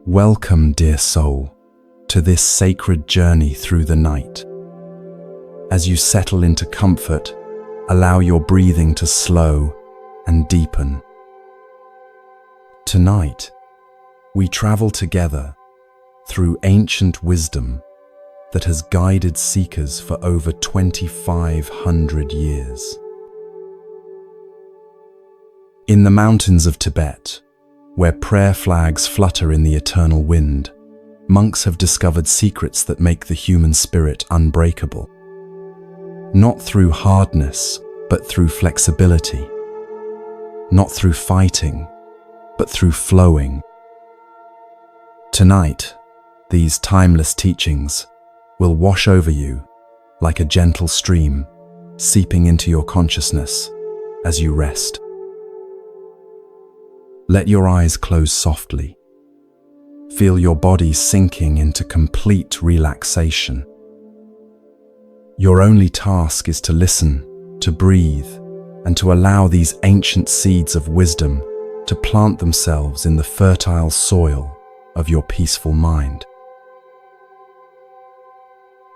Welcome, dear soul, to this sacred journey through the night. As you settle into comfort, allow your breathing to slow and deepen. Tonight, we travel together through ancient wisdom that has guided seekers for over 2,500 years. In the mountains of Tibet, where prayer flags flutter in the eternal wind, monks have discovered secrets that make the human spirit unbreakable. Not through hardness, but through flexibility. Not through fighting, but through flowing. Tonight, these timeless teachings will wash over you like a gentle stream, seeping into your consciousness as you rest. Let your eyes close softly. Feel your body sinking into complete relaxation. Your only task is to listen, to breathe, and to allow these ancient seeds of wisdom to plant themselves in the fertile soil of your peaceful mind.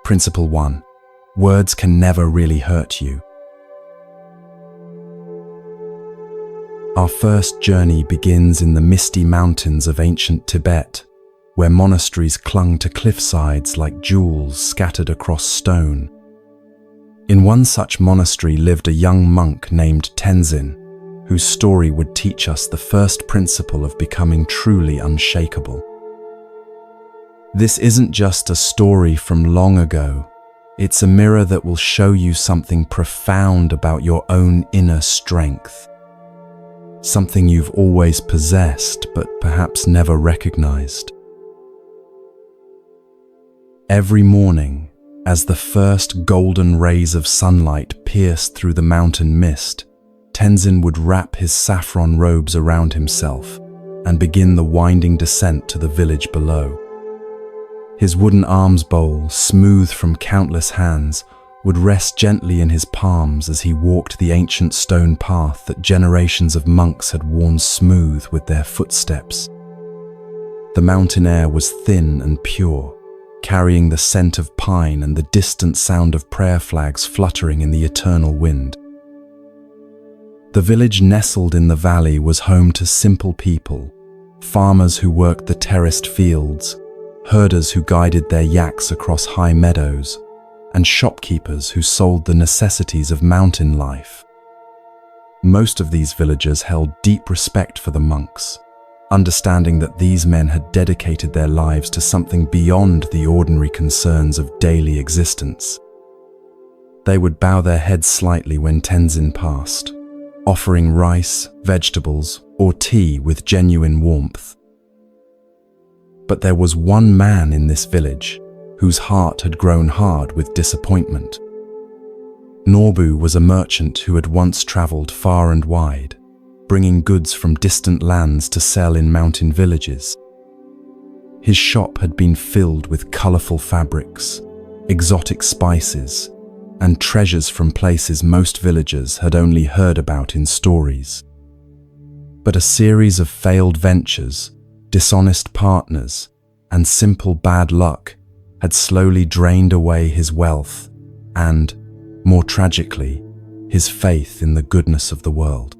Principle 1. Words can never really hurt you. Our first journey begins in the misty mountains of ancient Tibet, where monasteries clung to cliffsides like jewels scattered across stone. In one such monastery lived a young monk named Tenzin, whose story would teach us the first principle of becoming truly unshakable. This isn't just a story from long ago. It's a mirror that will show you something profound about your own inner strength. Something you've always possessed, but perhaps never recognized. Every morning, as the first golden rays of sunlight pierced through the mountain mist, Tenzin would wrap his saffron robes around himself and begin the winding descent to the village below. His wooden alms bowl, smooth from countless hands, would rest gently in his palms as he walked the ancient stone path that generations of monks had worn smooth with their footsteps. The mountain air was thin and pure, carrying the scent of pine and the distant sound of prayer flags fluttering in the eternal wind. The village nestled in the valley was home to simple people, farmers who worked the terraced fields, herders who guided their yaks across high meadows, and shopkeepers who sold the necessities of mountain life. Most of these villagers held deep respect for the monks, understanding that these men had dedicated their lives to something beyond the ordinary concerns of daily existence. They would bow their heads slightly when Tenzin passed, offering rice, vegetables, or tea with genuine warmth. But there was one man in this village whose heart had grown hard with disappointment. Norbu was a merchant who had once traveled far and wide, bringing goods from distant lands to sell in mountain villages. His shop had been filled with colorful fabrics, exotic spices, and treasures from places most villagers had only heard about in stories. But a series of failed ventures, dishonest partners, and simple bad luck had slowly drained away his wealth and, more tragically, his faith in the goodness of the world.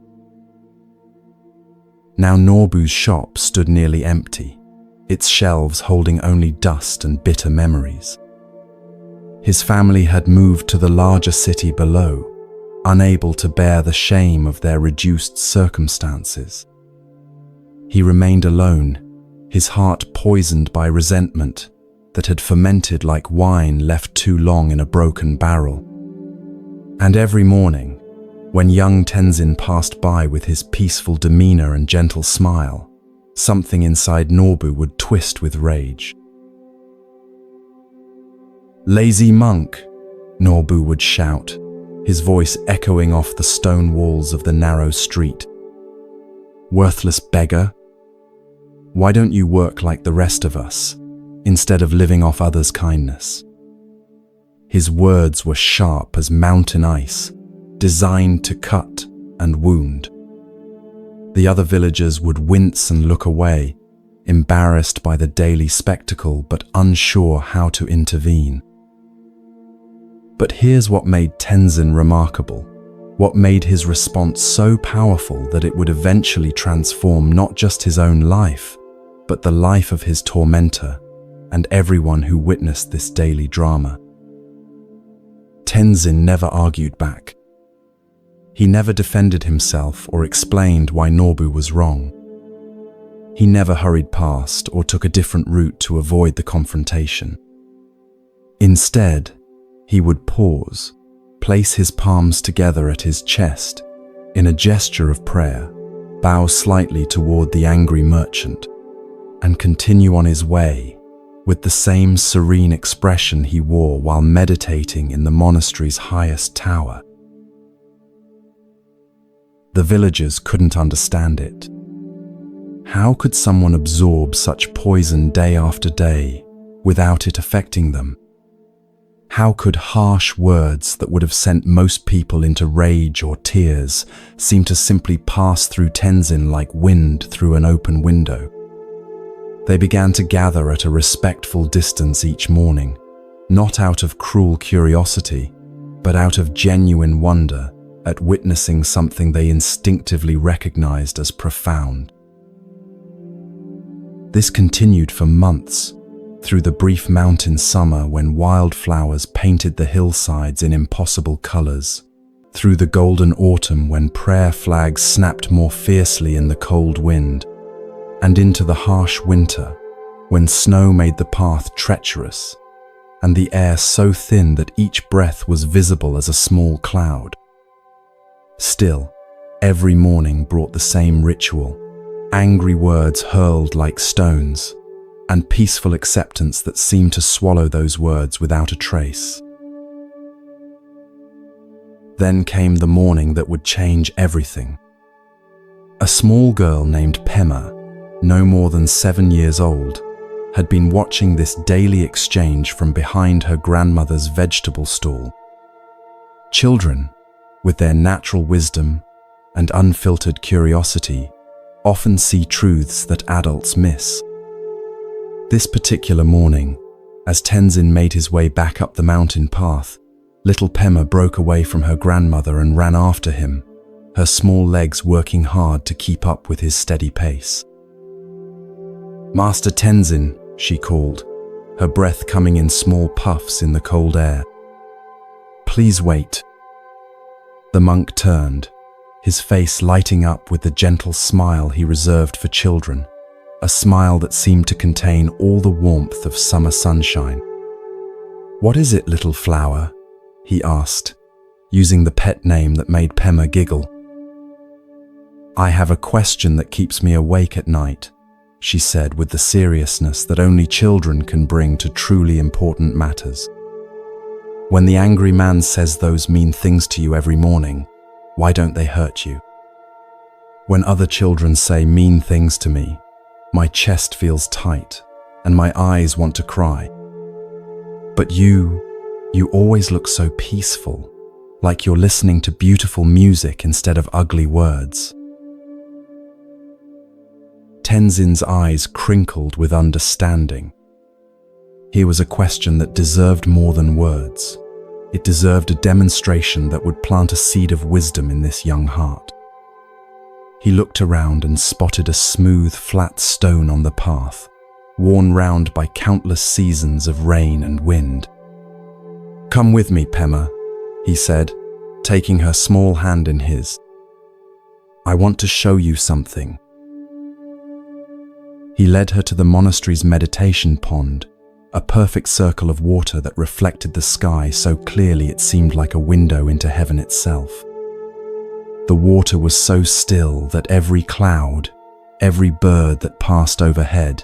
Now Norbu's shop stood nearly empty, its shelves holding only dust and bitter memories. His family had moved to the larger city below, unable to bear the shame of their reduced circumstances. He remained alone, his heart poisoned by resentment that had fermented like wine left too long in a broken barrel. And every morning, when young Tenzin passed by with his peaceful demeanor and gentle smile, something inside Norbu would twist with rage. "Lazy monk," Norbu would shout, his voice echoing off the stone walls of the narrow street. "Worthless beggar. Why don't you work like the rest of us, instead of living off others' kindness?" His words were sharp as mountain ice, designed to cut and wound. The other villagers would wince and look away, embarrassed by the daily spectacle but unsure how to intervene. But here's what made Tenzin remarkable, what made his response so powerful that it would eventually transform not just his own life, but the life of his tormentor and everyone who witnessed this daily drama. Tenzin never argued back. He never defended himself or explained why Nobu was wrong. He never hurried past or took a different route to avoid the confrontation. Instead, he would pause, place his palms together at his chest in a gesture of prayer, bow slightly toward the angry merchant, and continue on his way with the same serene expression he wore while meditating in the monastery's highest tower. The villagers couldn't understand it. How could someone absorb such poison day after day without it affecting them? How could harsh words that would have sent most people into rage or tears seem to simply pass through Tenzin like wind through an open window? They began to gather at a respectful distance each morning, not out of cruel curiosity, but out of genuine wonder at witnessing something they instinctively recognized as profound. This continued for months, through the brief mountain summer when wildflowers painted the hillsides in impossible colors, through the golden autumn when prayer flags snapped more fiercely in the cold wind, and into the harsh winter when snow made the path treacherous and the air so thin that each breath was visible as a small cloud. Still, every morning brought the same ritual, angry words hurled like stones, and peaceful acceptance that seemed to swallow those words without a trace. Then came the morning that would change everything. A small girl named Pema, no more than 7 years old, had been watching this daily exchange from behind her grandmother's vegetable stall. Children, with their natural wisdom and unfiltered curiosity, often see truths that adults miss. This particular morning, as Tenzin made his way back up the mountain path, little Pema broke away from her grandmother and ran after him, her small legs working hard to keep up with his steady pace. "Master Tenzin," she called, her breath coming in small puffs in the cold air. "Please wait." The monk turned, his face lighting up with the gentle smile he reserved for children, a smile that seemed to contain all the warmth of summer sunshine. "What is it, little flower?" he asked, using the pet name that made Pema giggle. "I have a question that keeps me awake at night," she said with the seriousness that only children can bring to truly important matters. "When the angry man says those mean things to you every morning, why don't they hurt you? When other children say mean things to me, my chest feels tight and my eyes want to cry. But you always look so peaceful, like you're listening to beautiful music instead of ugly words." Tenzin's eyes crinkled with understanding. Here was a question that deserved more than words. It deserved a demonstration that would plant a seed of wisdom in this young heart. He looked around and spotted a smooth, flat stone on the path, worn round by countless seasons of rain and wind. "Come with me, Pema," he said, taking her small hand in his. "I want to show you something." He led her to the monastery's meditation pond, a perfect circle of water that reflected the sky so clearly it seemed like a window into heaven itself. The water was so still that every cloud, every bird that passed overhead,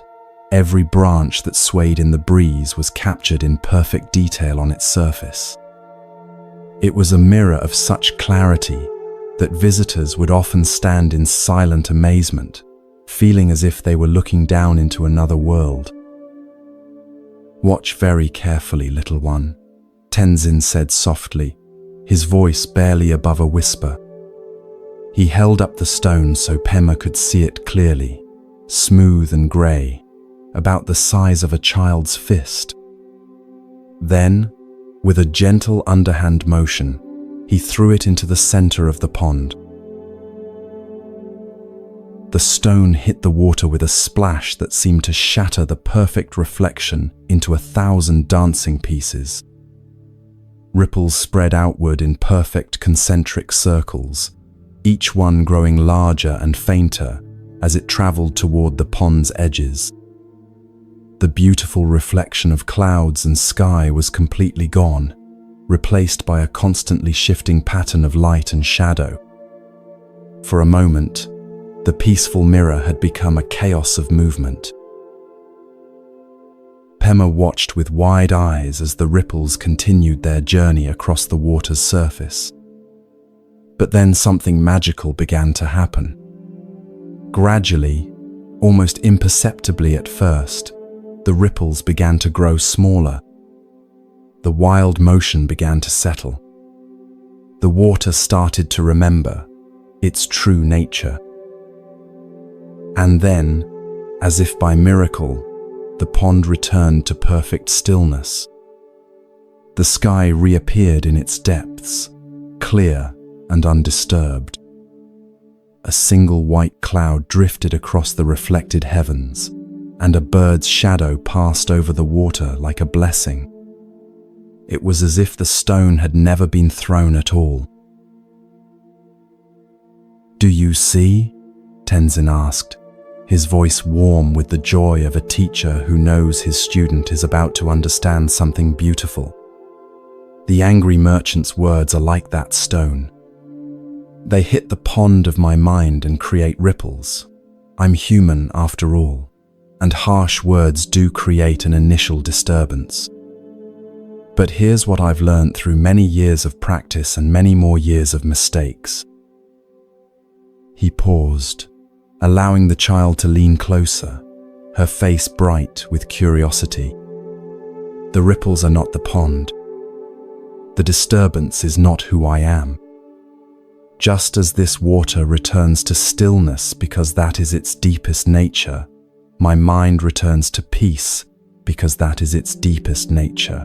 every branch that swayed in the breeze was captured in perfect detail on its surface. It was a mirror of such clarity that visitors would often stand in silent amazement, feeling as if they were looking down into another world. "Watch very carefully, little one," Tenzin said softly, his voice barely above a whisper. He held up the stone so Pema could see it clearly, smooth and grey, about the size of a child's fist. Then, with a gentle underhand motion, he threw it into the center of the pond. The stone hit the water with a splash that seemed to shatter the perfect reflection into 1,000 dancing pieces. Ripples spread outward in perfect concentric circles, each one growing larger and fainter as it traveled toward the pond's edges. The beautiful reflection of clouds and sky was completely gone, replaced by a constantly shifting pattern of light and shadow. For a moment, the peaceful mirror had become a chaos of movement. Pema watched with wide eyes as the ripples continued their journey across the water's surface. But then something magical began to happen. Gradually, almost imperceptibly at first, the ripples began to grow smaller. The wild motion began to settle. The water started to remember its true nature. And then, as if by miracle, the pond returned to perfect stillness. The sky reappeared in its depths, clear and undisturbed. A single white cloud drifted across the reflected heavens, and a bird's shadow passed over the water like a blessing. It was as if the stone had never been thrown at all. "Do you see?" Tenzin asked, his voice warm with the joy of a teacher who knows his student is about to understand something beautiful. The angry merchant's words are like that stone. They hit the pond of my mind and create ripples. I'm human after all, and harsh words do create an initial disturbance. But here's what I've learned through many years of practice and many more years of mistakes. He paused, allowing the child to lean closer, her face bright with curiosity. The ripples are not the pond. The disturbance is not who I am. Just as this water returns to stillness because that is its deepest nature, my mind returns to peace because that is its deepest nature.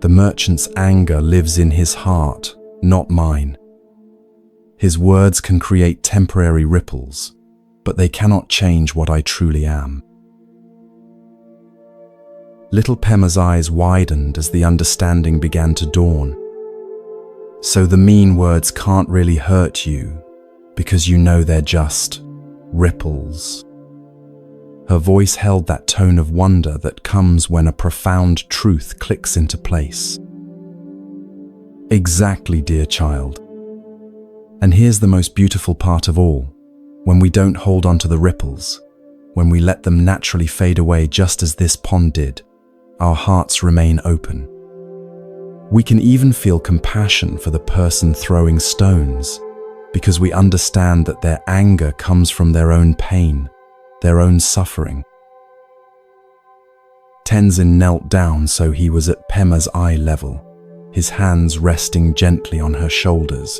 The merchant's anger lives in his heart, not mine. His words can create temporary ripples, but they cannot change what I truly am. Little Pema's eyes widened as the understanding began to dawn. So the mean words can't really hurt you because you know they're just ripples. Her voice held that tone of wonder that comes when a profound truth clicks into place. Exactly, dear child. And here's the most beautiful part of all. When we don't hold on to the ripples, when we let them naturally fade away just as this pond did, our hearts remain open. We can even feel compassion for the person throwing stones, because we understand that their anger comes from their own pain, their own suffering. Tenzin knelt down so he was at Pema's eye level, his hands resting gently on her shoulders.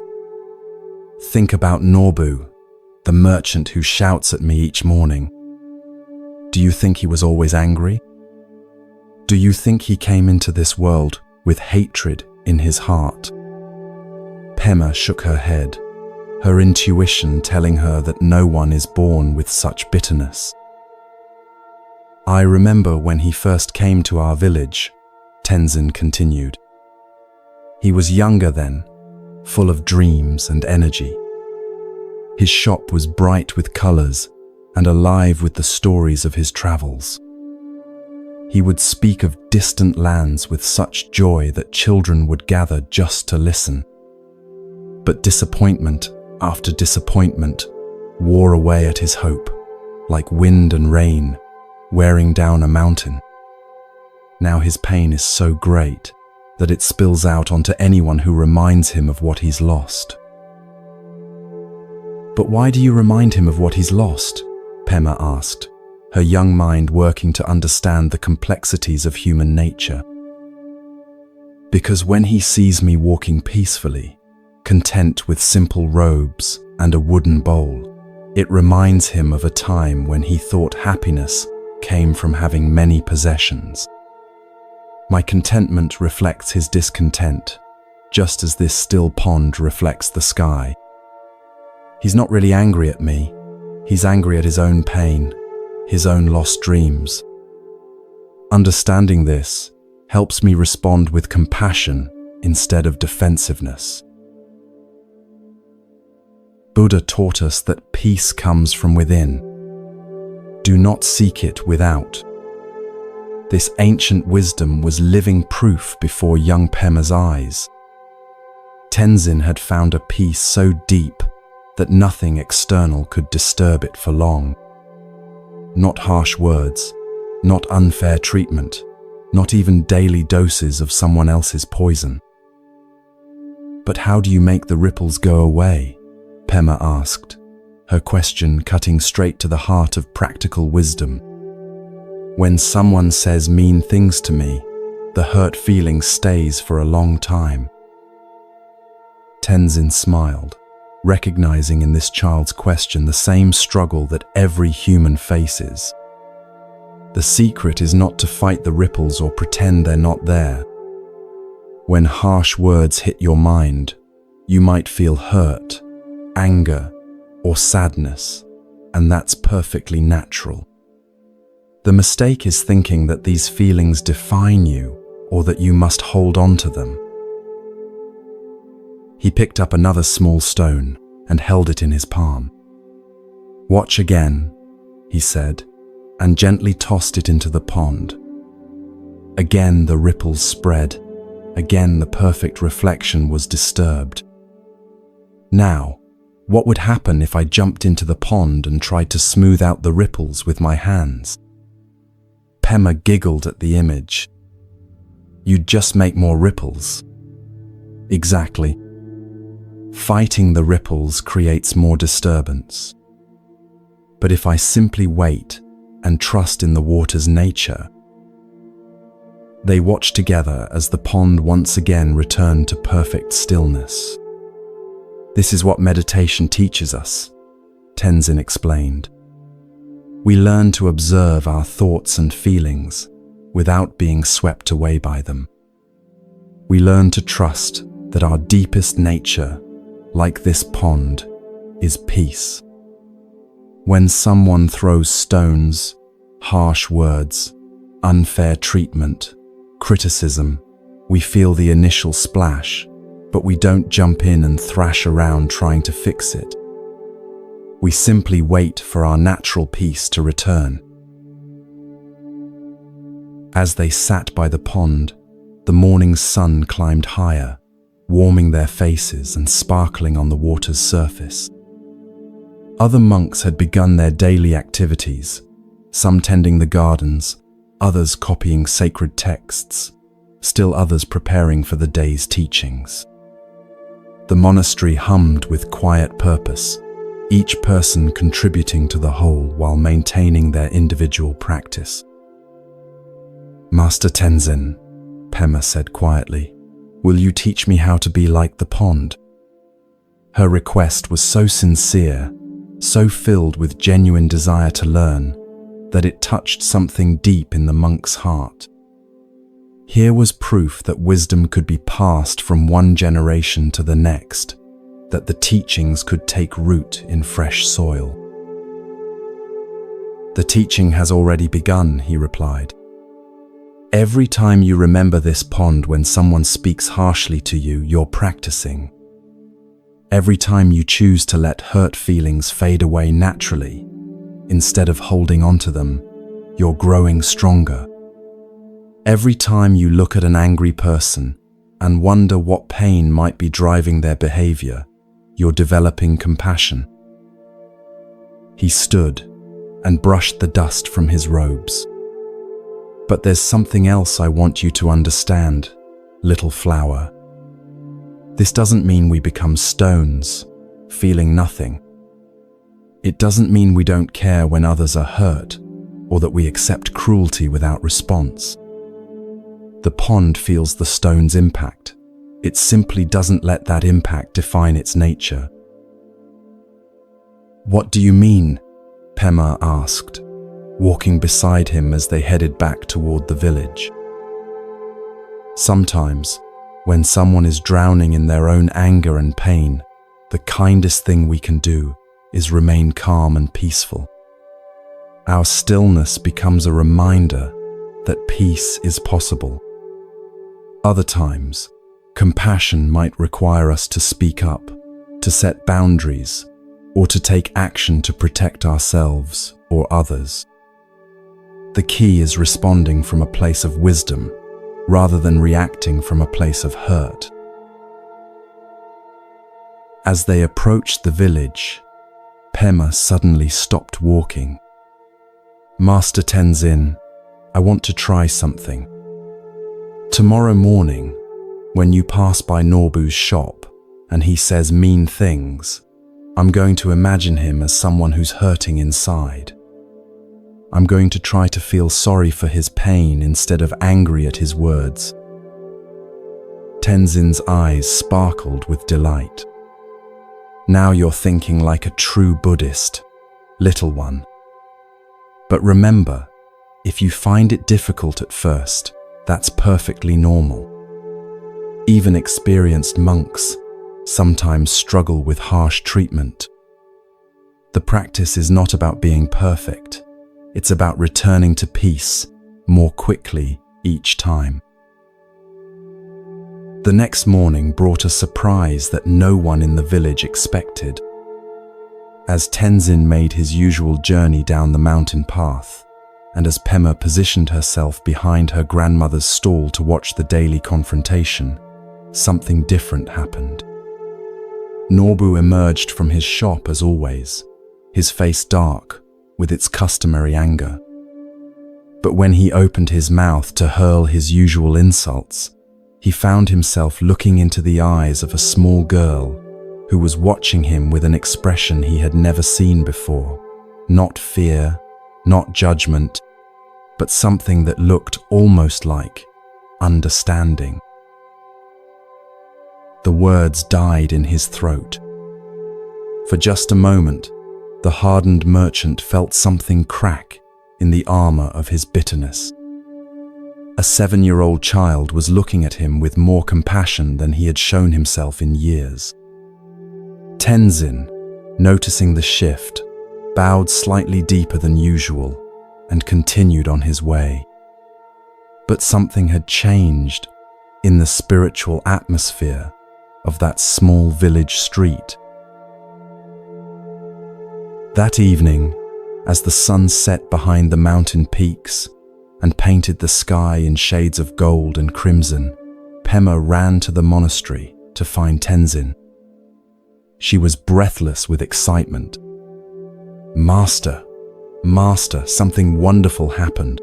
Think about Norbu, the merchant who shouts at me each morning. Do you think he was always angry? Do you think he came into this world with hatred in his heart? Pema shook her head, her intuition telling her that no one is born with such bitterness. I remember when he first came to our village, Tenzin continued. He was younger then, full of dreams and energy. His shop was bright with colors and alive with the stories of his travels. He would speak of distant lands with such joy that children would gather just to listen. But disappointment after disappointment wore away at his hope, like wind and rain wearing down a mountain. Now his pain is so great that it spills out onto anyone who reminds him of what he's lost. But why do you remind him of what he's lost? Pema asked, her young mind working to understand the complexities of human nature. Because when he sees me walking peacefully, content with simple robes and a wooden bowl, It reminds him of a time when he thought happiness came from having many possessions. My contentment reflects his discontent, just as this still pond reflects the sky. He's not really angry at me. He's angry at his own pain, his own lost dreams. Understanding this helps me respond with compassion instead of defensiveness. Buddha taught us that peace comes from within. Do not seek it without. This ancient wisdom was living proof before young Pema's eyes. Tenzin had found a peace so deep that nothing external could disturb it for long. Not harsh words, not unfair treatment, not even daily doses of someone else's poison. But how do you make the ripples go away? Pema asked, her question cutting straight to the heart of practical wisdom. When someone says mean things to me, the hurt feeling stays for a long time. Tenzin smiled, recognizing in this child's question the same struggle that every human faces. The secret is not to fight the ripples or pretend they're not there. When harsh words hit your mind, you might feel hurt, anger, or sadness, and that's perfectly natural. The mistake is thinking that these feelings define you or that you must hold on to them. He picked up another small stone and held it in his palm. "Watch again," he said, and gently tossed it into the pond. Again the ripples spread. Again the perfect reflection was disturbed. Now, what would happen if I jumped into the pond and tried to smooth out the ripples with my hands? Pema giggled at the image. "You'd just make more ripples." Exactly. Fighting the ripples creates more disturbance. But if I simply wait and trust in the water's nature. They watched together as the pond once again returned to perfect stillness. "This is what meditation teaches us," Tenzin explained. "We learn to observe our thoughts and feelings without being swept away by them. We learn to trust that our deepest nature, like this pond, is peace. When someone throws stones, harsh words, unfair treatment, criticism, we feel the initial splash, but we don't jump in and thrash around trying to fix it. We simply wait for our natural peace to return." As they sat by the pond, the morning sun climbed higher, warming their faces and sparkling on the water's surface. Other monks had begun their daily activities, some tending the gardens, others copying sacred texts, still others preparing for the day's teachings. The monastery hummed with quiet purpose, each person contributing to the whole while maintaining their individual practice. "Master Tenzin," Pema said quietly, "will you teach me how to be like the pond?" Her request was so sincere, so filled with genuine desire to learn, that it touched something deep in the monk's heart. Here was proof that wisdom could be passed from one generation to the next, that the teachings could take root in fresh soil. "The teaching has already begun," he replied. "Every time you remember this pond when someone speaks harshly to you, you're practicing. Every time you choose to let hurt feelings fade away naturally, instead of holding on to them, you're growing stronger. Every time you look at an angry person and wonder what pain might be driving their behavior, you're developing compassion." He stood and brushed the dust from his robes. "But there's something else I want you to understand, little flower. This doesn't mean we become stones, feeling nothing. It doesn't mean we don't care when others are hurt, or that we accept cruelty without response. The pond feels the stone's impact. It simply doesn't let that impact define its nature. "What do you mean?" Pema asked, walking beside him as they headed back toward the village. Sometimes, when someone is drowning in their own anger and pain, the kindest thing we can do is remain calm and peaceful. Our stillness becomes a reminder that peace is possible. Other times, compassion might require us to speak up, to set boundaries, or to take action to protect ourselves or others. The key is responding from a place of wisdom rather than reacting from a place of hurt. As they approached the village, Pema suddenly stopped walking. "Master Tenzin, I want to try something. Tomorrow morning, when you pass by Norbu's shop and he says mean things, I'm going to imagine him as someone who's hurting inside. I'm going to try to feel sorry for his pain instead of angry at his words." Tenzin's eyes sparkled with delight. "Now you're thinking like a true Buddhist, little one. But remember, if you find it difficult at first, that's perfectly normal. Even experienced monks sometimes struggle with harsh treatment. The practice is not about being perfect. It's about returning to peace more quickly each time." The next morning brought a surprise that no one in the village expected. As Tenzin made his usual journey down the mountain path, and as Pema positioned herself behind her grandmother's stall to watch the daily confrontation, something different happened. Norbu emerged from his shop as always, his face dark with its customary anger. But when he opened his mouth to hurl his usual insults, he found himself looking into the eyes of a small girl who was watching him with an expression he had never seen before. Not fear, not judgment, but something that looked almost like understanding. The words died in his throat. For just a moment, the hardened merchant felt something crack in the armor of his bitterness. A 7-year-old child was looking at him with more compassion than he had shown himself in years. Tenzin, noticing the shift, bowed slightly deeper than usual and continued on his way. But something had changed in the spiritual atmosphere of that small village street. That evening, as the sun set behind the mountain peaks and painted the sky in shades of gold and crimson, Pema ran to the monastery to find Tenzin. She was breathless with excitement. Master, something wonderful happened.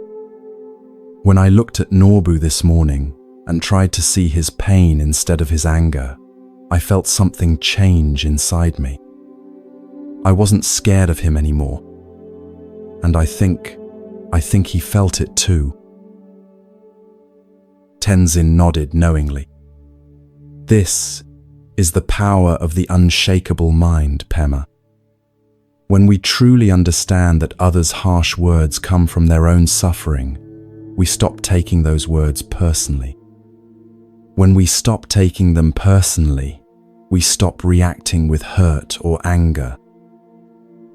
When I looked at Norbu this morning and tried to see his pain instead of his anger, I felt something change inside me. I wasn't scared of him anymore. And I think he felt it too." Tenzin nodded knowingly. "This is the power of the unshakeable mind, Pema. When we truly understand that others' harsh words come from their own suffering, we stop taking those words personally. When we stop taking them personally, we stop reacting with hurt or anger.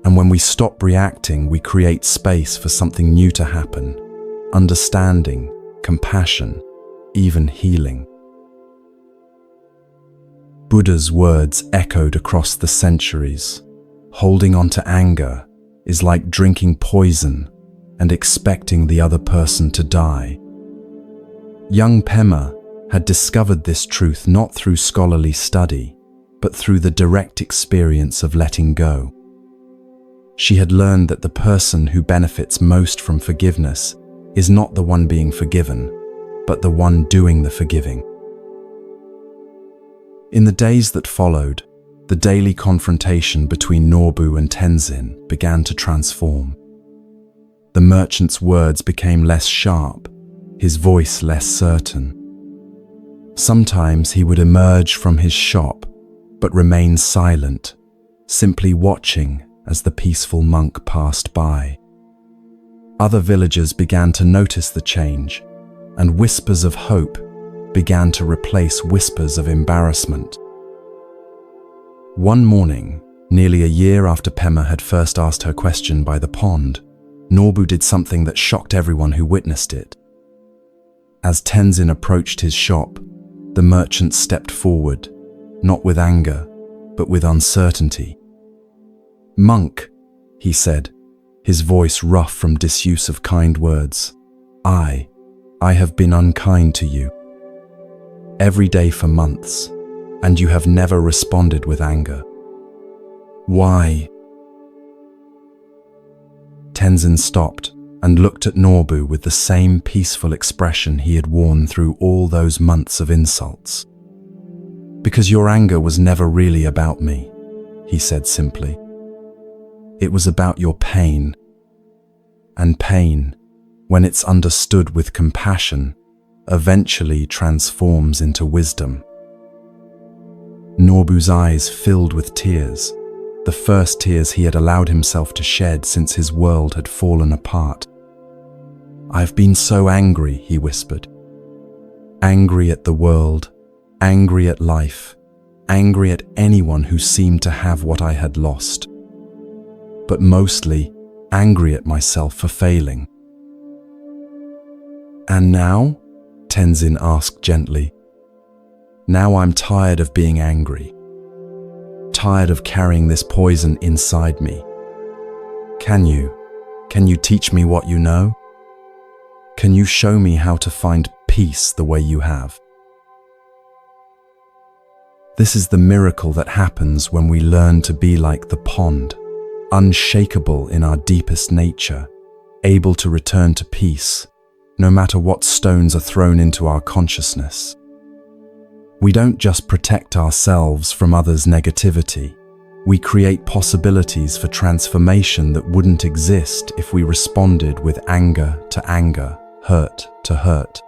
And when we stop reacting, we create space for something new to happen: understanding, compassion, even healing." Buddha's words echoed across the centuries. Holding on to anger is like drinking poison and expecting the other person to die. Young Pema had discovered this truth not through scholarly study, but through the direct experience of letting go. She had learned that the person who benefits most from forgiveness is not the one being forgiven, but the one doing the forgiving. In the days that followed, the daily confrontation between Norbu and Tenzin began to transform. The merchant's words became less sharp, his voice less certain. Sometimes he would emerge from his shop, but remain silent, simply watching as the peaceful monk passed by. Other villagers began to notice the change, and whispers of hope began to replace whispers of embarrassment. One morning, nearly a year after Pema had first asked her question by the pond, Norbu did something that shocked everyone who witnessed it. As Tenzin approached his shop, the merchant stepped forward, not with anger, but with uncertainty. "Monk," he said, his voice rough from disuse of kind words, I have been unkind to you. Every day for months, and you have never responded with anger. Why?" Tenzin stopped and looked at Norbu with the same peaceful expression he had worn through all those months of insults. "Because your anger was never really about me," he said simply. "It was about your pain. And pain, when it's understood with compassion, eventually transforms into wisdom." Norbu's eyes filled with tears, the first tears he had allowed himself to shed since his world had fallen apart. "I've been so angry," he whispered. Angry at the world, angry at life, angry at anyone who seemed to have what I had lost. But mostly, angry at myself for failing. "And now?" Tenzin asked gently. "Now I'm tired of being angry. Tired of carrying this poison inside me. Can you teach me what you know? Can you show me how to find peace the way you have?" This is the miracle that happens when we learn to be like the pond, unshakeable in our deepest nature, able to return to peace, no matter what stones are thrown into our consciousness. We don't just protect ourselves from others' negativity. We create possibilities for transformation that wouldn't exist if we responded with anger to anger, hurt to hurt.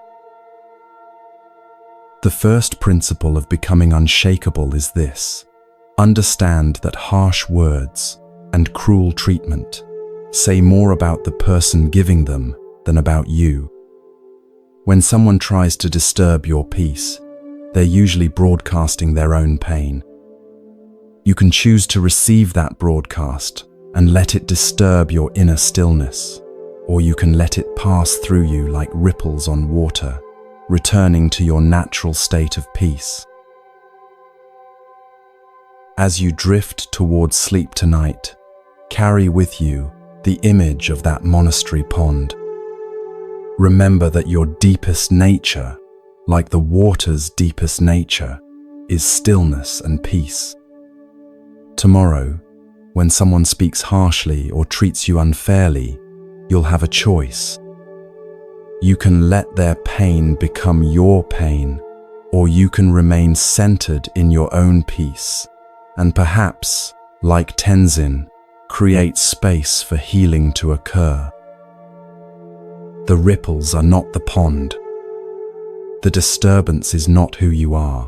The first principle of becoming unshakeable is this: understand that harsh words and cruel treatment say more about the person giving them than about you. When someone tries to disturb your peace, they're usually broadcasting their own pain. You can choose to receive that broadcast and let it disturb your inner stillness, or you can let it pass through you like ripples on water, returning to your natural state of peace. As you drift towards sleep tonight, carry with you the image of that monastery pond. Remember that your deepest nature, like the water's deepest nature, is stillness and peace. Tomorrow, when someone speaks harshly or treats you unfairly, you'll have a choice. You can let their pain become your pain, or you can remain centered in your own peace, and perhaps, like Tenzin, create space for healing to occur. The ripples are not the pond. The disturbance is not who you are.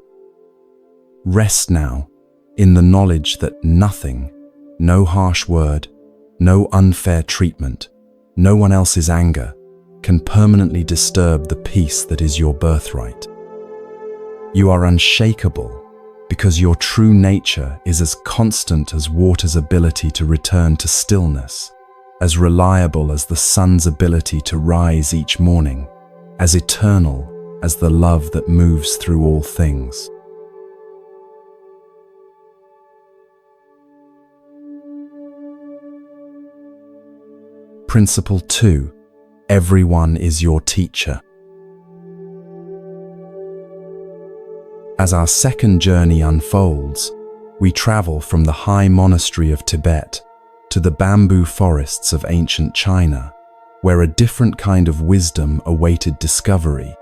Rest now in the knowledge that nothing, no harsh word, no unfair treatment, no one else's anger, can permanently disturb the peace that is your birthright. You are unshakable because your true nature is as constant as water's ability to return to stillness, as reliable as the sun's ability to rise each morning, as eternal as the love that moves through all things. Principle 2. Everyone is your teacher. As our second journey unfolds, we travel from the high monastery of Tibet to the bamboo forests of ancient China, where a different kind of wisdom awaited discovery.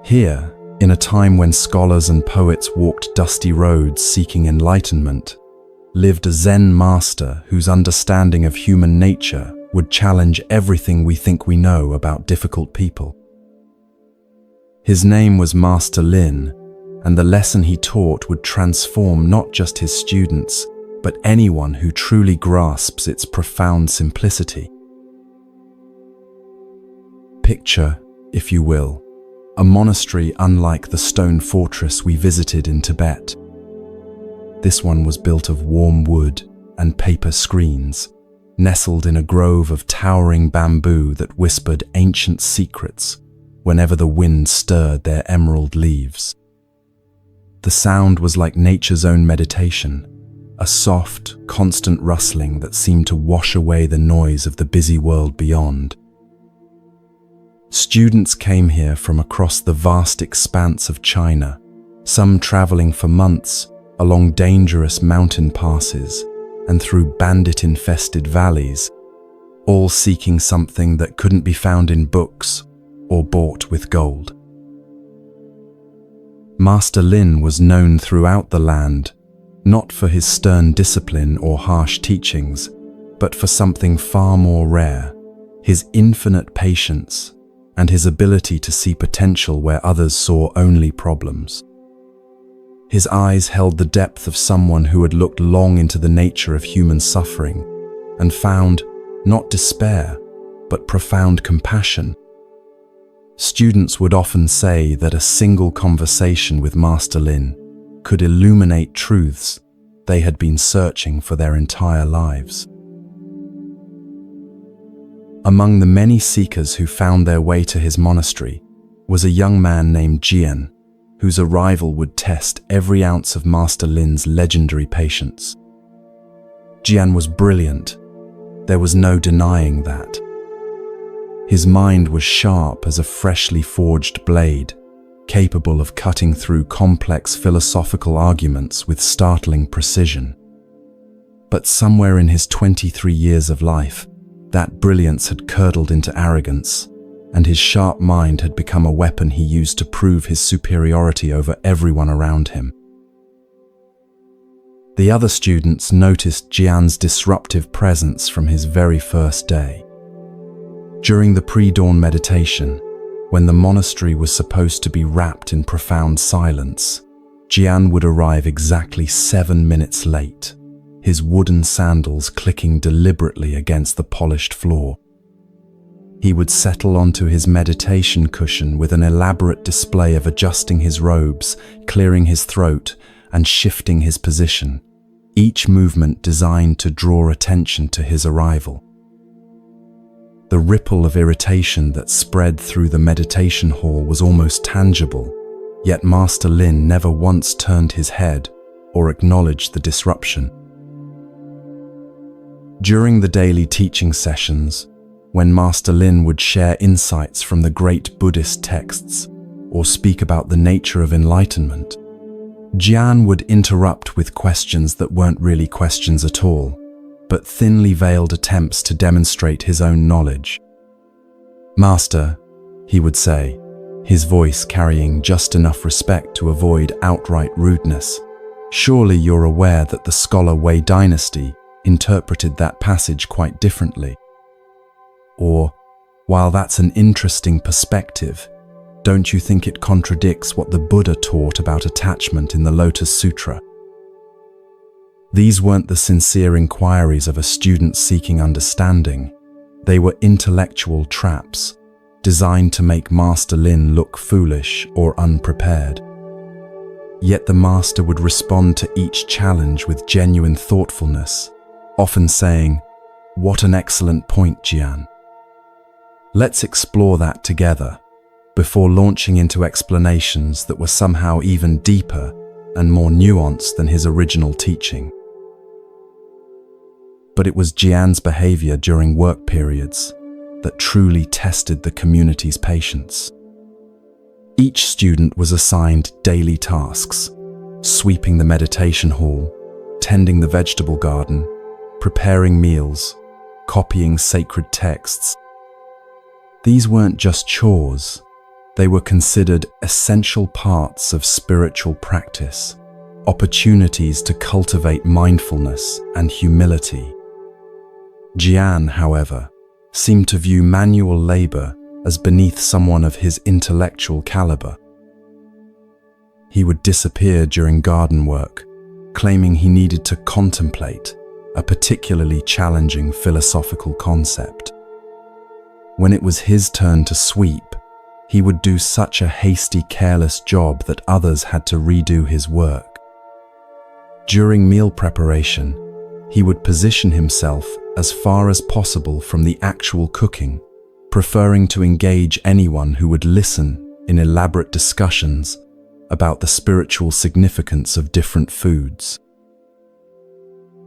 Here, in a time when scholars and poets walked dusty roads seeking enlightenment, lived a Zen master whose understanding of human nature would challenge everything we think we know about difficult people. His name was Master Lin, and the lesson he taught would transform not just his students, but anyone who truly grasps its profound simplicity. Picture, if you will, a monastery unlike the stone fortress we visited in Tibet. This one was built of warm wood and paper screens, nestled in a grove of towering bamboo that whispered ancient secrets whenever the wind stirred their emerald leaves. The sound was like nature's own meditation, a soft, constant rustling that seemed to wash away the noise of the busy world beyond. Students came here from across the vast expanse of China, some traveling for months along dangerous mountain passes and through bandit-infested valleys, all seeking something that couldn't be found in books or bought with gold. Master Lin was known throughout the land, not for his stern discipline or harsh teachings, but for something far more rare, his infinite patience and his ability to see potential where others saw only problems. His eyes held the depth of someone who had looked long into the nature of human suffering and found not despair, but profound compassion. Students would often say that a single conversation with Master Lin could illuminate truths they had been searching for their entire lives. Among the many seekers who found their way to his monastery was a young man named Jian, whose arrival would test every ounce of Master Lin's legendary patience. Jian was brilliant. There was no denying that. His mind was sharp as a freshly forged blade, capable of cutting through complex philosophical arguments with startling precision. But somewhere in his 23 years of life, that brilliance had curdled into arrogance, and his sharp mind had become a weapon he used to prove his superiority over everyone around him. The other students noticed Jian's disruptive presence from his very first day. During the pre-dawn meditation, when the monastery was supposed to be wrapped in profound silence, Jian would arrive exactly 7 minutes late, his wooden sandals clicking deliberately against the polished floor. He would settle onto his meditation cushion with an elaborate display of adjusting his robes, clearing his throat, and shifting his position, each movement designed to draw attention to his arrival. The ripple of irritation that spread through the meditation hall was almost tangible, yet Master Lin never once turned his head or acknowledged the disruption. During the daily teaching sessions, when Master Lin would share insights from the great Buddhist texts or speak about the nature of enlightenment, Jian would interrupt with questions that weren't really questions at all, but thinly veiled attempts to demonstrate his own knowledge. "Master," he would say, his voice carrying just enough respect to avoid outright rudeness, "surely you're aware that the scholar Wei dynasty interpreted that passage quite differently. Or, while that's an interesting perspective, don't you think it contradicts what the Buddha taught about attachment in the Lotus Sutra?" These weren't the sincere inquiries of a student seeking understanding. They were intellectual traps, designed to make Master Lin look foolish or unprepared. Yet the master would respond to each challenge with genuine thoughtfulness, often saying, "What an excellent point, Jian. Let's explore that together," before launching into explanations that were somehow even deeper and more nuanced than his original teaching. But it was Jian's behavior during work periods that truly tested the community's patience. Each student was assigned daily tasks: sweeping the meditation hall, tending the vegetable garden, preparing meals, copying sacred texts. These weren't just chores, they were considered essential parts of spiritual practice, opportunities to cultivate mindfulness and humility. Jian, however, seemed to view manual labor as beneath someone of his intellectual caliber. He would disappear during garden work, claiming he needed to contemplate a particularly challenging philosophical concept. When it was his turn to sweep, he would do such a hasty, careless job that others had to redo his work. During meal preparation, he would position himself as far as possible from the actual cooking, preferring to engage anyone who would listen in elaborate discussions about the spiritual significance of different foods.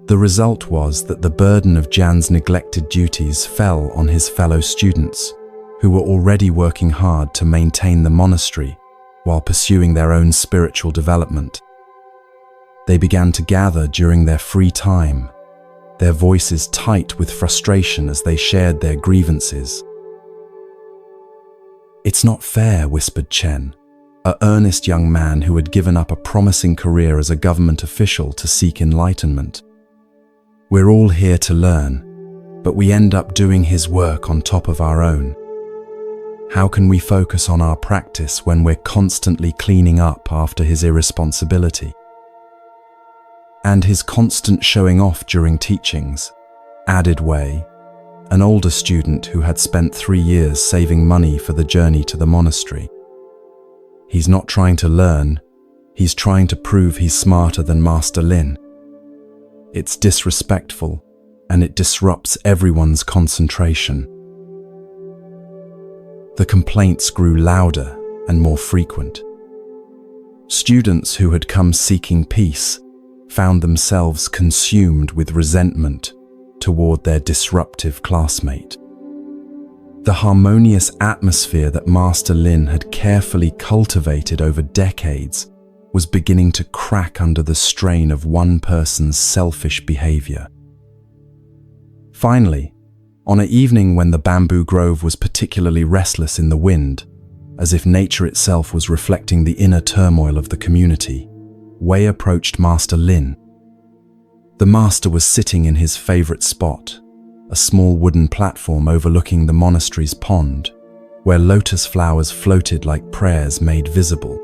The result was that the burden of Jan's neglected duties fell on his fellow students, who were already working hard to maintain the monastery while pursuing their own spiritual development. They began to gather during their free time, their voices tight with frustration as they shared their grievances. "It's not fair," whispered Chen, an earnest young man who had given up a promising career as a government official to seek enlightenment. "We're all here to learn, but we end up doing his work on top of our own. How can we focus on our practice when we're constantly cleaning up after his irresponsibility? And his constant showing off during teachings," added Wei, an older student who had spent 3 years saving money for the journey to the monastery. "He's not trying to learn, he's trying to prove he's smarter than Master Lin. It's disrespectful, and it disrupts everyone's concentration." The complaints grew louder and more frequent. Students who had come seeking peace found themselves consumed with resentment toward their disruptive classmate. The harmonious atmosphere that Master Lin had carefully cultivated over decades was beginning to crack under the strain of one person's selfish behavior. Finally, on an evening when the bamboo grove was particularly restless in the wind, as if nature itself was reflecting the inner turmoil of the community, Wei approached Master Lin. The master was sitting in his favorite spot, a small wooden platform overlooking the monastery's pond, where lotus flowers floated like prayers made visible.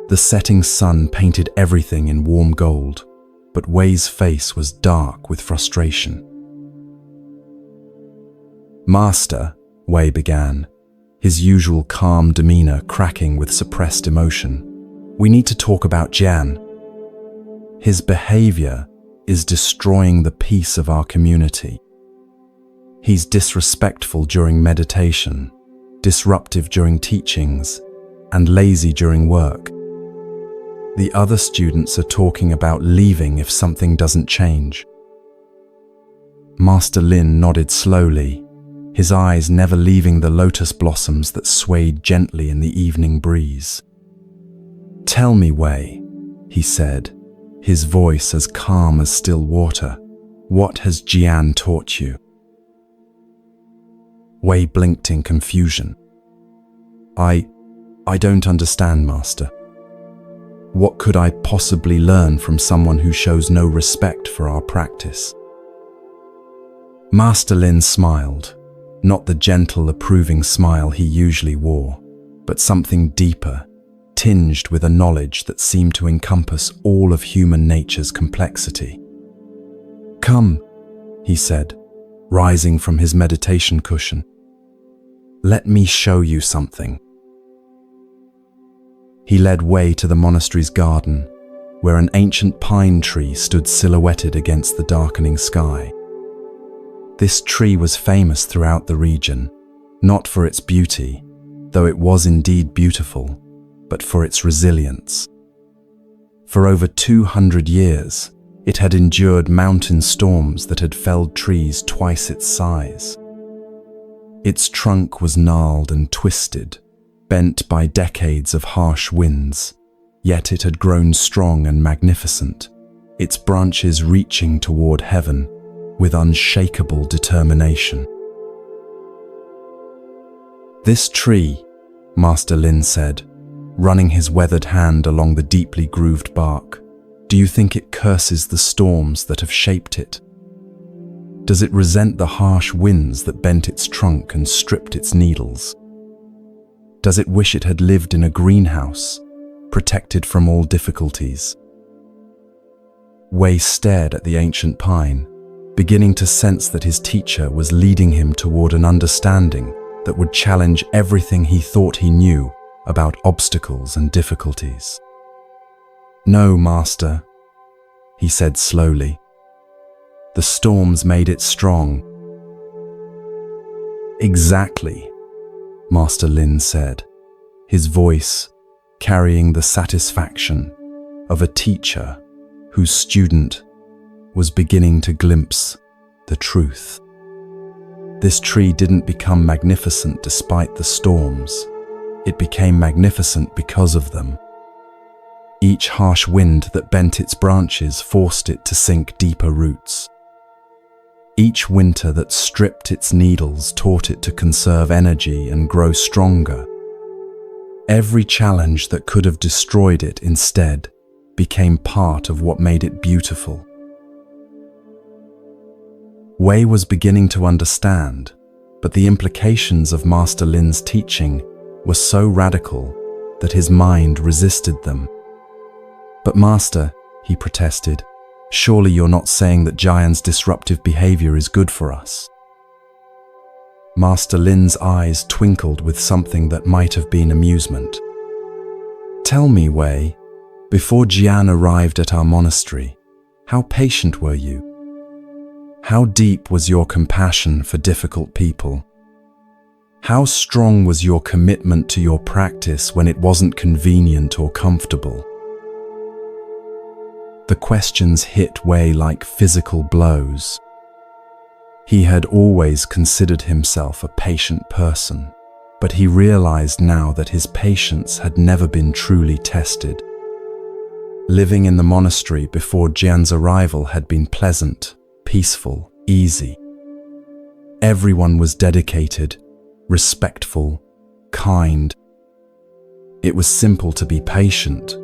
The setting sun painted everything in warm gold, but Wei's face was dark with frustration. "Master," Wei began, his usual calm demeanor cracking with suppressed emotion, "we need to talk about Jan. His behavior is destroying the peace of our community. He's disrespectful during meditation, disruptive during teachings, and lazy during work. The other students are talking about leaving if something doesn't change." Master Lin nodded slowly, his eyes never leaving the lotus blossoms that swayed gently in the evening breeze. "Tell me, Wei," he said, his voice as calm as still water, "what has Jian taught you?" Wei blinked in confusion. I don't understand, Master. What could I possibly learn from someone who shows no respect for our practice?" Master Lin smiled, not the gentle, approving smile he usually wore, but something deeper, tinged with a knowledge that seemed to encompass all of human nature's complexity. "Come," he said, rising from his meditation cushion. "Let me show you something." He led Wei to the monastery's garden, where an ancient pine tree stood silhouetted against the darkening sky. This tree was famous throughout the region, not for its beauty, though it was indeed beautiful, but for its resilience. For over 200 years, it had endured mountain storms that had felled trees twice its size. Its trunk was gnarled and twisted, bent by decades of harsh winds, yet it had grown strong and magnificent, its branches reaching toward heaven with unshakable determination. "This tree," Master Lin said, running his weathered hand along the deeply grooved bark, "do you think it curses the storms that have shaped it? Does it resent the harsh winds that bent its trunk and stripped its needles? Does it wish it had lived in a greenhouse, protected from all difficulties? Wei stared at the ancient pine, beginning to sense that his teacher was leading him toward an understanding that would challenge everything he thought he knew about obstacles and difficulties. "No, Master," he said slowly. "The storms made it strong." "Exactly," Master Lin said, his voice carrying the satisfaction of a teacher whose student was beginning to glimpse the truth. This tree didn't become magnificent despite the storms. It became magnificent because of them. Each harsh wind that bent its branches forced it to sink deeper roots. Each winter that stripped its needles taught it to conserve energy and grow stronger. Every challenge that could have destroyed it instead became part of what made it beautiful. Wei was beginning to understand, but the implications of Master Lin's teaching were so radical that his mind resisted them. "But Master," he protested, "surely you're not saying that Jian's disruptive behavior is good for us?" Master Lin's eyes twinkled with something that might have been amusement. "Tell me, Wei, before Jian arrived at our monastery, how patient were you? How deep was your compassion for difficult people? How strong was your commitment to your practice when it wasn't convenient or comfortable?" The questions hit Wei like physical blows. He had always considered himself a patient person, but he realized now that his patience had never been truly tested. Living in the monastery before Jian's arrival had been pleasant, peaceful, easy. Everyone was dedicated, respectful, kind. It was simple to be patient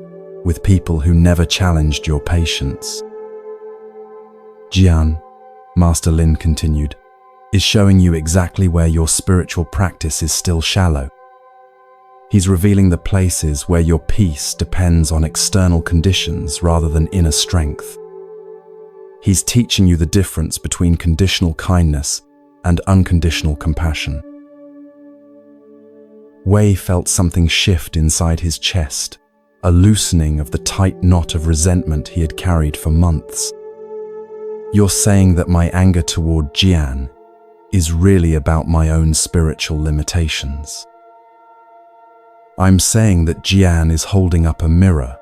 with people who never challenged your patience. "Jian," Master Lin continued, "is showing you exactly where your spiritual practice is still shallow. He's revealing the places where your peace depends on external conditions rather than inner strength. He's teaching you the difference between conditional kindness and unconditional compassion." Wei felt something shift inside his chest, a loosening of the tight knot of resentment he had carried for months. "You're saying that my anger toward Jian is really about my own spiritual limitations?" "I'm saying that Jian is holding up a mirror,"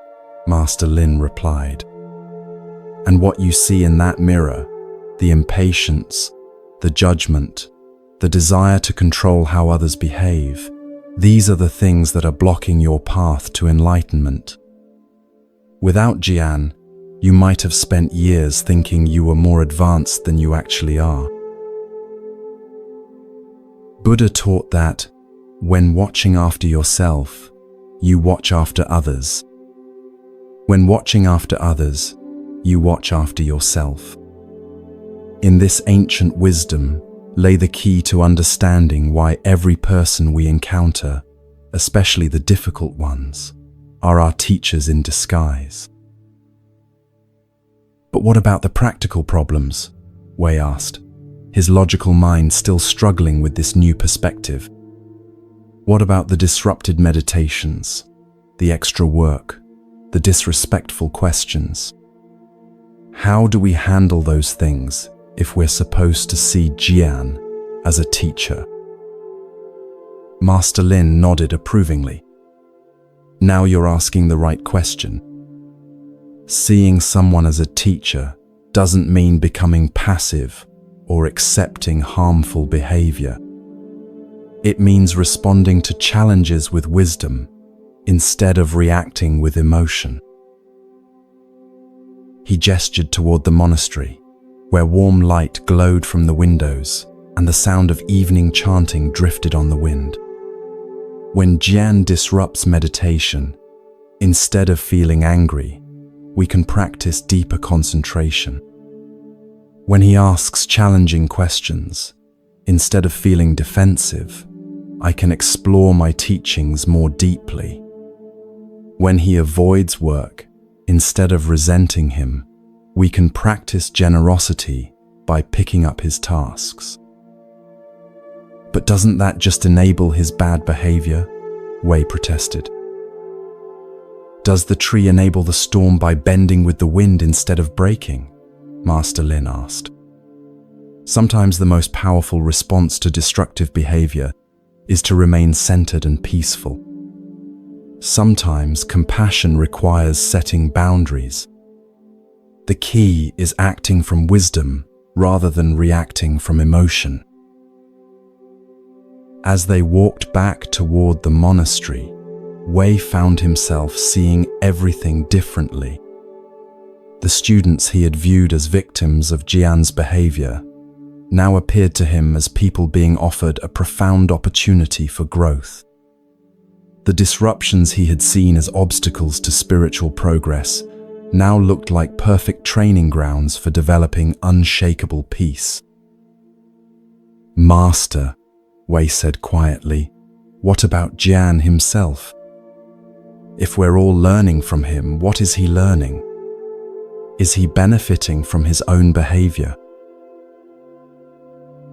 Master Lin replied. "And what you see in that mirror, the impatience, the judgment, the desire to control how others behave, these are the things that are blocking your path to enlightenment. Without Jian, you might have spent years thinking you were more advanced than you actually are." Buddha taught that, when watching after yourself, you watch after others. When watching after others, you watch after yourself. In this ancient wisdom lay the key to understanding why every person we encounter, especially the difficult ones, are our teachers in disguise. "But what about the practical problems?" Wei asked, his logical mind still struggling with this new perspective. "What about the disrupted meditations, the extra work, the disrespectful questions? How do we handle those things if we're supposed to see Jian as a teacher?" Master Lin nodded approvingly. "Now you're asking the right question. Seeing someone as a teacher doesn't mean becoming passive or accepting harmful behavior. It means responding to challenges with wisdom instead of reacting with emotion." He gestured toward the monastery, where warm light glowed from the windows and the sound of evening chanting drifted on the wind. When Jian disrupts meditation, instead of feeling angry, we can practice deeper concentration. When he asks challenging questions, instead of feeling defensive, I can explore my teachings more deeply. When he avoids work, instead of resenting him, We can practice generosity by picking up his tasks. But doesn't that just enable his bad behavior? Wei protested. Does the tree enable the storm by bending with the wind instead of breaking? Master Lin asked. Sometimes the most powerful response to destructive behavior is to remain centered and peaceful. Sometimes compassion requires setting boundaries. The key is acting from wisdom rather than reacting from emotion. As they walked back toward the monastery, Wei found himself seeing everything differently. The students he had viewed as victims of Jian's behavior now appeared to him as people being offered a profound opportunity for growth. The disruptions he had seen as obstacles to spiritual progress now looked like perfect training grounds for developing unshakable peace. Master, Wei said quietly, what about Jian himself? If we're all learning from him, what is he learning? Is he benefiting from his own behavior?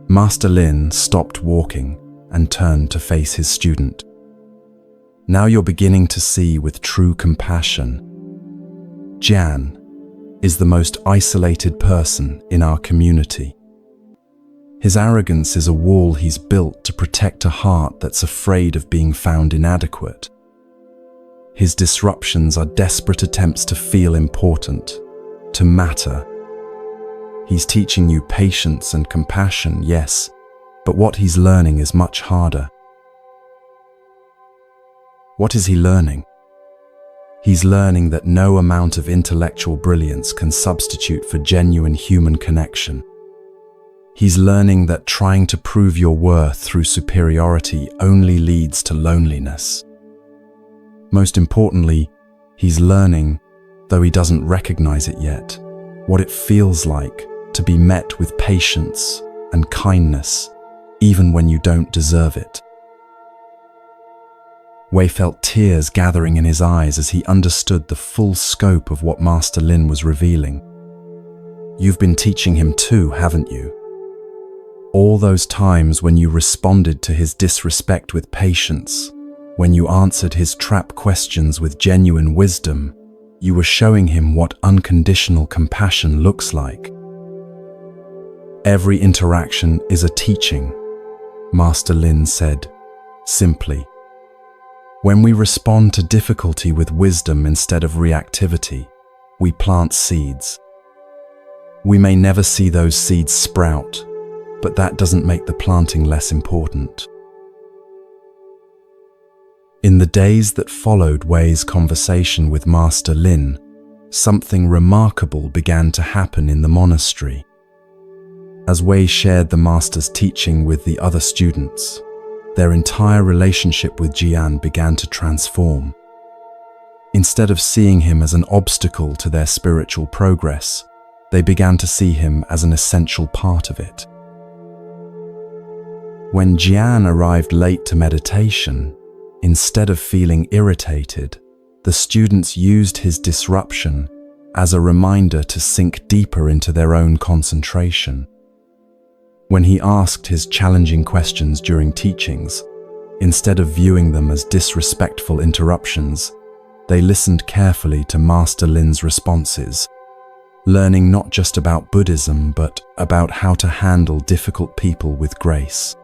Master Lin stopped walking and turned to face his student. Now you're beginning to see with true compassion. Jian is the most isolated person in our community. His arrogance is a wall he's built to protect a heart that's afraid of being found inadequate. His disruptions are desperate attempts to feel important, to matter. He's teaching you patience and compassion, yes, but what he's learning is much harder. What is he learning? He's learning that no amount of intellectual brilliance can substitute for genuine human connection. He's learning that trying to prove your worth through superiority only leads to loneliness. Most importantly, he's learning, though he doesn't recognize it yet, what it feels like to be met with patience and kindness, even when you don't deserve it. Wei felt tears gathering in his eyes as he understood the full scope of what Master Lin was revealing. You've been teaching him too, haven't you? All those times when you responded to his disrespect with patience, when you answered his trap questions with genuine wisdom, you were showing him what unconditional compassion looks like. Every interaction is a teaching, Master Lin said, simply. When we respond to difficulty with wisdom instead of reactivity, we plant seeds. We may never see those seeds sprout, but that doesn't make the planting less important. In the days that followed Wei's conversation with Master Lin, something remarkable began to happen in the monastery. As Wei shared the master's teaching with the other students, their entire relationship with Jian began to transform. Instead of seeing him as an obstacle to their spiritual progress, they began to see him as an essential part of it. When Jian arrived late to meditation, instead of feeling irritated, the students used his disruption as a reminder to sink deeper into their own concentration. When he asked his challenging questions during teachings, instead of viewing them as disrespectful interruptions, they listened carefully to Master Lin's responses, learning not just about Buddhism but about how to handle difficult people with grace.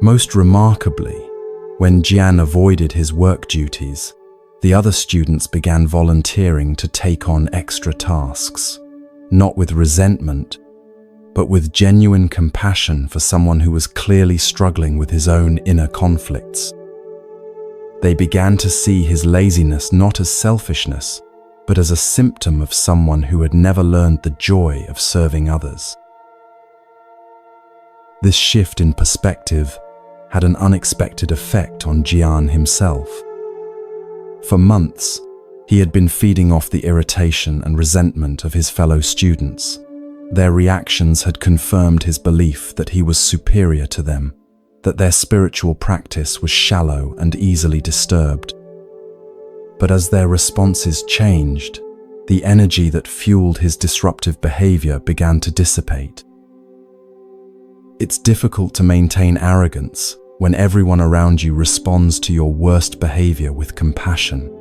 Most remarkably, when Jian avoided his work duties, the other students began volunteering to take on extra tasks, not with resentment, but with genuine compassion for someone who was clearly struggling with his own inner conflicts. They began to see his laziness not as selfishness, but as a symptom of someone who had never learned the joy of serving others. This shift in perspective had an unexpected effect on Jian himself. For months, he had been feeding off the irritation and resentment of his fellow students. Their reactions had confirmed his belief that he was superior to them, that their spiritual practice was shallow and easily disturbed. But as their responses changed, the energy that fueled his disruptive behavior began to dissipate. It's difficult to maintain arrogance when everyone around you responds to your worst behavior with compassion.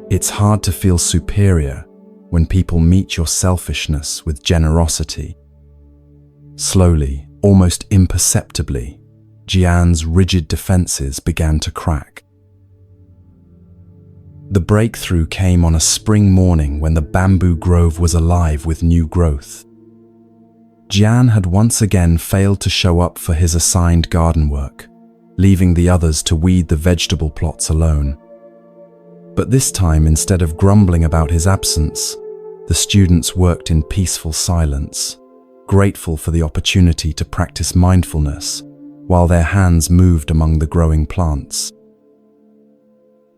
It's hard to feel superior when people meet your selfishness with generosity. Slowly, almost imperceptibly, Jian's rigid defenses began to crack. The breakthrough came on a spring morning when the bamboo grove was alive with new growth. Jian had once again failed to show up for his assigned garden work, leaving the others to weed the vegetable plots alone. But this time, instead of grumbling about his absence, the students worked in peaceful silence, grateful for the opportunity to practice mindfulness while their hands moved among the growing plants.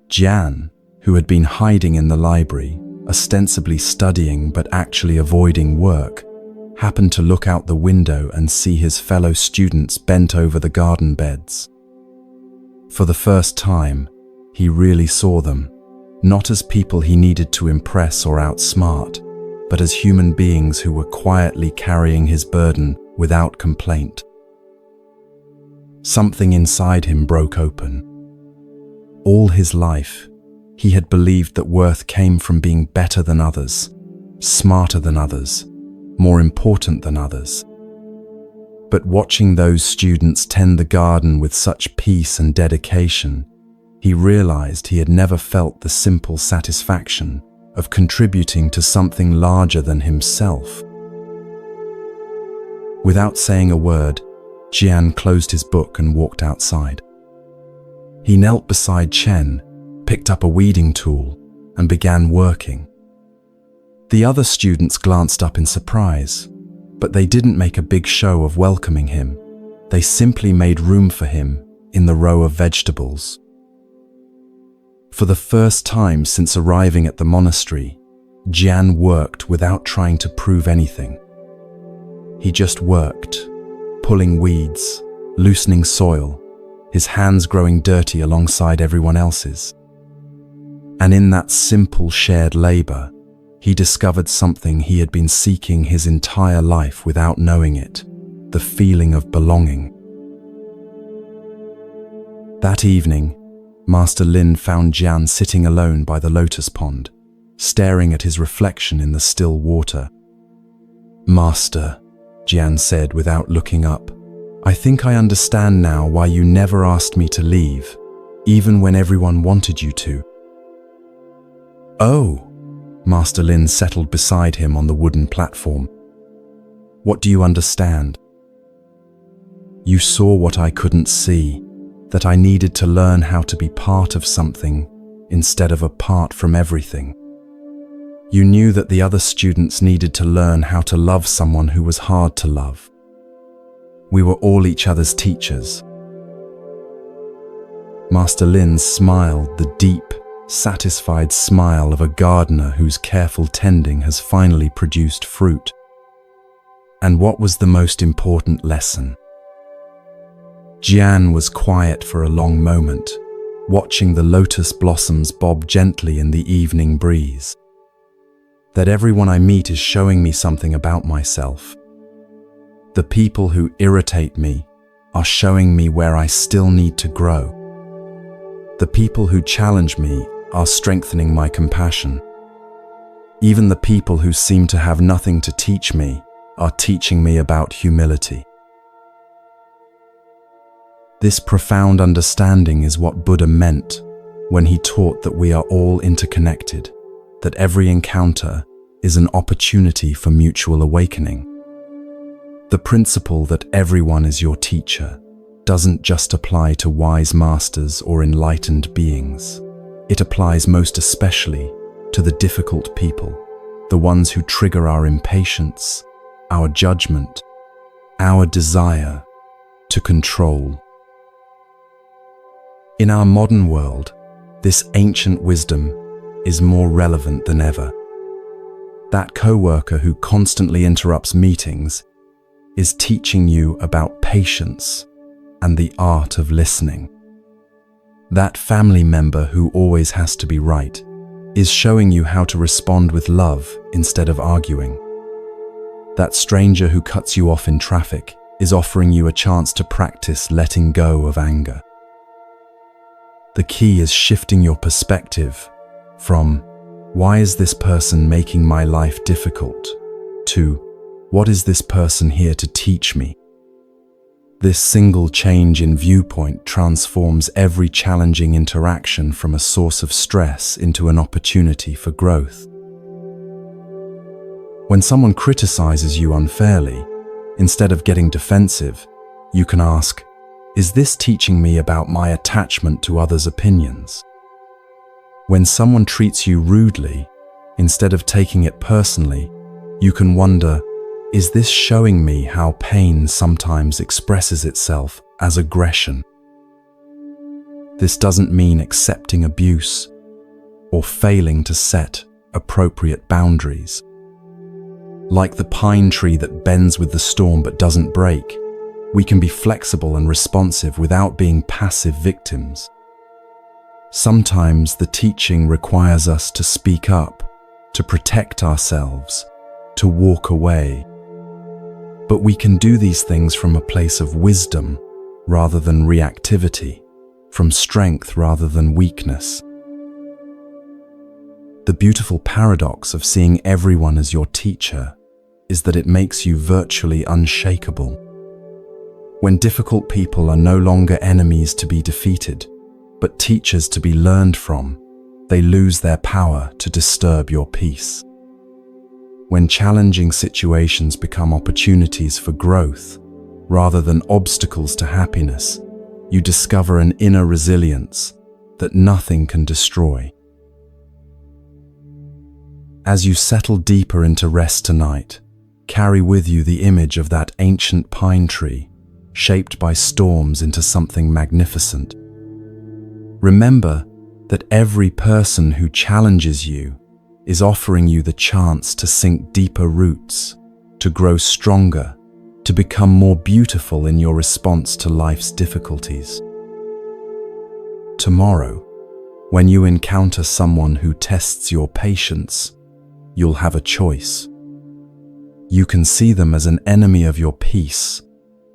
Jian, who had been hiding in the library, ostensibly studying but actually avoiding work, happened to look out the window and see his fellow students bent over the garden beds. For the first time, he really saw them, not as people he needed to impress or outsmart, but as human beings who were quietly carrying his burden without complaint. Something inside him broke open. All his life, he had believed that worth came from being better than others, smarter than others, more important than others. But watching those students tend the garden with such peace and dedication, he realized he had never felt the simple satisfaction of contributing to something larger than himself. Without saying a word, Jian closed his book and walked outside. He knelt beside Chen, picked up a weeding tool, and began working. The other students glanced up in surprise, but they didn't make a big show of welcoming him. They simply made room for him in the row of vegetables. For the first time since arriving at the monastery, Jian worked without trying to prove anything. He just worked, pulling weeds, loosening soil, his hands growing dirty alongside everyone else's. And in that simple shared labor, he discovered something he had been seeking his entire life without knowing it, the feeling of belonging. That evening, Master Lin found Jian sitting alone by the lotus pond, staring at his reflection in the still water. "Master," Jian said without looking up, "I think I understand now why you never asked me to leave, even when everyone wanted you to." "Oh," Master Lin settled beside him on the wooden platform. "What do you understand?" "You saw what I couldn't see, that I needed to learn how to be part of something instead of apart from everything. You knew that the other students needed to learn how to love someone who was hard to love. We were all each other's teachers." Master Lin smiled, the deep, satisfied smile of a gardener whose careful tending has finally produced fruit. And what was the most important lesson? Jian was quiet for a long moment, watching the lotus blossoms bob gently in the evening breeze. That everyone I meet is showing me something about myself. The people who irritate me are showing me where I still need to grow. The people who challenge me are strengthening my compassion. Even the people who seem to have nothing to teach me are teaching me about humility. This profound understanding is what Buddha meant when he taught that we are all interconnected, that every encounter is an opportunity for mutual awakening. The principle that everyone is your teacher doesn't just apply to wise masters or enlightened beings. It applies most especially to the difficult people, the ones who trigger our impatience, our judgment, our desire to control. In our modern world, this ancient wisdom is more relevant than ever. That coworker who constantly interrupts meetings is teaching you about patience and the art of listening. That family member who always has to be right is showing you how to respond with love instead of arguing. That stranger who cuts you off in traffic is offering you a chance to practice letting go of anger. The key is shifting your perspective from, "Why is this person making my life difficult?" to, "What is this person here to teach me?" This single change in viewpoint transforms every challenging interaction from a source of stress into an opportunity for growth. When someone criticizes you unfairly, instead of getting defensive, you can ask, "Is this teaching me about my attachment to others' opinions?" When someone treats you rudely, instead of taking it personally, you can wonder, "Is this showing me how pain sometimes expresses itself as aggression?" This doesn't mean accepting abuse or failing to set appropriate boundaries. Like the pine tree that bends with the storm but doesn't break, we can be flexible and responsive without being passive victims. Sometimes the teaching requires us to speak up, to protect ourselves, to walk away. But we can do these things from a place of wisdom rather than reactivity, from strength rather than weakness. The beautiful paradox of seeing everyone as your teacher is that it makes you virtually unshakable. When difficult people are no longer enemies to be defeated, but teachers to be learned from, they lose their power to disturb your peace. When challenging situations become opportunities for growth, rather than obstacles to happiness, you discover an inner resilience that nothing can destroy. As you settle deeper into rest tonight, carry with you the image of that ancient pine tree, shaped by storms into something magnificent. Remember that every person who challenges you is offering you the chance to sink deeper roots, to grow stronger, to become more beautiful in your response to life's difficulties. Tomorrow, when you encounter someone who tests your patience, you'll have a choice. You can see them as an enemy of your peace,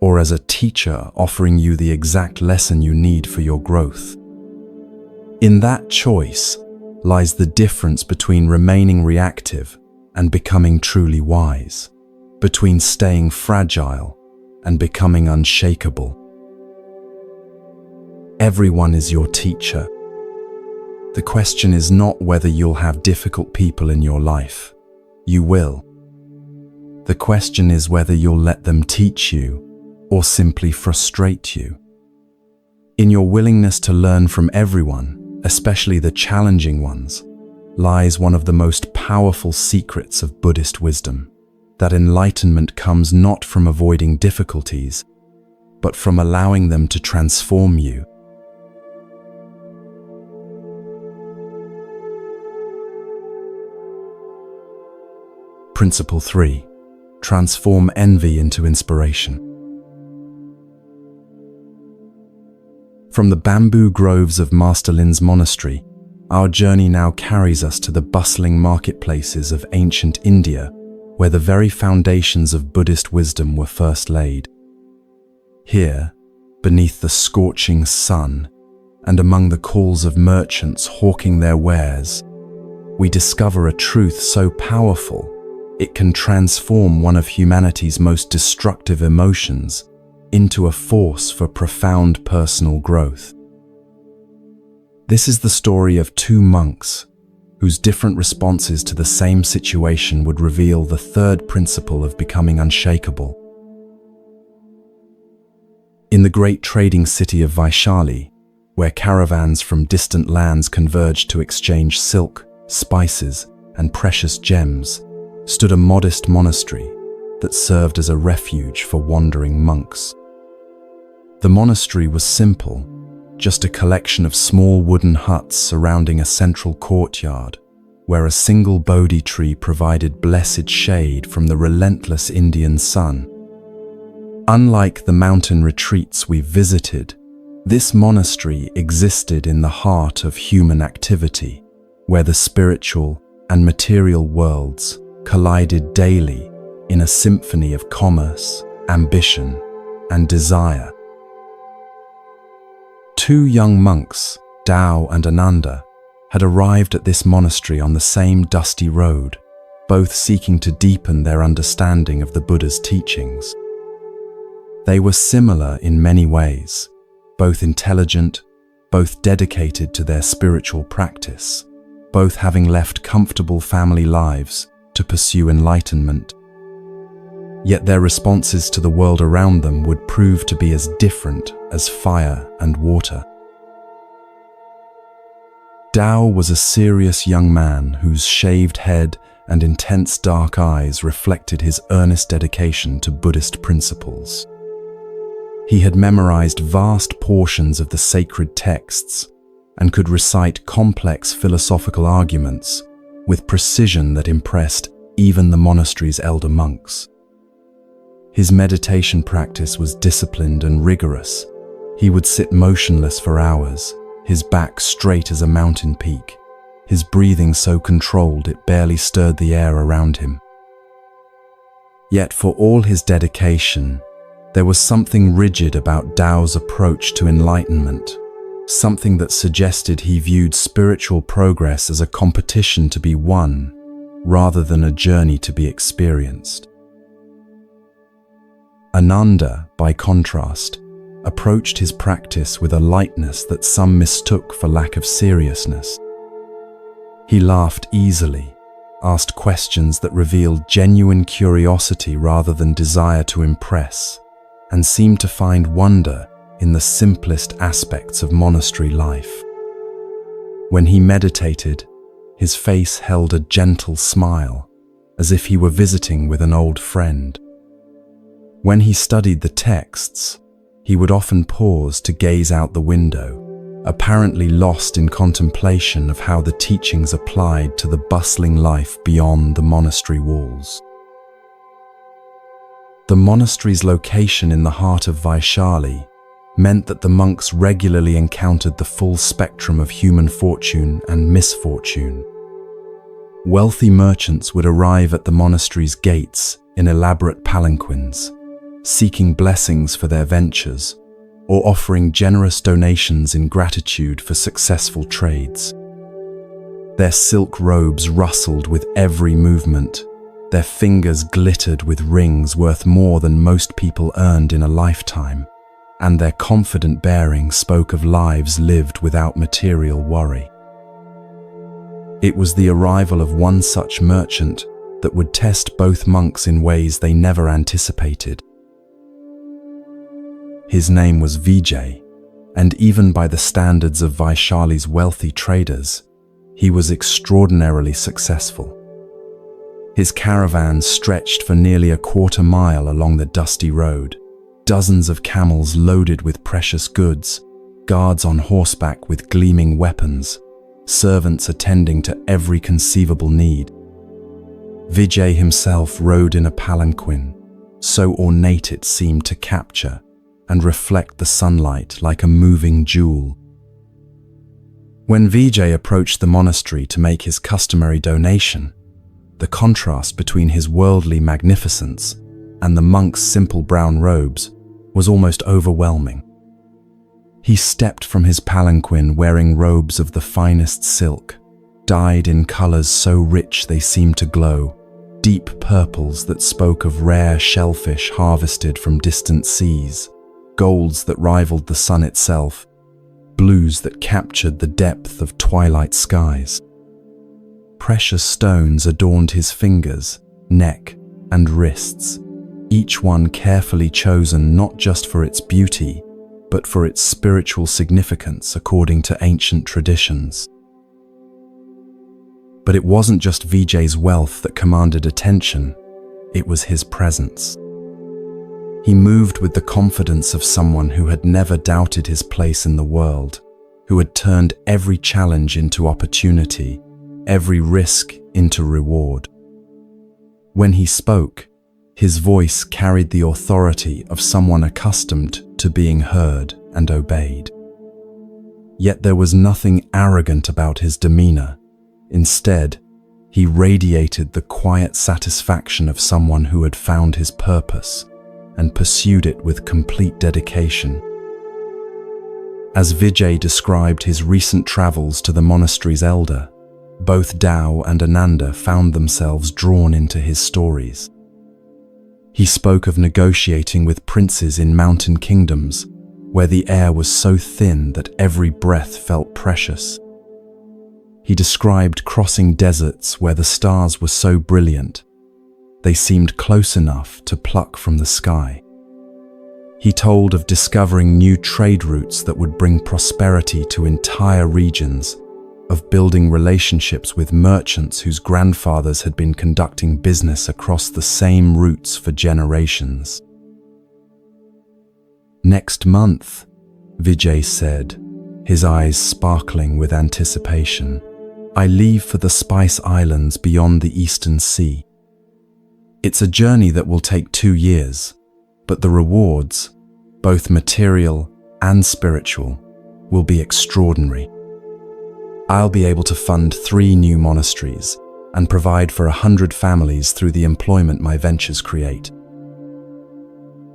or as a teacher offering you the exact lesson you need for your growth. In that choice lies the difference between remaining reactive and becoming truly wise, between staying fragile and becoming unshakable. Everyone is your teacher. The question is not whether you'll have difficult people in your life. You will. The question is whether you'll let them teach you or simply frustrate you. In your willingness to learn from everyone, especially the challenging ones, lies one of the most powerful secrets of Buddhist wisdom, that enlightenment comes not from avoiding difficulties, but from allowing them to transform you. Principle 3. Transform envy into inspiration. From the bamboo groves of Master Lin's monastery, our journey now carries us to the bustling marketplaces of ancient India, where the very foundations of Buddhist wisdom were first laid. Here, beneath the scorching sun, and among the calls of merchants hawking their wares, we discover a truth so powerful it can transform one of humanity's most destructive emotions into a force for profound personal growth. This is the story of two monks whose different responses to the same situation would reveal the third principle of becoming unshakable. In the great trading city of Vaishali, where caravans from distant lands converged to exchange silk, spices, and precious gems, stood a modest monastery that served as a refuge for wandering monks. The monastery was simple, just a collection of small wooden huts surrounding a central courtyard, where a single Bodhi tree provided blessed shade from the relentless Indian sun. Unlike the mountain retreats we visited, this monastery existed in the heart of human activity, where the spiritual and material worlds collided daily in a symphony of commerce, ambition, and desire. Two young monks, Tao and Ananda, had arrived at this monastery on the same dusty road, both seeking to deepen their understanding of the Buddha's teachings. They were similar in many ways, both intelligent, both dedicated to their spiritual practice, both having left comfortable family lives to pursue enlightenment. Yet their responses to the world around them would prove to be as different as fire and water. Tao was a serious young man whose shaved head and intense dark eyes reflected his earnest dedication to Buddhist principles. He had memorized vast portions of the sacred texts and could recite complex philosophical arguments with precision that impressed even the monastery's elder monks. His meditation practice was disciplined and rigorous. He would sit motionless for hours, his back straight as a mountain peak, his breathing so controlled it barely stirred the air around him. Yet for all his dedication, there was something rigid about Tao's approach to enlightenment, something that suggested he viewed spiritual progress as a competition to be won, rather than a journey to be experienced. Ananda, by contrast, approached his practice with a lightness that some mistook for lack of seriousness. He laughed easily, asked questions that revealed genuine curiosity rather than desire to impress, and seemed to find wonder in the simplest aspects of monastery life. When he meditated, his face held a gentle smile, as if he were visiting with an old friend. When he studied the texts, he would often pause to gaze out the window, apparently lost in contemplation of how the teachings applied to the bustling life beyond the monastery walls. The monastery's location in the heart of Vaishali meant that the monks regularly encountered the full spectrum of human fortune and misfortune. Wealthy merchants would arrive at the monastery's gates in elaborate palanquins, seeking blessings for their ventures, or offering generous donations in gratitude for successful trades. Their silk robes rustled with every movement, their fingers glittered with rings worth more than most people earned in a lifetime, and their confident bearing spoke of lives lived without material worry. It was the arrival of one such merchant that would test both monks in ways they never anticipated. His name was Vijay, and even by the standards of Vaishali's wealthy traders, he was extraordinarily successful. His caravan stretched for nearly a quarter mile along the dusty road, dozens of camels loaded with precious goods, guards on horseback with gleaming weapons, servants attending to every conceivable need. Vijay himself rode in a palanquin, so ornate it seemed to capture and reflect the sunlight like a moving jewel. When Vijay approached the monastery to make his customary donation, the contrast between his worldly magnificence and the monks' simple brown robes was almost overwhelming. He stepped from his palanquin wearing robes of the finest silk, dyed in colors so rich they seemed to glow, deep purples that spoke of rare shellfish harvested from distant seas, golds that rivaled the sun itself, blues that captured the depth of twilight skies. Precious stones adorned his fingers, neck, and wrists, each one carefully chosen not just for its beauty, but for its spiritual significance according to ancient traditions. But it wasn't just Vijay's wealth that commanded attention, it was his presence. He moved with the confidence of someone who had never doubted his place in the world, who had turned every challenge into opportunity, every risk into reward. When he spoke, his voice carried the authority of someone accustomed to being heard and obeyed. Yet there was nothing arrogant about his demeanor, Instead, he radiated the quiet satisfaction of someone who had found his purpose and pursued it with complete dedication. As Vijay described his recent travels to the monastery's elder, both Tao and Ananda found themselves drawn into his stories. He spoke of negotiating with princes in mountain kingdoms, where the air was so thin that every breath felt precious. He described crossing deserts where the stars were so brilliant, they seemed close enough to pluck from the sky. He told of discovering new trade routes that would bring prosperity to entire regions, of building relationships with merchants whose grandfathers had been conducting business across the same routes for generations. "Next month," Vijay said, his eyes sparkling with anticipation, "I leave for the Spice Islands beyond the Eastern Sea. It's a journey that will take 2 years, but the rewards, both material and spiritual, will be extraordinary. I'll be able to fund 3 new monasteries and provide for 100 families through the employment my ventures create."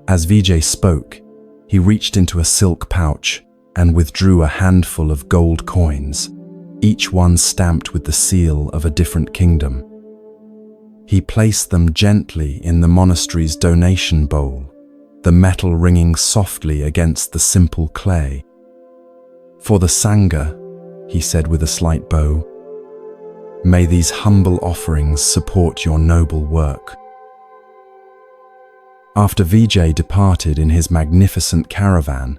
As Vijay spoke, he reached into a silk pouch and withdrew a handful of gold coins, each one stamped with the seal of a different kingdom. He placed them gently in the monastery's donation bowl, the metal ringing softly against the simple clay. "For the Sangha," he said with a slight bow, "may these humble offerings support your noble work." After Vijay departed in his magnificent caravan,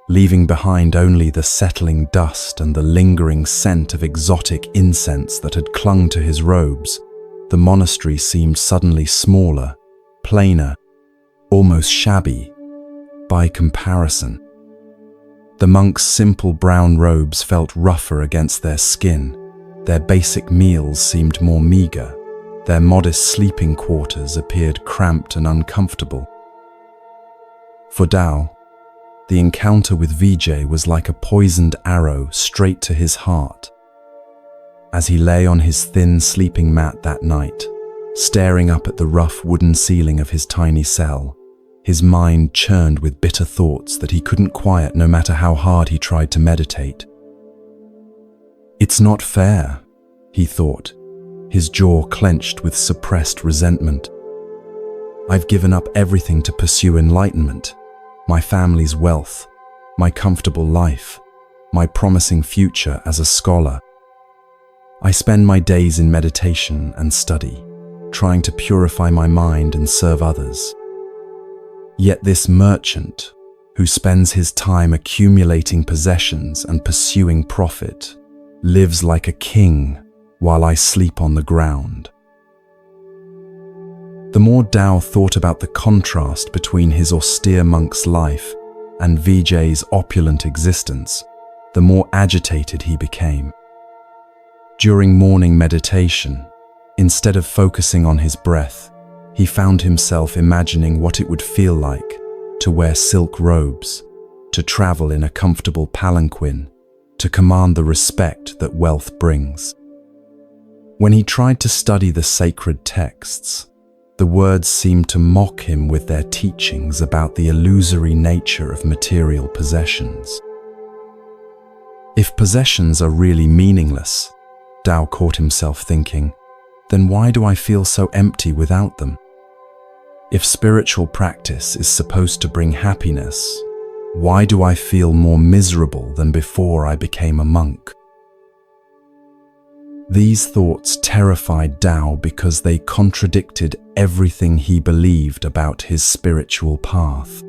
leaving behind only the settling dust and the lingering scent of exotic incense that had clung to his robes, the monastery seemed suddenly smaller, plainer, almost shabby, by comparison. The monks' simple brown robes felt rougher against their skin, their basic meals seemed more meager, their modest sleeping quarters appeared cramped and uncomfortable. For Tao, the encounter with Vijay was like a poisoned arrow straight to his heart. As he lay on his thin sleeping mat that night, staring up at the rough wooden ceiling of his tiny cell, his mind churned with bitter thoughts that he couldn't quiet no matter how hard he tried to meditate. "It's not fair," he thought, his jaw clenched with suppressed resentment. "I've given up everything to pursue enlightenment, my family's wealth, my comfortable life, my promising future as a scholar. I spend my days in meditation and study, trying to purify my mind and serve others. Yet this merchant, who spends his time accumulating possessions and pursuing profit, lives like a king while I sleep on the ground." The more Tao thought about the contrast between his austere monk's life and Vijay's opulent existence, the more agitated he became. During morning meditation, instead of focusing on his breath, he found himself imagining what it would feel like to wear silk robes, to travel in a comfortable palanquin, to command the respect that wealth brings. When he tried to study the sacred texts, the words seemed to mock him with their teachings about the illusory nature of material possessions. If possessions are really meaningless, Tao caught himself thinking, then why do I feel so empty without them? If spiritual practice is supposed to bring happiness, why do I feel more miserable than before I became a monk? These thoughts terrified Tao because they contradicted everything he believed about his spiritual path.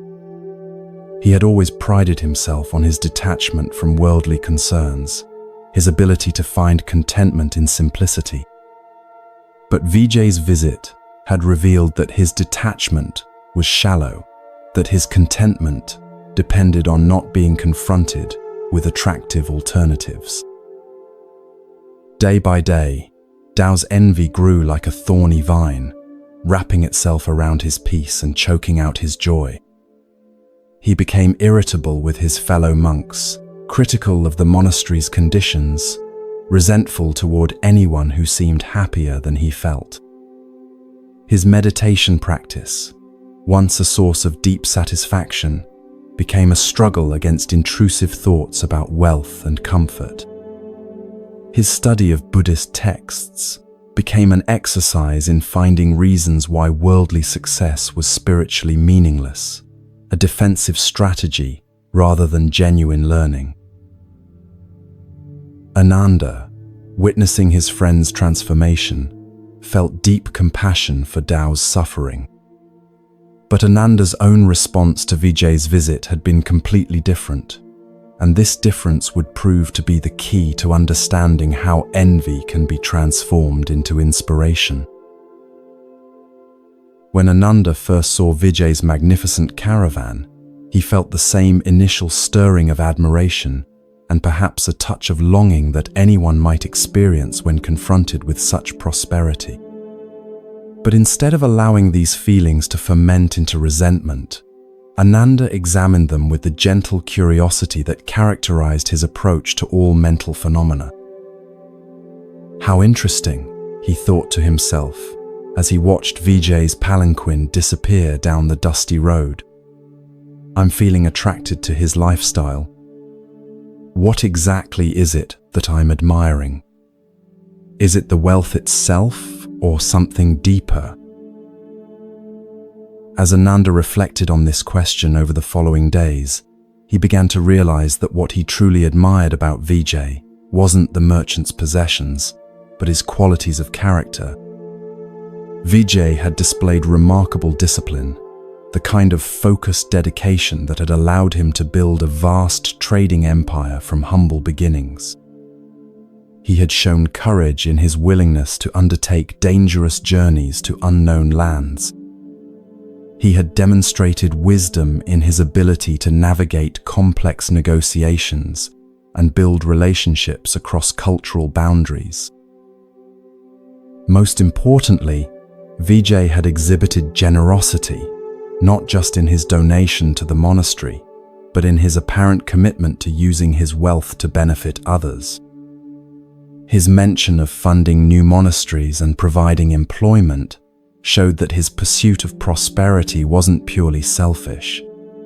He had always prided himself on his detachment from worldly concerns, his ability to find contentment in simplicity. But Vijay's visit had revealed that his detachment was shallow, that his contentment depended on not being confronted with attractive alternatives. Day by day, Tao's envy grew like a thorny vine, wrapping itself around his peace and choking out his joy. He became irritable with his fellow monks, critical of the monastery's conditions, resentful toward anyone who seemed happier than he felt. His meditation practice, once a source of deep satisfaction, became a struggle against intrusive thoughts about wealth and comfort. His study of Buddhist texts became an exercise in finding reasons why worldly success was spiritually meaningless, a defensive strategy rather than genuine learning. Ananda, witnessing his friend's transformation, felt deep compassion for Tao's suffering. But Ananda's own response to Vijay's visit had been completely different, and this difference would prove to be the key to understanding how envy can be transformed into inspiration. When Ananda first saw Vijay's magnificent caravan, he felt the same initial stirring of admiration and perhaps a touch of longing that anyone might experience when confronted with such prosperity. But instead of allowing these feelings to ferment into resentment, Ananda examined them with the gentle curiosity that characterized his approach to all mental phenomena. How interesting, he thought to himself, as he watched Vijay's palanquin disappear down the dusty road. I'm feeling attracted to his lifestyle. What exactly is it that I'm admiring? Is it the wealth itself, or something deeper? As Ananda reflected on this question over the following days, he began to realize that what he truly admired about Vijay wasn't the merchant's possessions, but his qualities of character. Vijay had displayed remarkable discipline, the kind of focused dedication that had allowed him to build a vast trading empire from humble beginnings. He had shown courage in his willingness to undertake dangerous journeys to unknown lands. He had demonstrated wisdom in his ability to navigate complex negotiations and build relationships across cultural boundaries. Most importantly, Vijay had exhibited generosity, not just in his donation to the monastery, but in his apparent commitment to using his wealth to benefit others. His mention of funding new monasteries and providing employment showed that his pursuit of prosperity wasn't purely selfish,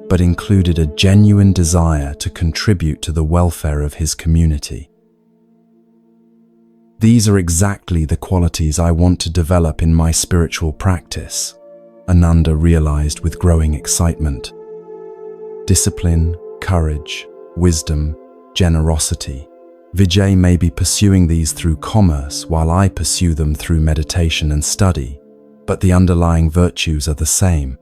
but included a genuine desire to contribute to the welfare of his community. These are exactly the qualities I want to develop in my spiritual practice, Ananda realized with growing excitement. Discipline, courage, wisdom, generosity. Vijay may be pursuing these through commerce while I pursue them through meditation and study, but the underlying virtues are the same.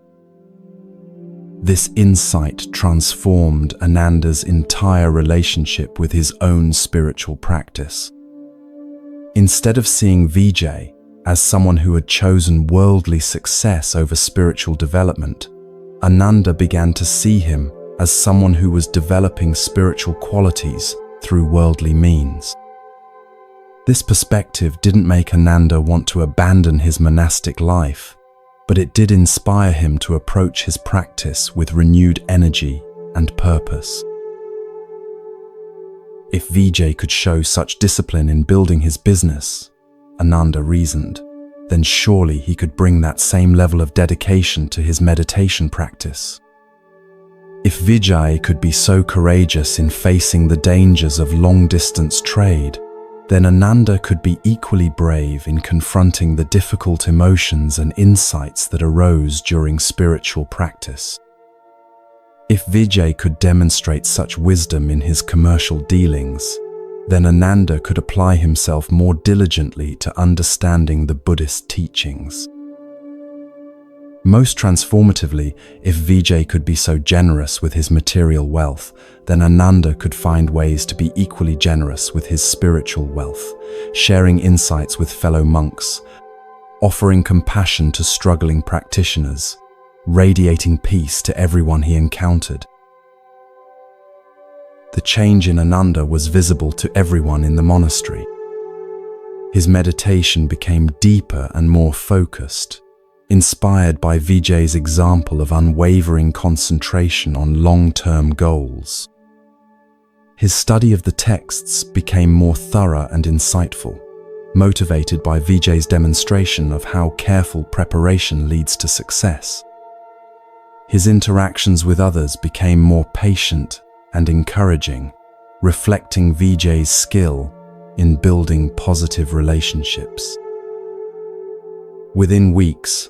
This insight transformed Ananda's entire relationship with his own spiritual practice. Instead of seeing Vijay as someone who had chosen worldly success over spiritual development, Ananda began to see him as someone who was developing spiritual qualities through worldly means. This perspective didn't make Ananda want to abandon his monastic life, but it did inspire him to approach his practice with renewed energy and purpose. If Vijay could show such discipline in building his business, Ananda reasoned, then surely he could bring that same level of dedication to his meditation practice. If Vijay could be so courageous in facing the dangers of long-distance trade, then Ananda could be equally brave in confronting the difficult emotions and insights that arose during spiritual practice. If Vijay could demonstrate such wisdom in his commercial dealings, then Ananda could apply himself more diligently to understanding the Buddhist teachings. Most transformatively, if Vijay could be so generous with his material wealth, then Ananda could find ways to be equally generous with his spiritual wealth, sharing insights with fellow monks, offering compassion to struggling practitioners, radiating peace to everyone he encountered. The change in Ananda was visible to everyone in the monastery. His meditation became deeper and more focused, inspired by Vijay's example of unwavering concentration on long-term goals. His study of the texts became more thorough and insightful, motivated by Vijay's demonstration of how careful preparation leads to success. His interactions with others became more patient and encouraging, reflecting Vijay's skill in building positive relationships. Within weeks,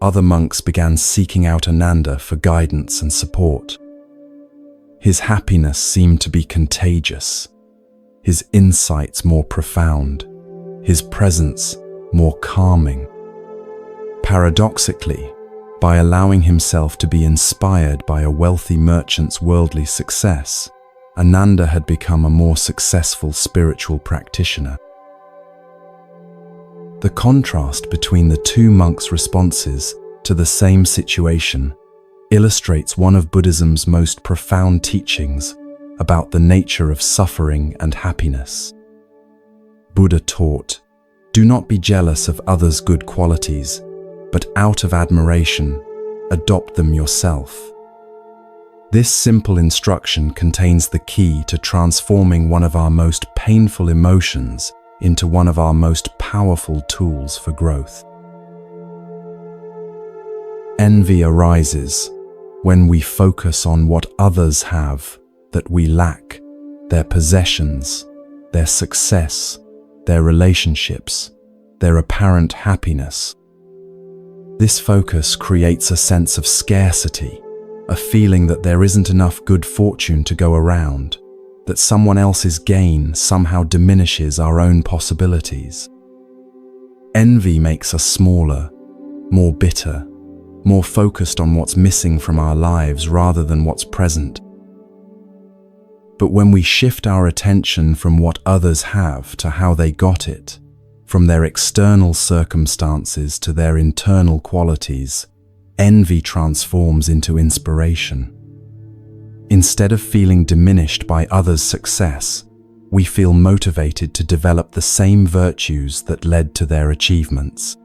other monks began seeking out Ananda for guidance and support. His happiness seemed to be contagious, his insights more profound, his presence more calming. Paradoxically, by allowing himself to be inspired by a wealthy merchant's worldly success, Ananda had become a more successful spiritual practitioner. The contrast between the two monks' responses to the same situation illustrates one of Buddhism's most profound teachings about the nature of suffering and happiness. Buddha taught, "Do not be jealous of others' good qualities, but out of admiration, adopt them yourself." This simple instruction contains the key to transforming one of our most painful emotions into one of our most powerful tools for growth. Envy arises when we focus on what others have that we lack, their possessions, their success, their relationships, their apparent happiness. This focus creates a sense of scarcity, a feeling that there isn't enough good fortune to go around, that someone else's gain somehow diminishes our own possibilities. Envy makes us smaller, more bitter, more focused on what's missing from our lives rather than what's present. But when we shift our attention from what others have to how they got it, from their external circumstances to their internal qualities, envy transforms into inspiration. Instead of feeling diminished by others' success, we feel motivated to develop the same virtues that led to their achievements.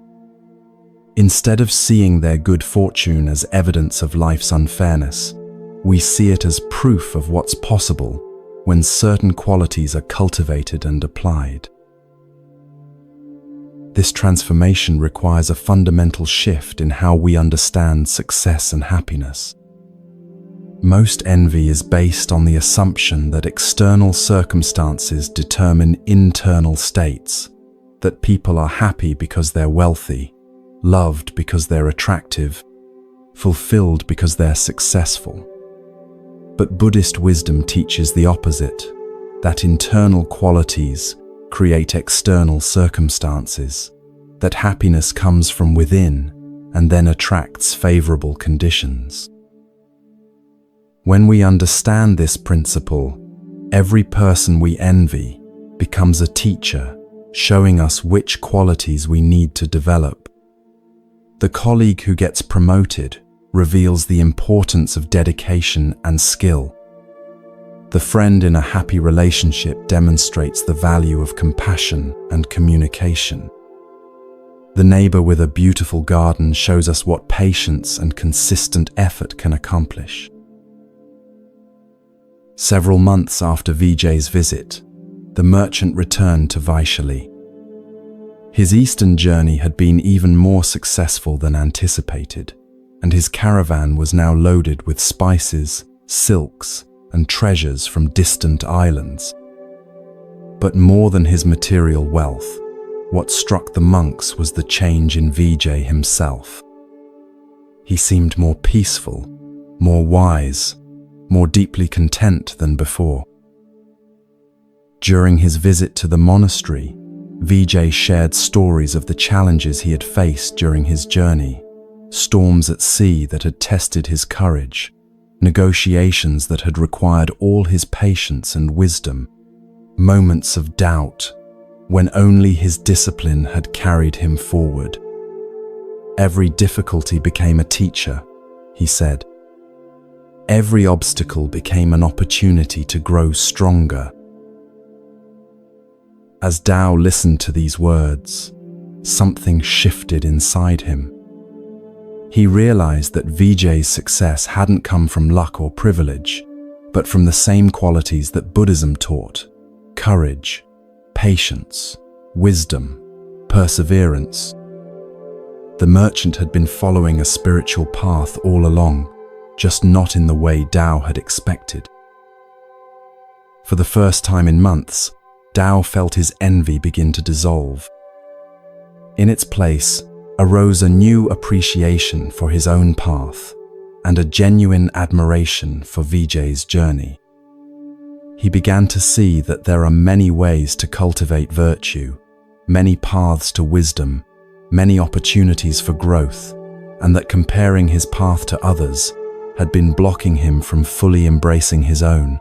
Instead of seeing their good fortune as evidence of life's unfairness, we see it as proof of what's possible when certain qualities are cultivated and applied. This transformation requires a fundamental shift in how we understand success and happiness. Most envy is based on the assumption that external circumstances determine internal states, that people are happy because they're wealthy, loved because they're attractive, fulfilled because they're successful. But Buddhist wisdom teaches the opposite, that internal qualities create external circumstances, that happiness comes from within and then attracts favorable conditions. When we understand this principle, every person we envy becomes a teacher, showing us which qualities we need to develop. The colleague who gets promoted reveals the importance of dedication and skill. The friend in a happy relationship demonstrates the value of compassion and communication. The neighbor with a beautiful garden shows us what patience and consistent effort can accomplish. Several months after Vijay's visit, the merchant returned to Vaishali. His eastern journey had been even more successful than anticipated, and his caravan was now loaded with spices, silks, and treasures from distant islands. But more than his material wealth, what struck the monks was the change in Vijay himself. He seemed more peaceful, more wise, more deeply content than before. During his visit to the monastery, Vijay shared stories of the challenges he had faced during his journey, storms at sea that had tested his courage, negotiations that had required all his patience and wisdom, moments of doubt when only his discipline had carried him forward. Every difficulty became a teacher, he said. Every obstacle became an opportunity to grow stronger. As Tao listened to these words, something shifted inside him. He realized that Vijay's success hadn't come from luck or privilege, but from the same qualities that Buddhism taught: courage, patience, wisdom, perseverance. The merchant had been following a spiritual path all along, just not in the way Tao had expected. For the first time in months, Tao felt his envy begin to dissolve. In its place arose a new appreciation for his own path and a genuine admiration for Vijay's journey. He began to see that there are many ways to cultivate virtue, many paths to wisdom, many opportunities for growth, and that comparing his path to others had been blocking him from fully embracing his own.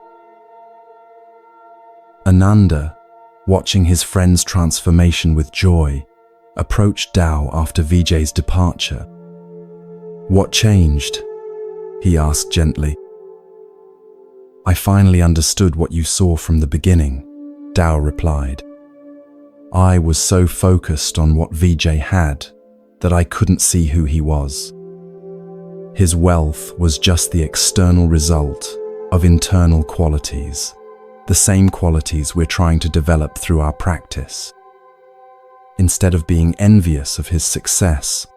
Ananda, watching his friend's transformation with joy, approached Tao after Vijay's departure. "What changed?" he asked gently. "I finally understood what you saw from the beginning," Tao replied. "I was so focused on what Vijay had that I couldn't see who he was. His wealth was just the external result of internal qualities, the same qualities we're trying to develop through our practice. Instead of being envious of his success,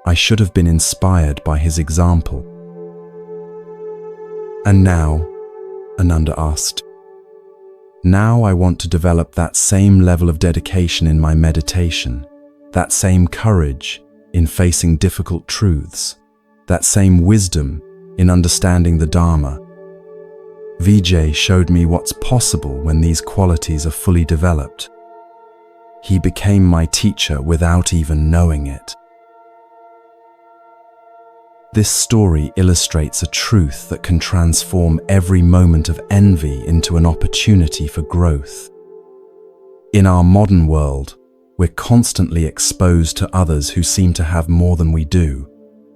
I should have been inspired by his example." "And now?" Ananda asked. "Now I want to develop that same level of dedication in my meditation, that same courage in facing difficult truths, that same wisdom in understanding the Dharma. Vijay showed me what's possible when these qualities are fully developed. He became my teacher without even knowing it." This story illustrates a truth that can transform every moment of envy into an opportunity for growth. In our modern world, we're constantly exposed to others who seem to have more than we do: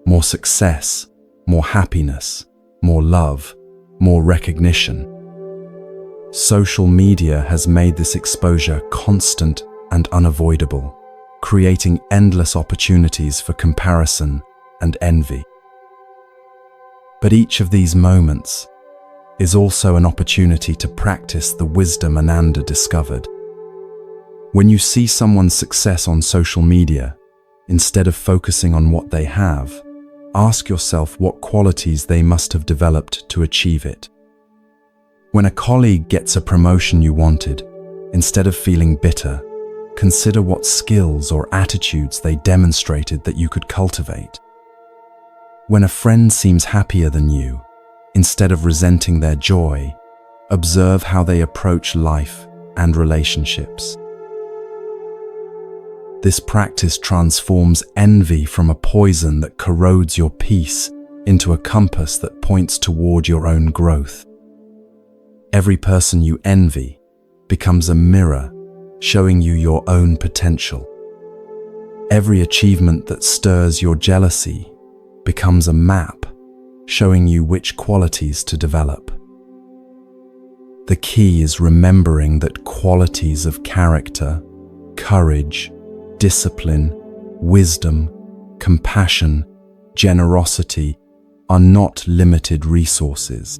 more success, more happiness, more love, more recognition. Social media has made this exposure constant and unavoidable, creating endless opportunities for comparison and envy. But each of these moments is also an opportunity to practice the wisdom Ananda discovered. When you see someone's success on social media, instead of focusing on what they have, ask yourself what qualities they must have developed to achieve it. When a colleague gets a promotion you wanted, instead of feeling bitter, consider what skills or attitudes they demonstrated that you could cultivate. When a friend seems happier than you, instead of resenting their joy, observe how they approach life and relationships. This practice transforms envy from a poison that corrodes your peace into a compass that points toward your own growth. Every person you envy becomes a mirror showing you your own potential. Every achievement that stirs your jealousy becomes a map showing you which qualities to develop. The key is remembering that qualities of character, courage, discipline, wisdom, compassion, generosity are not limited resources.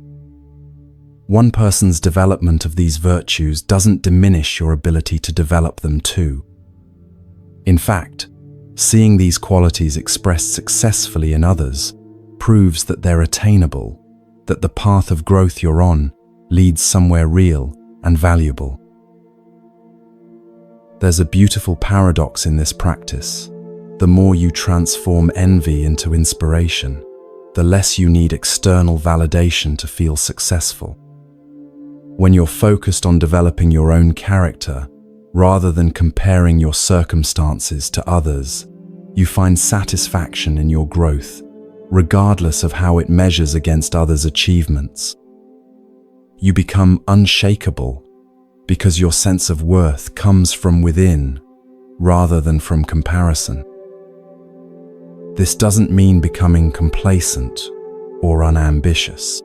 One person's development of these virtues doesn't diminish your ability to develop them too. In fact, seeing these qualities expressed successfully in others proves that they're attainable, that the path of growth you're on leads somewhere real and valuable. There's a beautiful paradox in this practice. The more you transform envy into inspiration, the less you need external validation to feel successful. When you're focused on developing your own character, rather than comparing your circumstances to others, you find satisfaction in your growth, regardless of how it measures against others' achievements. You become unshakeable because your sense of worth comes from within, rather than from comparison. This doesn't mean becoming complacent or unambitious.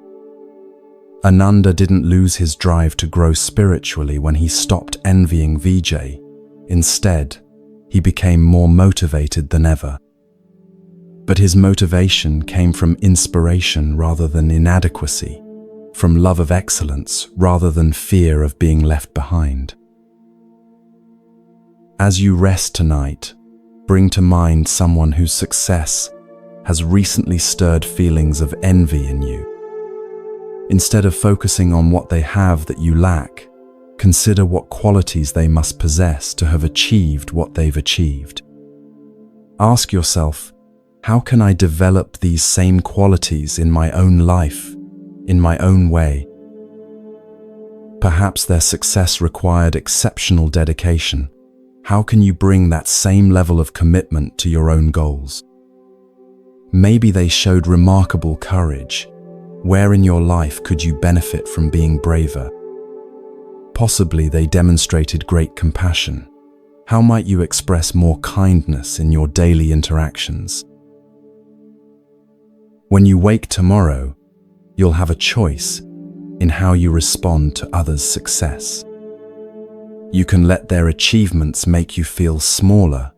Ananda didn't lose his drive to grow spiritually when he stopped envying Vijay. Instead, he became more motivated than ever. But his motivation came from inspiration rather than inadequacy, from love of excellence rather than fear of being left behind. As you rest tonight, bring to mind someone whose success has recently stirred feelings of envy in you. Instead of focusing on what they have that you lack, consider what qualities they must possess to have achieved what they've achieved. Ask yourself, how can I develop these same qualities in my own life, in my own way? Perhaps their success required exceptional dedication. How can you bring that same level of commitment to your own goals? Maybe they showed remarkable courage. Where in your life could you benefit from being braver? Possibly they demonstrated great compassion. How might you express more kindness in your daily interactions? When you wake tomorrow, you'll have a choice in how you respond to others' success. You can let their achievements make you feel smaller,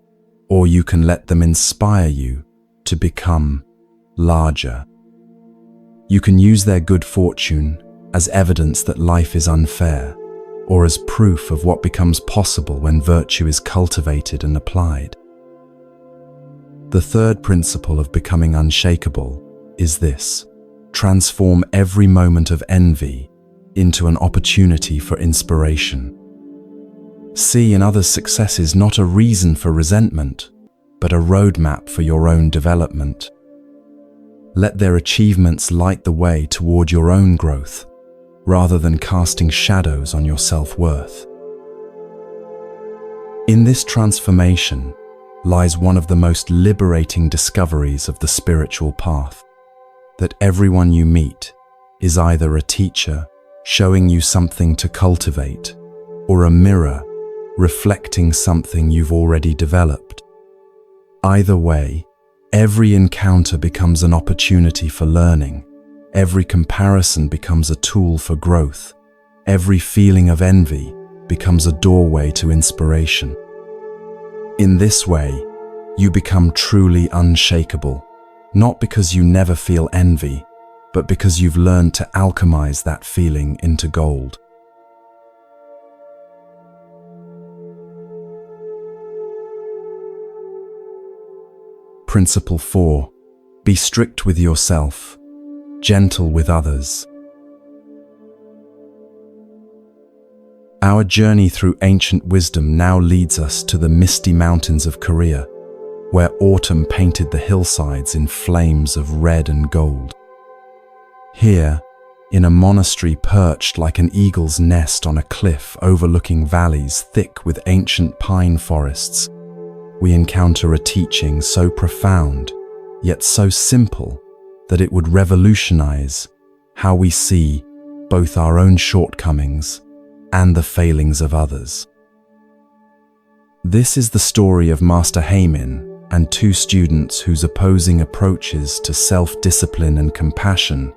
or you can let them inspire you to become larger. You can use their good fortune as evidence that life is unfair, or as proof of what becomes possible when virtue is cultivated and applied. The third principle of becoming unshakable is this: transform every moment of envy into an opportunity for inspiration. See in others' successes not a reason for resentment, but a roadmap for your own development. Let their achievements light the way toward your own growth, rather than casting shadows on your self-worth. In this transformation lies one of the most liberating discoveries of the spiritual path, that everyone you meet is either a teacher showing you something to cultivate, or a mirror reflecting something you've already developed. Either way, every encounter becomes an opportunity for learning. Every comparison becomes a tool for growth. Every feeling of envy becomes a doorway to inspiration. In this way, you become truly unshakable, not because you never feel envy, but because you've learned to alchemize that feeling into gold. Principle 4. Be strict with yourself, gentle with others. Our journey through ancient wisdom now leads us to the misty mountains of Korea, where autumn painted the hillsides in flames of red and gold. Here, in a monastery perched like an eagle's nest on a cliff overlooking valleys thick with ancient pine forests, we encounter a teaching so profound, yet so simple, that it would revolutionize how we see both our own shortcomings and the failings of others. This is the story of Master Heimin and two students whose opposing approaches to self-discipline and compassion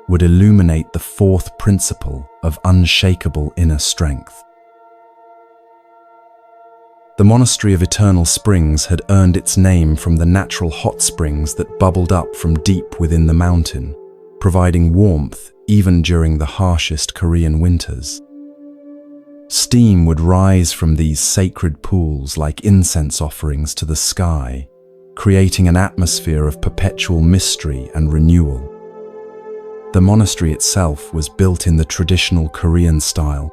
would illuminate the fourth principle of unshakable inner strength. The Monastery of Eternal Springs had earned its name from the natural hot springs that bubbled up from deep within the mountain, providing warmth even during the harshest Korean winters. Steam would rise from these sacred pools like incense offerings to the sky, creating an atmosphere of perpetual mystery and renewal. The monastery itself was built in the traditional Korean style,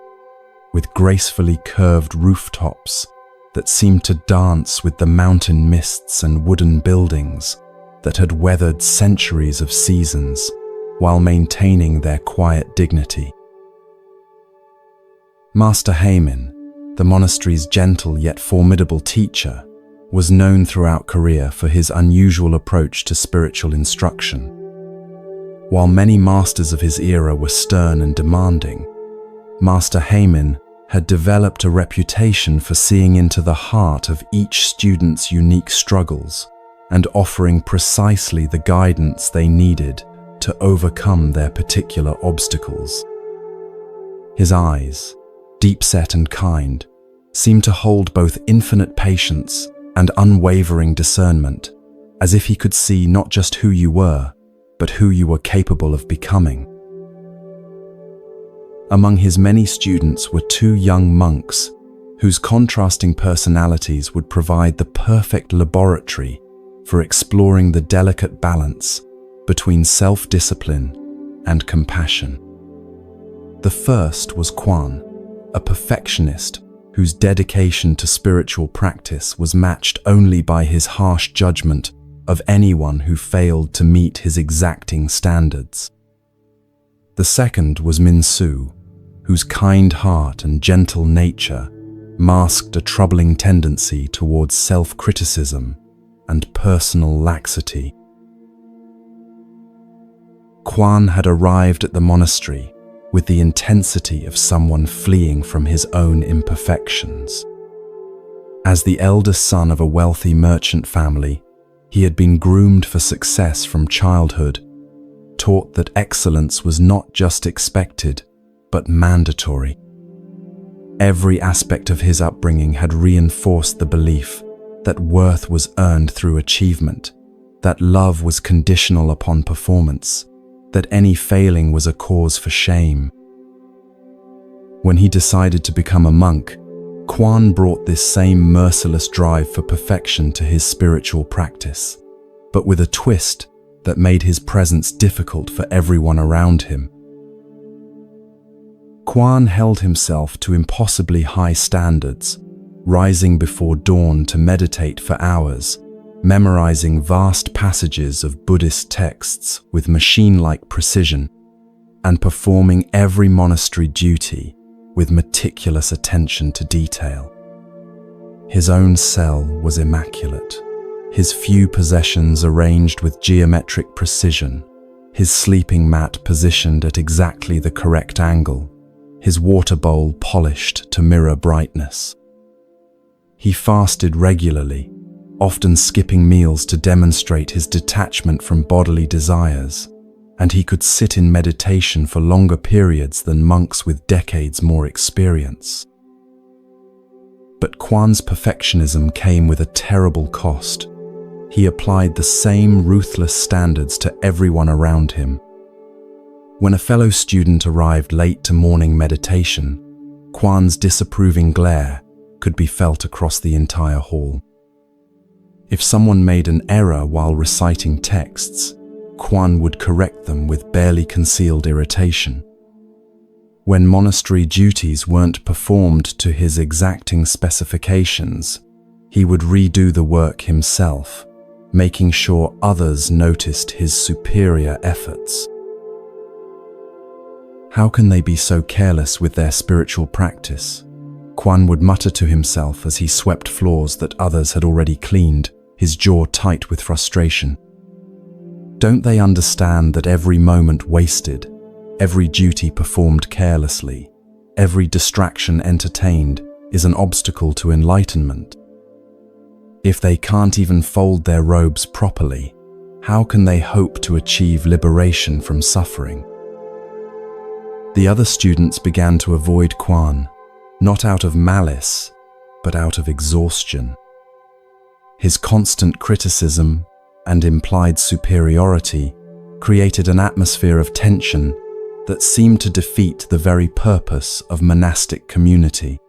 with gracefully curved rooftops that seemed to dance with the mountain mists and wooden buildings that had weathered centuries of seasons while maintaining their quiet dignity. Master Heimin, the monastery's gentle yet formidable teacher, was known throughout Korea for his unusual approach to spiritual instruction. While many masters of his era were stern and demanding, Master Heimin had developed a reputation for seeing into the heart of each student's unique struggles and offering precisely the guidance they needed to overcome their particular obstacles. His eyes, deep-set and kind, seemed to hold both infinite patience and unwavering discernment, as if he could see not just who you were, but who you were capable of becoming. Among his many students were two young monks whose contrasting personalities would provide the perfect laboratory for exploring the delicate balance between self-discipline and compassion. The first was Quan, a perfectionist whose dedication to spiritual practice was matched only by his harsh judgment of anyone who failed to meet his exacting standards. The second was Minsu, whose kind heart and gentle nature masked a troubling tendency towards self-criticism and personal laxity. Quan had arrived at the monastery with the intensity of someone fleeing from his own imperfections. As the eldest son of a wealthy merchant family, he had been groomed for success from childhood, taught that excellence was not just expected, but mandatory. Every aspect of his upbringing had reinforced the belief that worth was earned through achievement, that love was conditional upon performance, that any failing was a cause for shame. When he decided to become a monk, Quan brought this same merciless drive for perfection to his spiritual practice, but with a twist that made his presence difficult for everyone around him. Quan held himself to impossibly high standards, rising before dawn to meditate for hours, memorizing vast passages of Buddhist texts with machine-like precision, and performing every monastery duty with meticulous attention to detail. His own cell was immaculate, his few possessions arranged with geometric precision, his sleeping mat positioned at exactly the correct angle, his water bowl polished to mirror brightness. He fasted regularly, often skipping meals to demonstrate his detachment from bodily desires, and he could sit in meditation for longer periods than monks with decades more experience. But Quan's perfectionism came with a terrible cost. He applied the same ruthless standards to everyone around him. When a fellow student arrived late to morning meditation, Quan's disapproving glare could be felt across the entire hall. If someone made an error while reciting texts, Quan would correct them with barely concealed irritation. When monastery duties weren't performed to his exacting specifications, he would redo the work himself, making sure others noticed his superior efforts. How can they be so careless with their spiritual practice? Quan would mutter to himself as he swept floors that others had already cleaned, his jaw tight with frustration. Don't they understand that every moment wasted, every duty performed carelessly, every distraction entertained is an obstacle to enlightenment? If they can't even fold their robes properly, how can they hope to achieve liberation from suffering? The other students began to avoid Quan, not out of malice, but out of exhaustion. His constant criticism and implied superiority created an atmosphere of tension that seemed to defeat the very purpose of monastic community.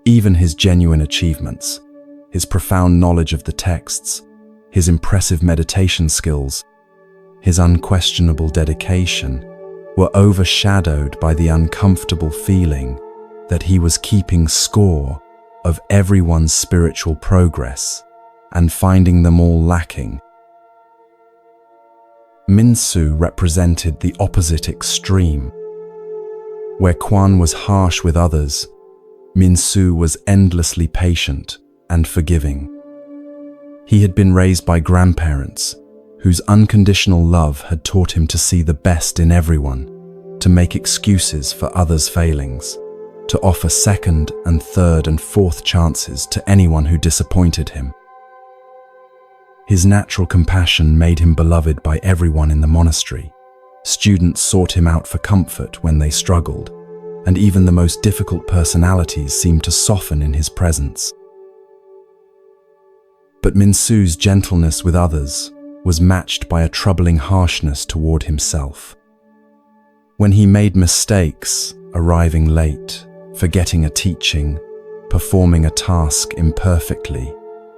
Even his genuine achievements, his profound knowledge of the texts, his impressive meditation skills, his unquestionable dedication, were overshadowed by the uncomfortable feeling that he was keeping score of everyone's spiritual progress and finding them all lacking. Minsu represented the opposite extreme. Where Quan was harsh with others, Minsu was endlessly patient and forgiving. He had been raised by grandparents whose unconditional love had taught him to see the best in everyone, to make excuses for others' failings, to offer second and third and fourth chances to anyone who disappointed him. His natural compassion made him beloved by everyone in the monastery. Students sought him out for comfort when they struggled, and even the most difficult personalities seemed to soften in his presence. But Minsu's gentleness with others was matched by a troubling harshness toward himself. When he made mistakes, arriving late, forgetting a teaching, performing a task imperfectly,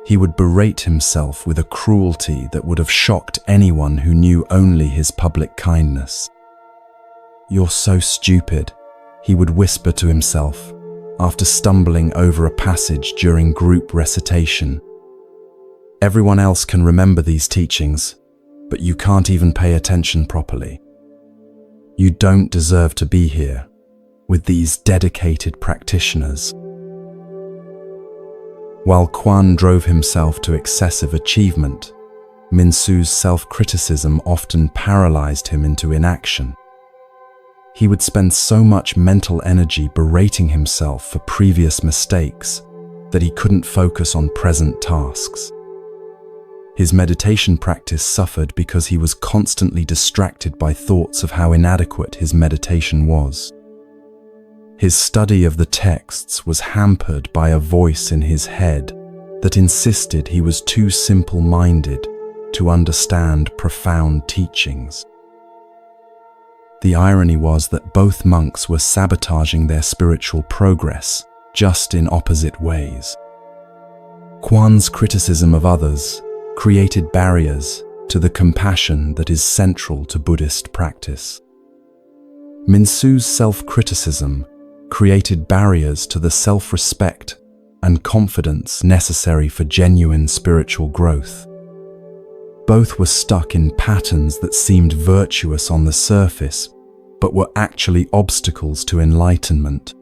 he would berate himself with a cruelty that would have shocked anyone who knew only his public kindness. "You're so stupid," he would whisper to himself after stumbling over a passage during group recitation. "Everyone else can remember these teachings, but you can't even pay attention properly. You don't deserve to be here with these dedicated practitioners." While Quan drove himself to excessive achievement, Minsu's self-criticism often paralyzed him into inaction. He would spend so much mental energy berating himself for previous mistakes that he couldn't focus on present tasks. His meditation practice suffered because he was constantly distracted by thoughts of how inadequate his meditation was. His study of the texts was hampered by a voice in his head that insisted he was too simple-minded to understand profound teachings. The irony was that both monks were sabotaging their spiritual progress, just in opposite ways. Quan's criticism of others created barriers to the compassion that is central to Buddhist practice. Minsu's self-criticism created barriers to the self-respect and confidence necessary for genuine spiritual growth. Both were stuck in patterns that seemed virtuous on the surface, but were actually obstacles to enlightenment.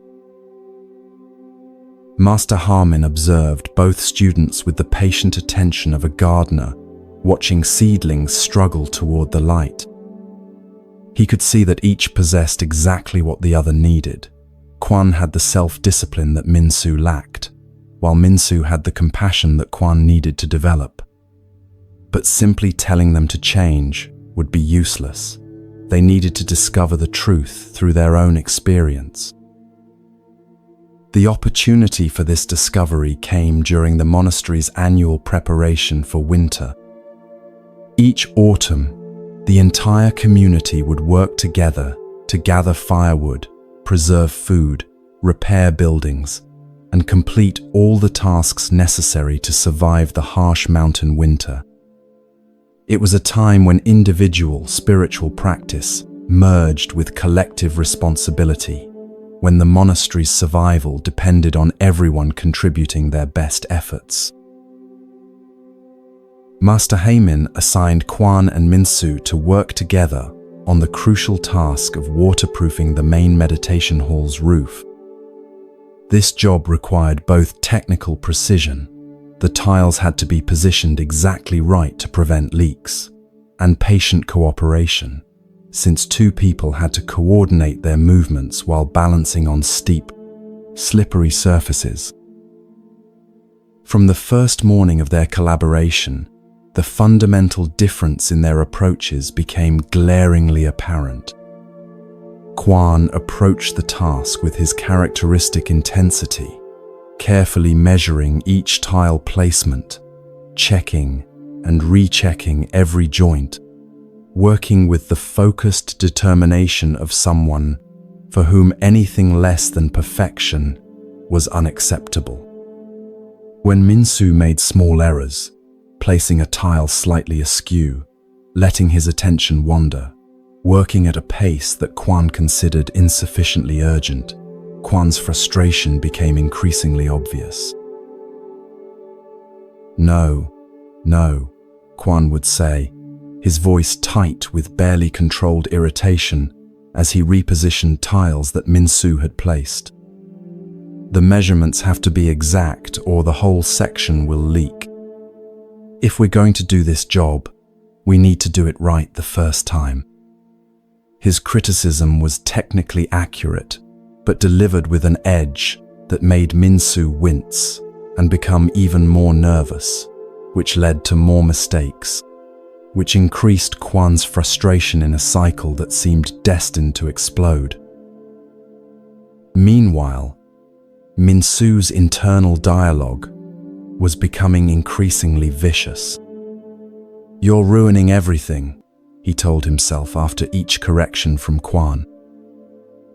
Master Harmin observed both students with the patient attention of a gardener, watching seedlings struggle toward the light. He could see that each possessed exactly what the other needed. Quan had the self-discipline that Minsu lacked, while Minsu had the compassion that Quan needed to develop. But simply telling them to change would be useless. They needed to discover the truth through their own experience. The opportunity for this discovery came during the monastery's annual preparation for winter. Each autumn, the entire community would work together to gather firewood, preserve food, repair buildings, and complete all the tasks necessary to survive the harsh mountain winter. It was a time when individual spiritual practice merged with collective responsibility, when the monastery's survival depended on everyone contributing their best efforts. Master Harmin assigned Quan and Minsu to work together on the crucial task of waterproofing the main meditation hall's roof. This job required both technical precision — the tiles had to be positioned exactly right to prevent leaks — and patient cooperation, since two people had to coordinate their movements while balancing on steep, slippery surfaces. From the first morning of their collaboration, the fundamental difference in their approaches became glaringly apparent. Quan approached the task with his characteristic intensity, carefully measuring each tile placement, checking and rechecking every joint, working with the focused determination of someone for whom anything less than perfection was unacceptable. When Minsu made small errors, placing a tile slightly askew, letting his attention wander, working at a pace that Quan considered insufficiently urgent, Quan's frustration became increasingly obvious. "No, no," Quan would say, his voice tight with barely controlled irritation as he repositioned tiles that Minsu had placed. "The measurements have to be exact or the whole section will leak. If we're going to do this job, we need to do it right the first time." His criticism was technically accurate, but delivered with an edge that made Minsu wince and become even more nervous, which led to more mistakes, which increased Quan's frustration in a cycle that seemed destined to explode. Meanwhile, Minsu's internal dialogue was becoming increasingly vicious. "You're ruining everything," he told himself after each correction from Quan.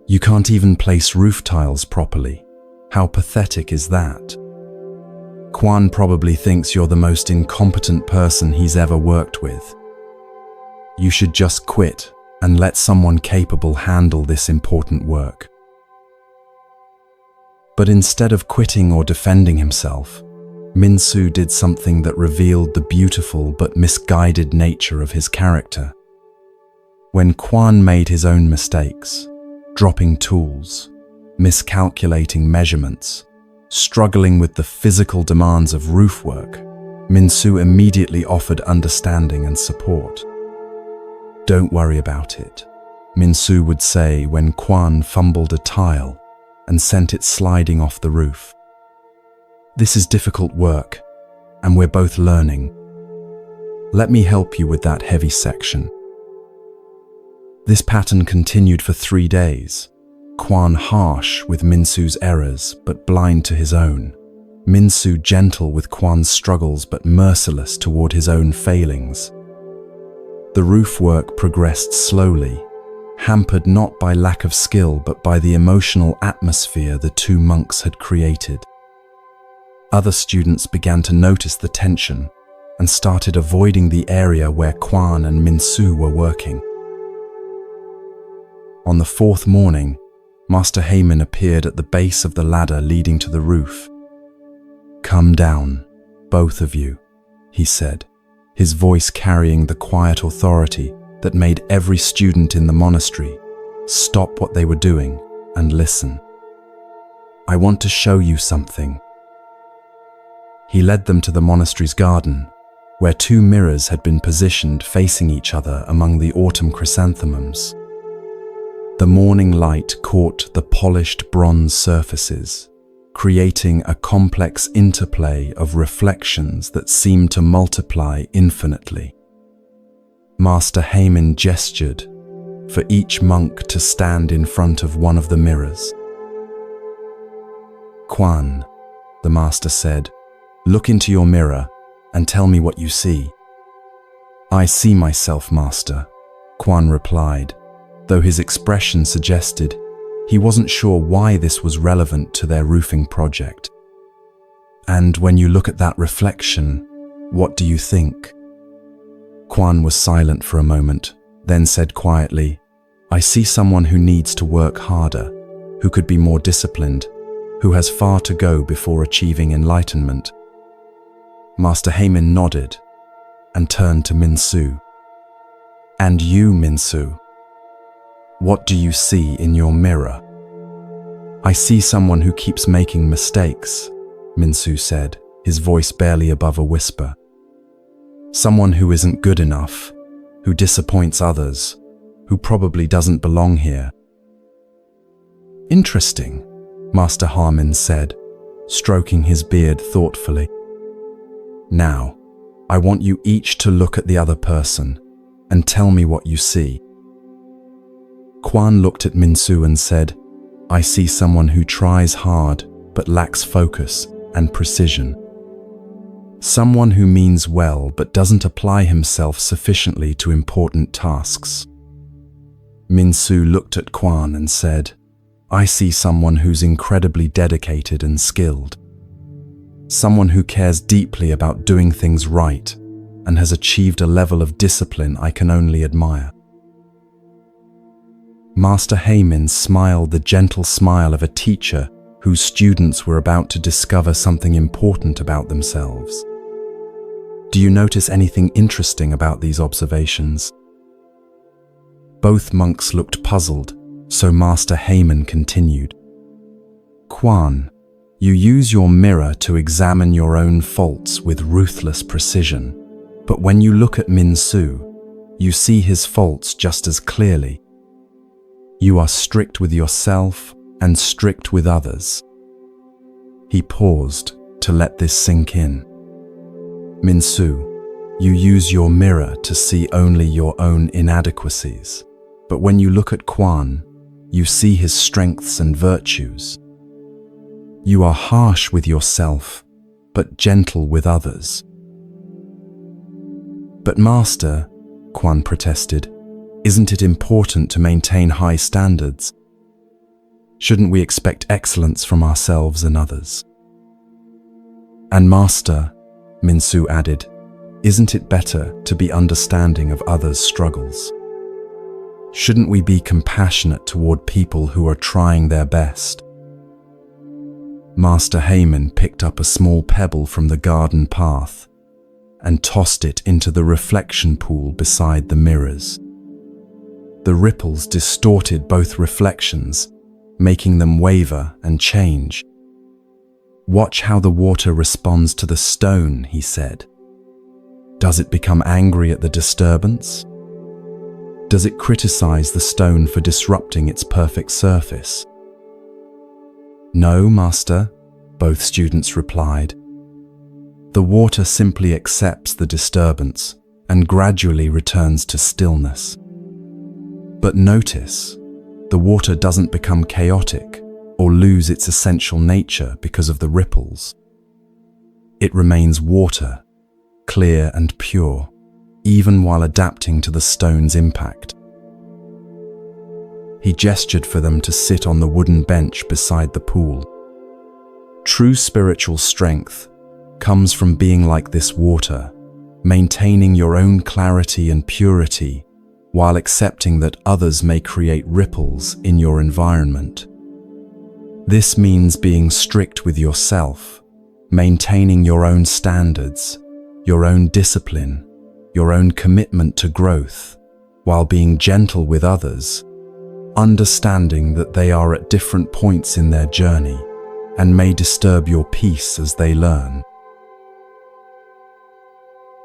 You can't even place roof tiles properly. How pathetic is that? Quan probably thinks you're the most incompetent person he's ever worked with. You should just quit and let someone capable handle this important work. But instead of quitting or defending himself, Min-soo did something that revealed the beautiful but misguided nature of his character. When Quan made his own mistakes, dropping tools, miscalculating measurements, struggling with the physical demands of roof work, Min-soo immediately offered understanding and support. "Don't worry about it," Min-soo would say when Quan fumbled a tile and sent it sliding off the roof. "This is difficult work, and we're both learning. Let me help you with that heavy section." This pattern continued for 3 days. Quan harsh with Min-soo's errors but blind to his own. Min-soo gentle with Quan's struggles but merciless toward his own failings. The roof work progressed slowly, hampered not by lack of skill but by the emotional atmosphere the two monks had created. Other students began to notice the tension and started avoiding the area where Quan and Min-soo were working. On the 4th morning, Master Heyman appeared at the base of the ladder leading to the roof. "Come down, both of you," he said, his voice carrying the quiet authority that made every student in the monastery stop what they were doing and listen. "I want to show you something." He led them to the monastery's garden, where 2 mirrors had been positioned facing each other among the autumn chrysanthemums. The morning light caught the polished bronze surfaces, creating a complex interplay of reflections that seemed to multiply infinitely. Master Heyman gestured for each monk to stand in front of one of the mirrors. "Quan," the master said, "look into your mirror and tell me what you see." "I see myself, master," Quan replied, though his expression suggested he wasn't sure why this was relevant to their roofing project. "And when you look at that reflection, what do you think?" Quan was silent for a moment, then said quietly, "I see someone who needs to work harder, who could be more disciplined, who has far to go before achieving enlightenment." Master Heyman nodded and turned to Min-soo. "And you, Min-soo, what do you see in your mirror?" "I see someone who keeps making mistakes," Min-soo said, his voice barely above a whisper. "Someone who isn't good enough, who disappoints others, who probably doesn't belong here." "Interesting," Master Harmon said, stroking his beard thoughtfully. "Now, I want you each to look at the other person and tell me what you see." Quan looked at Min-soo and said, "I see someone who tries hard but lacks focus and precision. Someone who means well but doesn't apply himself sufficiently to important tasks." Min-soo looked at Quan and said, "I see someone who's incredibly dedicated and skilled. Someone who cares deeply about doing things right and has achieved a level of discipline I can only admire." Master Heyman smiled the gentle smile of a teacher whose students were about to discover something important about themselves. "Do you notice anything interesting about these observations?" Both monks looked puzzled, so Master Heyman continued. "Quan, you use your mirror to examine your own faults with ruthless precision, but when you look at Min-soo, you see his faults just as clearly. You are strict with yourself and strict with others." He paused to let this sink in. "Min-soo, you use your mirror to see only your own inadequacies, but when you look at Quan, you see his strengths and virtues. You are harsh with yourself, but gentle with others." "But Master," Quan protested, "isn't it important to maintain high standards?" Shouldn't we expect excellence from ourselves and others? And Master, Minsu added, isn't it better to be understanding of others' struggles? Shouldn't we be compassionate toward people who are trying their best? Master Heyman picked up a small pebble from the garden path and tossed it into the reflection pool beside the mirrors. The ripples distorted both reflections, making them waver and change. Watch how the water responds to the stone, he said. Does it become angry at the disturbance? Does it criticize the stone for disrupting its perfect surface? No, Master, both students replied. The water simply accepts the disturbance and gradually returns to stillness. But notice, the water doesn't become chaotic or lose its essential nature because of the ripples. It remains water, clear and pure, even while adapting to the stone's impact. He gestured for them to sit on the wooden bench beside the pool. True spiritual strength comes from being like this water, maintaining your own clarity and purity while accepting that others may create ripples in your environment. This means being strict with yourself, maintaining your own standards, your own discipline, your own commitment to growth, while being gentle with others, understanding that they are at different points in their journey and may disturb your peace as they learn.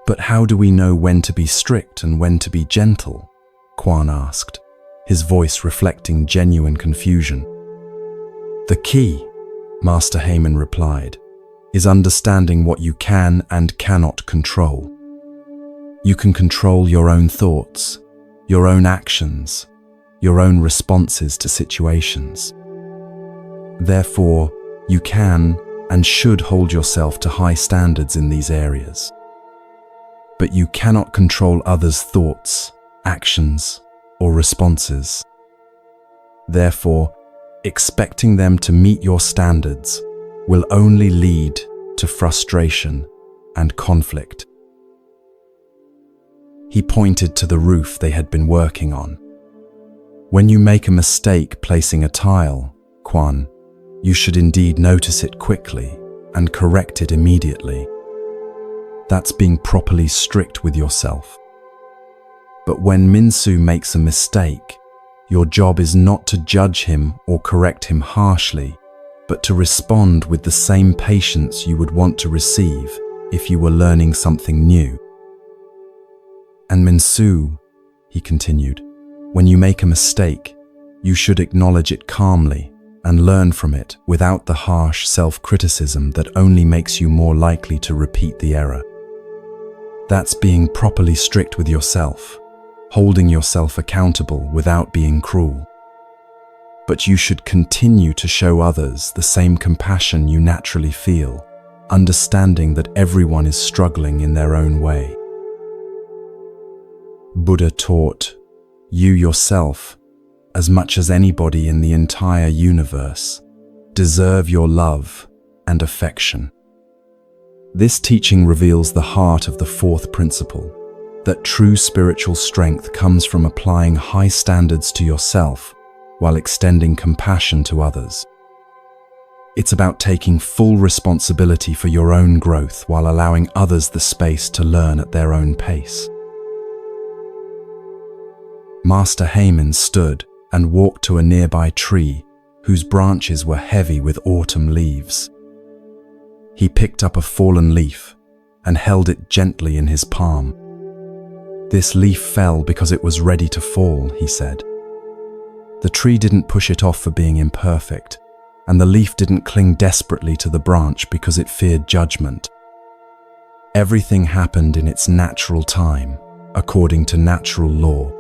But how do we know when to be strict and when to be gentle? Kwan asked, his voice reflecting genuine confusion. The key, Master Heyman replied, is understanding what you can and cannot control. You can control your own thoughts, your own actions, your own responses to situations. Therefore, you can and should hold yourself to high standards in these areas. But you cannot control others' thoughts, actions, or responses. Therefore, expecting them to meet your standards will only lead to frustration and conflict. He pointed to the roof they had been working on. When you make a mistake placing a tile, Kwan, you should indeed notice it quickly and correct it immediately. That's being properly strict with yourself. But when Minsu makes a mistake, your job is not to judge him or correct him harshly, but to respond with the same patience you would want to receive if you were learning something new. And Minsu, he continued, when you make a mistake, you should acknowledge it calmly and learn from it without the harsh self-criticism that only makes you more likely to repeat the error. That's being properly strict with yourself, holding yourself accountable without being cruel. But you should continue to show others the same compassion you naturally feel, understanding that everyone is struggling in their own way. Buddha taught, you yourself, as much as anybody in the entire universe, deserve your love and affection. This teaching reveals the heart of the fourth principle, that true spiritual strength comes from applying high standards to yourself while extending compassion to others. It's about taking full responsibility for your own growth while allowing others the space to learn at their own pace. Master Heyman stood and walked to a nearby tree whose branches were heavy with autumn leaves. He picked up a fallen leaf and held it gently in his palm. This leaf fell because it was ready to fall, he said. The tree didn't push it off for being imperfect, and the leaf didn't cling desperately to the branch because it feared judgment. Everything happened in its natural time, according to natural law.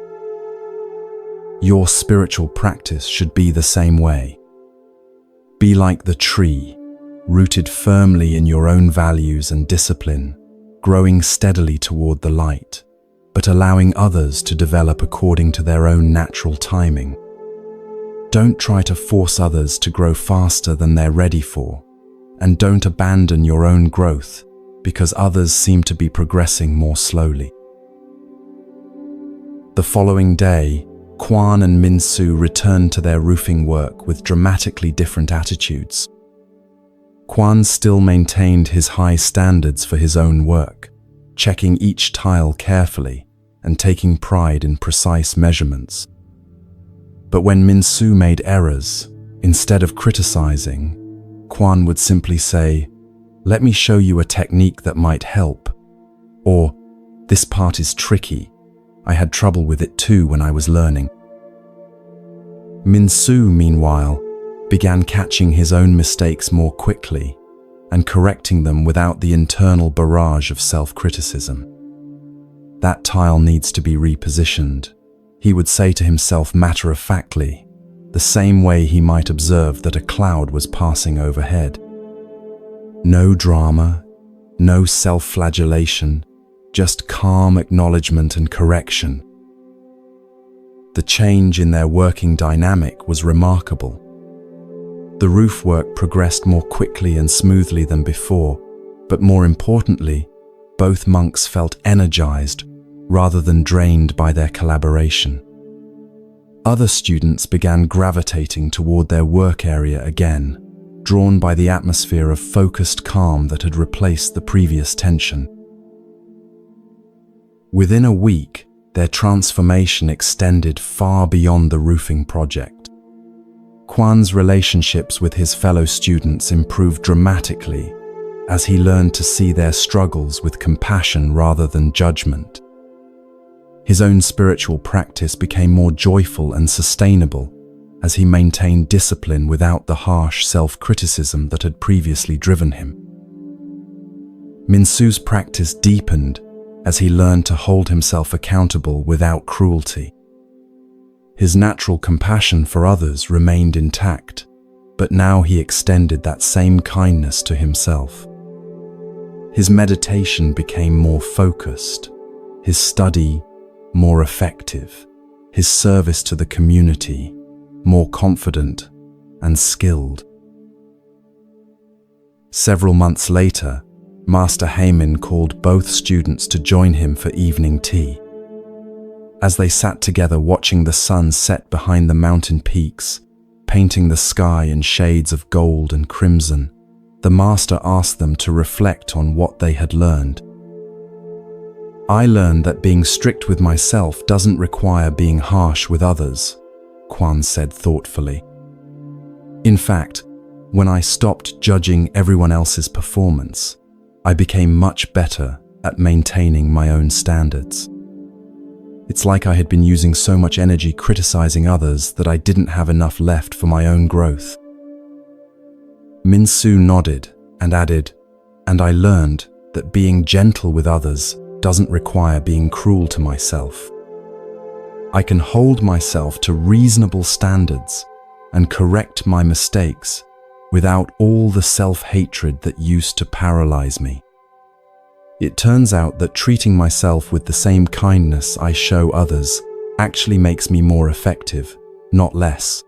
Your spiritual practice should be the same way. Be like the tree, rooted firmly in your own values and discipline, growing steadily toward the light, but allowing others to develop according to their own natural timing. Don't try to force others to grow faster than they're ready for, and don't abandon your own growth because others seem to be progressing more slowly. The following day, Kwan and Min-soo returned to their roofing work with dramatically different attitudes. Kwan still maintained his high standards for his own work, checking each tile carefully and taking pride in precise measurements. But when Min-soo made errors, instead of criticizing, Kwan would simply say, "Let me show you a technique that might help," or "This part is tricky. I had trouble with it too when I was learning." Min-soo, meanwhile, began catching his own mistakes more quickly and correcting them without the internal barrage of self-criticism. "That tile needs to be repositioned," he would say to himself matter-of-factly, the same way he might observe that a cloud was passing overhead. No drama, no self-flagellation, just calm acknowledgement and correction. The change in their working dynamic was remarkable. The roof work progressed more quickly and smoothly than before, but more importantly, both monks felt energized rather than drained by their collaboration. Other students began gravitating toward their work area again, drawn by the atmosphere of focused calm that had replaced the previous tension. Within a week, their transformation extended far beyond the roofing project. Kwan's relationships with his fellow students improved dramatically as he learned to see their struggles with compassion rather than judgment. His own spiritual practice became more joyful and sustainable as he maintained discipline without the harsh self-criticism that had previously driven him. Min-soo's practice deepened as he learned to hold himself accountable without cruelty. His natural compassion for others remained intact, but now he extended that same kindness to himself. His meditation became more focused, his study more effective, his service to the community more confident and skilled. Several months later, Master Heyman called both students to join him for evening tea. As they sat together watching the sun set behind the mountain peaks, painting the sky in shades of gold and crimson, the master asked them to reflect on what they had learned. "I learned that being strict with myself doesn't require being harsh with others," Kwan said thoughtfully. "In fact, when I stopped judging everyone else's performance, I became much better at maintaining my own standards. It's like I had been using so much energy criticizing others that I didn't have enough left for my own growth." Min-soo nodded and added, "And I learned that being gentle with others doesn't require being cruel to myself. I can hold myself to reasonable standards and correct my mistakes without all the self-hatred that used to paralyze me. It turns out that treating myself with the same kindness I show others actually makes me more effective, not less."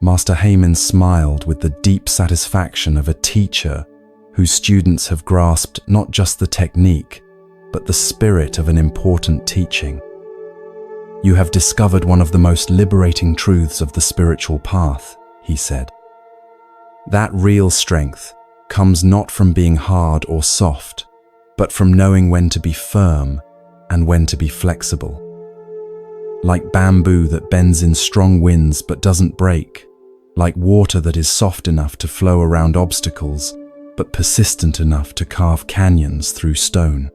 Master Heyman smiled with the deep satisfaction of a teacher whose students have grasped not just the technique, but the spirit of an important teaching. "You have discovered one of the most liberating truths of the spiritual path," he said. "That real strength comes not from being hard or soft, but from knowing when to be firm and when to be flexible. Like bamboo that bends in strong winds but doesn't break, like water that is soft enough to flow around obstacles, but persistent enough to carve canyons through stone.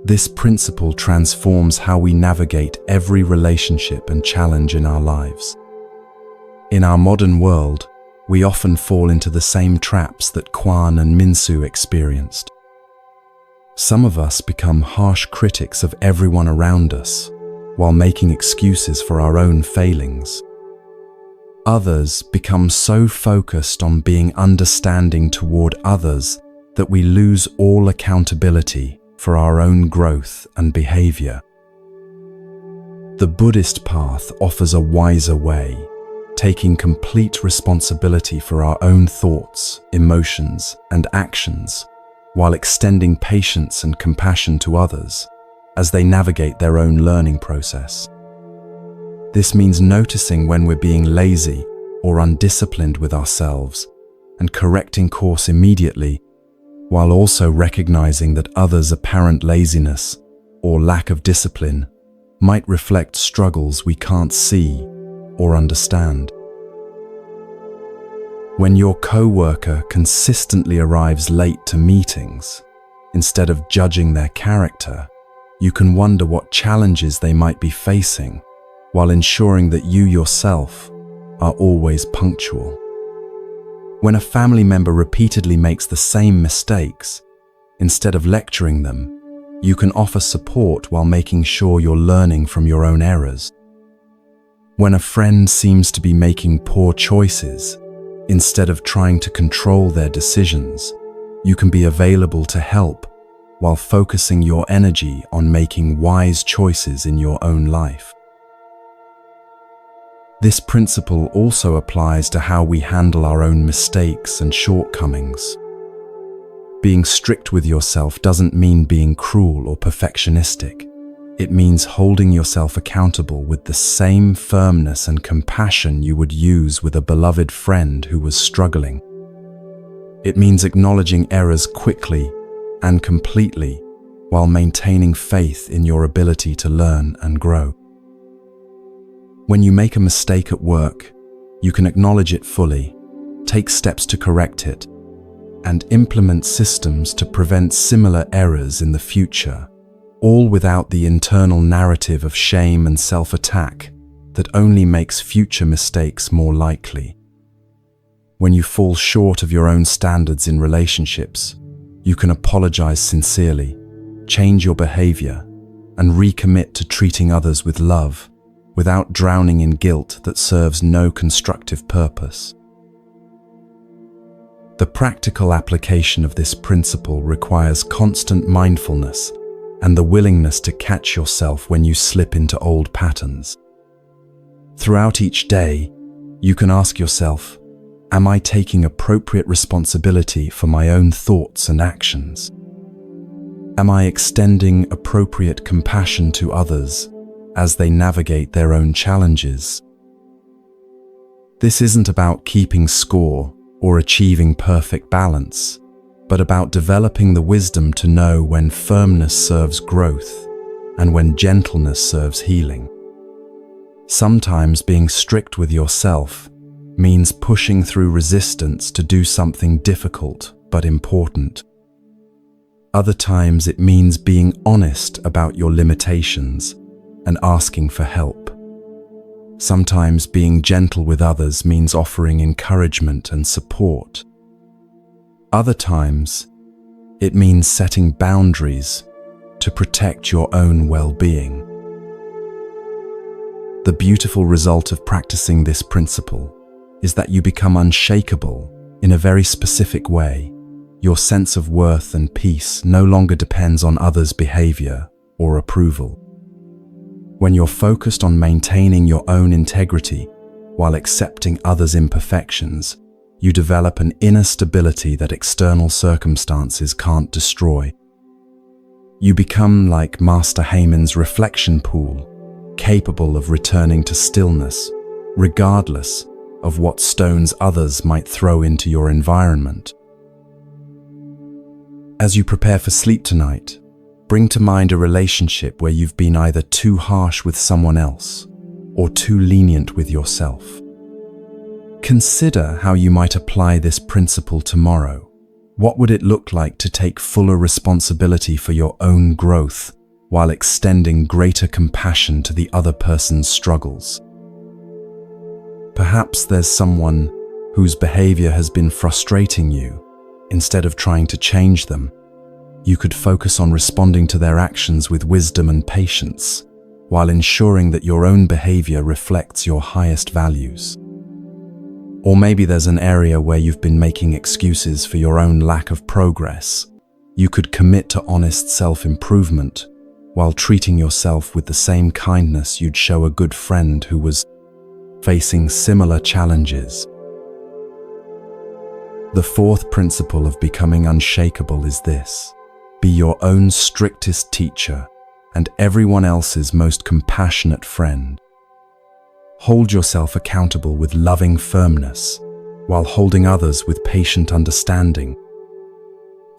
This principle transforms how we navigate every relationship and challenge in our lives. In our modern world, we often fall into the same traps that Kwan and Min-soo experienced. Some of us become harsh critics of everyone around us, while making excuses for our own failings. Others become so focused on being understanding toward others that we lose all accountability for our own growth and behavior. The Buddhist path offers a wiser way, taking complete responsibility for our own thoughts, emotions, and actions, while extending patience and compassion to others as they navigate their own learning process. This means noticing when we're being lazy or undisciplined with ourselves and correcting course immediately, while also recognizing that others' apparent laziness or lack of discipline might reflect struggles we can't see or understand. When your co-worker consistently arrives late to meetings, instead of judging their character, you can wonder what challenges they might be facing, while ensuring that you yourself are always punctual. When a family member repeatedly makes the same mistakes, instead of lecturing them, you can offer support while making sure you're learning from your own errors. When a friend seems to be making poor choices, instead of trying to control their decisions, you can be available to help while focusing your energy on making wise choices in your own life. This principle also applies to how we handle our own mistakes and shortcomings. Being strict with yourself doesn't mean being cruel or perfectionistic. It means holding yourself accountable with the same firmness and compassion you would use with a beloved friend who was struggling. It means acknowledging errors quickly and completely while maintaining faith in your ability to learn and grow. When you make a mistake at work, you can acknowledge it fully, take steps to correct it, and implement systems to prevent similar errors in the future, all without the internal narrative of shame and self-attack that only makes future mistakes more likely. When you fall short of your own standards in relationships, you can apologize sincerely, change your behavior, and recommit to treating others with love, without drowning in guilt that serves no constructive purpose. The practical application of this principle requires constant mindfulness and the willingness to catch yourself when you slip into old patterns. Throughout each day, you can ask yourself, am I taking appropriate responsibility for my own thoughts and actions? Am I extending appropriate compassion to others as they navigate their own challenges? This isn't about keeping score or achieving perfect balance, but about developing the wisdom to know when firmness serves growth and when gentleness serves healing. Sometimes being strict with yourself means pushing through resistance to do something difficult but important. Other times it means being honest about your limitations and asking for help. Sometimes being gentle with others means offering encouragement and support. Other times, it means setting boundaries to protect your own well-being. The beautiful result of practicing this principle is that you become unshakable in a very specific way. Your sense of worth and peace no longer depends on others' behavior or approval. When you're focused on maintaining your own integrity while accepting others' imperfections, you develop an inner stability that external circumstances can't destroy. You become like Master Haemon's reflection pool, capable of returning to stillness, regardless of what stones others might throw into your environment. As you prepare for sleep tonight, bring to mind a relationship where you've been either too harsh with someone else or too lenient with yourself. Consider how you might apply this principle tomorrow. What would it look like to take fuller responsibility for your own growth while extending greater compassion to the other person's struggles? Perhaps there's someone whose behavior has been frustrating you. Instead of trying to change them, you could focus on responding to their actions with wisdom and patience, while ensuring that your own behavior reflects your highest values. Or maybe there's an area where you've been making excuses for your own lack of progress. You could commit to honest self-improvement while treating yourself with the same kindness you'd show a good friend who was facing similar challenges. The fourth principle of becoming unshakable is this: be your own strictest teacher and everyone else's most compassionate friend. Hold yourself accountable with loving firmness, while holding others with patient understanding.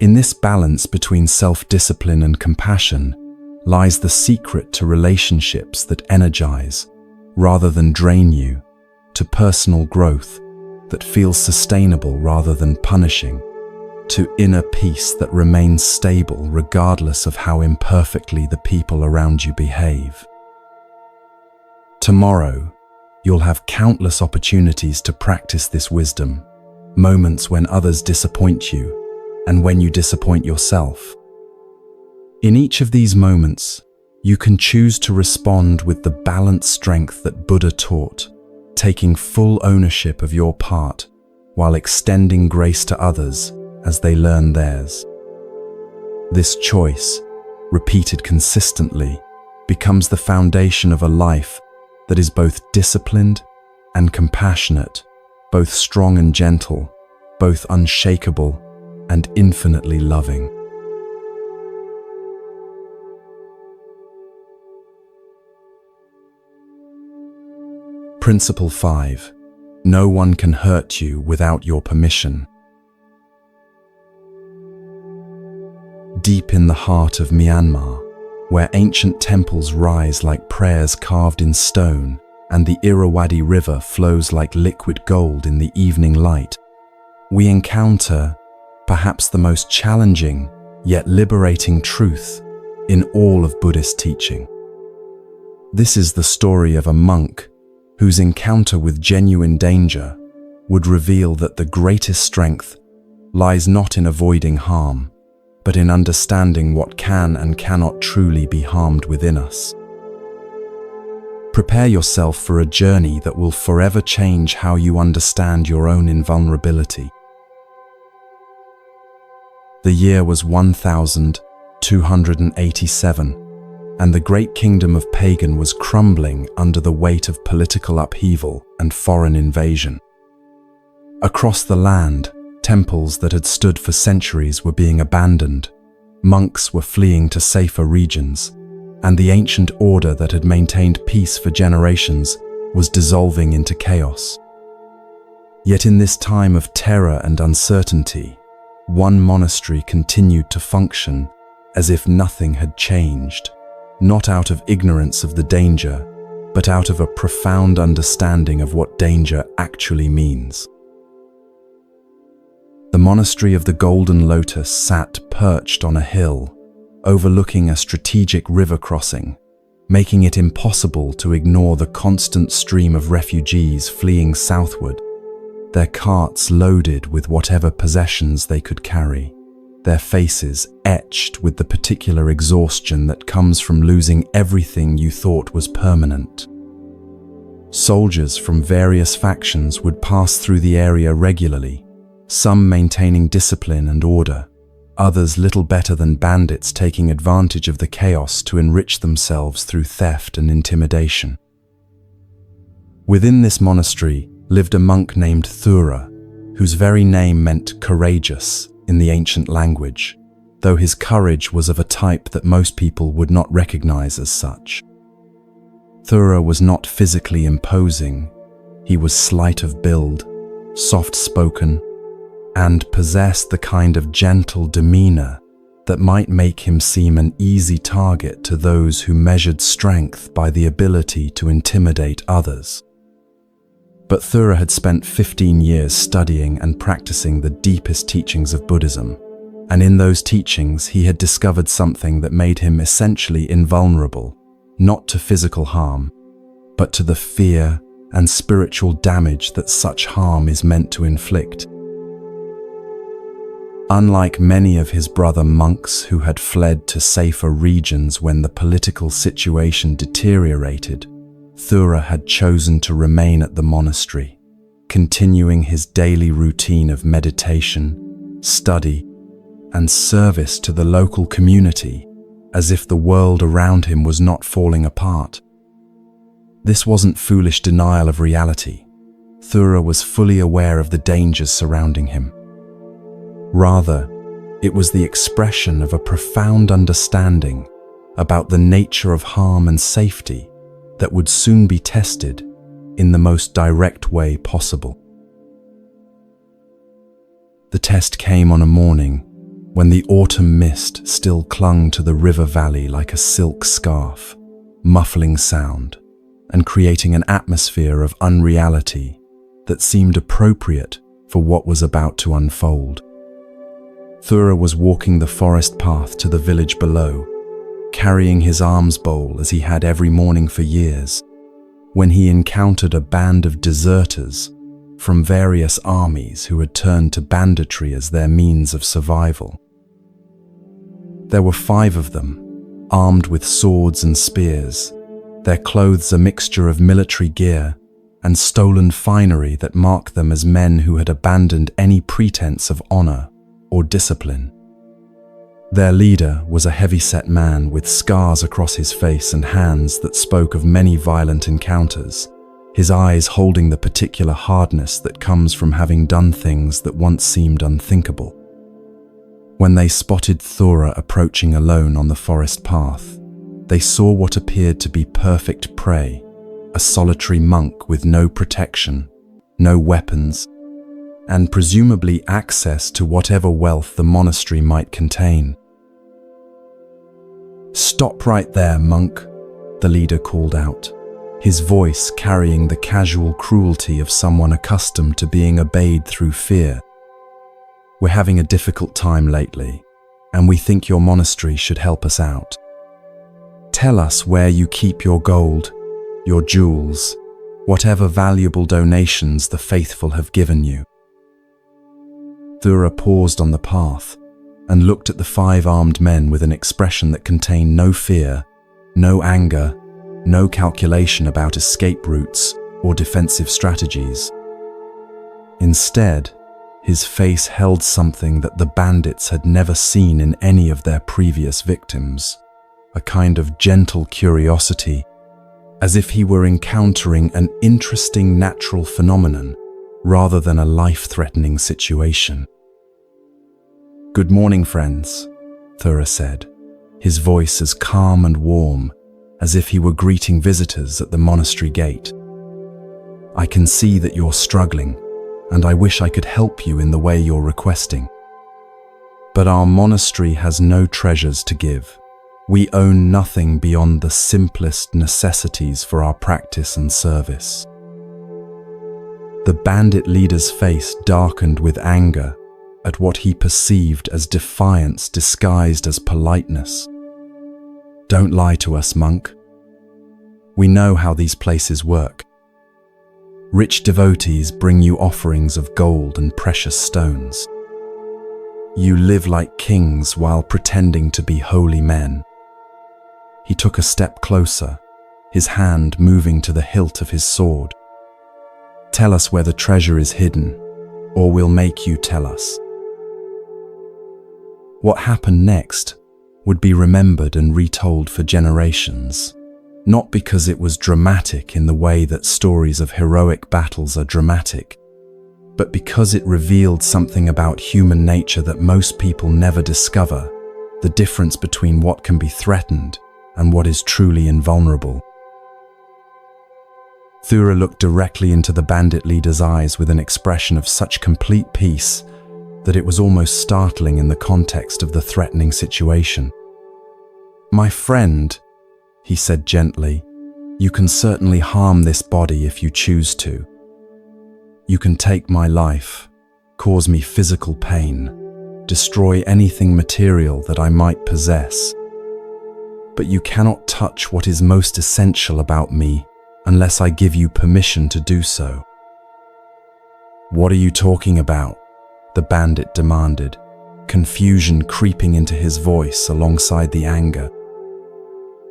In this balance between self-discipline and compassion lies the secret to relationships that energize, rather than drain you, to personal growth that feels sustainable rather than punishing, to inner peace that remains stable regardless of how imperfectly the people around you behave. Tomorrow, you'll have countless opportunities to practice this wisdom, moments when others disappoint you, and when you disappoint yourself. In each of these moments, you can choose to respond with the balanced strength that Buddha taught, taking full ownership of your part while extending grace to others as they learn theirs. This choice, repeated consistently, becomes the foundation of a life that is both disciplined and compassionate, both strong and gentle, both unshakable and infinitely loving. Principle 5. No one can hurt you without your permission. Deep in the heart of Myanmar, where ancient temples rise like prayers carved in stone and the Irrawaddy River flows like liquid gold in the evening light, we encounter perhaps the most challenging yet liberating truth in all of Buddhist teaching. This is the story of a monk whose encounter with genuine danger would reveal that the greatest strength lies not in avoiding harm, but in understanding what can and cannot truly be harmed within us. Prepare yourself for a journey that will forever change how you understand your own invulnerability. The year was 1287, and the great kingdom of Pagan was crumbling under the weight of political upheaval and foreign invasion. Across the land, temples that had stood for centuries were being abandoned, monks were fleeing to safer regions, and the ancient order that had maintained peace for generations was dissolving into chaos. Yet in this time of terror and uncertainty, one monastery continued to function as if nothing had changed, not out of ignorance of the danger, but out of a profound understanding of what danger actually means. The monastery of the Golden Lotus sat perched on a hill, overlooking a strategic river crossing, making it impossible to ignore the constant stream of refugees fleeing southward, their carts loaded with whatever possessions they could carry, their faces etched with the particular exhaustion that comes from losing everything you thought was permanent. Soldiers from various factions would pass through the area regularly, some maintaining discipline and order, others little better than bandits taking advantage of the chaos to enrich themselves through theft and intimidation. Within this monastery lived a monk named Thura, whose very name meant courageous in the ancient language, though his courage was of a type that most people would not recognize as such. Thura was not physically imposing. He was slight of build, soft-spoken, and possessed the kind of gentle demeanor that might make him seem an easy target to those who measured strength by the ability to intimidate others. But Thura had spent 15 years studying and practicing the deepest teachings of Buddhism, and in those teachings he had discovered something that made him essentially invulnerable, not to physical harm, but to the fear and spiritual damage that such harm is meant to inflict. Unlike many of his brother monks who had fled to safer regions when the political situation deteriorated, Thura had chosen to remain at the monastery, continuing his daily routine of meditation, study, and service to the local community as if the world around him was not falling apart. This wasn't foolish denial of reality. Thura was fully aware of the dangers surrounding him. Rather, it was the expression of a profound understanding about the nature of harm and safety that would soon be tested in the most direct way possible. The test came on a morning when the autumn mist still clung to the river valley like a silk scarf, muffling sound and creating an atmosphere of unreality that seemed appropriate for what was about to unfold. Thura was walking the forest path to the village below, carrying his alms bowl as he had every morning for years, when he encountered a band of deserters from various armies who had turned to banditry as their means of survival. There were 5 of them, armed with swords and spears, their clothes a mixture of military gear and stolen finery that marked them as men who had abandoned any pretense of honor or discipline. Their leader was a heavy-set man with scars across his face and hands that spoke of many violent encounters, his eyes holding the particular hardness that comes from having done things that once seemed unthinkable. When they spotted Thura approaching alone on the forest path, they saw what appeared to be perfect prey, a solitary monk with no protection, no weapons, and presumably access to whatever wealth the monastery might contain. "Stop right there, monk," the leader called out, his voice carrying the casual cruelty of someone accustomed to being obeyed through fear. "We're having a difficult time lately, and we think your monastery should help us out. Tell us where you keep your gold, your jewels, whatever valuable donations the faithful have given you." Thura paused on the path and looked at the 5 armed men with an expression that contained no fear, no anger, no calculation about escape routes or defensive strategies. Instead, his face held something that the bandits had never seen in any of their previous victims, a kind of gentle curiosity, as if he were encountering an interesting natural phenomenon rather than a life-threatening situation. "Good morning, friends," Thura said, his voice as calm and warm as if he were greeting visitors at the monastery gate. "I can see that you're struggling, and I wish I could help you in the way you're requesting. But our monastery has no treasures to give. We own nothing beyond the simplest necessities for our practice and service." The bandit leader's face darkened with anger at what he perceived as defiance disguised as politeness. "Don't lie to us, monk. We know how these places work. Rich devotees bring you offerings of gold and precious stones. You live like kings while pretending to be holy men." He took a step closer, his hand moving to the hilt of his sword. "Tell us where the treasure is hidden, or we'll make you tell us." What happened next would be remembered and retold for generations, not because it was dramatic in the way that stories of heroic battles are dramatic, but because it revealed something about human nature that most people never discover, the difference between what can be threatened and what is truly invulnerable. Thura looked directly into the bandit leader's eyes with an expression of such complete peace that it was almost startling in the context of the threatening situation. "My friend," he said gently, "you can certainly harm this body if you choose to. You can take my life, cause me physical pain, destroy anything material that I might possess. But you cannot touch what is most essential about me unless I give you permission to do so." "What are you talking about?" the bandit demanded, confusion creeping into his voice alongside the anger.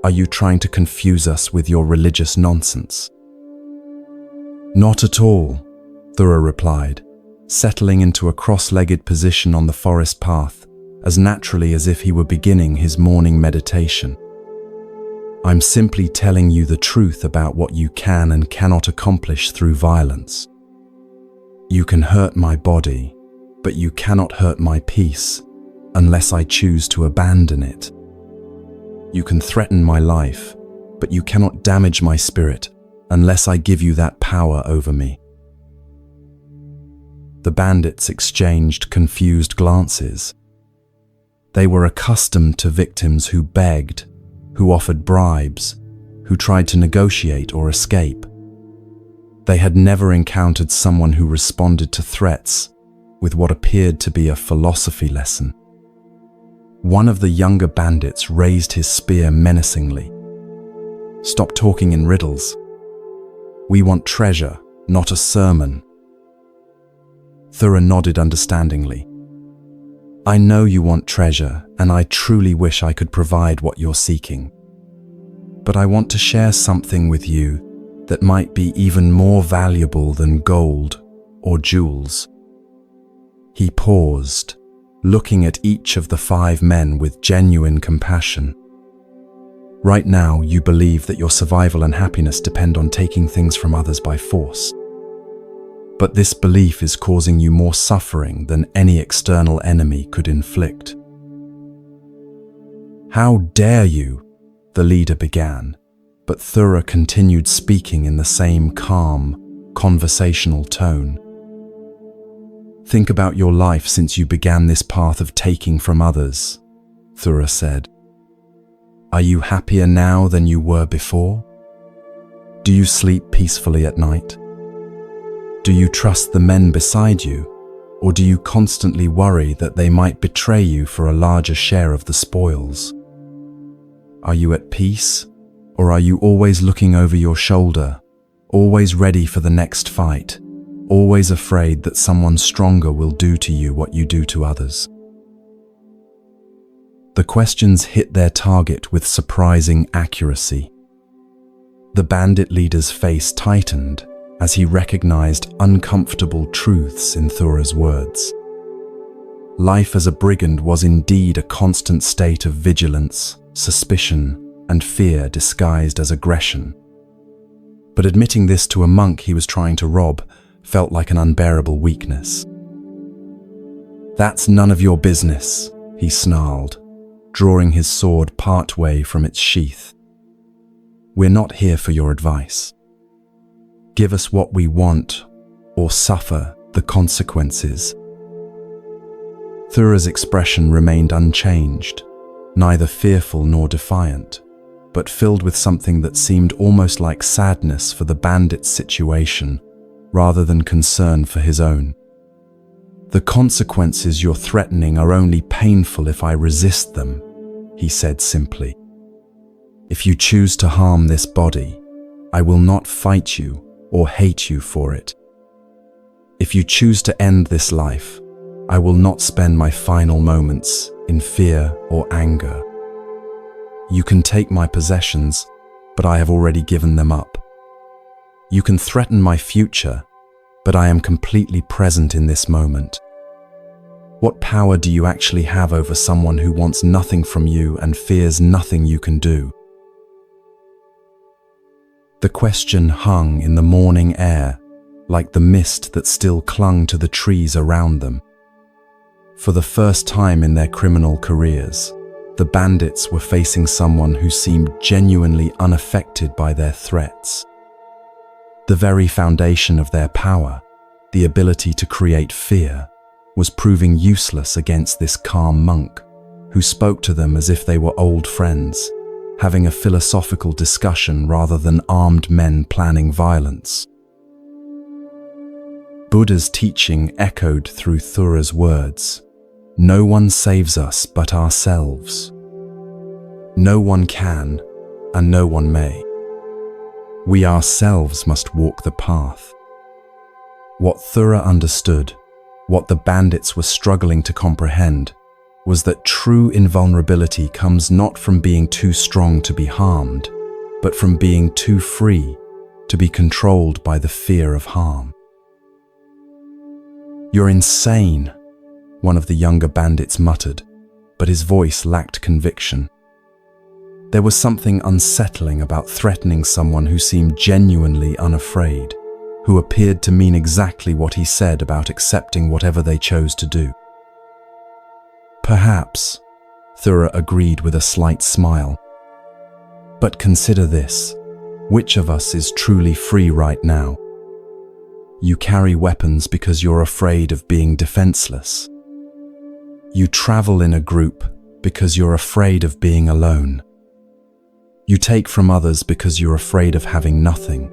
"Are you trying to confuse us with your religious nonsense?" "Not at all," Thura replied, settling into a cross-legged position on the forest path as naturally as if he were beginning his morning meditation. "I'm simply telling you the truth about what you can and cannot accomplish through violence. You can hurt my body, but you cannot hurt my peace unless I choose to abandon it. You can threaten my life, but you cannot damage my spirit unless I give you that power over me." The bandits exchanged confused glances. They were accustomed to victims who begged, who offered bribes, who tried to negotiate or escape. They had never encountered someone who responded to threats with what appeared to be a philosophy lesson. One of the younger bandits raised his spear menacingly. "Stop talking in riddles. We want treasure, not a sermon." Thura nodded understandingly. "I know you want treasure, and I truly wish I could provide what you're seeking. But I want to share something with you that might be even more valuable than gold or jewels." He paused, looking at each of the 5 men with genuine compassion. "Right now, you believe that your survival and happiness depend on taking things from others by force. But this belief is causing you more suffering than any external enemy could inflict." "How dare you?" the leader began, but Thura continued speaking in the same calm, conversational tone. "Think about your life since you began this path of taking from others," Thura said. "Are you happier now than you were before? Do you sleep peacefully at night? Do you trust the men beside you, or do you constantly worry that they might betray you for a larger share of the spoils? Are you at peace, or are you always looking over your shoulder, always ready for the next fight, always afraid that someone stronger will do to you what you do to others?" The questions hit their target with surprising accuracy. The bandit leader's face tightened as he recognized uncomfortable truths in Thura's words. Life as a brigand was indeed a constant state of vigilance, suspicion, and fear disguised as aggression. But admitting this to a monk he was trying to rob felt like an unbearable weakness. "That's none of your business," he snarled, drawing his sword partway from its sheath. "We're not here for your advice. Give us what we want, or suffer the consequences." Thura's expression remained unchanged, neither fearful nor defiant, but filled with something that seemed almost like sadness for the bandit's situation, rather than concern for his own. "The consequences you're threatening are only painful if I resist them," he said simply. "If you choose to harm this body, I will not fight you or hate you for it. If you choose to end this life, I will not spend my final moments in fear or anger. You can take my possessions, but I have already given them up. You can threaten my future, but I am completely present in this moment. What power do you actually have over someone who wants nothing from you and fears nothing you can do?" The question hung in the morning air, like the mist that still clung to the trees around them. For the first time in their criminal careers, the bandits were facing someone who seemed genuinely unaffected by their threats. The very foundation of their power, the ability to create fear, was proving useless against this calm monk, who spoke to them as if they were old friends, having a philosophical discussion rather than armed men planning violence. Buddha's teaching echoed through Thura's words. No one saves us but ourselves. No one can, and no one may. We ourselves must walk the path. What Thura understood, what the bandits were struggling to comprehend, was that true invulnerability comes not from being too strong to be harmed, but from being too free to be controlled by the fear of harm. "You're insane," one of the younger bandits muttered, but his voice lacked conviction. There was something unsettling about threatening someone who seemed genuinely unafraid, who appeared to mean exactly what he said about accepting whatever they chose to do. Perhaps, Thura agreed with a slight smile. But consider this. Which of us is truly free right now? You carry weapons because you're afraid of being defenseless. You travel in a group because you're afraid of being alone. You take from others because you're afraid of having nothing.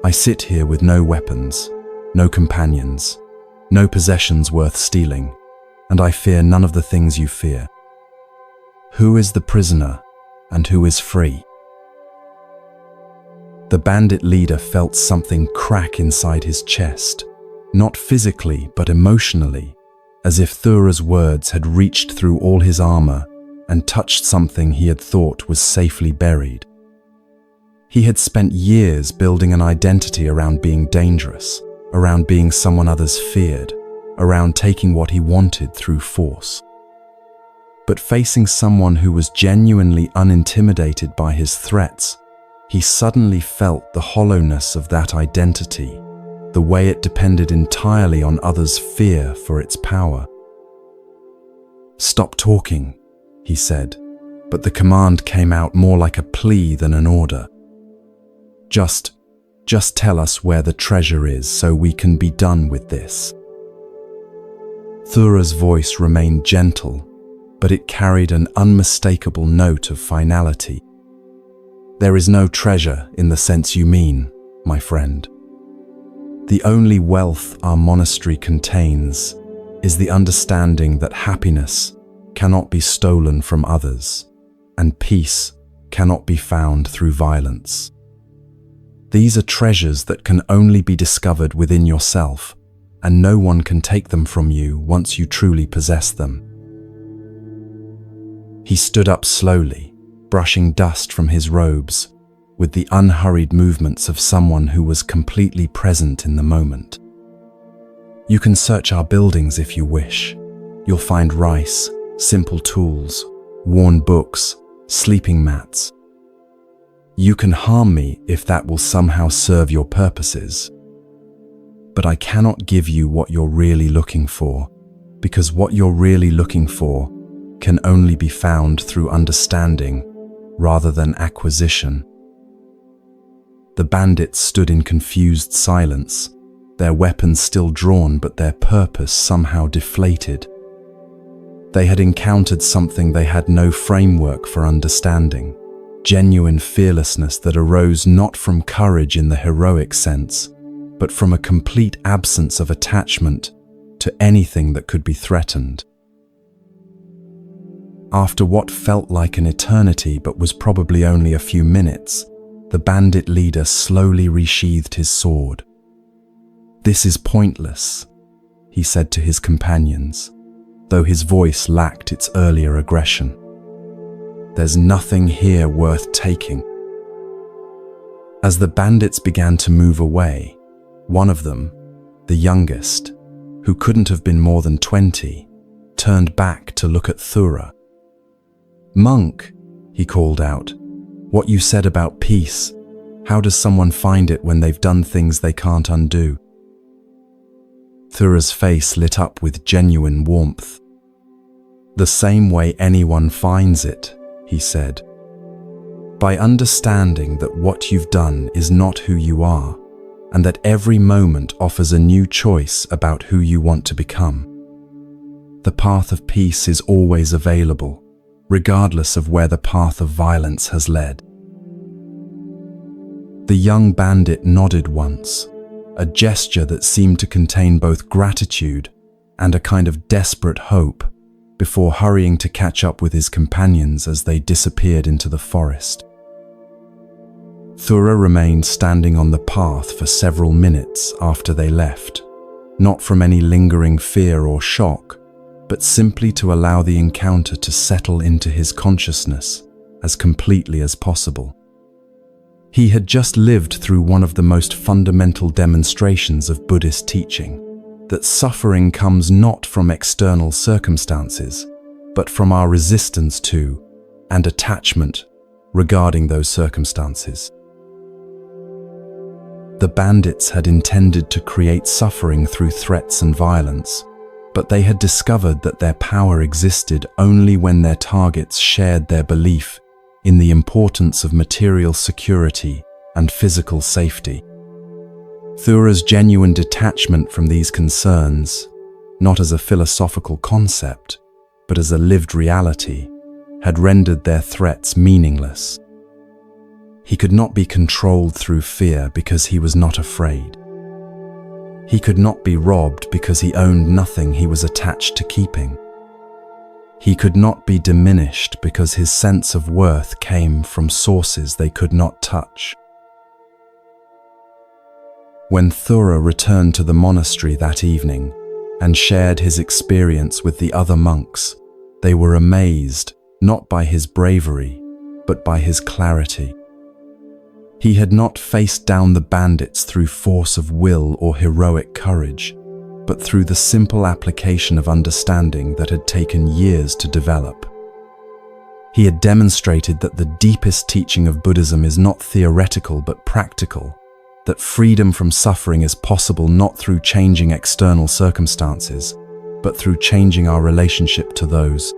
I sit here with no weapons, no companions, no possessions worth stealing, and I fear none of the things you fear. Who is the prisoner and who is free? The bandit leader felt something crack inside his chest, not physically but emotionally, as if Thura's words had reached through all his armor and touched something he had thought was safely buried. He had spent years building an identity around being dangerous, around being someone others feared, around taking what he wanted through force. But facing someone who was genuinely unintimidated by his threats, he suddenly felt the hollowness of that identity, the way it depended entirely on others' fear for its power. "Stop talking," he said, but the command came out more like a plea than an order. Just tell us where the treasure is so we can be done with this." Thura's voice remained gentle, but it carried an unmistakable note of finality. "There is no treasure in the sense you mean, my friend. The only wealth our monastery contains is the understanding that happiness cannot be stolen from others, and peace cannot be found through violence. These are treasures that can only be discovered within yourself, and no one can take them from you once you truly possess them." He stood up slowly, brushing dust from his robes, with the unhurried movements of someone who was completely present in the moment. "You can search our buildings if you wish. You'll find rice, simple tools, worn books, sleeping mats. You can harm me if that will somehow serve your purposes. But I cannot give you what you're really looking for, because what you're really looking for can only be found through understanding rather than acquisition." The bandits stood in confused silence, their weapons still drawn but their purpose somehow deflated. They had encountered something they had no framework for understanding, genuine fearlessness that arose not from courage in the heroic sense, but from a complete absence of attachment to anything that could be threatened. After what felt like an eternity but was probably only a few minutes, the bandit leader slowly resheathed his sword. "This is pointless," he said to his companions, though his voice lacked its earlier aggression. "There's nothing here worth taking." As the bandits began to move away, one of them, the youngest, who couldn't have been more than 20, turned back to look at Thura. "Monk," he called out, "what you said about peace, how does someone find it when they've done things they can't undo?" Thura's face lit up with genuine warmth. "The same way anyone finds it," he said. "By understanding that what you've done is not who you are, and that every moment offers a new choice about who you want to become. The path of peace is always available, regardless of where the path of violence has led." The young bandit nodded once, a gesture that seemed to contain both gratitude and a kind of desperate hope, before hurrying to catch up with his companions as they disappeared into the forest. Thura remained standing on the path for several minutes after they left, not from any lingering fear or shock, but simply to allow the encounter to settle into his consciousness as completely as possible. He had just lived through one of the most fundamental demonstrations of Buddhist teaching, that suffering comes not from external circumstances, but from our resistance to and attachment regarding those circumstances. The bandits had intended to create suffering through threats and violence, but they had discovered that their power existed only when their targets shared their belief in the importance of material security and physical safety. Thura's genuine detachment from these concerns, not as a philosophical concept, but as a lived reality, had rendered their threats meaningless. He could not be controlled through fear because he was not afraid. He could not be robbed because he owned nothing he was attached to keeping. He could not be diminished because his sense of worth came from sources they could not touch. When Thura returned to the monastery that evening and shared his experience with the other monks, they were amazed not by his bravery, but by his clarity. He had not faced down the bandits through force of will or heroic courage, but through the simple application of understanding that had taken years to develop. He had demonstrated that the deepest teaching of Buddhism is not theoretical but practical, that freedom from suffering is possible not through changing external circumstances, but through changing our relationship to those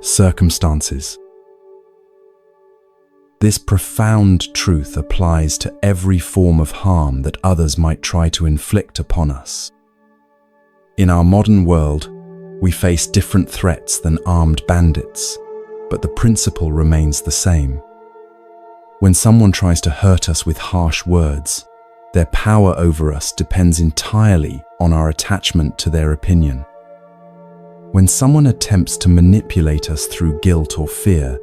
circumstances. This profound truth applies to every form of harm that others might try to inflict upon us. In our modern world, we face different threats than armed bandits, but the principle remains the same. When someone tries to hurt us with harsh words, their power over us depends entirely on our attachment to their opinion. When someone attempts to manipulate us through guilt or fear,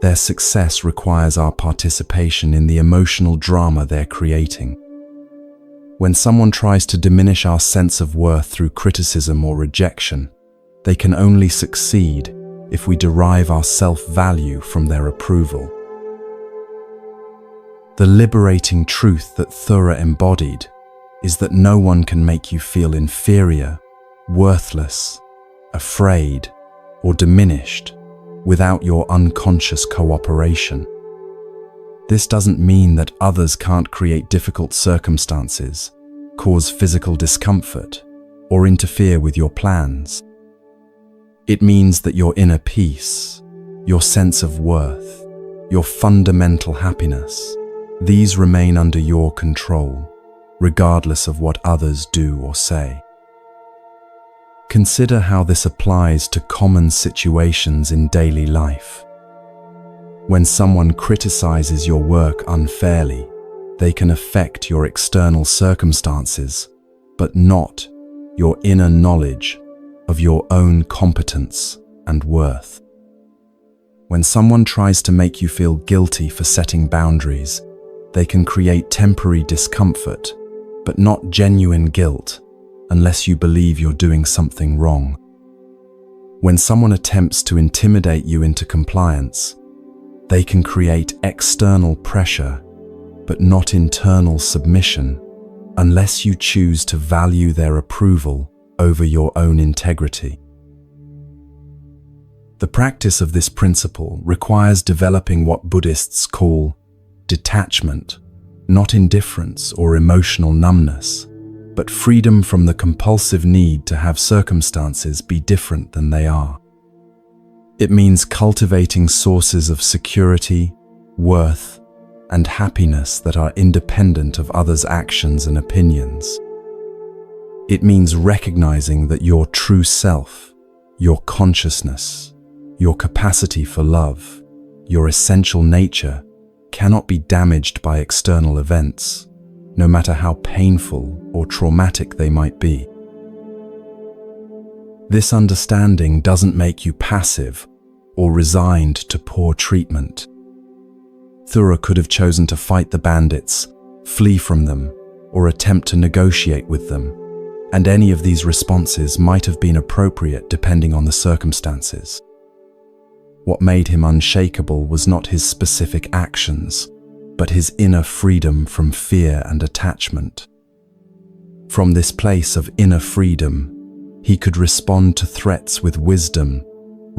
their success requires our participation in the emotional drama they're creating. When someone tries to diminish our sense of worth through criticism or rejection, they can only succeed if we derive our self-value from their approval. The liberating truth that Thura embodied is that no one can make you feel inferior, worthless, afraid, or diminished without your unconscious cooperation. This doesn't mean that others can't create difficult circumstances, cause physical discomfort, or interfere with your plans. It means that your inner peace, your sense of worth, your fundamental happiness, these remain under your control, regardless of what others do or say. Consider how this applies to common situations in daily life. When someone criticizes your work unfairly, they can affect your external circumstances, but not your inner knowledge of your own competence and worth. When someone tries to make you feel guilty for setting boundaries, they can create temporary discomfort, but not genuine guilt, unless you believe you're doing something wrong. When someone attempts to intimidate you into compliance, they can create external pressure, but not internal submission, unless you choose to value their approval over your own integrity. The practice of this principle requires developing what Buddhists call detachment, not indifference or emotional numbness, but freedom from the compulsive need to have circumstances be different than they are. It means cultivating sources of security, worth, and happiness that are independent of others' actions and opinions. It means recognizing that your true self, your consciousness, your capacity for love, your essential nature, cannot be damaged by external events, no matter how painful or traumatic they might be. This understanding doesn't make you passive or resigned to poor treatment. Thura could have chosen to fight the bandits, flee from them, or attempt to negotiate with them, and any of these responses might have been appropriate depending on the circumstances. What made him unshakable was not his specific actions, but his inner freedom from fear and attachment. From this place of inner freedom, he could respond to threats with wisdom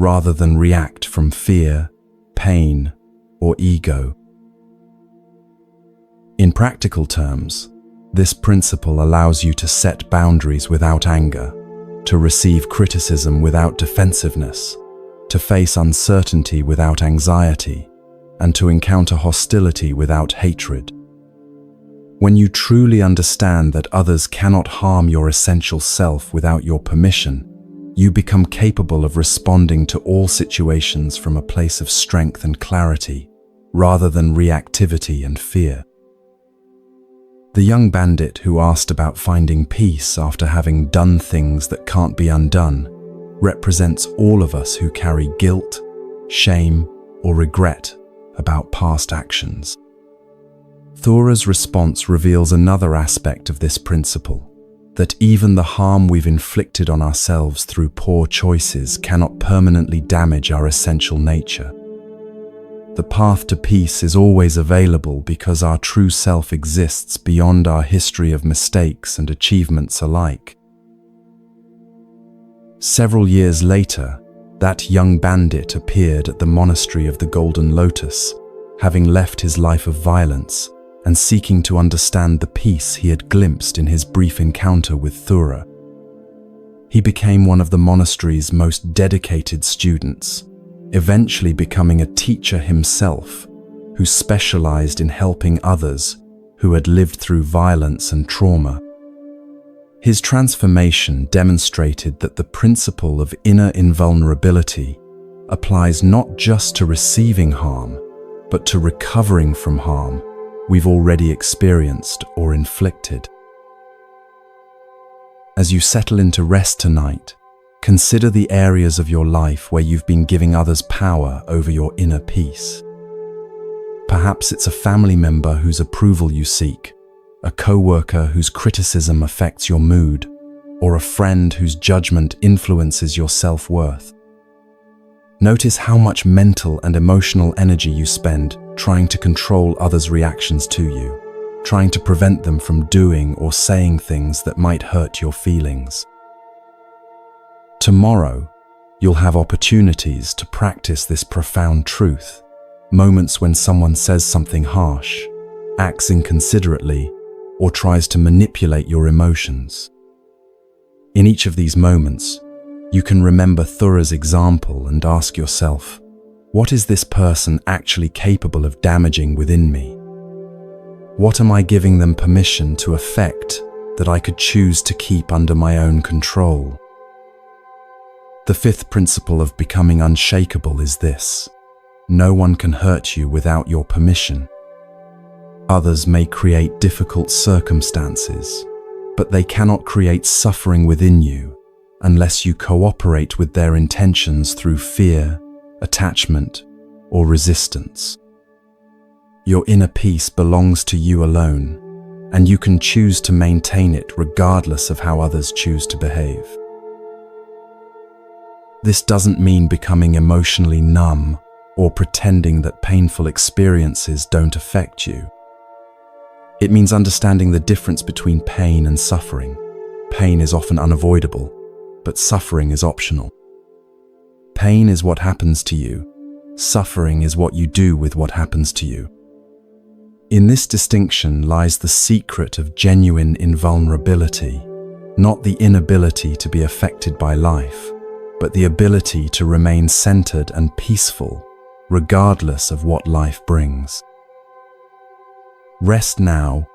rather than react from fear, pain, or ego. In practical terms, this principle allows you to set boundaries without anger, to receive criticism without defensiveness, to face uncertainty without anxiety, and to encounter hostility without hatred. When you truly understand that others cannot harm your essential self without your permission, you become capable of responding to all situations from a place of strength and clarity, rather than reactivity and fear. The young bandit who asked about finding peace after having done things that can't be undone represents all of us who carry guilt, shame, or regret about past actions. Thora's response reveals another aspect of this principle, that even the harm we've inflicted on ourselves through poor choices cannot permanently damage our essential nature. The path to peace is always available because our true self exists beyond our history of mistakes and achievements alike. Several years later, that young bandit appeared at the monastery of the Golden Lotus, having left his life of violence and seeking to understand the peace he had glimpsed in his brief encounter with Thora. He became one of the monastery's most dedicated students, eventually becoming a teacher himself who specialized in helping others who had lived through violence and trauma. His transformation demonstrated that the principle of inner invulnerability applies not just to receiving harm, but to recovering from harm we've already experienced or inflicted. As you settle into rest tonight, consider the areas of your life where you've been giving others power over your inner peace. Perhaps it's a family member whose approval you seek, a coworker whose criticism affects your mood, or a friend whose judgment influences your self-worth. Notice how much mental and emotional energy you spend trying to control others' reactions to you, trying to prevent them from doing or saying things that might hurt your feelings. Tomorrow, you'll have opportunities to practice this profound truth, moments when someone says something harsh, acts inconsiderately, or tries to manipulate your emotions. In each of these moments, you can remember Thora's example and ask yourself, what is this person actually capable of damaging within me? What am I giving them permission to affect that I could choose to keep under my own control? The fifth principle of becoming unshakable is this: no one can hurt you without your permission. Others may create difficult circumstances, but they cannot create suffering within you unless you cooperate with their intentions through fear, attachment, or resistance. Your inner peace belongs to you alone, and you can choose to maintain it regardless of how others choose to behave. This doesn't mean becoming emotionally numb or pretending that painful experiences don't affect you. It means understanding the difference between pain and suffering. Pain is often unavoidable, but suffering is optional. Pain is what happens to you. Suffering is what you do with what happens to you. In this distinction lies the secret of genuine invulnerability, not the inability to be affected by life, but the ability to remain centered and peaceful, regardless of what life brings. Rest now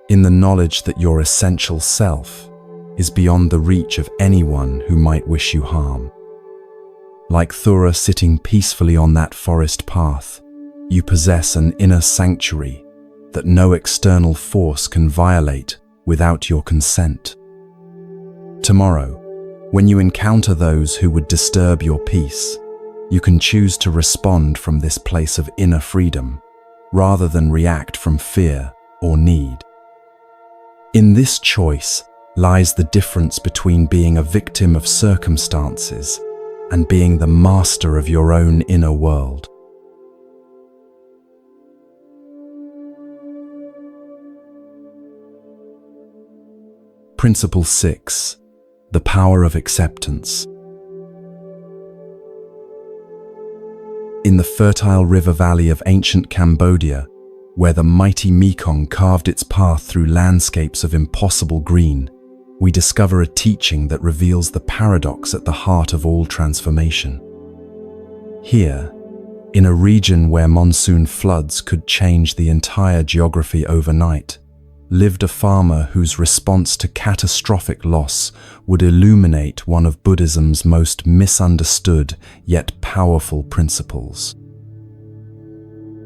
in the knowledge that your essential self is beyond the reach of anyone who might wish you harm. Like Thora sitting peacefully on that forest path, you possess an inner sanctuary that no external force can violate without your consent. Tomorrow, when you encounter those who would disturb your peace, you can choose to respond from this place of inner freedom, rather than react from fear or need. In this choice lies the difference between being a victim of circumstances and being the master of your own inner world. Principle 6. The power of acceptance. In the fertile river valley of ancient Cambodia, where the mighty Mekong carved its path through landscapes of impossible green, we discover a teaching that reveals the paradox at the heart of all transformation. Here, in a region where monsoon floods could change the entire geography overnight, lived a farmer whose response to catastrophic loss would illuminate one of Buddhism's most misunderstood yet powerful principles.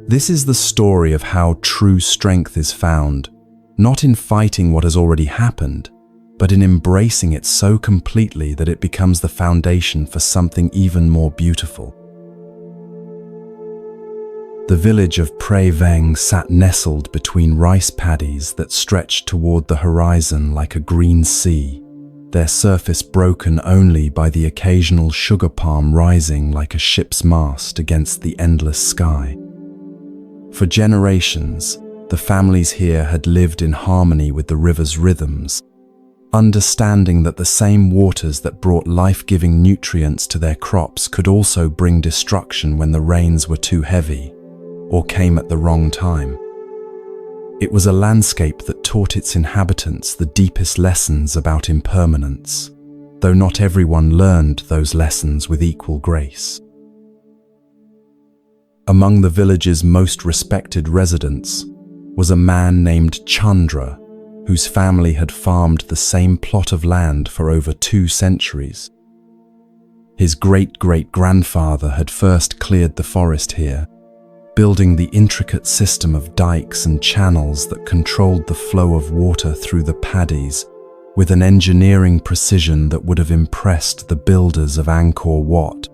This is the story of how true strength is found, not in fighting what has already happened, but in embracing it so completely that it becomes the foundation for something even more beautiful. The village of Pre Veng sat nestled between rice paddies that stretched toward the horizon like a green sea, their surface broken only by the occasional sugar palm rising like a ship's mast against the endless sky. For generations, the families here had lived in harmony with the river's rhythms, understanding that the same waters that brought life-giving nutrients to their crops could also bring destruction when the rains were too heavy or came at the wrong time. It was a landscape that taught its inhabitants the deepest lessons about impermanence, though not everyone learned those lessons with equal grace. Among the village's most respected residents was a man named Chandra, whose family had farmed the same plot of land for over 2 centuries. His great-great-grandfather had first cleared the forest here, building the intricate system of dikes and channels that controlled the flow of water through the paddies with an engineering precision that would have impressed the builders of Angkor Wat.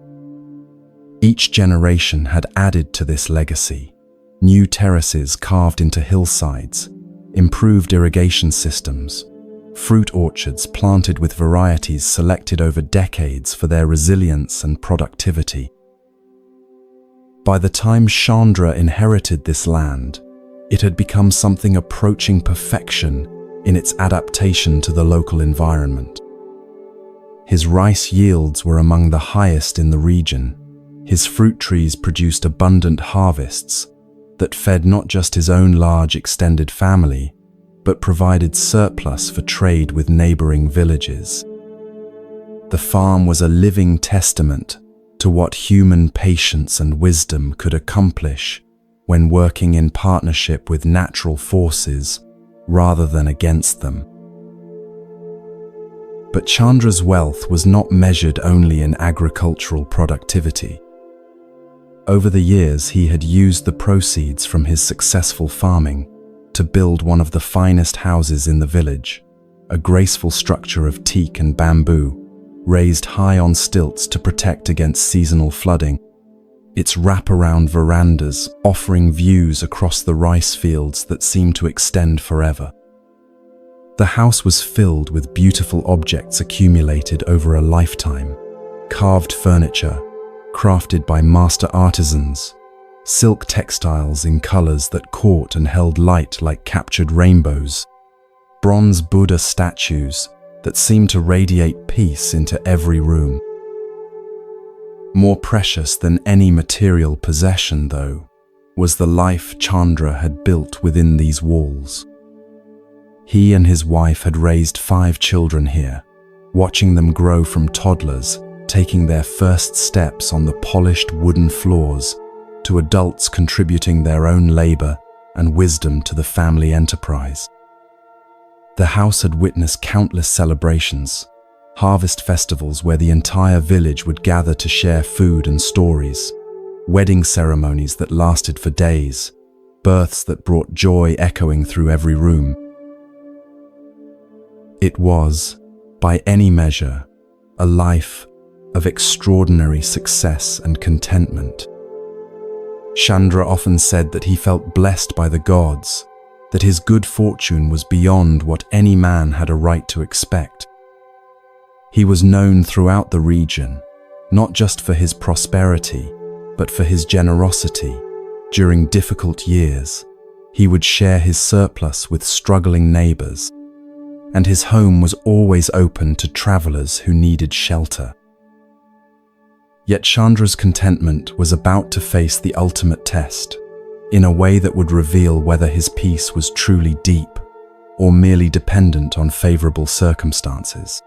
Each generation had added to this legacy: new terraces carved into hillsides, improved irrigation systems, fruit orchards planted with varieties selected over decades for their resilience and productivity. By the time Chandra inherited this land, it had become something approaching perfection in its adaptation to the local environment. His rice yields were among the highest in the region. His fruit trees produced abundant harvests that fed not just his own large extended family, but provided surplus for trade with neighboring villages. The farm was a living testament to what human patience and wisdom could accomplish when working in partnership with natural forces rather than against them. But Chandra's wealth was not measured only in agricultural productivity. Over the years, he had used the proceeds from his successful farming to build one of the finest houses in the village, a graceful structure of teak and bamboo, raised high on stilts to protect against seasonal flooding, its wraparound verandas offering views across the rice fields that seemed to extend forever. The house was filled with beautiful objects accumulated over a lifetime: carved furniture, crafted by master artisans, silk textiles in colors that caught and held light like captured rainbows, bronze Buddha statues that seemed to radiate peace into every room. More precious than any material possession, though, was the life Chandra had built within these walls. He and his wife had raised 5 children here, watching them grow from toddlers, taking their first steps on the polished wooden floors, to adults contributing their own labor and wisdom to the family enterprise. The house had witnessed countless celebrations, harvest festivals where the entire village would gather to share food and stories, wedding ceremonies that lasted for days, births that brought joy echoing through every room. It was, by any measure, a life of extraordinary success and contentment. Chandra often said that he felt blessed by the gods, that his good fortune was beyond what any man had a right to expect. He was known throughout the region, not just for his prosperity, but for his generosity. During difficult years, he would share his surplus with struggling neighbors, and his home was always open to travelers who needed shelter. Yet Chandra's contentment was about to face the ultimate test, in a way that would reveal whether his peace was truly deep or merely dependent on favorable circumstances.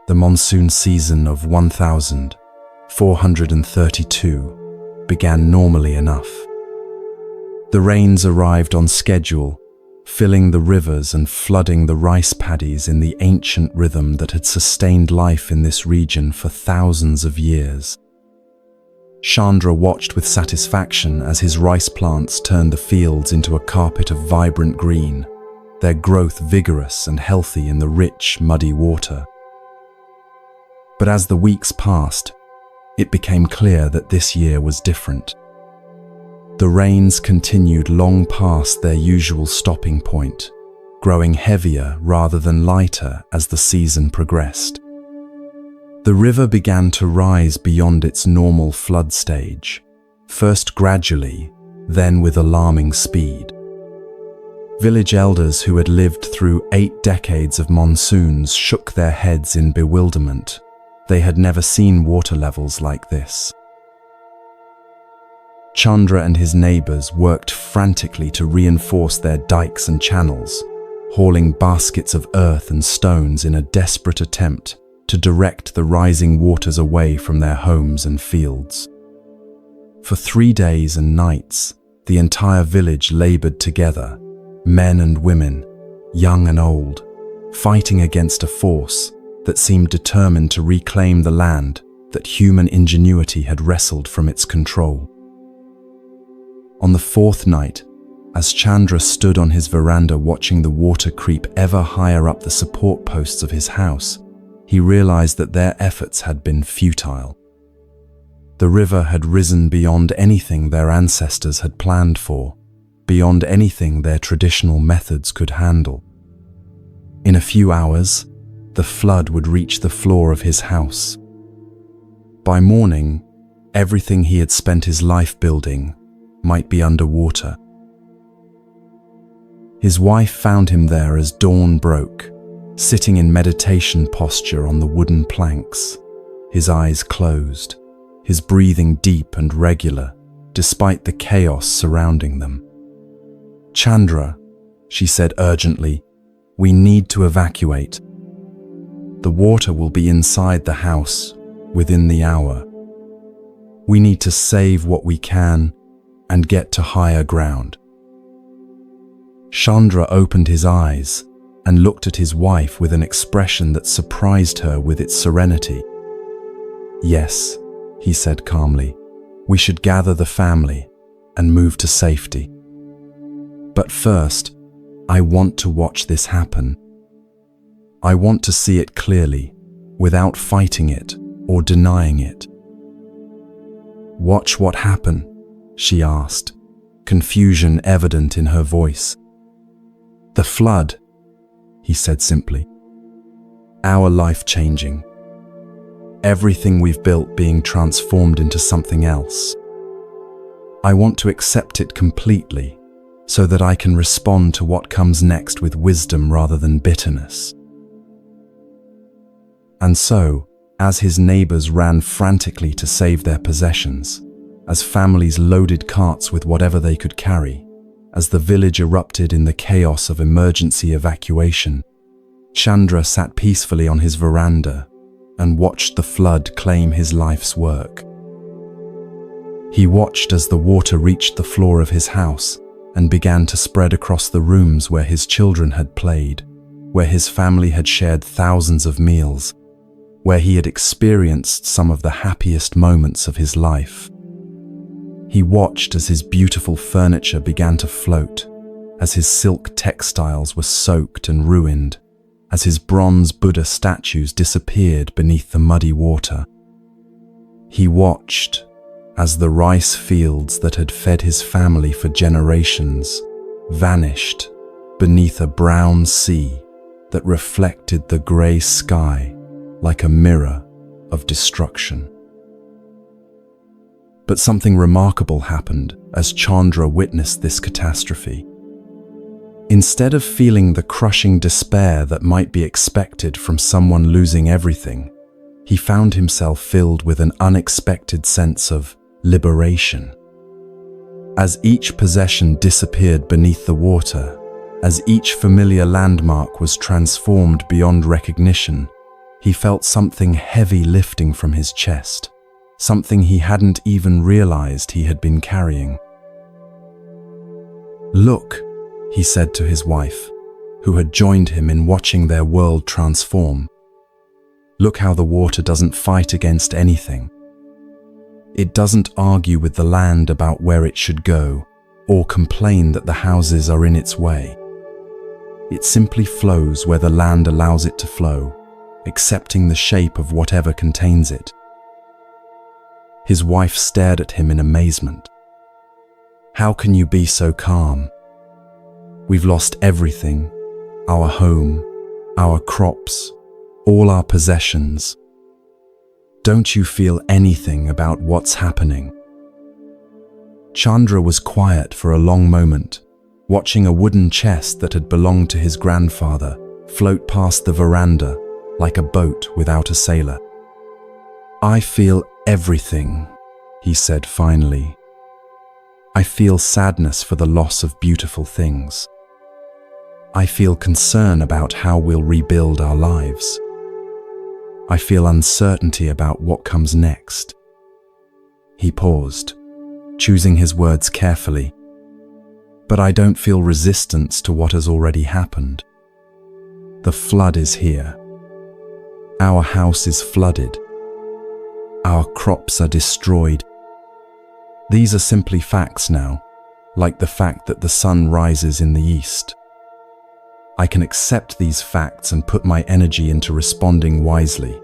The monsoon season of 1432 began normally enough. The rains arrived on schedule, filling the rivers and flooding the rice paddies in the ancient rhythm that had sustained life in this region for thousands of years. Chandra watched with satisfaction as his rice plants turned the fields into a carpet of vibrant green, their growth vigorous and healthy in the rich, muddy water. But as the weeks passed, it became clear that this year was different. The rains continued long past their usual stopping point, growing heavier rather than lighter as the season progressed. The river began to rise beyond its normal flood stage, first gradually, then with alarming speed. Village elders who had lived through 8 decades of monsoons shook their heads in bewilderment. They had never seen water levels like this. Chandra and his neighbors worked frantically to reinforce their dikes and channels, hauling baskets of earth and stones in a desperate attempt to direct the rising waters away from their homes and fields. For 3 days and nights, the entire village labored together, men and women, young and old, fighting against a force that seemed determined to reclaim the land that human ingenuity had wrestled from its control. On the 4th night, as Chandra stood on his veranda watching the water creep ever higher up the support posts of his house, he realized that their efforts had been futile. The river had risen beyond anything their ancestors had planned for, beyond anything their traditional methods could handle. In a few hours, the flood would reach the floor of his house. By morning, everything he had spent his life building might be underwater. His wife found him there as dawn broke, sitting in meditation posture on the wooden planks, his eyes closed, his breathing deep and regular, despite the chaos surrounding them. "Chandra," she said urgently, "we need to evacuate. The water will be inside the house within the hour. We need to save what we can and get to higher ground." Chandra opened his eyes and looked at his wife with an expression that surprised her with its serenity. "Yes," he said calmly, "we should gather the family and move to safety. But first, I want to watch this happen. I want to see it clearly, without fighting it or denying it." "Watch what happened?" she asked, confusion evident in her voice. "The flood," he said simply. "Our life changing. Everything we've built being transformed into something else. I want to accept it completely so that I can respond to what comes next with wisdom rather than bitterness." And so, as his neighbors ran frantically to save their possessions, as families loaded carts with whatever they could carry, as the village erupted in the chaos of emergency evacuation, Chandra sat peacefully on his veranda and watched the flood claim his life's work. He watched as the water reached the floor of his house and began to spread across the rooms where his children had played, where his family had shared thousands of meals, where he had experienced some of the happiest moments of his life. He watched as his beautiful furniture began to float, as his silk textiles were soaked and ruined, as his bronze Buddha statues disappeared beneath the muddy water. He watched as the rice fields that had fed his family for generations vanished beneath a brown sea that reflected the grey sky like a mirror of destruction. But something remarkable happened as Chandra witnessed this catastrophe. Instead of feeling the crushing despair that might be expected from someone losing everything, he found himself filled with an unexpected sense of liberation. As each possession disappeared beneath the water, as each familiar landmark was transformed beyond recognition, he felt something heavy lifting from his chest, something he hadn't even realized he had been carrying. "Look," he said to his wife, who had joined him in watching their world transform. "Look how the water doesn't fight against anything. It doesn't argue with the land about where it should go, or complain that the houses are in its way. It simply flows where the land allows it to flow, accepting the shape of whatever contains it." His wife stared at him in amazement. "How can you be so calm? We've lost everything, our home, our crops, all our possessions. Don't you feel anything about what's happening?" Chandra was quiet for a long moment, watching a wooden chest that had belonged to his grandfather float past the veranda like a boat without a sailor. "I feel everything," he said finally. "I feel sadness for the loss of beautiful things. I feel concern about how we'll rebuild our lives. I feel uncertainty about what comes next." He paused, choosing his words carefully. "But I don't feel resistance to what has already happened. The flood is here. Our house is flooded. Our crops are destroyed. These are simply facts now, like the fact that the sun rises in the east. I can accept these facts and put my energy into responding wisely,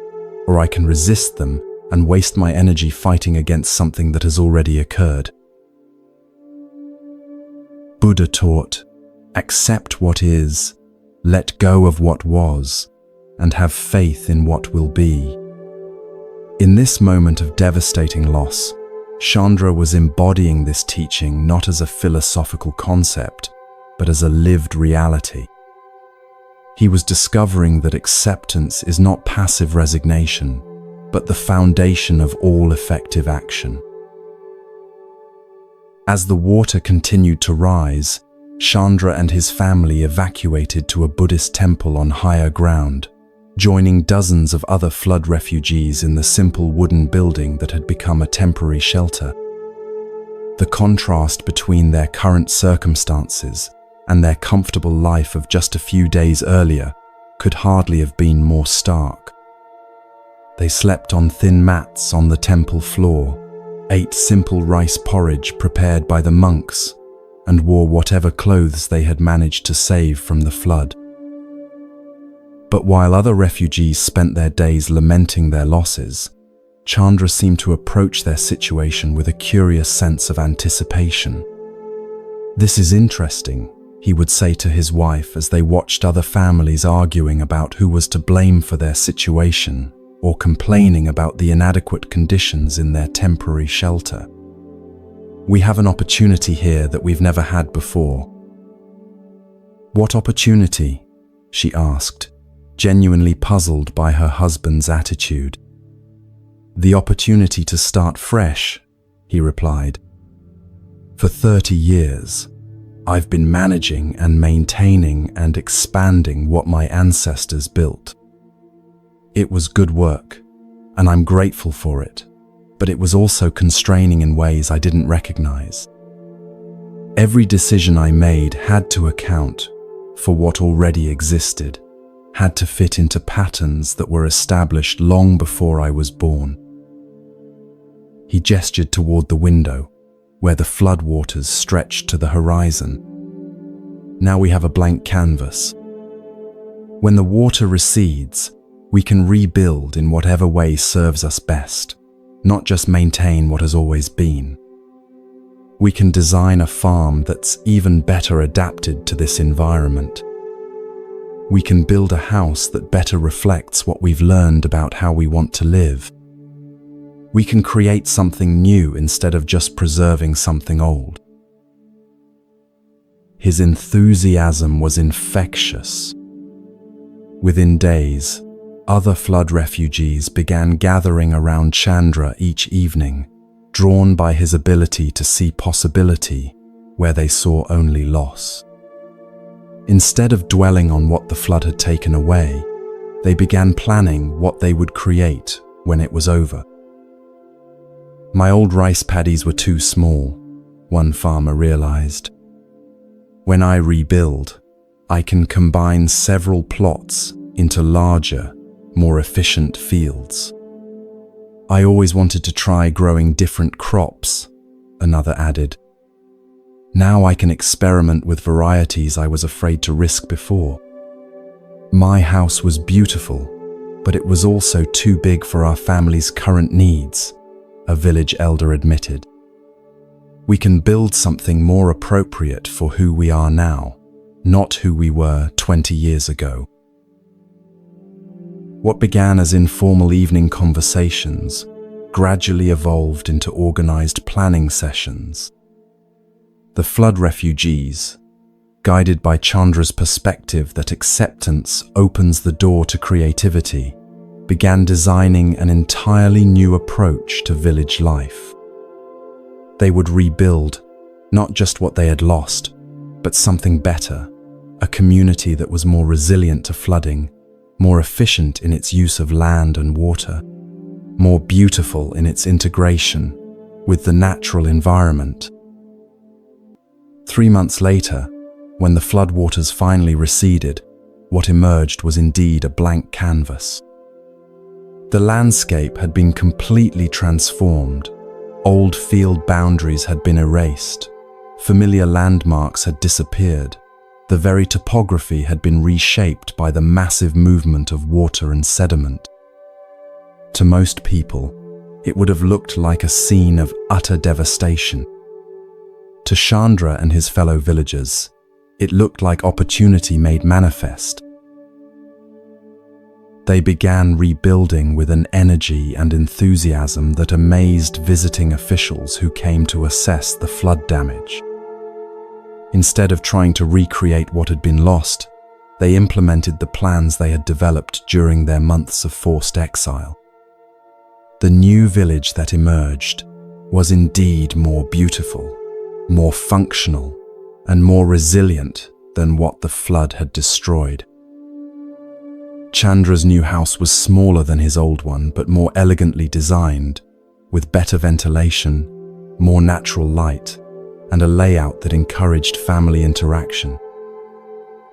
or I can resist them and waste my energy fighting against something that has already occurred." Buddha taught, accept what is, let go of what was, and have faith in what will be. In this moment of devastating loss, Chandra was embodying this teaching not as a philosophical concept, but as a lived reality. He was discovering that acceptance is not passive resignation, but the foundation of all effective action. As the water continued to rise, Chandra and his family evacuated to a Buddhist temple on higher ground, joining dozens of other flood refugees in the simple wooden building that had become a temporary shelter. The contrast between their current circumstances and their comfortable life of just a few days earlier could hardly have been more stark. They slept on thin mats on the temple floor, ate simple rice porridge prepared by the monks, and wore whatever clothes they had managed to save from the flood. But while other refugees spent their days lamenting their losses, Chandra seemed to approach their situation with a curious sense of anticipation. "This is interesting," he would say to his wife as they watched other families arguing about who was to blame for their situation or complaining about the inadequate conditions in their temporary shelter. "We have an opportunity here that we've never had before." "What opportunity?" she asked, genuinely puzzled by her husband's attitude. "The opportunity to start fresh," he replied. "For 30 years, I've been managing and maintaining and expanding what my ancestors built. It was good work, and I'm grateful for it, but it was also constraining in ways I didn't recognize. Every decision I made had to account for what already existed, had to fit into patterns that were established long before I was born." He gestured toward the window, where the floodwaters stretched to the horizon. "Now we have a blank canvas. When the water recedes, we can rebuild in whatever way serves us best, not just maintain what has always been. We can design a farm that's even better adapted to this environment. We can build a house that better reflects what we've learned about how we want to live. We can create something new instead of just preserving something old." His enthusiasm was infectious. Within days, other flood refugees began gathering around Chandra each evening, drawn by his ability to see possibility where they saw only loss. Instead of dwelling on what the flood had taken away, they began planning what they would create when it was over. "My old rice paddies were too small," one farmer realized. "When I rebuild, I can combine several plots into larger, more efficient fields." "I always wanted to try growing different crops," another added. "Now I can experiment with varieties I was afraid to risk before." "My house was beautiful, but it was also too big for our family's current needs," a village elder admitted. "We can build something more appropriate for who we are now, not who we were 20 years ago." What began as informal evening conversations gradually evolved into organized planning sessions. The flood refugees, guided by Chandra's perspective that acceptance opens the door to creativity, began designing an entirely new approach to village life. They would rebuild not just what they had lost, but something better, a community that was more resilient to flooding, more efficient in its use of land and water, more beautiful in its integration with the natural environment. 3 months later, when the floodwaters finally receded, what emerged was indeed a blank canvas. The landscape had been completely transformed. Old field boundaries had been erased. Familiar landmarks had disappeared. The very topography had been reshaped by the massive movement of water and sediment. To most people, it would have looked like a scene of utter devastation. To Chandra and his fellow villagers, it looked like opportunity made manifest. They began rebuilding with an energy and enthusiasm that amazed visiting officials who came to assess the flood damage. Instead of trying to recreate what had been lost, they implemented the plans they had developed during their months of forced exile. The new village that emerged was indeed more beautiful, more functional, and more resilient than what the flood had destroyed. Chandra's new house was smaller than his old one, but more elegantly designed, with better ventilation, more natural light, and a layout that encouraged family interaction.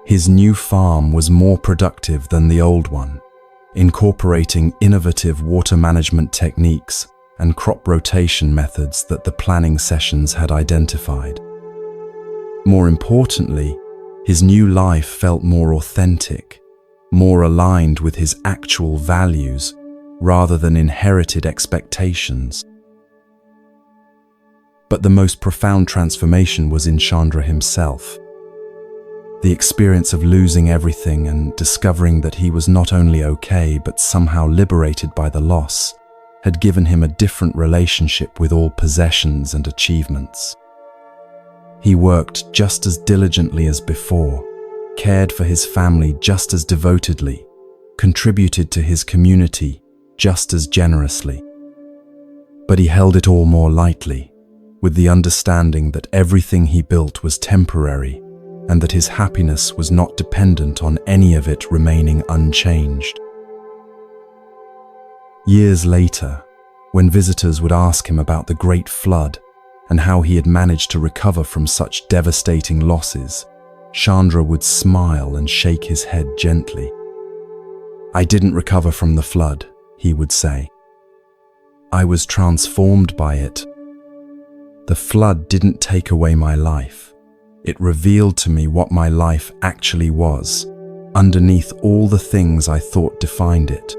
His new farm was more productive than the old one, incorporating innovative water management techniques and crop rotation methods that the planning sessions had identified. More importantly, his new life felt more authentic, more aligned with his actual values rather than inherited expectations. But the most profound transformation was in Chandra himself. The experience of losing everything and discovering that he was not only okay but somehow liberated by the loss had given him a different relationship with all possessions and achievements. He worked just as diligently as before, cared for his family just as devotedly, contributed to his community just as generously. But he held it all more lightly, with the understanding that everything he built was temporary and that his happiness was not dependent on any of it remaining unchanged. Years later, when visitors would ask him about the Great Flood and how he had managed to recover from such devastating losses, Chandra would smile and shake his head gently. "I didn't recover from the flood," he would say. "I was transformed by it. The flood didn't take away my life. It revealed to me what my life actually was, underneath all the things I thought defined it."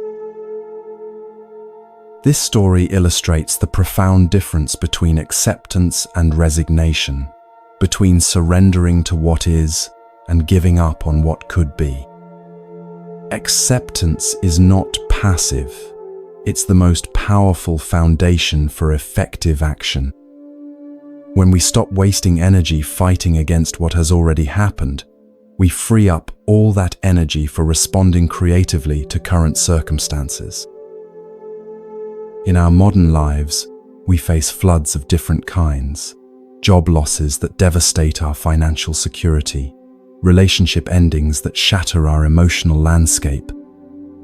This story illustrates the profound difference between acceptance and resignation, between surrendering to what is and giving up on what could be. Acceptance is not passive. It's the most powerful foundation for effective action. When we stop wasting energy fighting against what has already happened, we free up all that energy for responding creatively to current circumstances. In our modern lives, we face floods of different kinds: job losses that devastate our financial security, relationship endings that shatter our emotional landscape,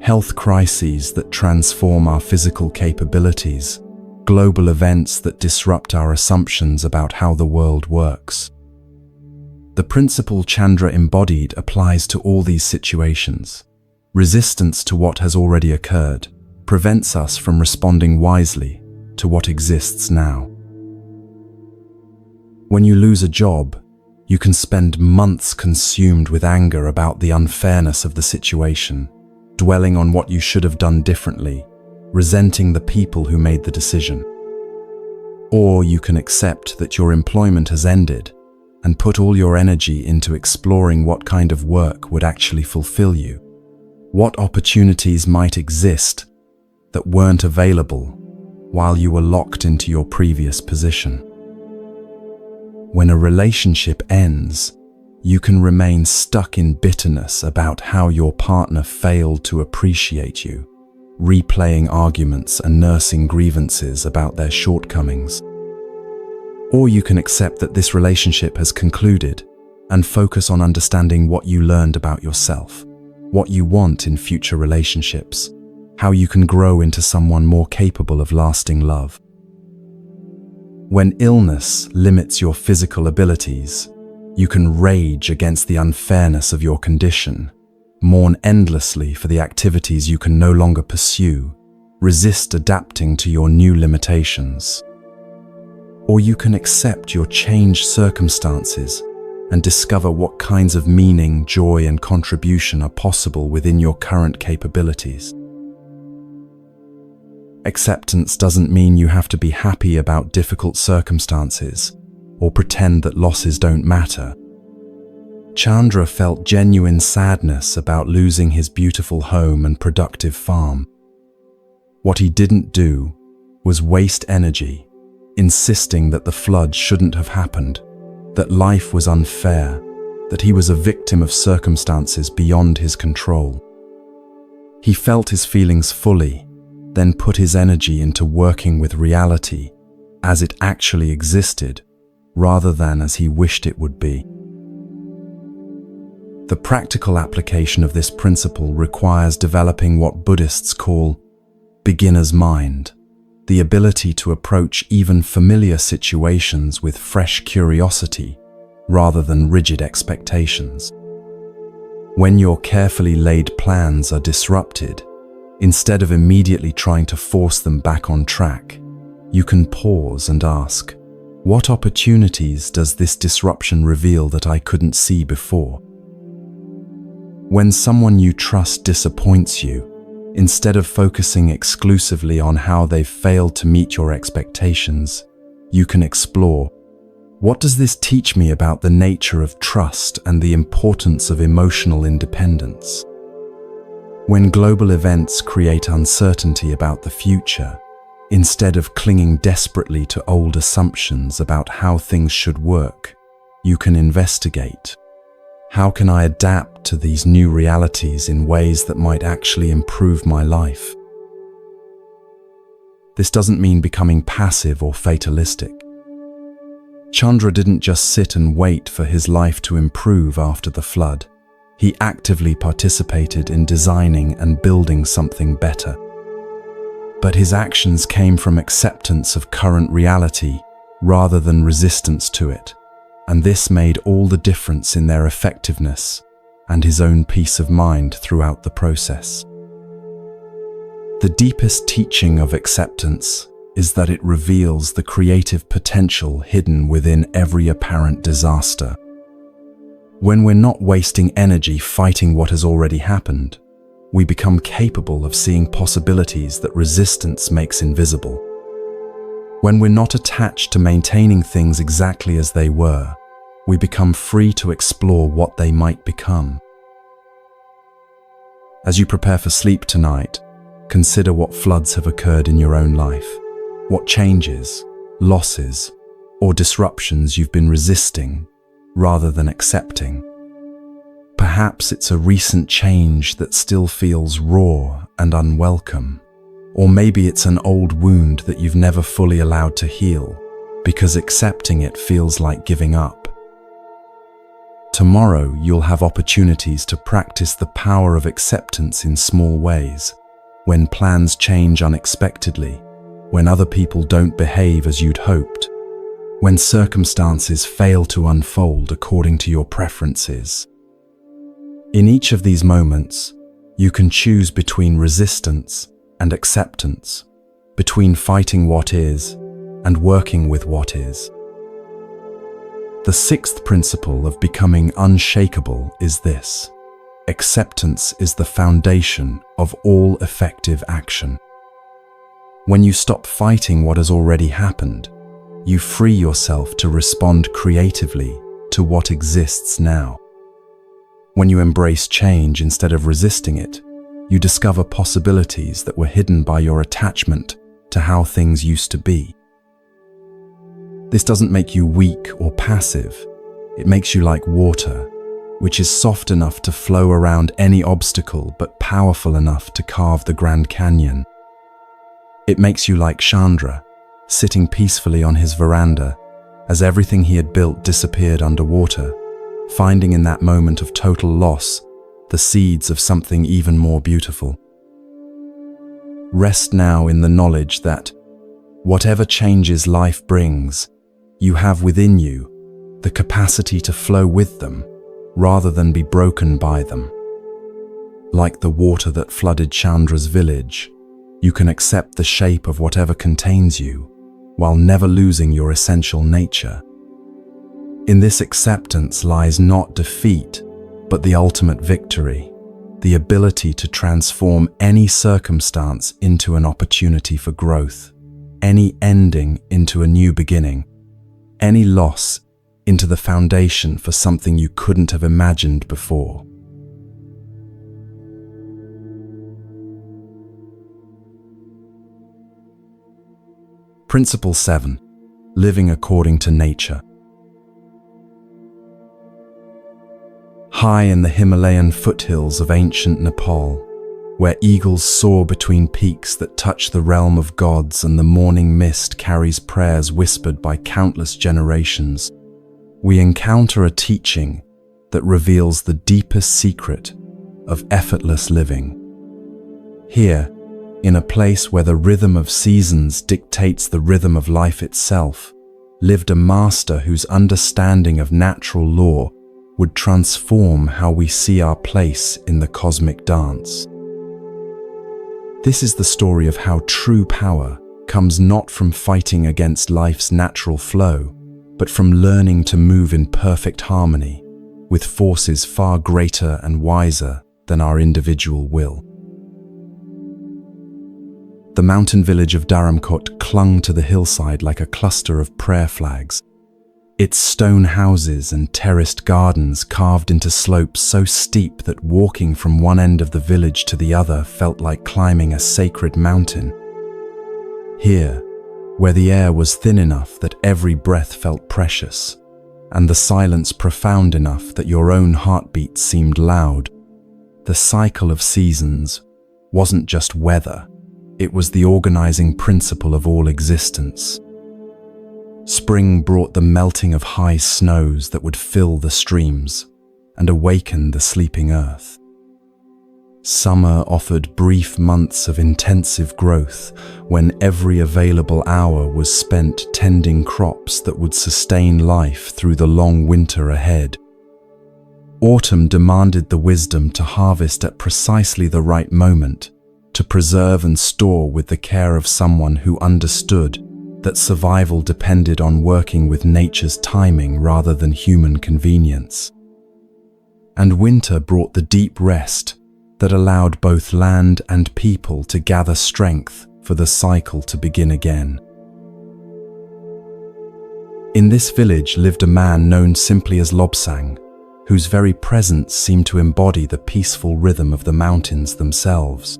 health crises that transform our physical capabilities, global events that disrupt our assumptions about how the world works. The principle Chandra embodied applies to all these situations. Resistance to what has already occurred prevents us from responding wisely to what exists now. When you lose a job, you can spend months consumed with anger about the unfairness of the situation, dwelling on what you should have done differently, resenting the people who made the decision. Or you can accept that your employment has ended and put all your energy into exploring what kind of work would actually fulfill you. What opportunities might exist that weren't available while you were locked into your previous position. When a relationship ends, you can remain stuck in bitterness about how your partner failed to appreciate you, replaying arguments and nursing grievances about their shortcomings. Or you can accept that this relationship has concluded and focus on understanding what you learned about yourself, what you want in future relationships, how you can grow into someone more capable of lasting love. When illness limits your physical abilities, you can rage against the unfairness of your condition, mourn endlessly for the activities you can no longer pursue, resist adapting to your new limitations. Or you can accept your changed circumstances and discover what kinds of meaning, joy, and contribution are possible within your current capabilities. Acceptance doesn't mean you have to be happy about difficult circumstances or pretend that losses don't matter. Chandra felt genuine sadness about losing his beautiful home and productive farm. What he didn't do was waste energy, insisting that the flood shouldn't have happened, that life was unfair, that he was a victim of circumstances beyond his control. He felt his feelings fully, then put his energy into working with reality as it actually existed, rather than as he wished it would be. The practical application of this principle requires developing what Buddhists call beginner's mind, the ability to approach even familiar situations with fresh curiosity rather than rigid expectations. When your carefully laid plans are disrupted, instead of immediately trying to force them back on track, you can pause and ask, what opportunities does this disruption reveal that I couldn't see before? When someone you trust disappoints you, instead of focusing exclusively on how they've failed to meet your expectations, you can explore, what does this teach me about the nature of trust and the importance of emotional independence? When global events create uncertainty about the future, instead of clinging desperately to old assumptions about how things should work, you can investigate. How can I adapt to these new realities in ways that might actually improve my life? This doesn't mean becoming passive or fatalistic. Chandra didn't just sit and wait for his life to improve after the flood. He actively participated in designing and building something better. But his actions came from acceptance of current reality rather than resistance to it, and this made all the difference in their effectiveness and his own peace of mind throughout the process. The deepest teaching of acceptance is that it reveals the creative potential hidden within every apparent disaster. When we're not wasting energy fighting what has already happened, we become capable of seeing possibilities that resistance makes invisible. When we're not attached to maintaining things exactly as they were, we become free to explore what they might become. As you prepare for sleep tonight, consider what floods have occurred in your own life, what changes, losses, or disruptions you've been resisting rather than accepting. Perhaps it's a recent change that still feels raw and unwelcome. Or maybe it's an old wound that you've never fully allowed to heal, because accepting it feels like giving up. Tomorrow, you'll have opportunities to practice the power of acceptance in small ways, when plans change unexpectedly, when other people don't behave as you'd hoped, when circumstances fail to unfold according to your preferences. In each of these moments, you can choose between resistance and acceptance, between fighting what is and working with what is. The sixth principle of becoming unshakeable is this: acceptance is the foundation of all effective action. When you stop fighting what has already happened, you free yourself to respond creatively to what exists now. When you embrace change instead of resisting it, you discover possibilities that were hidden by your attachment to how things used to be. This doesn't make you weak or passive. It makes you like water, which is soft enough to flow around any obstacle but powerful enough to carve the Grand Canyon. It makes you like Chandra, sitting peacefully on his veranda as everything he had built disappeared underwater, finding in that moment of total loss the seeds of something even more beautiful. Rest now in the knowledge that, whatever changes life brings, you have within you the capacity to flow with them rather than be broken by them. Like the water that flooded Chandra's village, you can accept the shape of whatever contains you while never losing your essential nature. In this acceptance lies not defeat, but the ultimate victory, the ability to transform any circumstance into an opportunity for growth, any ending into a new beginning, any loss into the foundation for something you couldn't have imagined before. Principle 7. Living according to nature. High in the Himalayan foothills of ancient Nepal, where eagles soar between peaks that touch the realm of gods and the morning mist carries prayers whispered by countless generations, we encounter a teaching that reveals the deepest secret of effortless living. Here, in a place where the rhythm of seasons dictates the rhythm of life itself, lived a master whose understanding of natural law would transform how we see our place in the cosmic dance. This is the story of how true power comes not from fighting against life's natural flow, but from learning to move in perfect harmony with forces far greater and wiser than our individual will. The mountain village of Dharamkot clung to the hillside like a cluster of prayer flags. Its stone houses and terraced gardens carved into slopes so steep that walking from one end of the village to the other felt like climbing a sacred mountain. Here, where the air was thin enough that every breath felt precious, and the silence profound enough that your own heartbeat seemed loud, the cycle of seasons wasn't just weather, it was the organizing principle of all existence. Spring brought the melting of high snows that would fill the streams and awaken the sleeping earth. Summer offered brief months of intensive growth when every available hour was spent tending crops that would sustain life through the long winter ahead. Autumn demanded the wisdom to harvest at precisely the right moment, to preserve and store with the care of someone who understood that survival depended on working with nature's timing rather than human convenience. And winter brought the deep rest that allowed both land and people to gather strength for the cycle to begin again. In this village lived a man known simply as Lobsang, whose very presence seemed to embody the peaceful rhythm of the mountains themselves.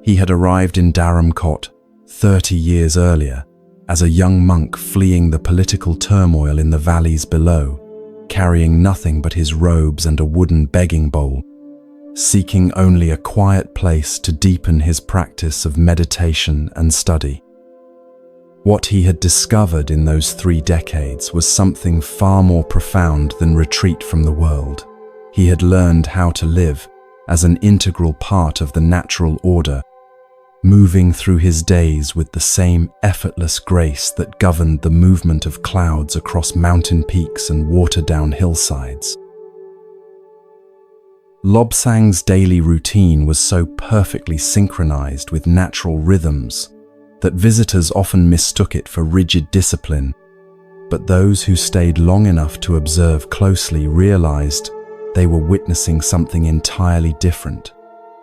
He had arrived in Dharamkot 30 years earlier as a young monk fleeing the political turmoil in the valleys below, carrying nothing but his robes and a wooden begging bowl, seeking only a quiet place to deepen his practice of meditation and study. What he had discovered in those 3 decades was something far more profound than retreat from the world. He had learned how to live as an integral part of the natural order, moving through his days with the same effortless grace that governed the movement of clouds across mountain peaks and water-down hillsides. Lobsang's daily routine was so perfectly synchronized with natural rhythms that visitors often mistook it for rigid discipline, but those who stayed long enough to observe closely realized they were witnessing something entirely different.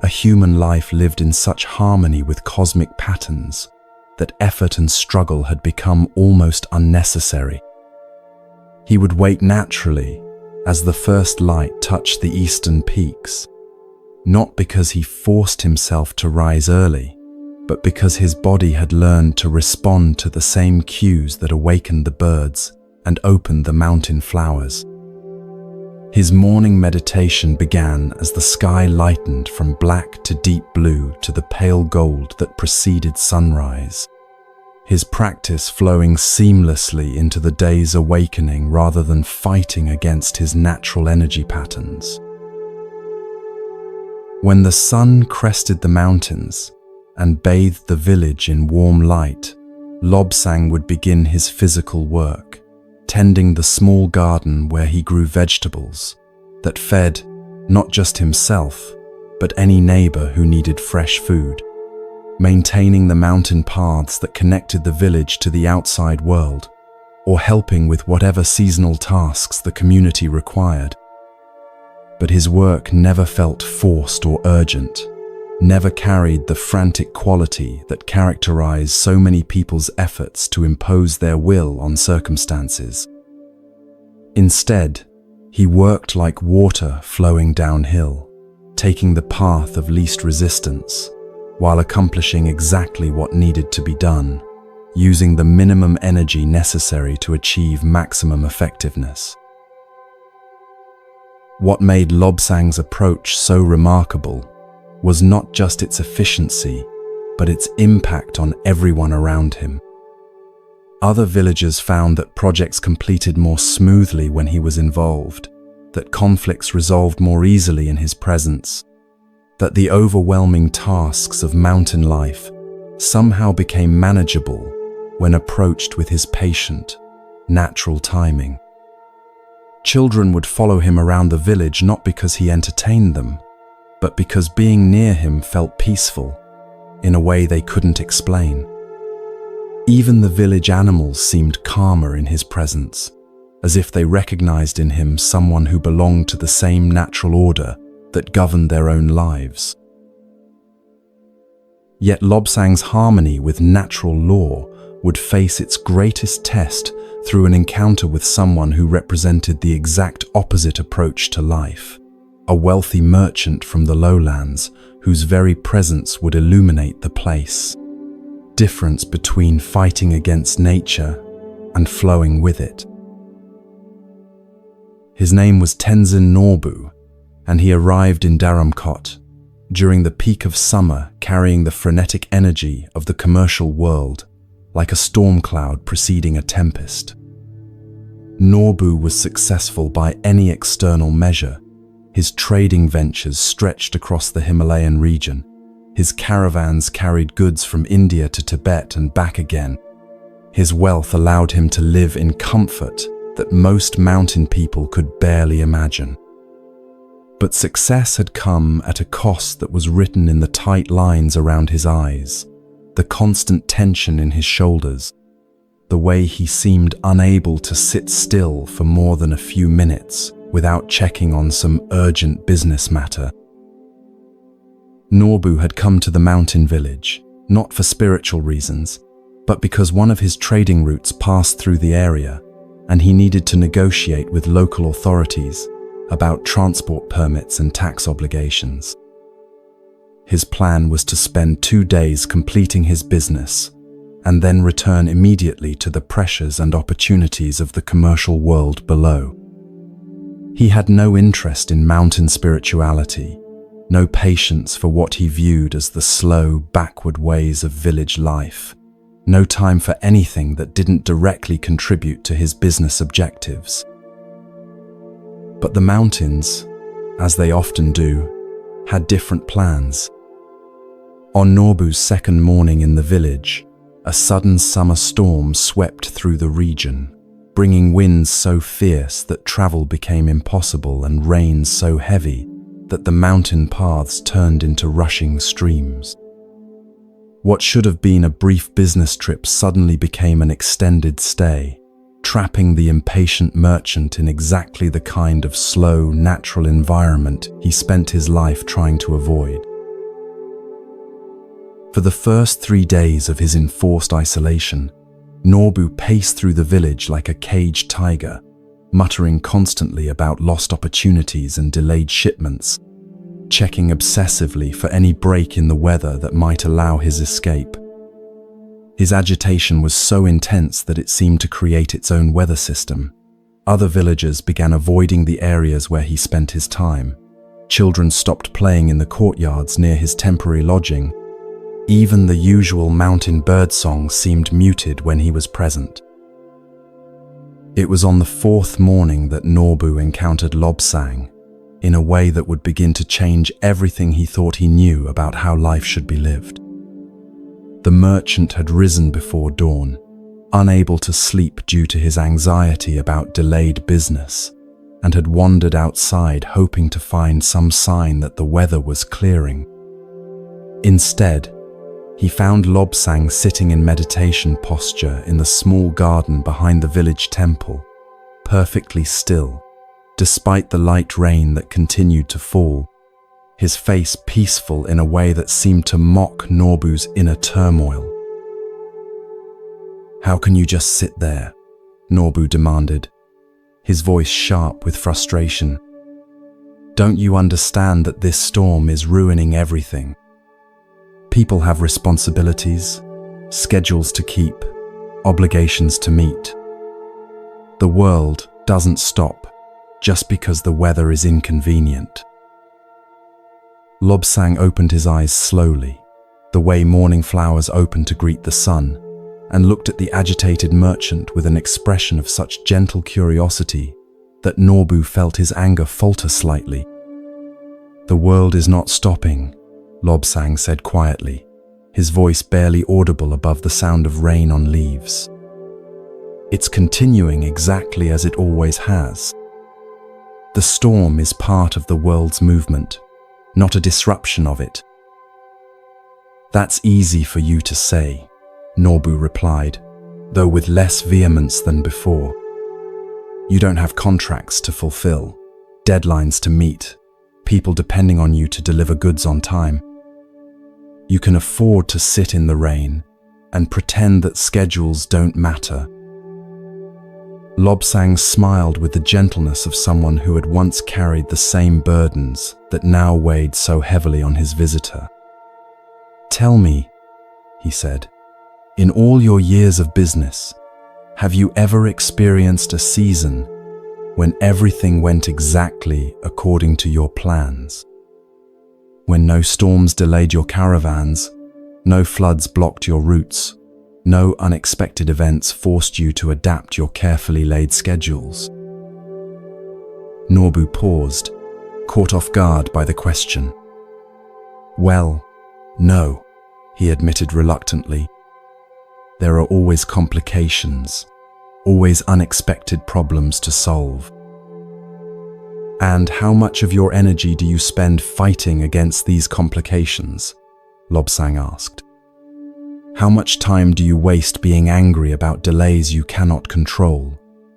A human life lived in such harmony with cosmic patterns that effort and struggle had become almost unnecessary. He would wake naturally as the first light touched the eastern peaks, not because he forced himself to rise early, but because his body had learned to respond to the same cues that awakened the birds and opened the mountain flowers. His morning meditation began as the sky lightened from black to deep blue to the pale gold that preceded sunrise, his practice flowing seamlessly into the day's awakening rather than fighting against his natural energy patterns. When the sun crested the mountains and bathed the village in warm light, Lobsang would begin his physical work, tending the small garden where he grew vegetables that fed not just himself, but any neighbor who needed fresh food, maintaining the mountain paths that connected the village to the outside world, or helping with whatever seasonal tasks the community required. But his work never felt forced or urgent, never carried the frantic quality that characterized so many people's efforts to impose their will on circumstances. Instead, he worked like water flowing downhill, taking the path of least resistance, while accomplishing exactly what needed to be done, using the minimum energy necessary to achieve maximum effectiveness. What made Lobsang's approach so remarkable was not just its efficiency, but its impact on everyone around him. Other villagers found that projects completed more smoothly when he was involved, that conflicts resolved more easily in his presence, that the overwhelming tasks of mountain life somehow became manageable when approached with his patient, natural timing. Children would follow him around the village not because he entertained them, but because being near him felt peaceful, in a way they couldn't explain. Even the village animals seemed calmer in his presence, as if they recognized in him someone who belonged to the same natural order that governed their own lives. Yet Lobsang's harmony with natural law would face its greatest test through an encounter with someone who represented the exact opposite approach to life. A wealthy merchant from the lowlands whose very presence would illuminate the place. Difference between fighting against nature and flowing with it. His name was Tenzin Norbu, and he arrived in Dharamkot during the peak of summer, carrying the frenetic energy of the commercial world like a storm cloud preceding a tempest. Norbu was successful by any external measure. His trading ventures stretched across the Himalayan region. His caravans carried goods from India to Tibet and back again. His wealth allowed him to live in comfort that most mountain people could barely imagine. But success had come at a cost that was written in the tight lines around his eyes, the constant tension in his shoulders, the way he seemed unable to sit still for more than a few minutes without checking on some urgent business matter. Norbu had come to the mountain village, not for spiritual reasons, but because one of his trading routes passed through the area, and he needed to negotiate with local authorities about transport permits and tax obligations. His plan was to spend 2 days completing his business and then return immediately to the pressures and opportunities of the commercial world below. He had no interest in mountain spirituality, no patience for what he viewed as the slow, backward ways of village life, no time for anything that didn't directly contribute to his business objectives. But the mountains, as they often do, had different plans. On Nobu's second morning in the village, a sudden summer storm swept through the region, bringing winds so fierce that travel became impossible and rain so heavy that the mountain paths turned into rushing streams. What should have been a brief business trip suddenly became an extended stay, trapping the impatient merchant in exactly the kind of slow, natural environment he spent his life trying to avoid. For the first 3 days of his enforced isolation, Nobu paced through the village like a caged tiger, muttering constantly about lost opportunities and delayed shipments, checking obsessively for any break in the weather that might allow his escape. His agitation was so intense that it seemed to create its own weather system. Other villagers began avoiding the areas where he spent his time. Children stopped playing in the courtyards near his temporary lodging. Even the usual mountain birdsong seemed muted when he was present. It was on the 4th morning that Nobu encountered Lobsang, in a way that would begin to change everything he thought he knew about how life should be lived. The merchant had risen before dawn, unable to sleep due to his anxiety about delayed business, and had wandered outside hoping to find some sign that the weather was clearing. Instead, he found Lobsang sitting in meditation posture in the small garden behind the village temple, perfectly still, despite the light rain that continued to fall, his face peaceful in a way that seemed to mock Nobu's inner turmoil. "How can you just sit there?" Nobu demanded, his voice sharp with frustration. "Don't you understand that this storm is ruining everything? People have responsibilities, schedules to keep, obligations to meet. The world doesn't stop just because the weather is inconvenient." Lobsang opened his eyes slowly, the way morning flowers open to greet the sun, and looked at the agitated merchant with an expression of such gentle curiosity that Nobu felt his anger falter slightly. "The world is not stopping," Lobsang said quietly, his voice barely audible above the sound of rain on leaves. "It's continuing exactly as it always has. The storm is part of the world's movement, not a disruption of it." "That's easy for you to say," Nobu replied, though with less vehemence than before. "You don't have contracts to fulfill, deadlines to meet, people depending on you to deliver goods on time. You can afford to sit in the rain and pretend that schedules don't matter." Lobsang smiled with the gentleness of someone who had once carried the same burdens that now weighed so heavily on his visitor. "Tell me," he said, "in all your years of business, have you ever experienced a season when everything went exactly according to your plans? When no storms delayed your caravans, no floods blocked your routes, no unexpected events forced you to adapt your carefully laid schedules?" Nobu paused, caught off guard by the question. "Well, no," he admitted reluctantly. "There are always complications, always unexpected problems to solve." "And how much of your energy do you spend fighting against these complications?" Lobsang asked. "How much time do you waste being angry about delays you cannot control,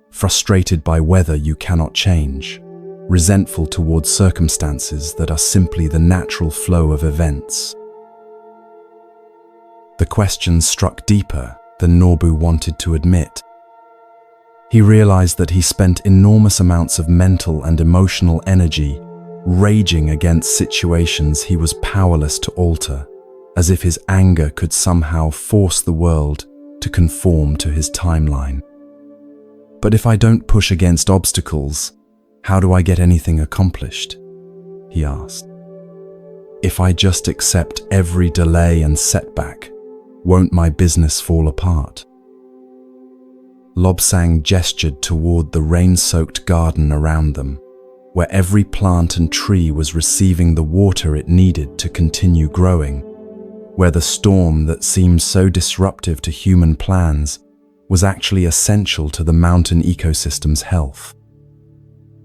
frustrated by weather you cannot change, resentful towards circumstances that are simply the natural flow of events?" The question struck deeper than Nobu wanted to admit. He realized that he spent enormous amounts of mental and emotional energy raging against situations he was powerless to alter, as if his anger could somehow force the world to conform to his timeline. "But if I don't push against obstacles, How do I get anything accomplished? He asked. If I just accept every delay and setback, won't my business fall apart? Lobsang gestured toward the rain-soaked garden around them, where every plant and tree was receiving the water it needed to continue growing, where the storm that seemed so disruptive to human plans was actually essential to the mountain ecosystem's health.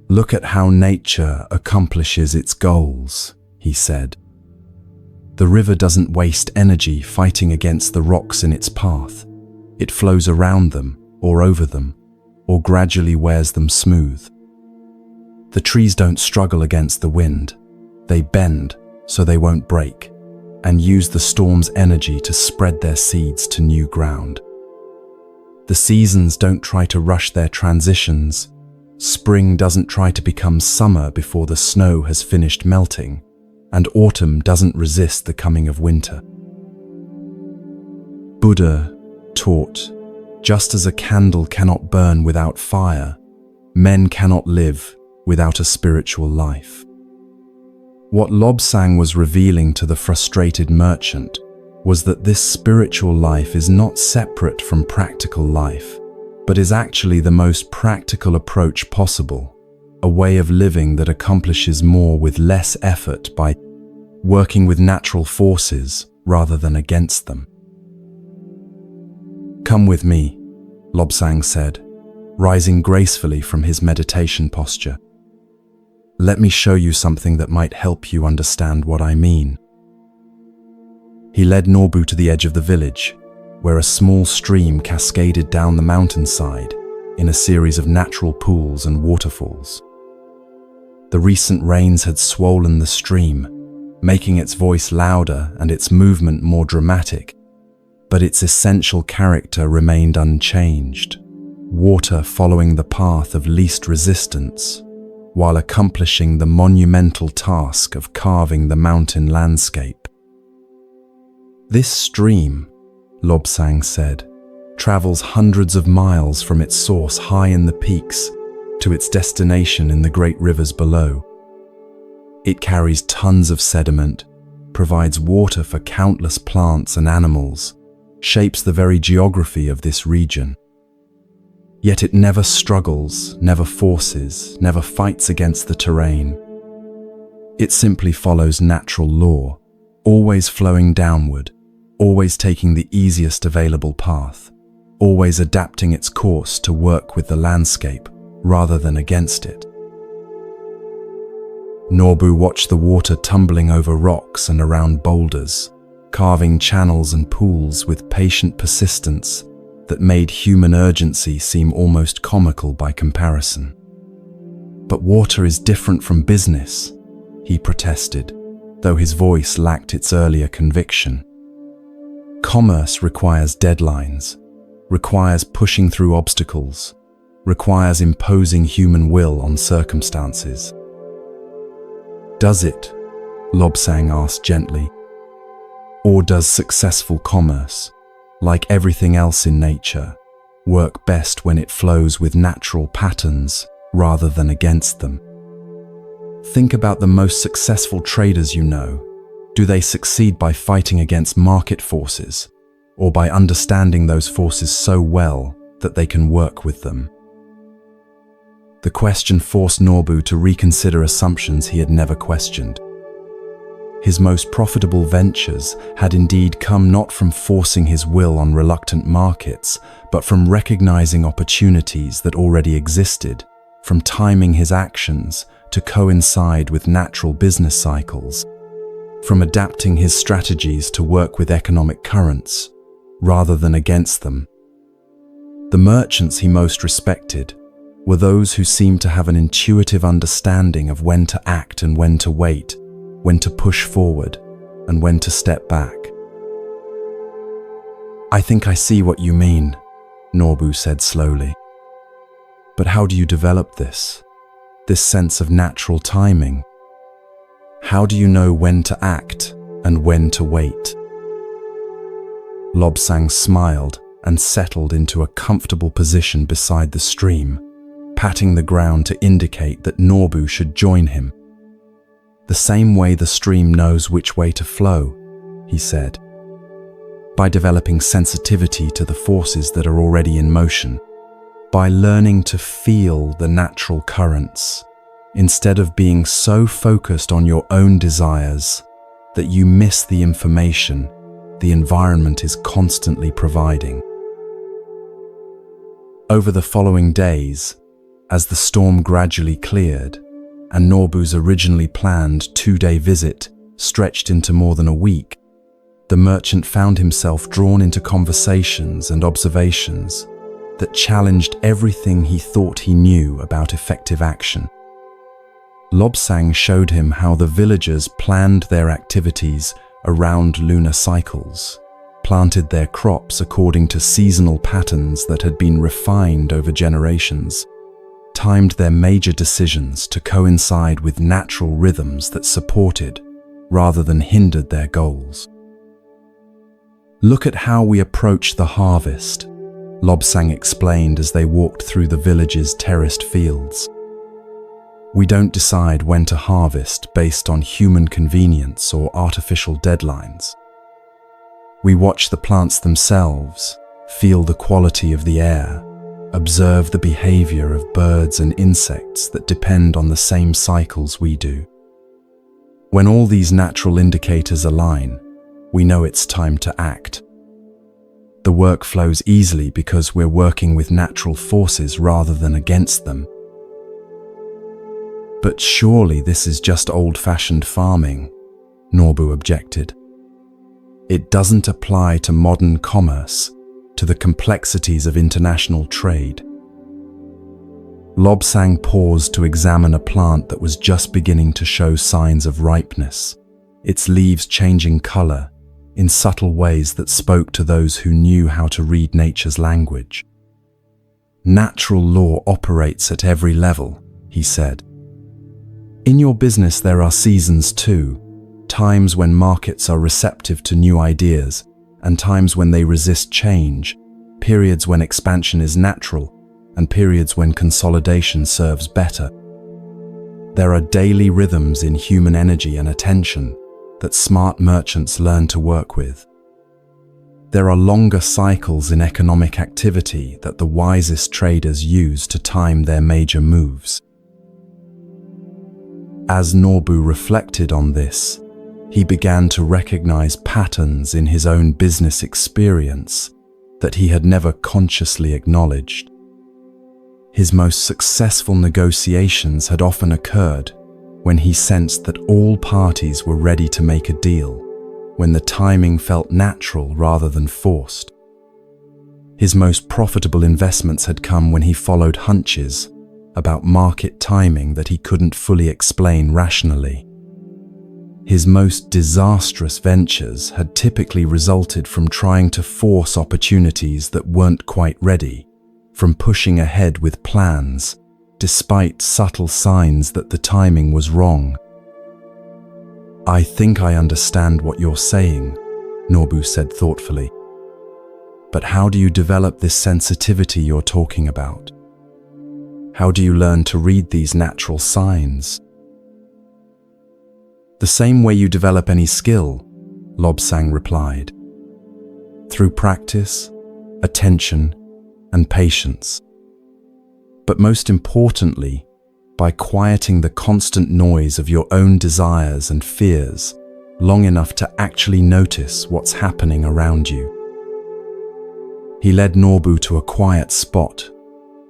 Look at how nature accomplishes its goals, he said. The river doesn't waste energy fighting against the rocks in its path. It flows around them, or over them, or gradually wears them smooth. The trees don't struggle against the wind. They bend so they won't break, and use the storm's energy to spread their seeds to new ground. The seasons don't try to rush their transitions. Spring doesn't try to become summer before the snow has finished melting, and autumn doesn't resist the coming of winter. Buddha taught, just as a candle cannot burn without fire, men cannot live without a spiritual life. What Lobsang was revealing to the frustrated merchant was that this spiritual life is not separate from practical life, but is actually the most practical approach possible, a way of living that accomplishes more with less effort by working with natural forces rather than against them. Come with me, Lobsang said, rising gracefully from his meditation posture. Let me show you something that might help you understand what I mean. He led Norbu to the edge of the village, where a small stream cascaded down the mountainside in a series of natural pools and waterfalls. The recent rains had swollen the stream, making its voice louder and its movement more dramatic, but its essential character remained unchanged, water following the path of least resistance, while accomplishing the monumental task of carving the mountain landscape. This stream, Lobsang said, travels hundreds of miles from its source high in the peaks to its destination in the great rivers below. It carries tons of sediment, provides water for countless plants and animals, shapes the very geography of this region. Yet it never struggles, never forces, never fights against the terrain. It simply follows natural law, always flowing downward, always taking the easiest available path, always adapting its course to work with the landscape rather than against it. Norbu watched the water tumbling over rocks and around boulders, carving channels and pools with patient persistence that made human urgency seem almost comical by comparison. But water is different from business, he protested, though his voice lacked its earlier conviction. Commerce requires deadlines, requires pushing through obstacles, requires imposing human will on circumstances. Does it? Lobsang asked gently. Or does successful commerce, like everything else in nature, work best when it flows with natural patterns rather than against them? Think about the most successful traders you know. Do they succeed by fighting against market forces, or by understanding those forces so well that they can work with them? The question forced Norbu to reconsider assumptions he had never questioned. His most profitable ventures had indeed come not from forcing his will on reluctant markets, but from recognizing opportunities that already existed, from timing his actions to coincide with natural business cycles, from adapting his strategies to work with economic currents, rather than against them. The merchants he most respected were those who seemed to have an intuitive understanding of when to act and when to wait, when to push forward and when to step back. I think I see what you mean, Norbu said slowly. But how do you develop this sense of natural timing? How do you know when to act and when to wait? Lobsang smiled and settled into a comfortable position beside the stream, patting the ground to indicate that Norbu should join him. "The same way the stream knows which way to flow," he said. "By developing sensitivity to the forces that are already in motion, by learning to feel the natural currents, instead of being so focused on your own desires that you miss the information the environment is constantly providing." Over the following days, as the storm gradually cleared, and Norbu's originally planned 2-day visit stretched into more than a week, the merchant found himself drawn into conversations and observations that challenged everything he thought he knew about effective action. Lobsang showed him how the villagers planned their activities around lunar cycles, planted their crops according to seasonal patterns that had been refined over generations, timed their major decisions to coincide with natural rhythms that supported rather than hindered their goals. "Look at how we approach the harvest," Lobsang explained as they walked through the village's terraced fields. "We don't decide when to harvest based on human convenience or artificial deadlines. We watch the plants themselves, feel the quality of the air, observe the behavior of birds and insects that depend on the same cycles we do. When all these natural indicators align, we know it's time to act. The work flows easily because we're working with natural forces rather than against them." "But surely this is just old-fashioned farming," Norbu objected. "It doesn't apply to modern commerce, to the complexities of international trade." Lobsang paused to examine a plant that was just beginning to show signs of ripeness, its leaves changing color in subtle ways that spoke to those who knew how to read nature's language. "Natural law operates at every level," he said. "In your business there are seasons too, times when markets are receptive to new ideas and times when they resist change, periods when expansion is natural and periods when consolidation serves better. There are daily rhythms in human energy and attention that smart merchants learn to work with. There are longer cycles in economic activity that the wisest traders use to time their major moves." As Norbu reflected on this, he began to recognize patterns in his own business experience that he had never consciously acknowledged. His most successful negotiations had often occurred when he sensed that all parties were ready to make a deal, when the timing felt natural rather than forced. His most profitable investments had come when he followed hunches about market timing that he couldn't fully explain rationally. His most disastrous ventures had typically resulted from trying to force opportunities that weren't quite ready, from pushing ahead with plans despite subtle signs that the timing was wrong. "I think I understand what you're saying," Norbu said thoughtfully. "But how do you develop this sensitivity you're talking about? How do you learn to read these natural signs?" "The same way you develop any skill," Lobsang replied. "Through practice, attention, and patience. But most importantly, by quieting the constant noise of your own desires and fears long enough to actually notice what's happening around you." He led Norbu to a quiet spot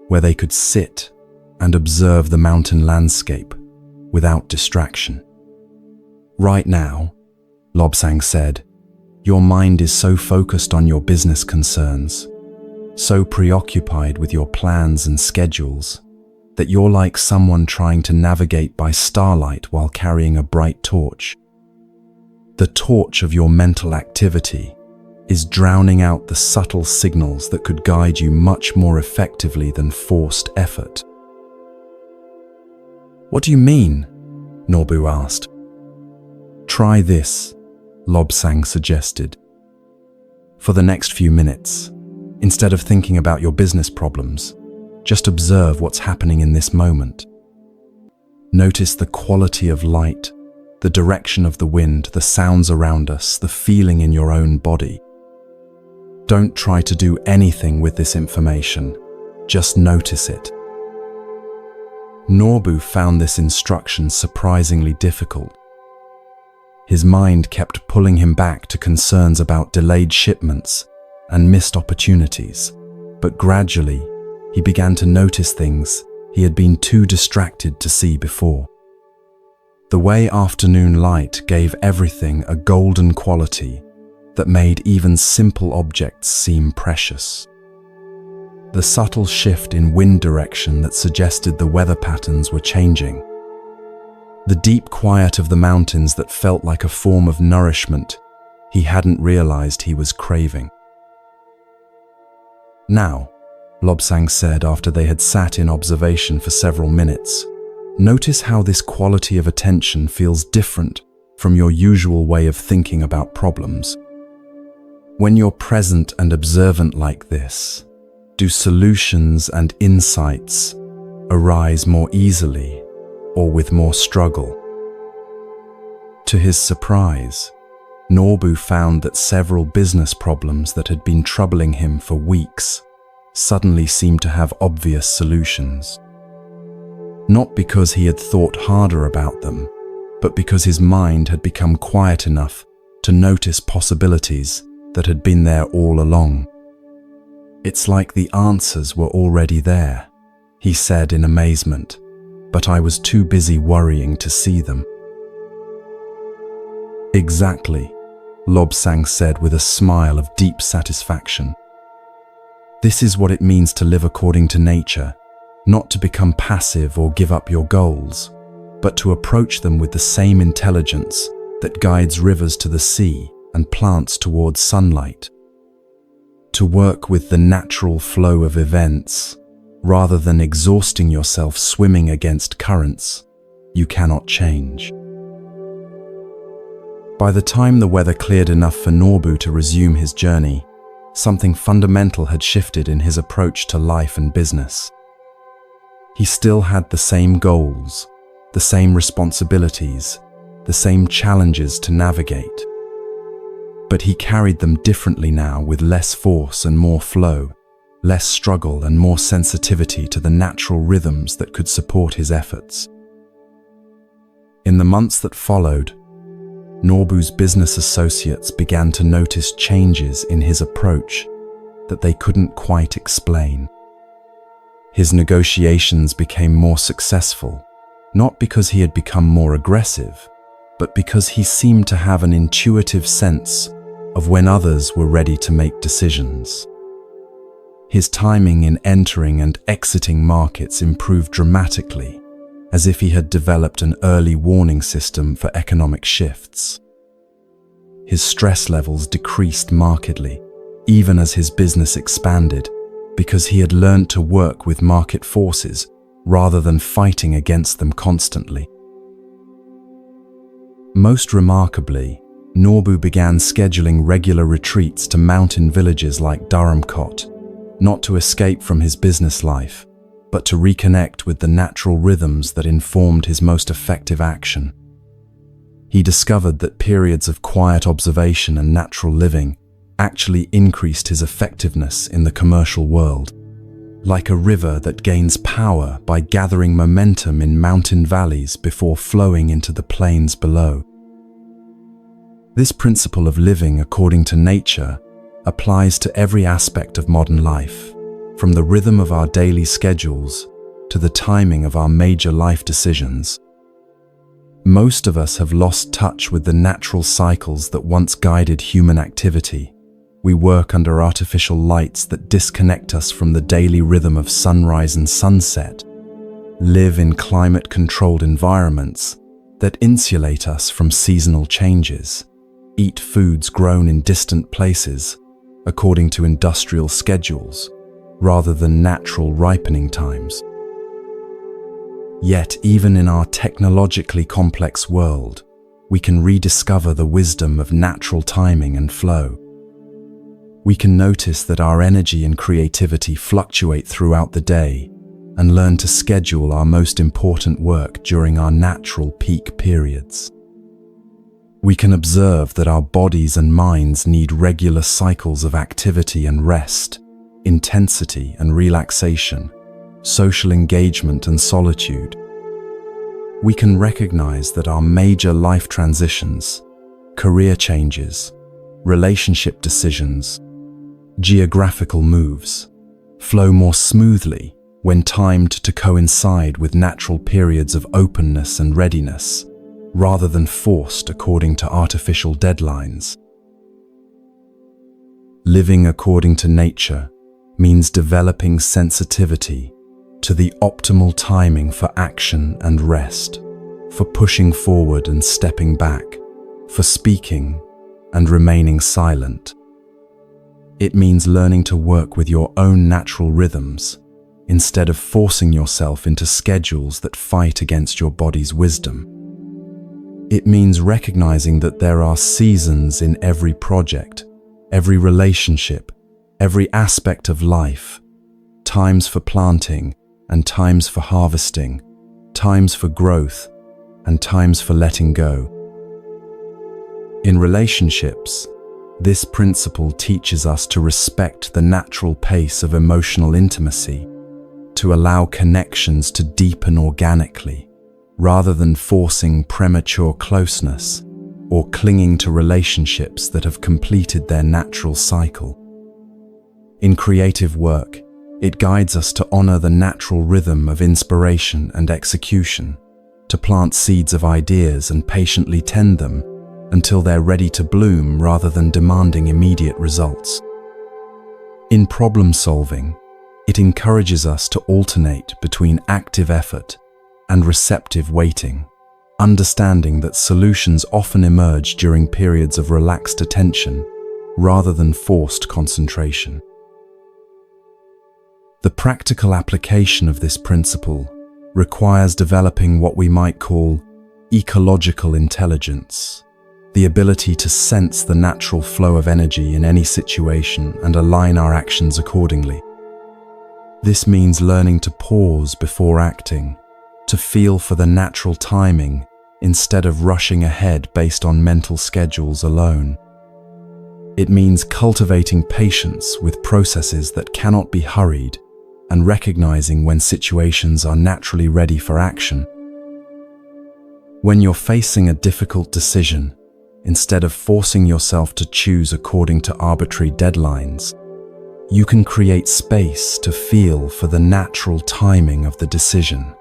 where they could sit and observe the mountain landscape without distraction. "Right now," Lobsang said, "your mind is so focused on your business concerns, so preoccupied with your plans and schedules, that you're like someone trying to navigate by starlight while carrying a bright torch. The torch of your mental activity is drowning out the subtle signals that could guide you much more effectively than forced effort." "What do you mean?" Norbu asked. "Try this," Lobsang suggested. "For the next few minutes, instead of thinking about your business problems, Just observe what's happening in this moment. Notice the quality of light, the direction of the wind, the sounds around us, the feeling in your own body. Don't try to do anything with this information. Just notice it. Norbu found this instruction surprisingly difficult. His mind kept pulling him back to concerns about delayed shipments and missed opportunities, but gradually he began to notice things he had been too distracted to see before. The way afternoon light gave everything a golden quality that made even simple objects seem precious. The subtle shift in wind direction that suggested the weather patterns were changing. The deep quiet of the mountains that felt like a form of nourishment he hadn't realized he was craving. "Now," Lobsang said after they had sat in observation for several minutes, "notice how this quality of attention feels different from your usual way of thinking about problems. When you're present and observant like this, do solutions and insights arise more easily or with more struggle?" To his surprise, Norbu found that several business problems that had been troubling him for weeks suddenly seemed to have obvious solutions. Not because he had thought harder about them, but because his mind had become quiet enough to notice possibilities that had been there all along. "It's like the answers were already there," he said in amazement, "but I was too busy worrying to see them." "Exactly," Lobsang said with a smile of deep satisfaction. "This is what it means to live according to nature, not to become passive or give up your goals, but to approach them with the same intelligence that guides rivers to the sea and plants towards sunlight. To work with the natural flow of events, rather than exhausting yourself swimming against currents you cannot change." By the time the weather cleared enough for Norbu to resume his journey, something fundamental had shifted in his approach to life and business. He still had the same goals, the same responsibilities, the same challenges to navigate. But he carried them differently now, with less force and more flow, less struggle and more sensitivity to the natural rhythms that could support his efforts. In the months that followed, Norbu's business associates began to notice changes in his approach that they couldn't quite explain. His negotiations became more successful, not because he had become more aggressive, but because he seemed to have an intuitive sense of when others were ready to make decisions. His timing in entering and exiting markets improved dramatically, as if he had developed an early warning system for economic shifts. His stress levels decreased markedly, even as his business expanded, because he had learned to work with market forces rather than fighting against them constantly. Most remarkably, Norbu began scheduling regular retreats to mountain villages like Dharamkot, not to escape from his business life, but to reconnect with the natural rhythms that informed his most effective action. He discovered that periods of quiet observation and natural living actually increased his effectiveness in the commercial world, like a river that gains power by gathering momentum in mountain valleys before flowing into the plains below. This principle of living according to nature applies to every aspect of modern life, from the rhythm of our daily schedules to the timing of our major life decisions. Most of us have lost touch with the natural cycles that once guided human activity. We work under artificial lights that disconnect us from the daily rhythm of sunrise and sunset, live in climate-controlled environments that insulate us from seasonal changes, eat foods grown in distant places according to industrial schedules, rather than natural ripening times. Yet, even in our technologically complex world, we can rediscover the wisdom of natural timing and flow. We can notice that our energy and creativity fluctuate throughout the day, and learn to schedule our most important work during our natural peak periods. We can observe that our bodies and minds need regular cycles of activity and rest, intensity and relaxation, social engagement and solitude. We can recognize that our major life transitions, career changes, relationship decisions, geographical moves, flow more smoothly when timed to coincide with natural periods of openness and readiness, rather than forced according to artificial deadlines. Living according to nature means developing sensitivity to the optimal timing for action and rest, for pushing forward and stepping back, for speaking and remaining silent. It means learning to work with your own natural rhythms instead of forcing yourself into schedules that fight against your body's wisdom. It means recognizing that there are seasons in every project, every relationship, every aspect of life, times for planting and times for harvesting, times for growth and times for letting go. In relationships, this principle teaches us to respect the natural pace of emotional intimacy, to allow connections to deepen organically, rather than forcing premature closeness or clinging to relationships that have completed their natural cycle. In creative work, it guides us to honor the natural rhythm of inspiration and execution, to plant seeds of ideas and patiently tend them until they're ready to bloom rather than demanding immediate results. In problem solving, it encourages us to alternate between active effort and receptive waiting, understanding that solutions often emerge during periods of relaxed attention rather than forced concentration. The practical application of this principle requires developing what we might call ecological intelligence, the ability to sense the natural flow of energy in any situation and align our actions accordingly. This means learning to pause before acting, to feel for the natural timing instead of rushing ahead based on mental schedules alone. It means cultivating patience with processes that cannot be hurried and recognizing when situations are naturally ready for action. When you're facing a difficult decision, instead of forcing yourself to choose according to arbitrary deadlines, you can create space to feel for the natural timing of the decision,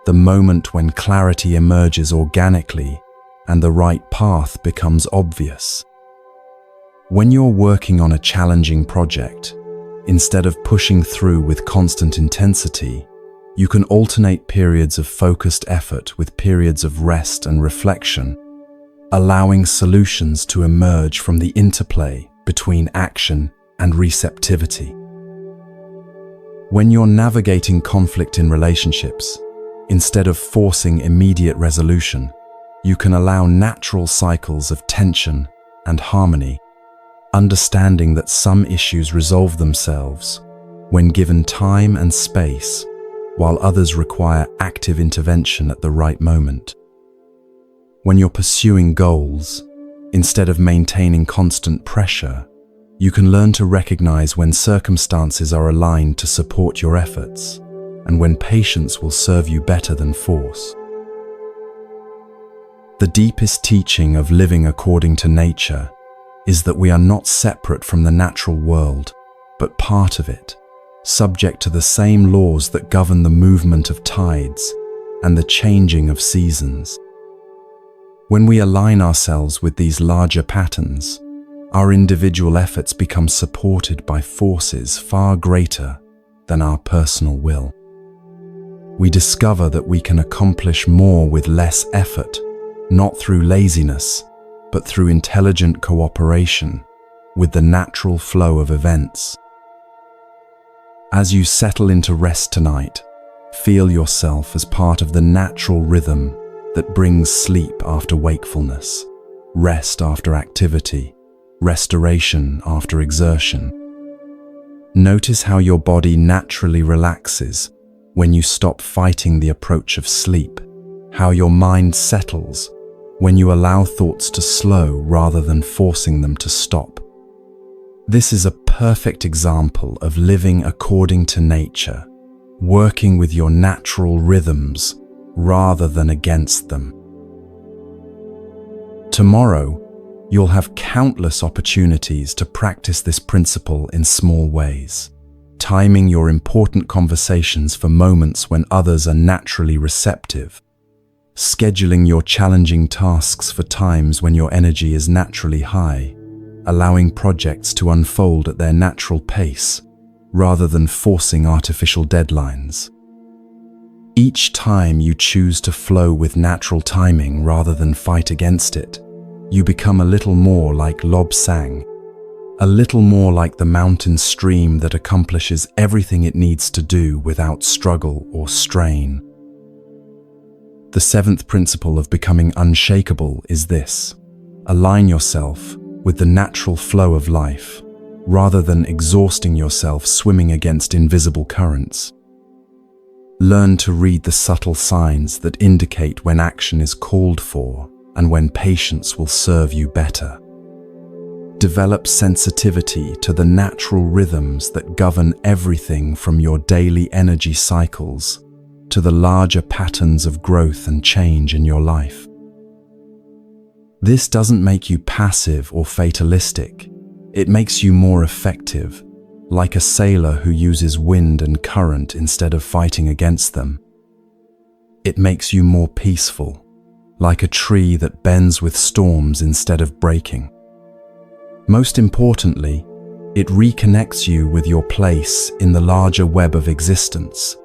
the moment when clarity emerges organically and the right path becomes obvious. When you're working on a challenging project, instead of pushing through with constant intensity, you can alternate periods of focused effort with periods of rest and reflection, allowing solutions to emerge from the interplay between action and receptivity. When you're navigating conflict in relationships, instead of forcing immediate resolution, you can allow natural cycles of tension and harmony, understanding that some issues resolve themselves when given time and space, while others require active intervention at the right moment. When you're pursuing goals, instead of maintaining constant pressure, you can learn to recognize when circumstances are aligned to support your efforts and when patience will serve you better than force. The deepest teaching of living according to nature is that we are not separate from the natural world, but part of it, subject to the same laws that govern the movement of tides and the changing of seasons. When we align ourselves with these larger patterns, our individual efforts become supported by forces far greater than our personal will. We discover that we can accomplish more with less effort, not through laziness, but through intelligent cooperation with the natural flow of events. As you settle into rest tonight, feel yourself as part of the natural rhythm that brings sleep after wakefulness, rest after activity, restoration after exertion. Notice how your body naturally relaxes when you stop fighting the approach of sleep, how your mind settles when you allow thoughts to slow rather than forcing them to stop. This is a perfect example of living according to nature, working with your natural rhythms rather than against them. Tomorrow, you'll have countless opportunities to practice this principle in small ways, timing your important conversations for moments when others are naturally receptive, scheduling your challenging tasks for times when your energy is naturally high, allowing projects to unfold at their natural pace, rather than forcing artificial deadlines. Each time you choose to flow with natural timing rather than fight against it, you become a little more like Lobsang, a little more like the mountain stream that accomplishes everything it needs to do without struggle or strain. The seventh principle of becoming unshakable is this: align yourself with the natural flow of life, rather than exhausting yourself swimming against invisible currents. Learn to read the subtle signs that indicate when action is called for and when patience will serve you better. Develop sensitivity to the natural rhythms that govern everything from your daily energy cycles to the larger patterns of growth and change in your life. This doesn't make you passive or fatalistic. It makes you more effective, like a sailor who uses wind and current instead of fighting against them. It makes you more peaceful, like a tree that bends with storms instead of breaking. Most importantly, it reconnects you with your place in the larger web of existence,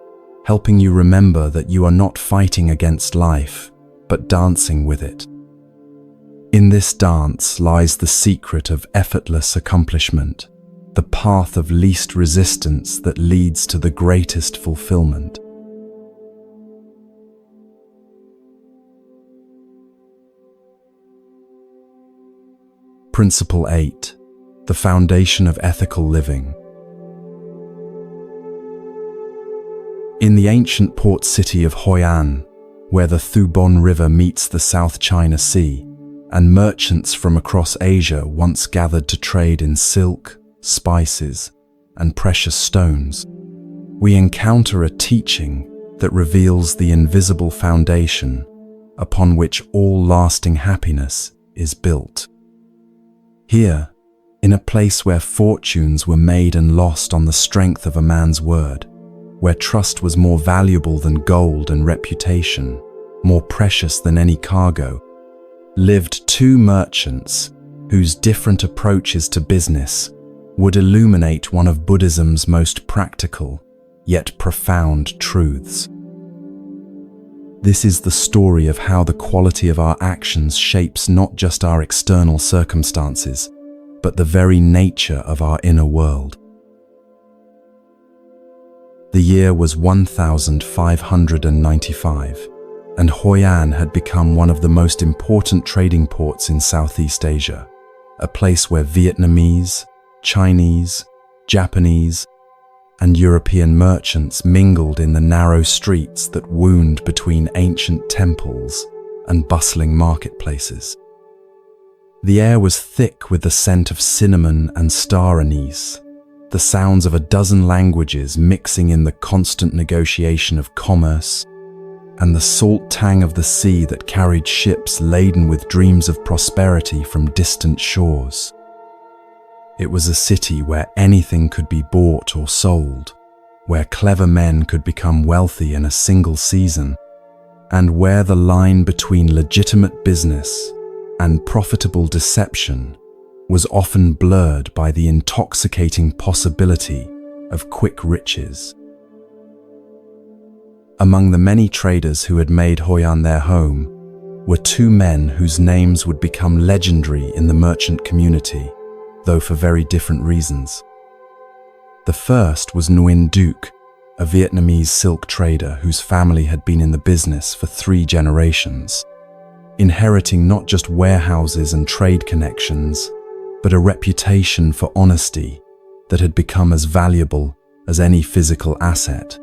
helping you remember that you are not fighting against life, but dancing with it. In this dance lies the secret of effortless accomplishment, the path of least resistance that leads to the greatest fulfillment. Principle 8. The foundation of ethical living. In the ancient port city of Hoi An, where the Thubon River meets the South China Sea, and merchants from across Asia once gathered to trade in silk, spices, and precious stones, we encounter a teaching that reveals the invisible foundation upon which all lasting happiness is built. Here, in a place where fortunes were made and lost on the strength of a man's word, where trust was more valuable than gold and reputation, more precious than any cargo, lived two merchants whose different approaches to business would illuminate one of Buddhism's most practical, yet profound truths. This is the story of how the quality of our actions shapes not just our external circumstances, but the very nature of our inner world. The year was 1595, and Hoi An had become one of the most important trading ports in Southeast Asia, a place where Vietnamese, Chinese, Japanese, and European merchants mingled in the narrow streets that wound between ancient temples and bustling marketplaces. The air was thick with the scent of cinnamon and star anise, the sounds of a dozen languages mixing in the constant negotiation of commerce, and the salt tang of the sea that carried ships laden with dreams of prosperity from distant shores. It was a city where anything could be bought or sold, where clever men could become wealthy in a single season, and where the line between legitimate business and profitable deception was often blurred by the intoxicating possibility of quick riches. Among the many traders who had made Hoi An their home were two men whose names would become legendary in the merchant community, though for very different reasons. The first was Nguyen Duc, a Vietnamese silk trader whose family had been in the business for 3 generations, inheriting not just warehouses and trade connections, but a reputation for honesty that had become as valuable as any physical asset.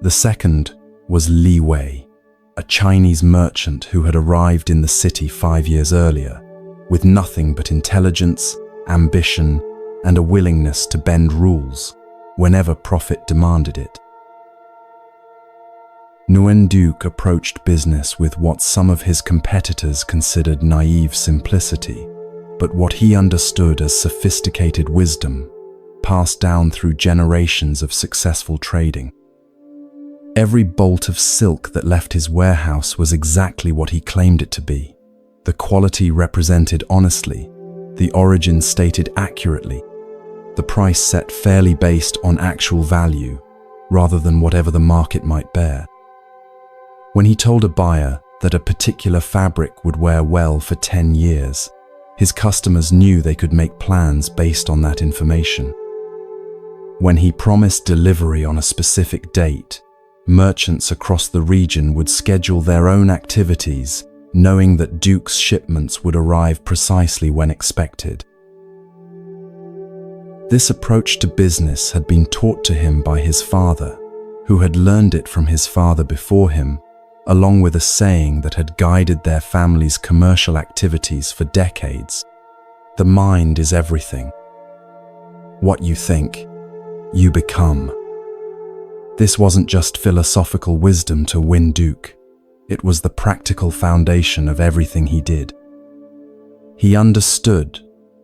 The second was Li Wei, a Chinese merchant who had arrived in the city 5 years earlier, with nothing but intelligence, ambition, and a willingness to bend rules whenever profit demanded it. Nguyen Duc approached business with what some of his competitors considered naive simplicity, but what he understood as sophisticated wisdom, passed down through generations of successful trading. Every bolt of silk that left his warehouse was exactly what he claimed it to be. The quality represented honestly, the origin stated accurately, the price set fairly based on actual value, rather than whatever the market might bear. When he told a buyer that a particular fabric would wear well for 10 years, his customers knew they could make plans based on that information. When he promised delivery on a specific date, merchants across the region would schedule their own activities, knowing that Duc's shipments would arrive precisely when expected. This approach to business had been taught to him by his father, who had learned it from his father before him, along with a saying that had guided their family's commercial activities for decades: "The mind is everything. What you think, you become." This wasn't just philosophical wisdom to Nguyen Duc. It was the practical foundation of everything he did. He understood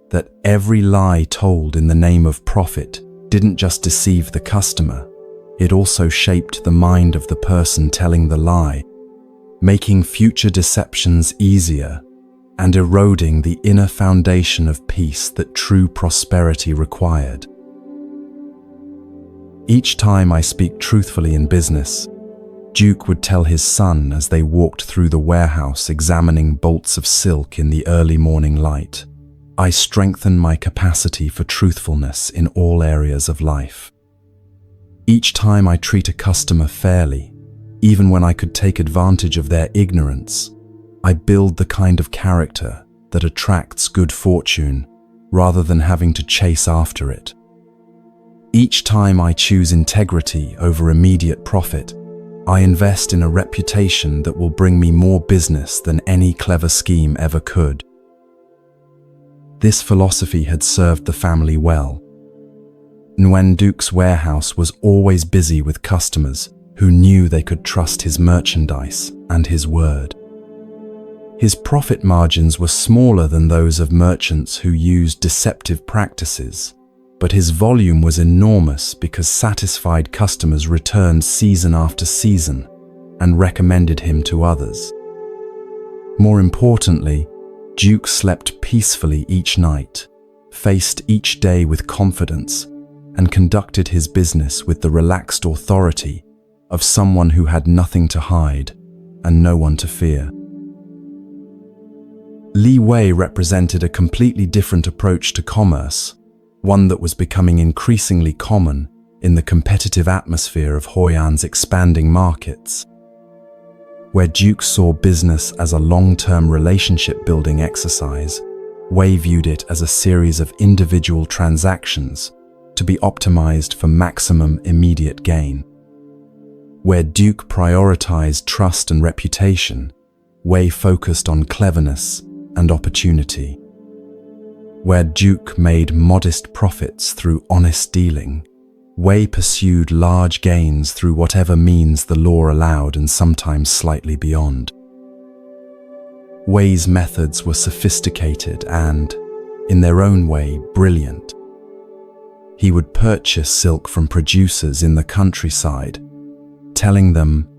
that every lie told in the name of profit didn't just deceive the customer, it also shaped the mind of the person telling the lie, making future deceptions easier and eroding the inner foundation of peace that true prosperity required. Each time I speak truthfully in business, Duc would tell his son as they walked through the warehouse examining bolts of silk in the early morning light, I strengthen my capacity for truthfulness in all areas of life. Each time I treat a customer fairly, even when I could take advantage of their ignorance, I build the kind of character that attracts good fortune rather than having to chase after it. Each time I choose integrity over immediate profit, I invest in a reputation that will bring me more business than any clever scheme ever could. This philosophy had served the family well. Nguyen Duc's warehouse was always busy with customers who knew they could trust his merchandise and his word. His profit margins were smaller than those of merchants who used deceptive practices, but his volume was enormous because satisfied customers returned season after season and recommended him to others. More importantly, Duc slept peacefully each night, faced each day with confidence, and conducted his business with the relaxed authority of someone who had nothing to hide and no one to fear. Li Wei represented a completely different approach to commerce, one that was becoming increasingly common in the competitive atmosphere of Hoi An's expanding markets. Where Duc saw business as a long-term relationship-building exercise, Wei viewed it as a series of individual transactions to be optimized for maximum immediate gain. Where Duc prioritized trust and reputation, Wei focused on cleverness and opportunity. Where Duc made modest profits through honest dealing, Wei pursued large gains through whatever means the law allowed and sometimes slightly beyond. Wei's methods were sophisticated and, in their own way, brilliant. He would purchase silk from producers in the countryside, telling them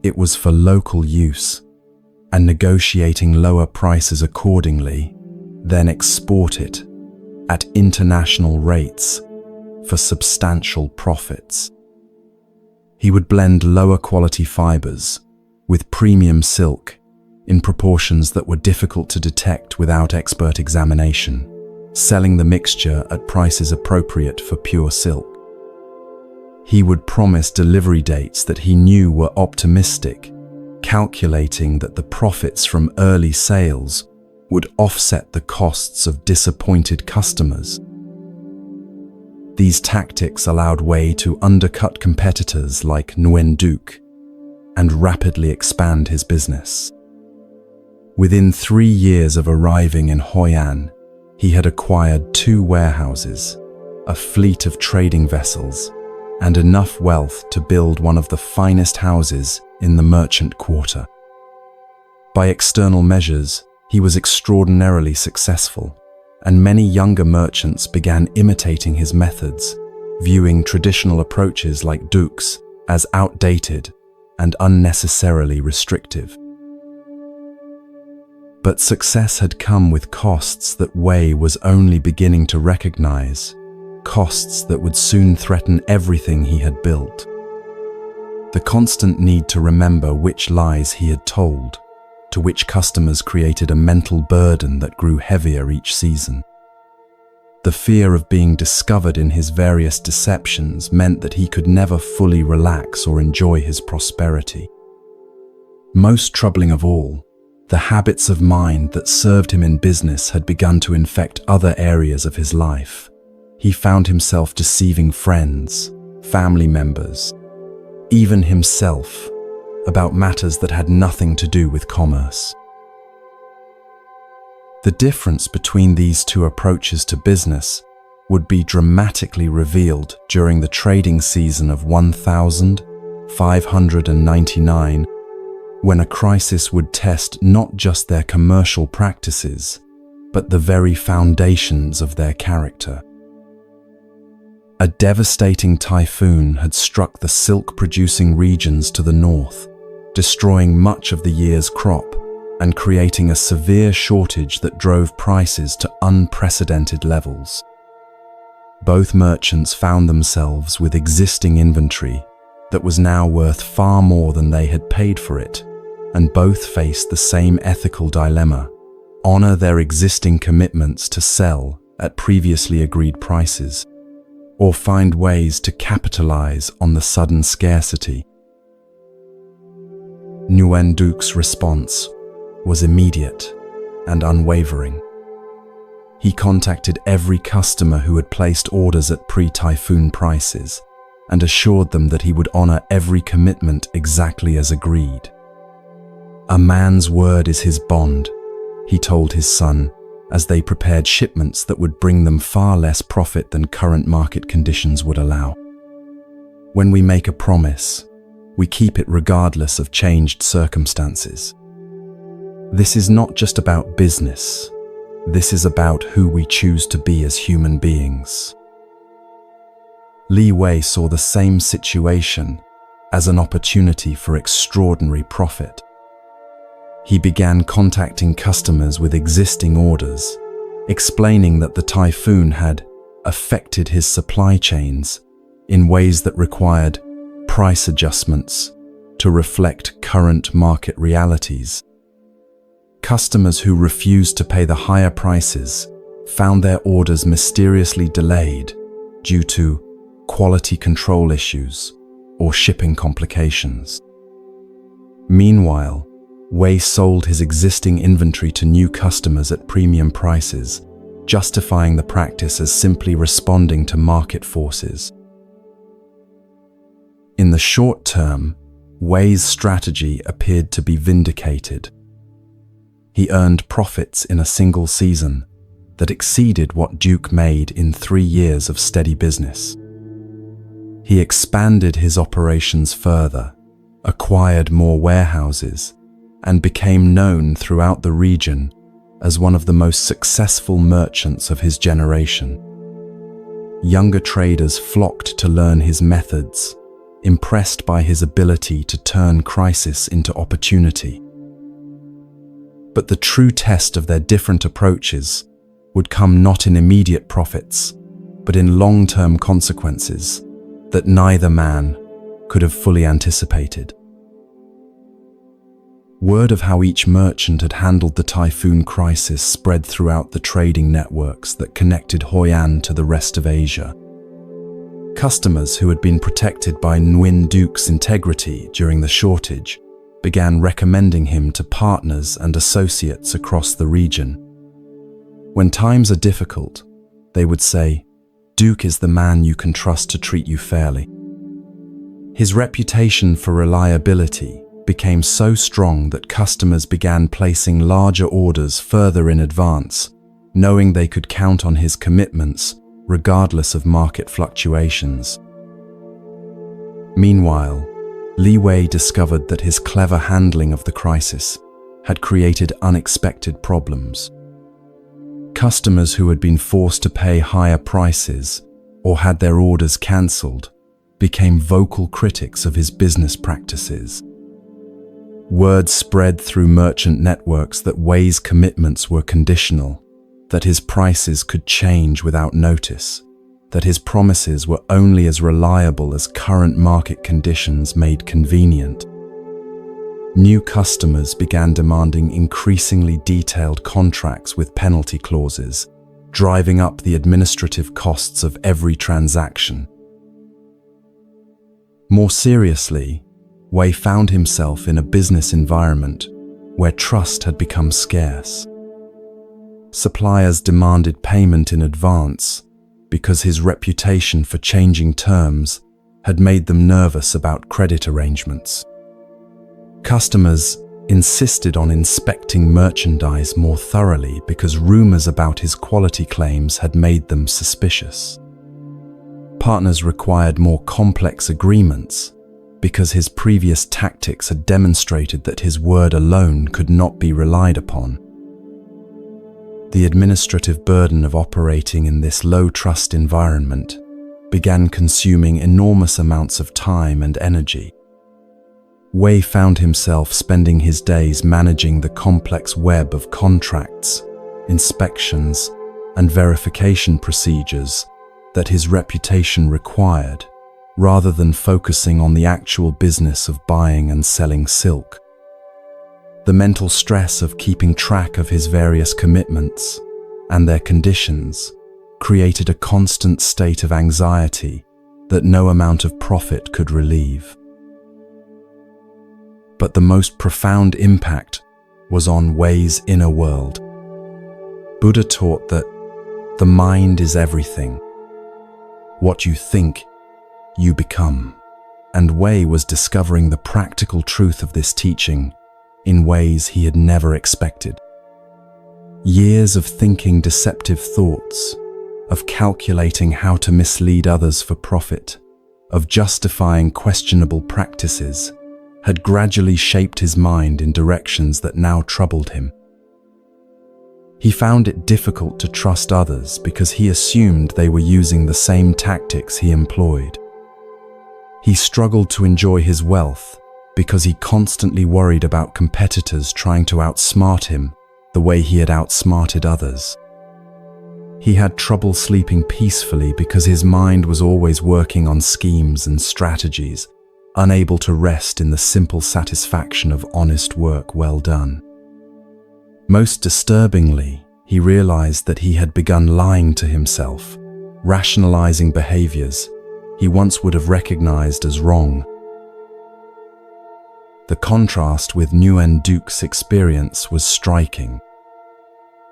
it was for local use, and negotiating lower prices accordingly, then export it at international rates for substantial profits. He would blend lower quality fibers with premium silk in proportions that were difficult to detect without expert examination, selling the mixture at prices appropriate for pure silk. He would promise delivery dates that he knew were optimistic, calculating that the profits from early sales would offset the costs of disappointed customers. These tactics allowed Wei to undercut competitors like Nguyen Duc and rapidly expand his business. Within 3 years of arriving in Hoi An, he had acquired 2 warehouses, a fleet of trading vessels, and enough wealth to build one of the finest houses in the merchant quarter. By external measures, he was extraordinarily successful, and many younger merchants began imitating his methods, viewing traditional approaches like Duc's as outdated and unnecessarily restrictive. But success had come with costs that Wei was only beginning to recognize, costs that would soon threaten everything he had built. The constant need to remember which lies he had told, to which customers created a mental burden that grew heavier each season. The fear of being discovered in his various deceptions meant that he could never fully relax or enjoy his prosperity. Most troubling of all, the habits of mind that served him in business had begun to infect other areas of his life. He found himself deceiving friends, family members, even himself, about matters that had nothing to do with commerce. The difference between these 2 approaches to business would be dramatically revealed during the trading season of 1599, when a crisis would test not just their commercial practices, but the very foundations of their character. A devastating typhoon had struck the silk-producing regions to the north, destroying much of the year's crop and creating a severe shortage that drove prices to unprecedented levels. Both merchants found themselves with existing inventory that was now worth far more than they had paid for it, and both faced the same ethical dilemma: honor their existing commitments to sell at previously agreed prices, or find ways to capitalize on the sudden scarcity. Nguyen Duc's response was immediate and unwavering. He contacted every customer who had placed orders at pre-typhoon prices and assured them that he would honor every commitment exactly as agreed. "A man's word is his bond," he told his son, as they prepared shipments that would bring them far less profit than current market conditions would allow. When we make a promise, we keep it regardless of changed circumstances. This is not just about business. This is about who we choose to be as human beings. Li Wei saw the same situation as an opportunity for extraordinary profit. He began contacting customers with existing orders, explaining that the typhoon had affected his supply chains in ways that required price adjustments to reflect current market realities. Customers who refused to pay the higher prices found their orders mysteriously delayed due to quality control issues or shipping complications. Meanwhile, Wei sold his existing inventory to new customers at premium prices, justifying the practice as simply responding to market forces. In the short term, Wei's strategy appeared to be vindicated. He earned profits in a single season that exceeded what Duc made in 3 years of steady business. He expanded his operations further, acquired more warehouses, and became known throughout the region as one of the most successful merchants of his generation. Younger traders flocked to learn his methods, impressed by his ability to turn crisis into opportunity. But the true test of their different approaches would come not in immediate profits, but in long-term consequences that neither man could have fully anticipated. Word of how each merchant had handled the typhoon crisis spread throughout the trading networks that connected Hoi An to the rest of Asia. Customers who had been protected by Nguyen Duc's integrity during the shortage began recommending him to partners and associates across the region. When times are difficult, they would say, Duke is the man you can trust to treat you fairly. His reputation for reliability became so strong that customers began placing larger orders further in advance, knowing they could count on his commitments regardless of market fluctuations. Meanwhile, Li Wei discovered that his clever handling of the crisis had created unexpected problems. Customers who had been forced to pay higher prices or had their orders cancelled became vocal critics of his business practices. Word spread through merchant networks that Wei's commitments were conditional, that his prices could change without notice, that his promises were only as reliable as current market conditions made convenient. New customers began demanding increasingly detailed contracts with penalty clauses, driving up the administrative costs of every transaction. More seriously, Wei found himself in a business environment where trust had become scarce. Suppliers demanded payment in advance because his reputation for changing terms had made them nervous about credit arrangements. Customers insisted on inspecting merchandise more thoroughly because rumors about his quality claims had made them suspicious. Partners required more complex agreements because his previous tactics had demonstrated that his word alone could not be relied upon. The administrative burden of operating in this low-trust environment began consuming enormous amounts of time and energy. Wei found himself spending his days managing the complex web of contracts, inspections, and verification procedures that his reputation required, rather than focusing on the actual business of buying and selling silk. The mental stress of keeping track of his various commitments and their conditions created a constant state of anxiety that no amount of profit could relieve. But the most profound impact was on Wei's inner world. Buddha taught that the mind is everything. What you think, you become. And Wei was discovering the practical truth of this teaching in ways he had never expected. Years of thinking deceptive thoughts, of calculating how to mislead others for profit, of justifying questionable practices, had gradually shaped his mind in directions that now troubled him. He found it difficult to trust others because he assumed they were using the same tactics he employed. He struggled to enjoy his wealth because he constantly worried about competitors trying to outsmart him the way he had outsmarted others. He had trouble sleeping peacefully because his mind was always working on schemes and strategies, unable to rest in the simple satisfaction of honest work well done. Most disturbingly, he realized that he had begun lying to himself, rationalizing behaviors he once would have recognized as wrong. The contrast with Nguyen Duc's experience was striking.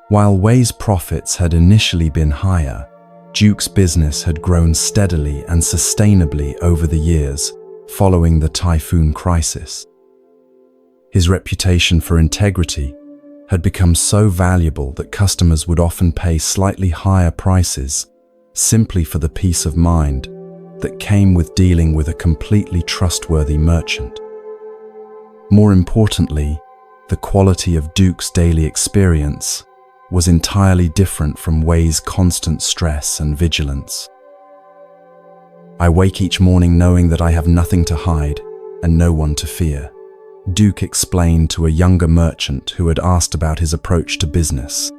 While Wei's profits had initially been higher, Duke's business had grown steadily and sustainably over the years following the typhoon crisis. His reputation for integrity had become so valuable that customers would often pay slightly higher prices simply for the peace of mind that came with dealing with a completely trustworthy merchant. More importantly, the quality of Duke's daily experience was entirely different from Wei's constant stress and vigilance. I wake each morning knowing that I have nothing to hide and no one to fear, Duke explained to a younger merchant who had asked about his approach to business.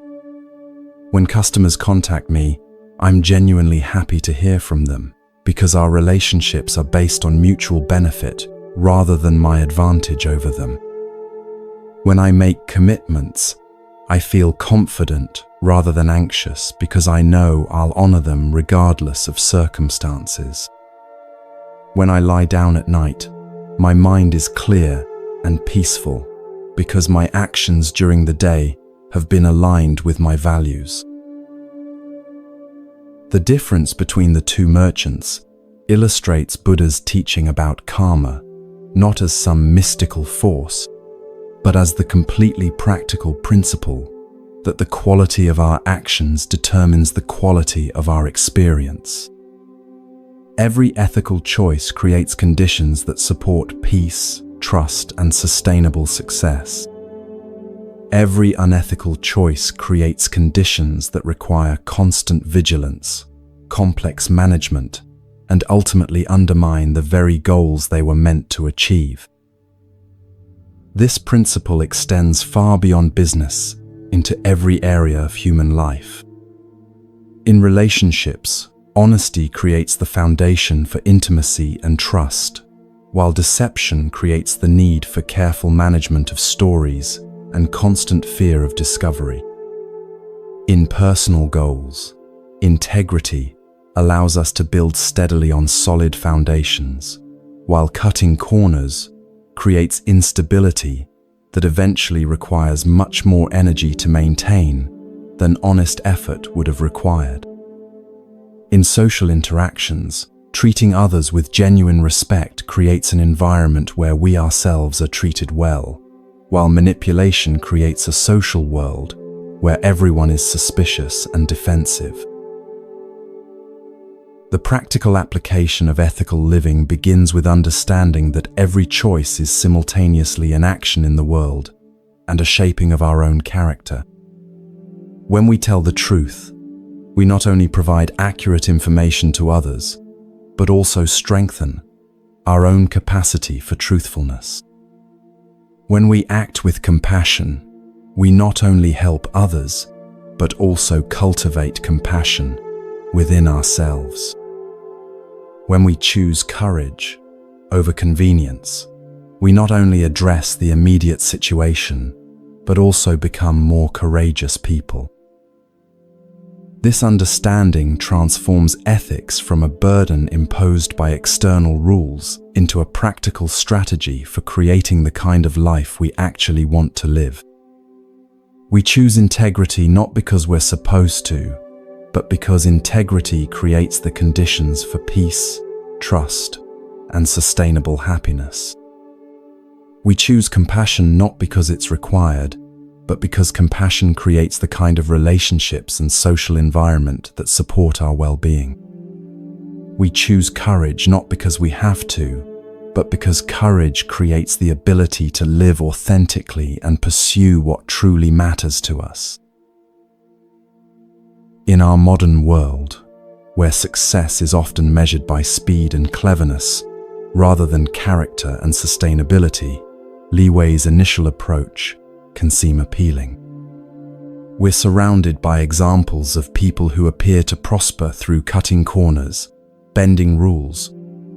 When customers contact me, I'm genuinely happy to hear from them because our relationships are based on mutual benefit rather than my advantage over them. When I make commitments, I feel confident rather than anxious because I know I'll honor them regardless of circumstances. When I lie down at night, my mind is clear and peaceful because my actions during the day have been aligned with my values. The difference between the two merchants illustrates Buddha's teaching about karma, not as some mystical force, but as the completely practical principle that the quality of our actions determines the quality of our experience. Every ethical choice creates conditions that support peace, trust, and sustainable success. Every unethical choice creates conditions that require constant vigilance, complex management, and ultimately undermine the very goals they were meant to achieve. This principle extends far beyond business into every area of human life. In relationships, honesty creates the foundation for intimacy and trust, while deception creates the need for careful management of stories and constant fear of discovery. In personal goals, integrity allows us to build steadily on solid foundations, while cutting corners creates instability that eventually requires much more energy to maintain than honest effort would have required. In social interactions, treating others with genuine respect creates an environment where we ourselves are treated well, while manipulation creates a social world where everyone is suspicious and defensive. The practical application of ethical living begins with understanding that every choice is simultaneously an action in the world and a shaping of our own character. When we tell the truth, we not only provide accurate information to others, but also strengthen our own capacity for truthfulness. When we act with compassion, we not only help others, but also cultivate compassion within ourselves. When we choose courage over convenience, we not only address the immediate situation, but also become more courageous people. This understanding transforms ethics from a burden imposed by external rules into a practical strategy for creating the kind of life we actually want to live. We choose integrity not because we're supposed to, but because integrity creates the conditions for peace, trust, and sustainable happiness. We choose compassion not because it's required, but because compassion creates the kind of relationships and social environment that support our well-being. We choose courage not because we have to, but because courage creates the ability to live authentically and pursue what truly matters to us. In our modern world, where success is often measured by speed and cleverness, rather than character and sustainability, Li Wei's initial approach can seem appealing. We're surrounded by examples of people who appear to prosper through cutting corners, bending rules,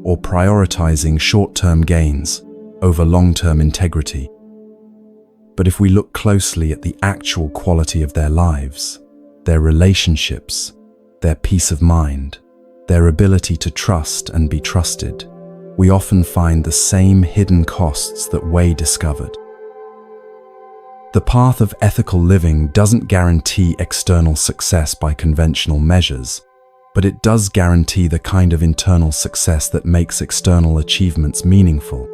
or prioritizing short-term gains over long-term integrity. But if we look closely at the actual quality of their lives, their relationships, their peace of mind, their ability to trust and be trusted, we often find the same hidden costs that Wei discovered. The path of ethical living doesn't guarantee external success by conventional measures, but it does guarantee the kind of internal success that makes external achievements meaningful.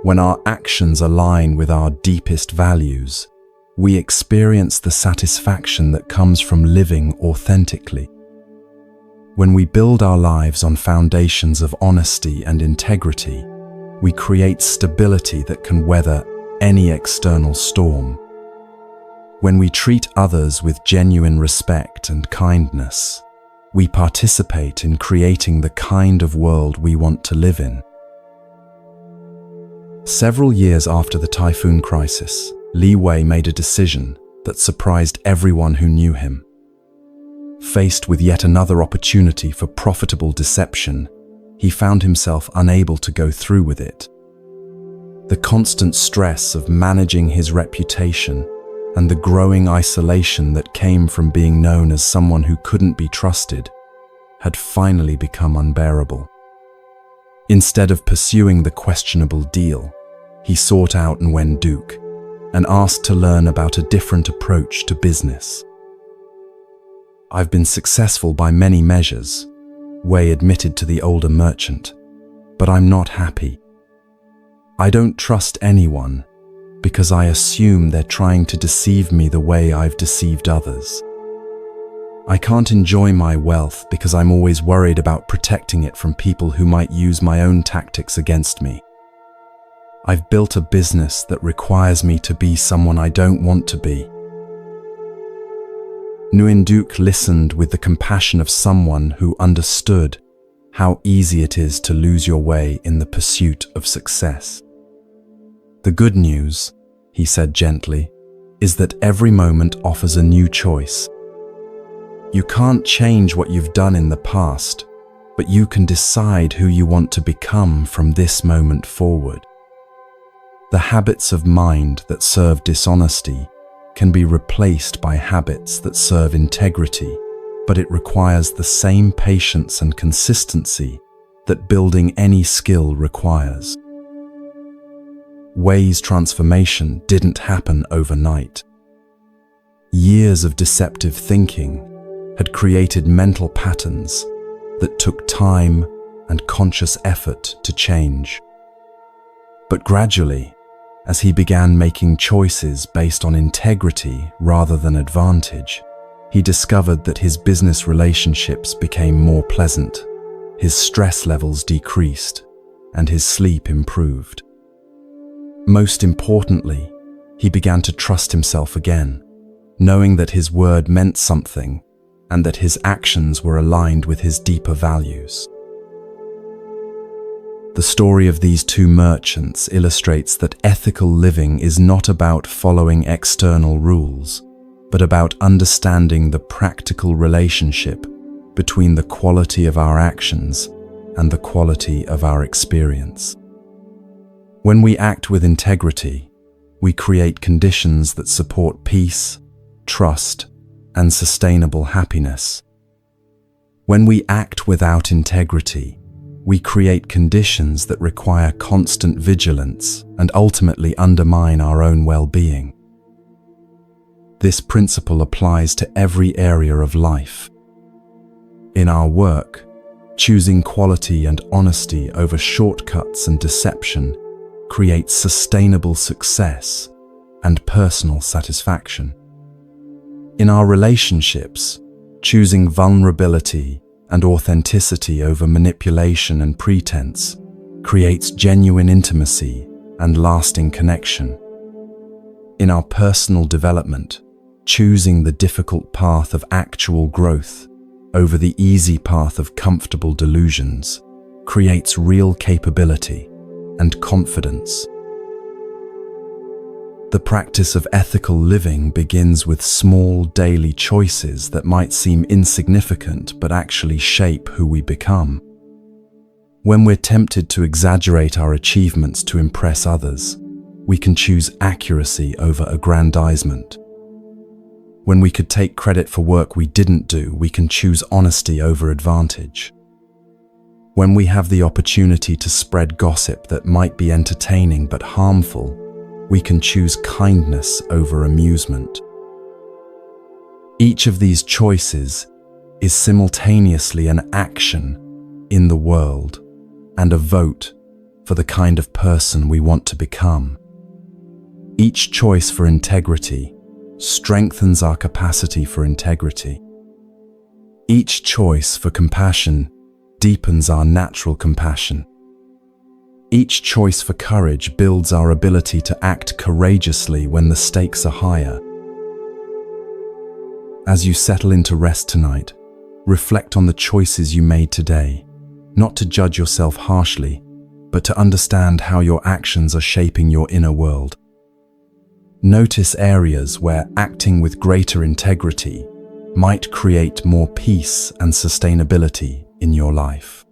When our actions align with our deepest values, we experience the satisfaction that comes from living authentically. When we build our lives on foundations of honesty and integrity, we create stability that can weather any external storm. When we treat others with genuine respect and kindness, we participate in creating the kind of world we want to live in. Several years after the typhoon crisis, Li Wei made a decision that surprised everyone who knew him. Faced with yet another opportunity for profitable deception, he found himself unable to go through with it. The constant stress of managing his reputation and the growing isolation that came from being known as someone who couldn't be trusted had finally become unbearable. Instead of pursuing the questionable deal, he sought out Nguyen Duc and asked to learn about a different approach to business. I've been successful by many measures," Wei admitted to the older merchant, "but I'm not happy. I don't trust anyone because I assume they're trying to deceive me the way I've deceived others. I can't enjoy my wealth because I'm always worried about protecting it from people who might use my own tactics against me. I've built a business that requires me to be someone I don't want to be." Nguyen Duc listened with the compassion of someone who understood how easy it is to lose your way in the pursuit of success. "The good news," he said gently, "is that every moment offers a new choice. You can't change what you've done in the past, but you can decide who you want to become from this moment forward. The habits of mind that serve dishonesty can be replaced by habits that serve integrity, but it requires the same patience and consistency that building any skill requires." Wei's transformation didn't happen overnight. Years of deceptive thinking had created mental patterns that took time and conscious effort to change. But gradually, as he began making choices based on integrity rather than advantage, he discovered that his business relationships became more pleasant, his stress levels decreased, and his sleep improved. Most importantly, he began to trust himself again, knowing that his word meant something and that his actions were aligned with his deeper values. The story of these two merchants illustrates that ethical living is not about following external rules, but about understanding the practical relationship between the quality of our actions and the quality of our experience. When we act with integrity, we create conditions that support peace, trust, and sustainable happiness. When we act without integrity, we create conditions that require constant vigilance and ultimately undermine our own well-being. This principle applies to every area of life. In our work, choosing quality and honesty over shortcuts and deception creates sustainable success and personal satisfaction. In our relationships, choosing vulnerability and authenticity over manipulation and pretense creates genuine intimacy and lasting connection. In our personal development, choosing the difficult path of actual growth over the easy path of comfortable delusions creates real capability and confidence. The practice of ethical living begins with small daily choices that might seem insignificant but actually shape who we become. When we're tempted to exaggerate our achievements to impress others, we can choose accuracy over aggrandizement. When we could take credit for work we didn't do, we can choose honesty over advantage. When we have the opportunity to spread gossip that might be entertaining but harmful, we can choose kindness over amusement. Each of these choices is simultaneously an action in the world and a vote for the kind of person we want to become. Each choice for integrity strengthens our capacity for integrity. Each choice for compassion deepens our natural compassion. Each choice for courage builds our ability to act courageously when the stakes are higher. As you settle into rest tonight, reflect on the choices you made today, not to judge yourself harshly, but to understand how your actions are shaping your inner world. Notice areas where acting with greater integrity might create more peace and sustainability in your life.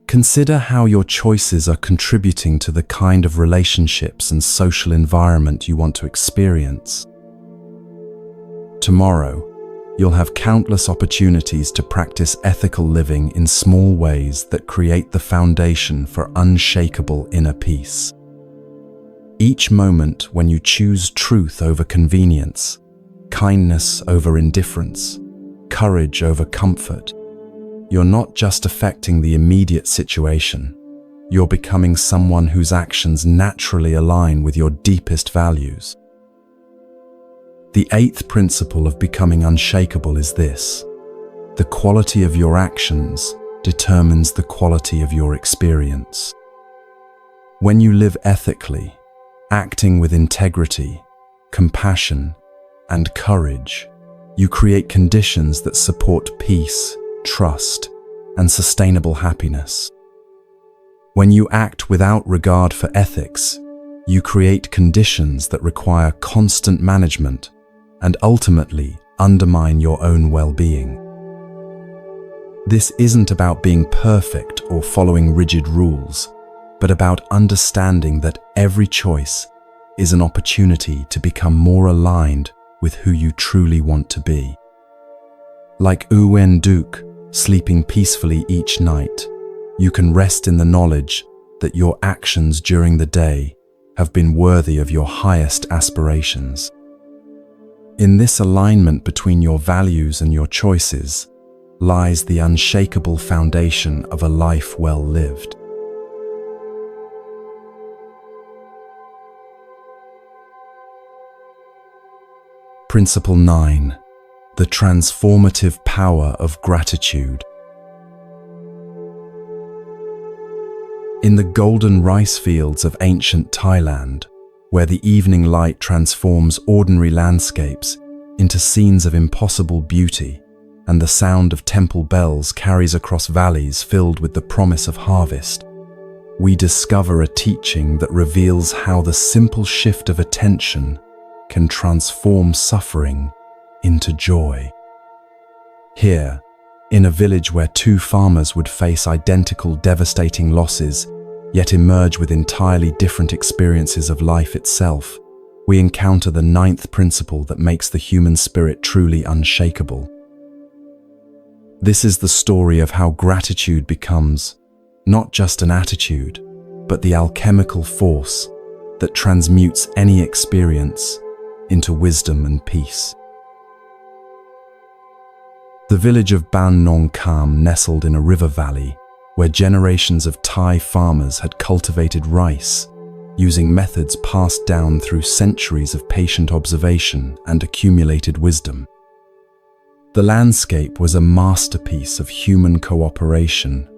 Consider how your choices are contributing to the kind of relationships and social environment you want to experience. Tomorrow, you'll have countless opportunities to practice ethical living in small ways that create the foundation for unshakable inner peace. Each moment when you choose truth over convenience, kindness over indifference, courage over comfort. You're not just affecting the immediate situation, you're becoming someone whose actions naturally align with your deepest values. The eighth principle of becoming unshakable is this: the quality of your actions determines the quality of your experience. When you live ethically, acting with integrity, compassion, and courage, you create conditions that support peace, trust, and sustainable happiness. When you act without regard for ethics, you create conditions that require constant management and ultimately undermine your own well-being. This isn't about being perfect or following rigid rules, but about understanding that every choice is an opportunity to become more aligned with who you truly want to be. Like Uwen Duke, sleeping peacefully each night, you can rest in the knowledge that your actions during the day have been worthy of your highest aspirations. In this alignment between your values and your choices lies the unshakable foundation of a life well lived. Principle 9. The transformative power of gratitude. In the golden rice fields of ancient Thailand, where the evening light transforms ordinary landscapes into scenes of impossible beauty, and the sound of temple bells carries across valleys filled with the promise of harvest, we discover a teaching that reveals how the simple shift of attention can transform suffering into joy. Here, in a village where two farmers would face identical devastating losses, yet emerge with entirely different experiences of life itself, we encounter the ninth principle that makes the human spirit truly unshakable. This is the story of how gratitude becomes not just an attitude, but the alchemical force that transmutes any experience into wisdom and peace. The village of Ban Nong Kham nestled in a river valley where generations of Thai farmers had cultivated rice, using methods passed down through centuries of patient observation and accumulated wisdom. The landscape was a masterpiece of human cooperation,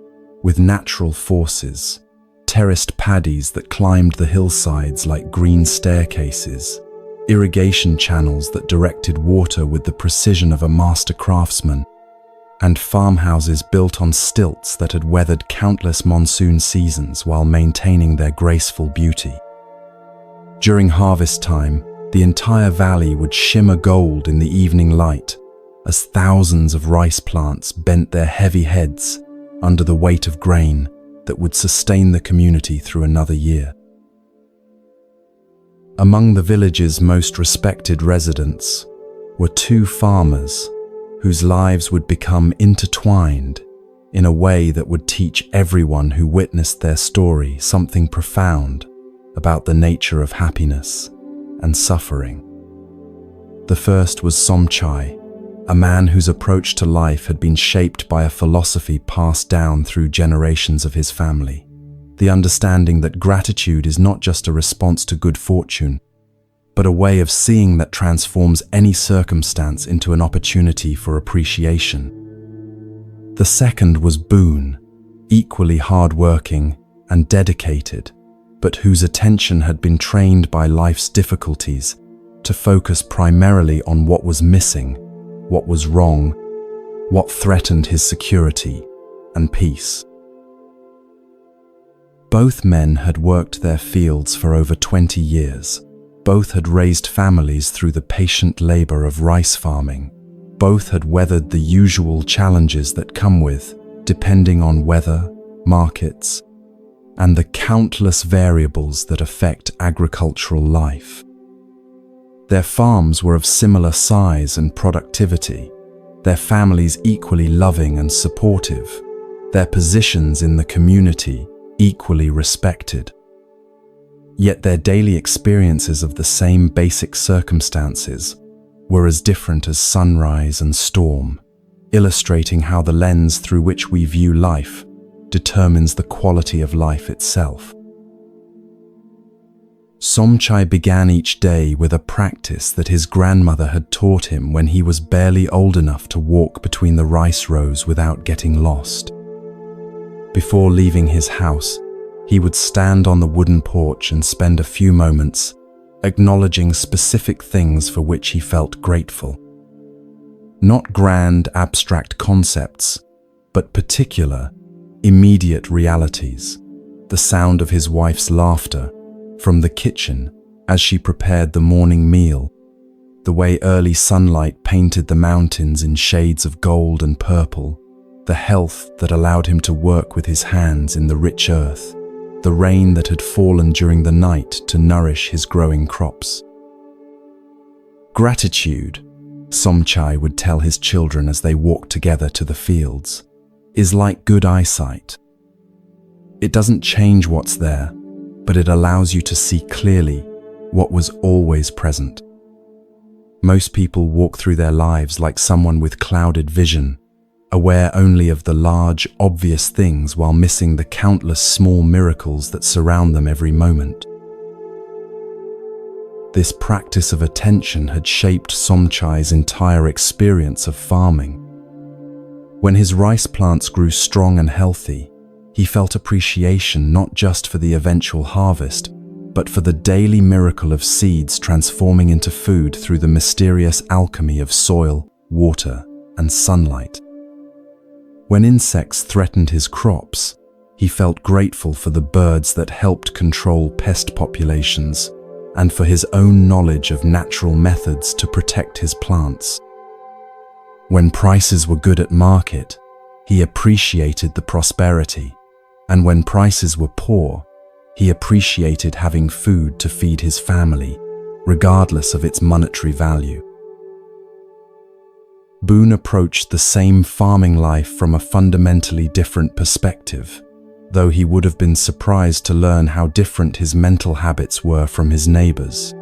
with natural forces, terraced paddies that climbed the hillsides like green staircases, irrigation channels that directed water with the precision of a master craftsman, and farmhouses built on stilts that had weathered countless monsoon seasons while maintaining their graceful beauty. During harvest time, the entire valley would shimmer gold in the evening light, as thousands of rice plants bent their heavy heads under the weight of grain that would sustain the community through another year. Among the village's most respected residents were two farmers whose lives would become intertwined in a way that would teach everyone who witnessed their story something profound about the nature of happiness and suffering. The first was Somchai, a man whose approach to life had been shaped by a philosophy passed down through generations of his family. The understanding that gratitude is not just a response to good fortune, but a way of seeing that transforms any circumstance into an opportunity for appreciation. The second was Boone, equally hard-working and dedicated, but whose attention had been trained by life's difficulties to focus primarily on what was missing, what was wrong, what threatened his security and peace. Both men had worked their fields for over 20 years. Both had raised families through the patient labor of rice farming. Both had weathered the usual challenges that come with, depending on weather, markets, and the countless variables that affect agricultural life. Their farms were of similar size and productivity, their families equally loving and supportive, their positions in the community equally respected. Yet their daily experiences of the same basic circumstances were as different as sunrise and storm, illustrating how the lens through which we view life determines the quality of life itself. Somchai began each day with a practice that his grandmother had taught him when he was barely old enough to walk between the rice rows without getting lost. Before leaving his house, he would stand on the wooden porch and spend a few moments acknowledging specific things for which he felt grateful. Not grand, abstract concepts, but particular, immediate realities. The sound of his wife's laughter from the kitchen as she prepared the morning meal, the way early sunlight painted the mountains in shades of gold and purple, the health that allowed him to work with his hands in the rich earth, the rain that had fallen during the night to nourish his growing crops. Gratitude, Somchai would tell his children as they walked together to the fields, is like good eyesight. It doesn't change what's there, but it allows you to see clearly what was always present. Most people walk through their lives like someone with clouded vision, aware only of the large, obvious things while missing the countless small miracles that surround them every moment. This practice of attention had shaped Somchai's entire experience of farming. When his rice plants grew strong and healthy, he felt appreciation not just for the eventual harvest, but for the daily miracle of seeds transforming into food through the mysterious alchemy of soil, water, and sunlight. When insects threatened his crops, he felt grateful for the birds that helped control pest populations and for his own knowledge of natural methods to protect his plants. When prices were good at market, he appreciated the prosperity, and when prices were poor, he appreciated having food to feed his family, regardless of its monetary value. Boone approached the same farming life from a fundamentally different perspective, though he would have been surprised to learn how different his mental habits were from his neighbors.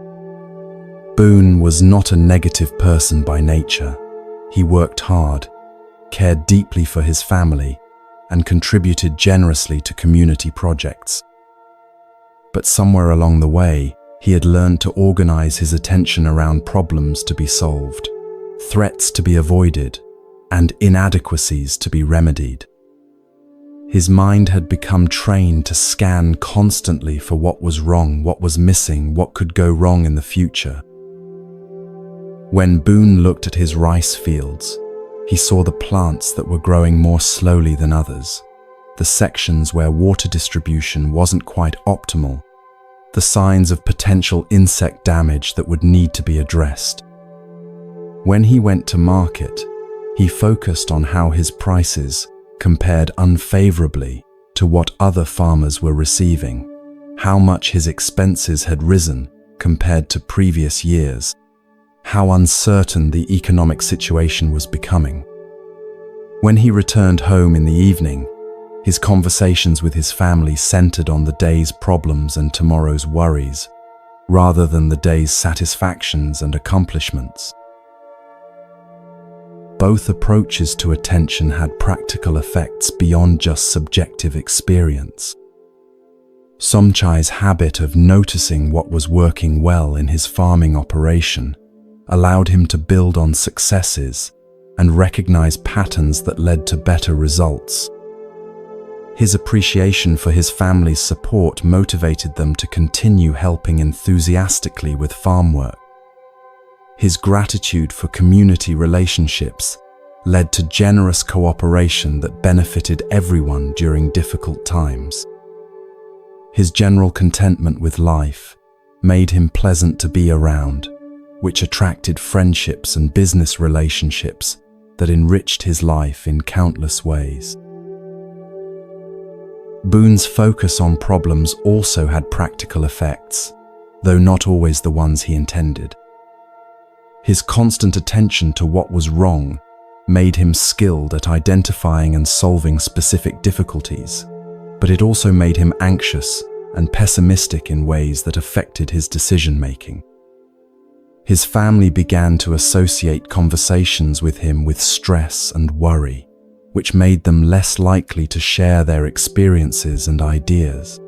Boone was not a negative person by nature. He worked hard, cared deeply for his family, and contributed generously to community projects. But somewhere along the way, he had learned to organize his attention around problems to be solved, threats to be avoided, and inadequacies to be remedied. His mind had become trained to scan constantly for what was wrong, what was missing, what could go wrong in the future. When Boone looked at his rice fields, he saw the plants that were growing more slowly than others, the sections where water distribution wasn't quite optimal, the signs of potential insect damage that would need to be addressed. When he went to market, he focused on how his prices compared unfavorably to what other farmers were receiving, how much his expenses had risen compared to previous years, how uncertain the economic situation was becoming. When he returned home in the evening, his conversations with his family centered on the day's problems and tomorrow's worries, rather than the day's satisfactions and accomplishments. Both approaches to attention had practical effects beyond just subjective experience. Somchai's habit of noticing what was working well in his farming operation allowed him to build on successes and recognize patterns that led to better results. His appreciation for his family's support motivated them to continue helping enthusiastically with farm work. His gratitude for community relationships led to generous cooperation that benefited everyone during difficult times. His general contentment with life made him pleasant to be around, which attracted friendships and business relationships that enriched his life in countless ways. Boone's focus on problems also had practical effects, though not always the ones he intended. His constant attention to what was wrong made him skilled at identifying and solving specific difficulties, but it also made him anxious and pessimistic in ways that affected his decision-making. His family began to associate conversations with him with stress and worry, which made them less likely to share their experiences and ideas.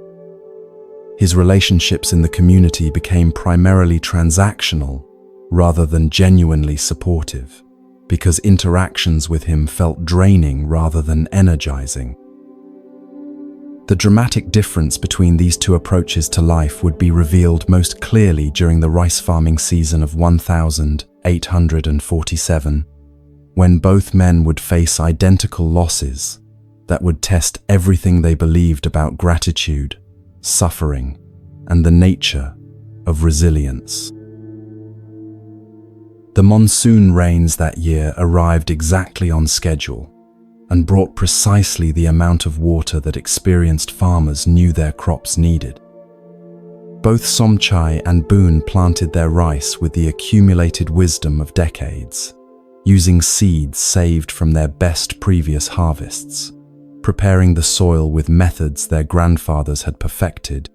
His relationships in the community became primarily transactional rather than genuinely supportive, because interactions with him felt draining rather than energizing. The dramatic difference between these two approaches to life would be revealed most clearly during the rice farming season of 1847, when both men would face identical losses that would test everything they believed about gratitude, suffering, and the nature of resilience. The monsoon rains that year arrived exactly on schedule and brought precisely the amount of water that experienced farmers knew their crops needed. Both Somchai and Boon planted their rice with the accumulated wisdom of decades, using seeds saved from their best previous harvests, preparing the soil with methods their grandfathers had perfected,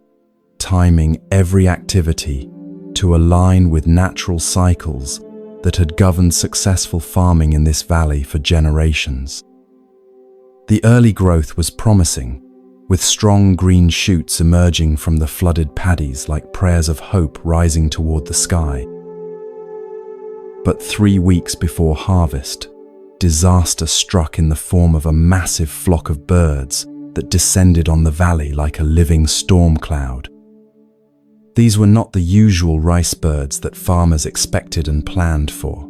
timing every activity to align with natural cycles that had governed successful farming in this valley for generations. The early growth was promising, with strong green shoots emerging from the flooded paddies like prayers of hope rising toward the sky. But 3 weeks before harvest, disaster struck in the form of a massive flock of birds that descended on the valley like a living storm cloud. These were not the usual rice birds that farmers expected and planned for.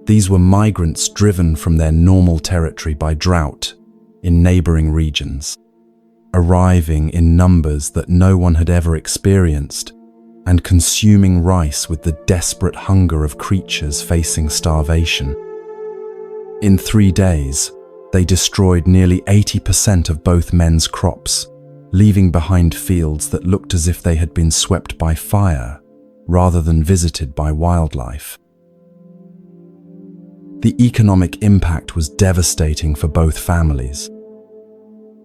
These were migrants driven from their normal territory by drought in neighboring regions, arriving in numbers that no one had ever experienced and consuming rice with the desperate hunger of creatures facing starvation. In 3 days, they destroyed nearly 80% of both men's crops, leaving behind fields that looked as if they had been swept by fire rather than visited by wildlife. The economic impact was devastating for both families.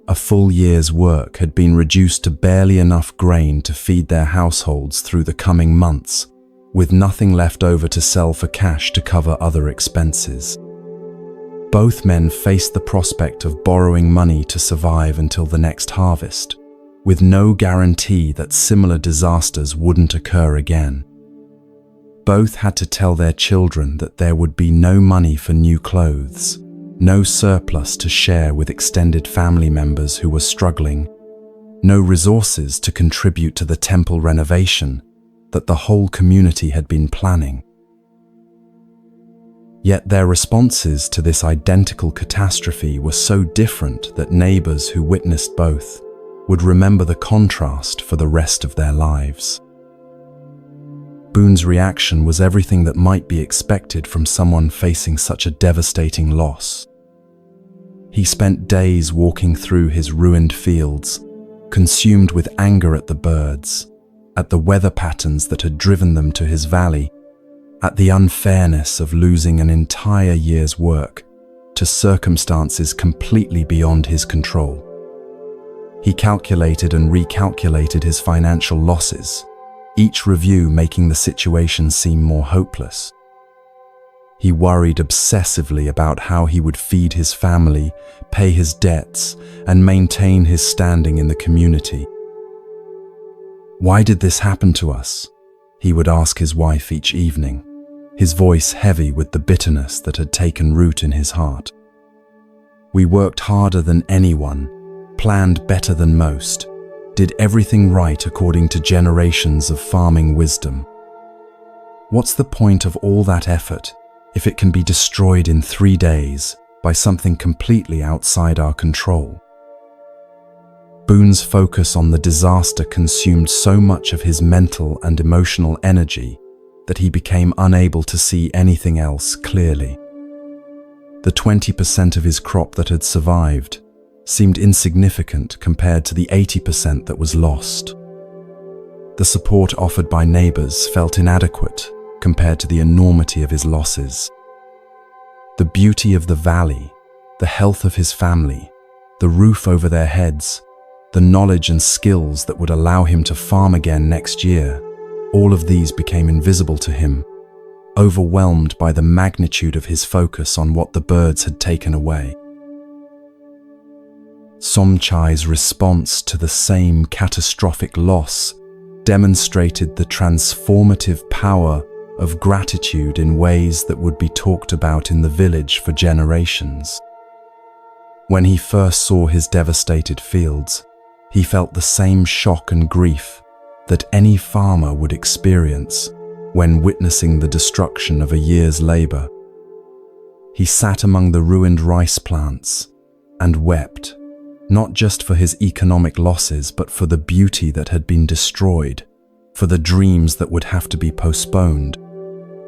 A full year's work had been reduced to barely enough grain to feed their households through the coming months, with nothing left over to sell for cash to cover other expenses. Both men faced the prospect of borrowing money to survive until the next harvest, with no guarantee that similar disasters wouldn't occur again. Both had to tell their children that there would be no money for new clothes, no surplus to share with extended family members who were struggling, no resources to contribute to the temple renovation that the whole community had been planning. Yet their responses to this identical catastrophe were so different that neighbors who witnessed both would remember the contrast for the rest of their lives. Boon's reaction was everything that might be expected from someone facing such a devastating loss. He spent days walking through his ruined fields, consumed with anger at the birds, at the weather patterns that had driven them to his valley, at the unfairness of losing an entire year's work to circumstances completely beyond his control. He calculated and recalculated his financial losses, each review making the situation seem more hopeless. He worried obsessively about how he would feed his family, pay his debts, and maintain his standing in the community. "Why did this happen to us?" he would ask his wife each evening, his voice heavy with the bitterness that had taken root in his heart. "We worked harder than anyone, planned better than most, did everything right according to generations of farming wisdom. What's the point of all that effort if it can be destroyed in 3 days by something completely outside our control?" Boon's focus on the disaster consumed so much of his mental and emotional energy that he became unable to see anything else clearly. The 20% of his crop that had survived seemed insignificant compared to the 80% that was lost. The support offered by neighbors felt inadequate compared to the enormity of his losses. The beauty of the valley, the health of his family, the roof over their heads, the knowledge and skills that would allow him to farm again next year, all of these became invisible to him overwhelmed by the magnitude of his focus on what the birds had taken away. Somchai's response to the same catastrophic loss demonstrated the transformative power of gratitude in ways that would be talked about in the village for generations. When he first saw his devastated fields, he felt the same shock and grief that any farmer would experience when witnessing the destruction of a year's labor. He sat among the ruined rice plants and wept, not just for his economic losses, but for the beauty that had been destroyed, for the dreams that would have to be postponed,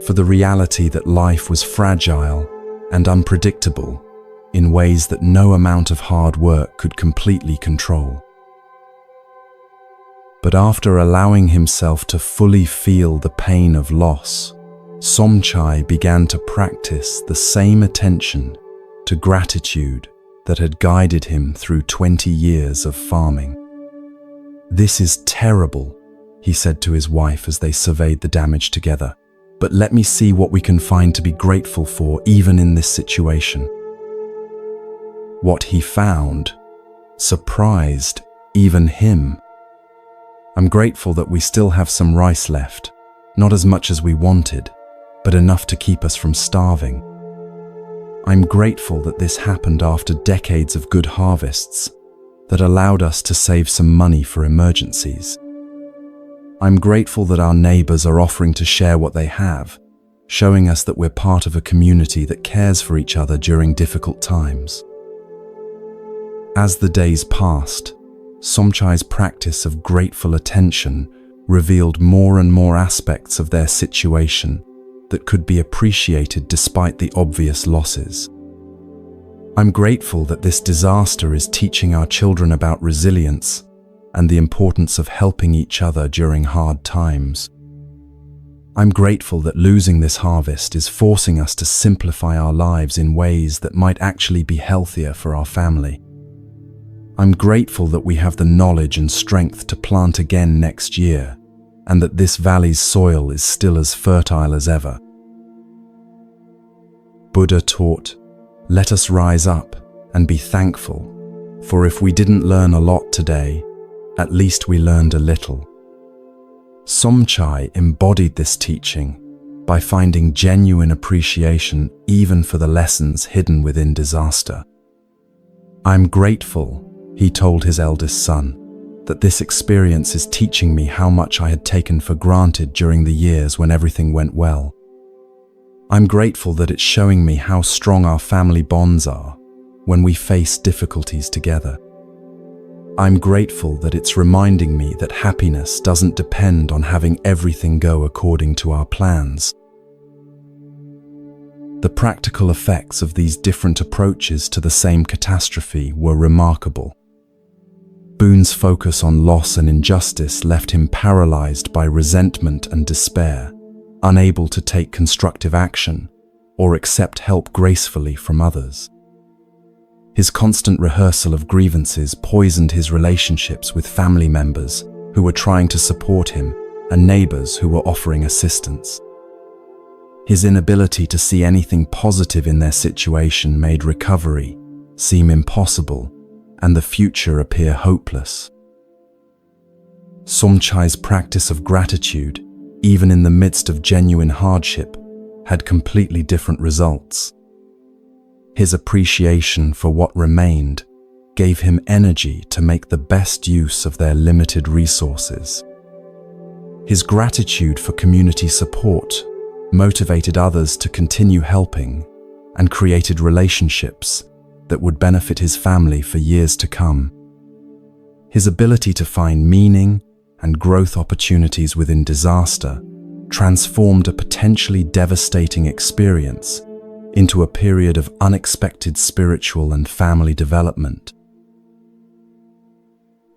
for the reality that life was fragile and unpredictable in ways that no amount of hard work could completely control. But after allowing himself to fully feel the pain of loss, Somchai began to practice the same attention to gratitude that had guided him through 20 years of farming. "This is terrible," he said to his wife as they surveyed the damage together, "but let me see what we can find to be grateful for even in this situation." What he found surprised even him. "I'm grateful that we still have some rice left, not as much as we wanted, but enough to keep us from starving. I'm grateful that this happened after decades of good harvests that allowed us to save some money for emergencies. I'm grateful that our neighbors are offering to share what they have, showing us that we're part of a community that cares for each other during difficult times." As the days passed, Somchai's practice of grateful attention revealed more and more aspects of their situation that could be appreciated despite the obvious losses. "I'm grateful that this disaster is teaching our children about resilience and the importance of helping each other during hard times. I'm grateful that losing this harvest is forcing us to simplify our lives in ways that might actually be healthier for our family. I'm grateful that we have the knowledge and strength to plant again next year, and that this valley's soil is still as fertile as ever." Buddha taught, "Let us rise up and be thankful, for if we didn't learn a lot today, at least we learned a little." Somchai embodied this teaching by finding genuine appreciation even for the lessons hidden within disaster. "I'm grateful," he told his eldest son, "that this experience is teaching me how much I had taken for granted during the years when everything went well. I'm grateful that it's showing me how strong our family bonds are when we face difficulties together. I'm grateful that it's reminding me that happiness doesn't depend on having everything go according to our plans." The practical effects of these different approaches to the same catastrophe were remarkable. Boone's focus on loss and injustice left him paralyzed by resentment and despair, unable to take constructive action or accept help gracefully from others. His constant rehearsal of grievances poisoned his relationships with family members who were trying to support him and neighbors who were offering assistance. His inability to see anything positive in their situation made recovery seem impossible and the future appear hopeless. Somchai's practice of gratitude, even in the midst of genuine hardship, had completely different results. His appreciation for what remained gave him energy to make the best use of their limited resources. His gratitude for community support motivated others to continue helping and created relationships that would benefit his family for years to come. His ability to find meaning and growth opportunities within disaster transformed a potentially devastating experience into a period of unexpected spiritual and family development.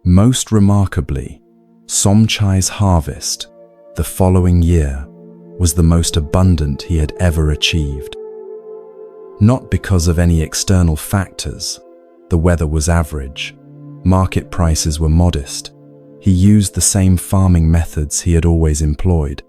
Most remarkably, Somchai's harvest the following year was the most abundant he had ever achieved. Not because of any external factors. The weather was average, market prices were modest. He used the same farming methods he had always employed.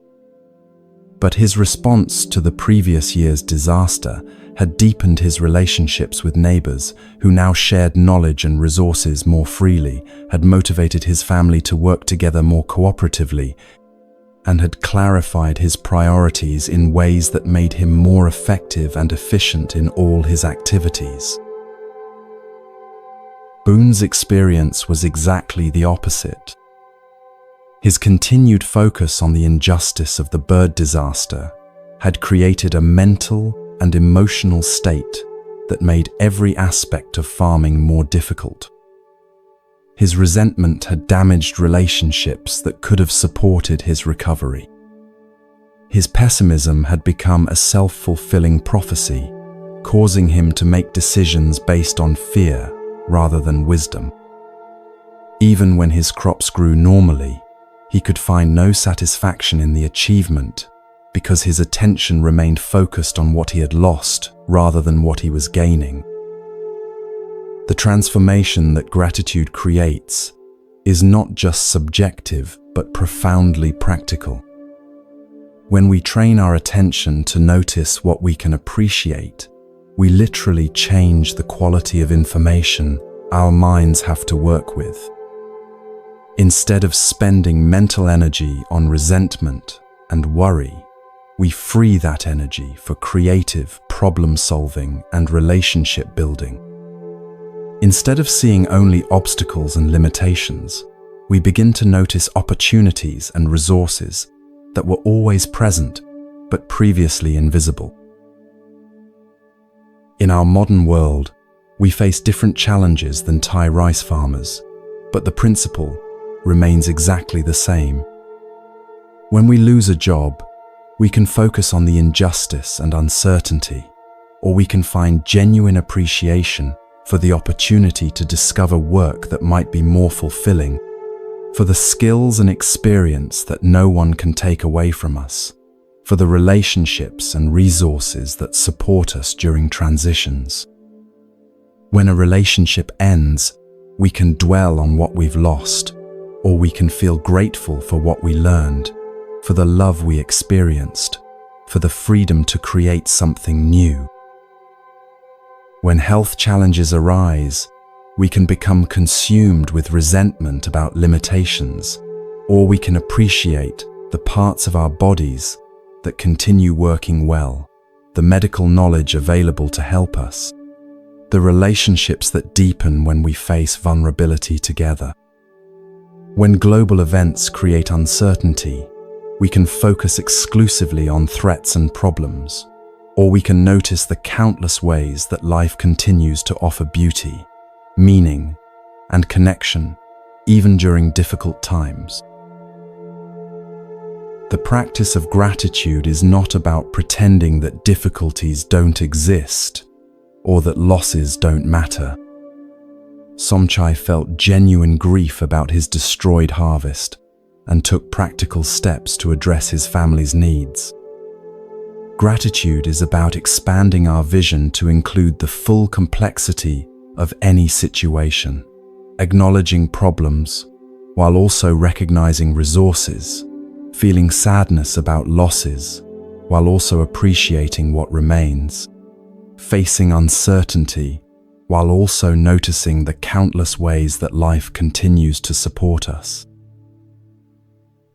But his response to the previous year's disaster had deepened his relationships with neighbors who now shared knowledge and resources more freely, had motivated his family to work together more cooperatively, and had clarified his priorities in ways that made him more effective and efficient in all his activities. Boone's experience was exactly the opposite. His continued focus on the injustice of the bird disaster had created a mental and emotional state that made every aspect of farming more difficult. His resentment had damaged relationships that could have supported his recovery. His pessimism had become a self-fulfilling prophecy, causing him to make decisions based on fear rather than wisdom. Even when his crops grew normally, he could find no satisfaction in the achievement because his attention remained focused on what he had lost rather than what he was gaining. The transformation that gratitude creates is not just subjective but profoundly practical. When we train our attention to notice what we can appreciate, we literally change the quality of information our minds have to work with. Instead of spending mental energy on resentment and worry, we free that energy for creative problem-solving and relationship building. Instead of seeing only obstacles and limitations, we begin to notice opportunities and resources that were always present but previously invisible. In our modern world, we face different challenges than Thai rice farmers, but the principle remains exactly the same. When we lose a job, we can focus on the injustice and uncertainty, or we can find genuine appreciation for the opportunity to discover work that might be more fulfilling, for the skills and experience that no one can take away from us, for the relationships and resources that support us during transitions. When a relationship ends, we can dwell on what we've lost, or we can feel grateful for what we learned, for the love we experienced, for the freedom to create something new. When health challenges arise, we can become consumed with resentment about limitations, or we can appreciate the parts of our bodies that continue working well, the medical knowledge available to help us, the relationships that deepen when we face vulnerability together. When global events create uncertainty, we can focus exclusively on threats and problems, or we can notice the countless ways that life continues to offer beauty, meaning, and connection, even during difficult times. The practice of gratitude is not about pretending that difficulties don't exist or that losses don't matter. Somchai felt genuine grief about his destroyed harvest and took practical steps to address his family's needs. Gratitude is about expanding our vision to include the full complexity of any situation, acknowledging problems while also recognizing resources, feeling sadness about losses while also appreciating what remains, facing uncertainty while also noticing the countless ways that life continues to support us.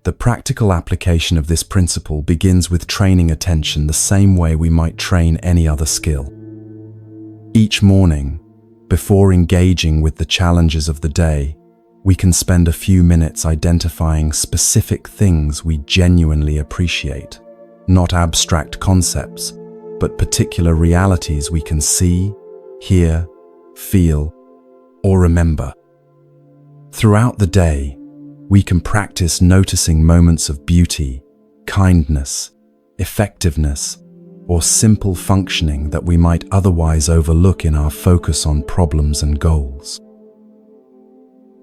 The practical application of this principle begins with training attention the same way we might train any other skill. Each morning, before engaging with the challenges of the day, we can spend a few minutes identifying specific things we genuinely appreciate, not abstract concepts, but particular realities we can see, hear, feel, or remember. Throughout the day, we can practice noticing moments of beauty, kindness, effectiveness, or simple functioning that we might otherwise overlook in our focus on problems and goals.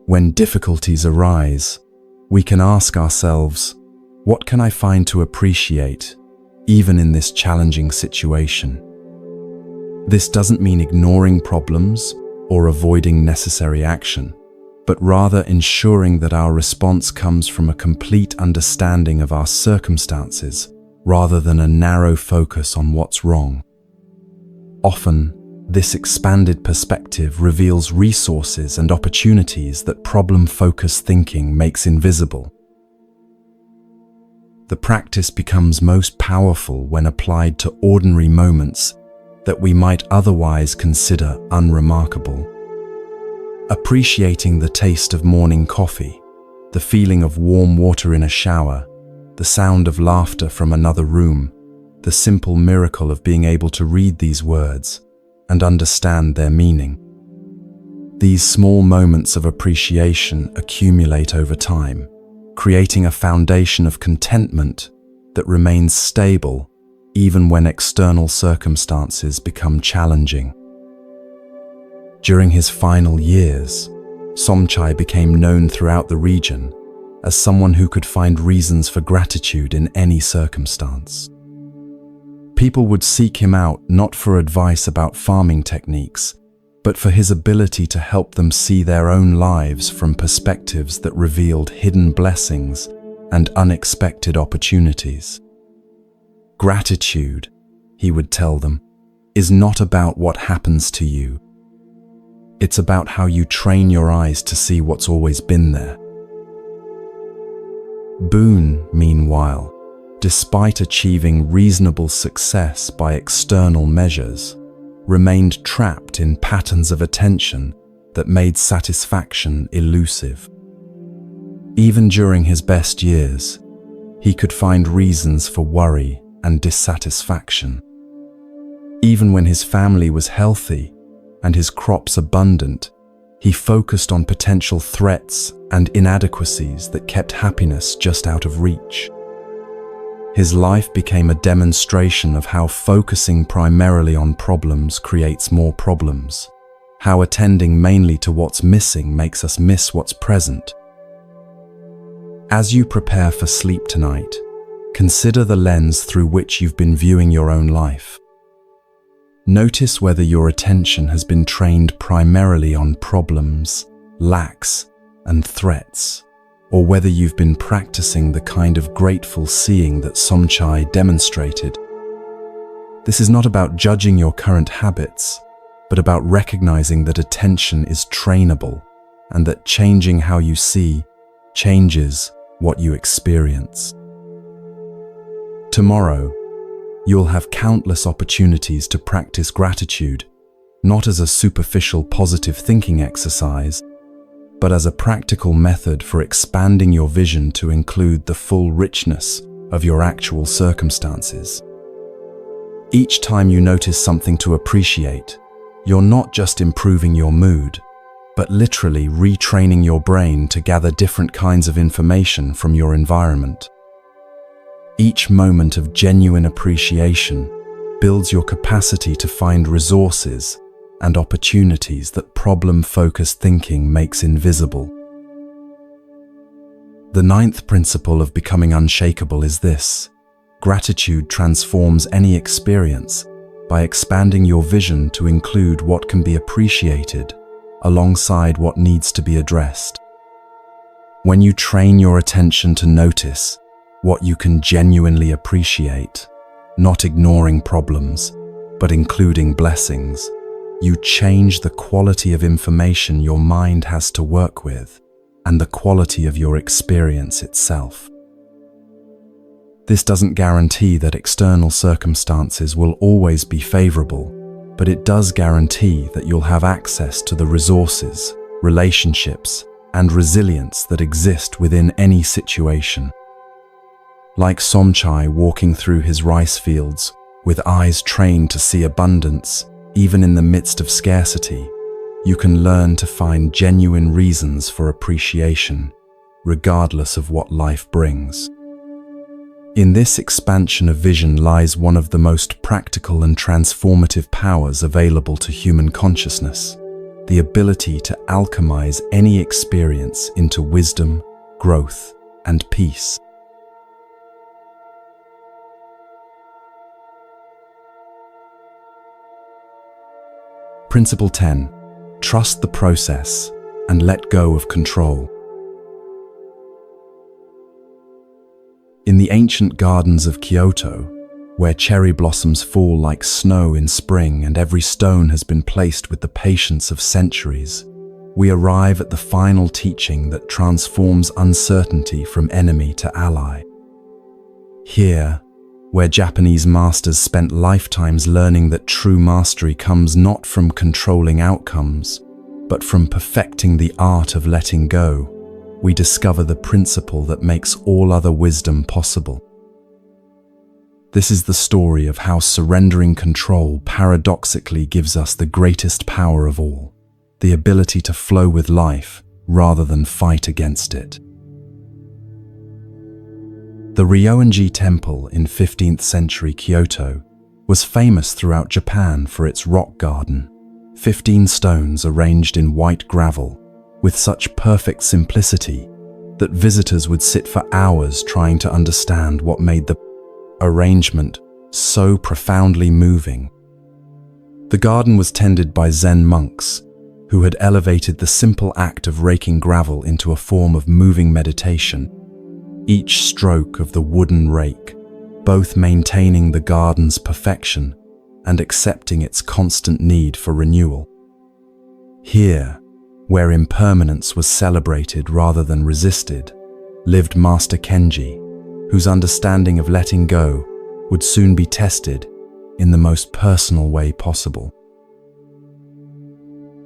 When difficulties arise, we can ask ourselves, what can I find to appreciate, even in this challenging situation? This doesn't mean ignoring problems or avoiding necessary action, but rather ensuring that our response comes from a complete understanding of our circumstances rather than a narrow focus on what's wrong. Often, this expanded perspective reveals resources and opportunities that problem-focused thinking makes invisible. The practice becomes most powerful when applied to ordinary moments that we might otherwise consider unremarkable. Appreciating the taste of morning coffee, the feeling of warm water in a shower, the sound of laughter from another room, the simple miracle of being able to read these words and understand their meaning. These small moments of appreciation accumulate over time, creating a foundation of contentment that remains stable even when external circumstances become challenging. During his final years, Somchai became known throughout the region as someone who could find reasons for gratitude in any circumstance. People would seek him out not for advice about farming techniques, but for his ability to help them see their own lives from perspectives that revealed hidden blessings and unexpected opportunities. Gratitude, he would tell them, is not about what happens to you. It's about how you train your eyes to see what's always been there. Boone, meanwhile, despite achieving reasonable success by external measures, remained trapped in patterns of attention that made satisfaction elusive. Even during his best years, he could find reasons for worry and dissatisfaction. Even when his family was healthy and his crops abundant, he focused on potential threats and inadequacies that kept happiness just out of reach. His life became a demonstration of how focusing primarily on problems creates more problems, how attending mainly to what's missing makes us miss what's present. As you prepare for sleep tonight, consider the lens through which you've been viewing your own life. Notice whether your attention has been trained primarily on problems, lacks, and threats, or whether you've been practicing the kind of grateful seeing that Somchai demonstrated. This is not about judging your current habits, but about recognizing that attention is trainable and that changing how you see changes what you experience. Tomorrow, you'll have countless opportunities to practice gratitude, not as a superficial positive thinking exercise, but as a practical method for expanding your vision to include the full richness of your actual circumstances. Each time you notice something to appreciate, you're not just improving your mood, but literally retraining your brain to gather different kinds of information from your environment. Each moment of genuine appreciation builds your capacity to find resources and opportunities that problem-focused thinking makes invisible. The ninth principle of becoming unshakable is this: gratitude transforms any experience by expanding your vision to include what can be appreciated alongside what needs to be addressed. When you train your attention to notice what you can genuinely appreciate, not ignoring problems, but including blessings, you change the quality of information your mind has to work with and the quality of your experience itself. This doesn't guarantee that external circumstances will always be favorable, but it does guarantee that you'll have access to the resources, relationships, and resilience that exist within any situation. Like Somchai walking through his rice fields with eyes trained to see abundance, even in the midst of scarcity, you can learn to find genuine reasons for appreciation, regardless of what life brings. In this expansion of vision lies one of the most practical and transformative powers available to human consciousness: the ability to alchemize any experience into wisdom, growth, and peace. Principle 10. Trust the process and let go of control. In the ancient gardens of Kyoto, where cherry blossoms fall like snow in spring and every stone has been placed with the patience of centuries, we arrive at the final teaching that transforms uncertainty from enemy to ally. Here, where Japanese masters spent lifetimes learning that true mastery comes not from controlling outcomes, but from perfecting the art of letting go, we discover the principle that makes all other wisdom possible. This is the story of how surrendering control paradoxically gives us the greatest power of all, the ability to flow with life rather than fight against it. The Ryoanji Temple in 15th century Kyoto was famous throughout Japan for its rock garden, 15 stones arranged in white gravel with such perfect simplicity that visitors would sit for hours trying to understand what made the arrangement so profoundly moving. The garden was tended by Zen monks who had elevated the simple act of raking gravel into a form of moving meditation, each stroke of the wooden rake both maintaining the garden's perfection and accepting its constant need for renewal. Here, where impermanence was celebrated rather than resisted, lived Master Kenji, whose understanding of letting go would soon be tested in the most personal way possible.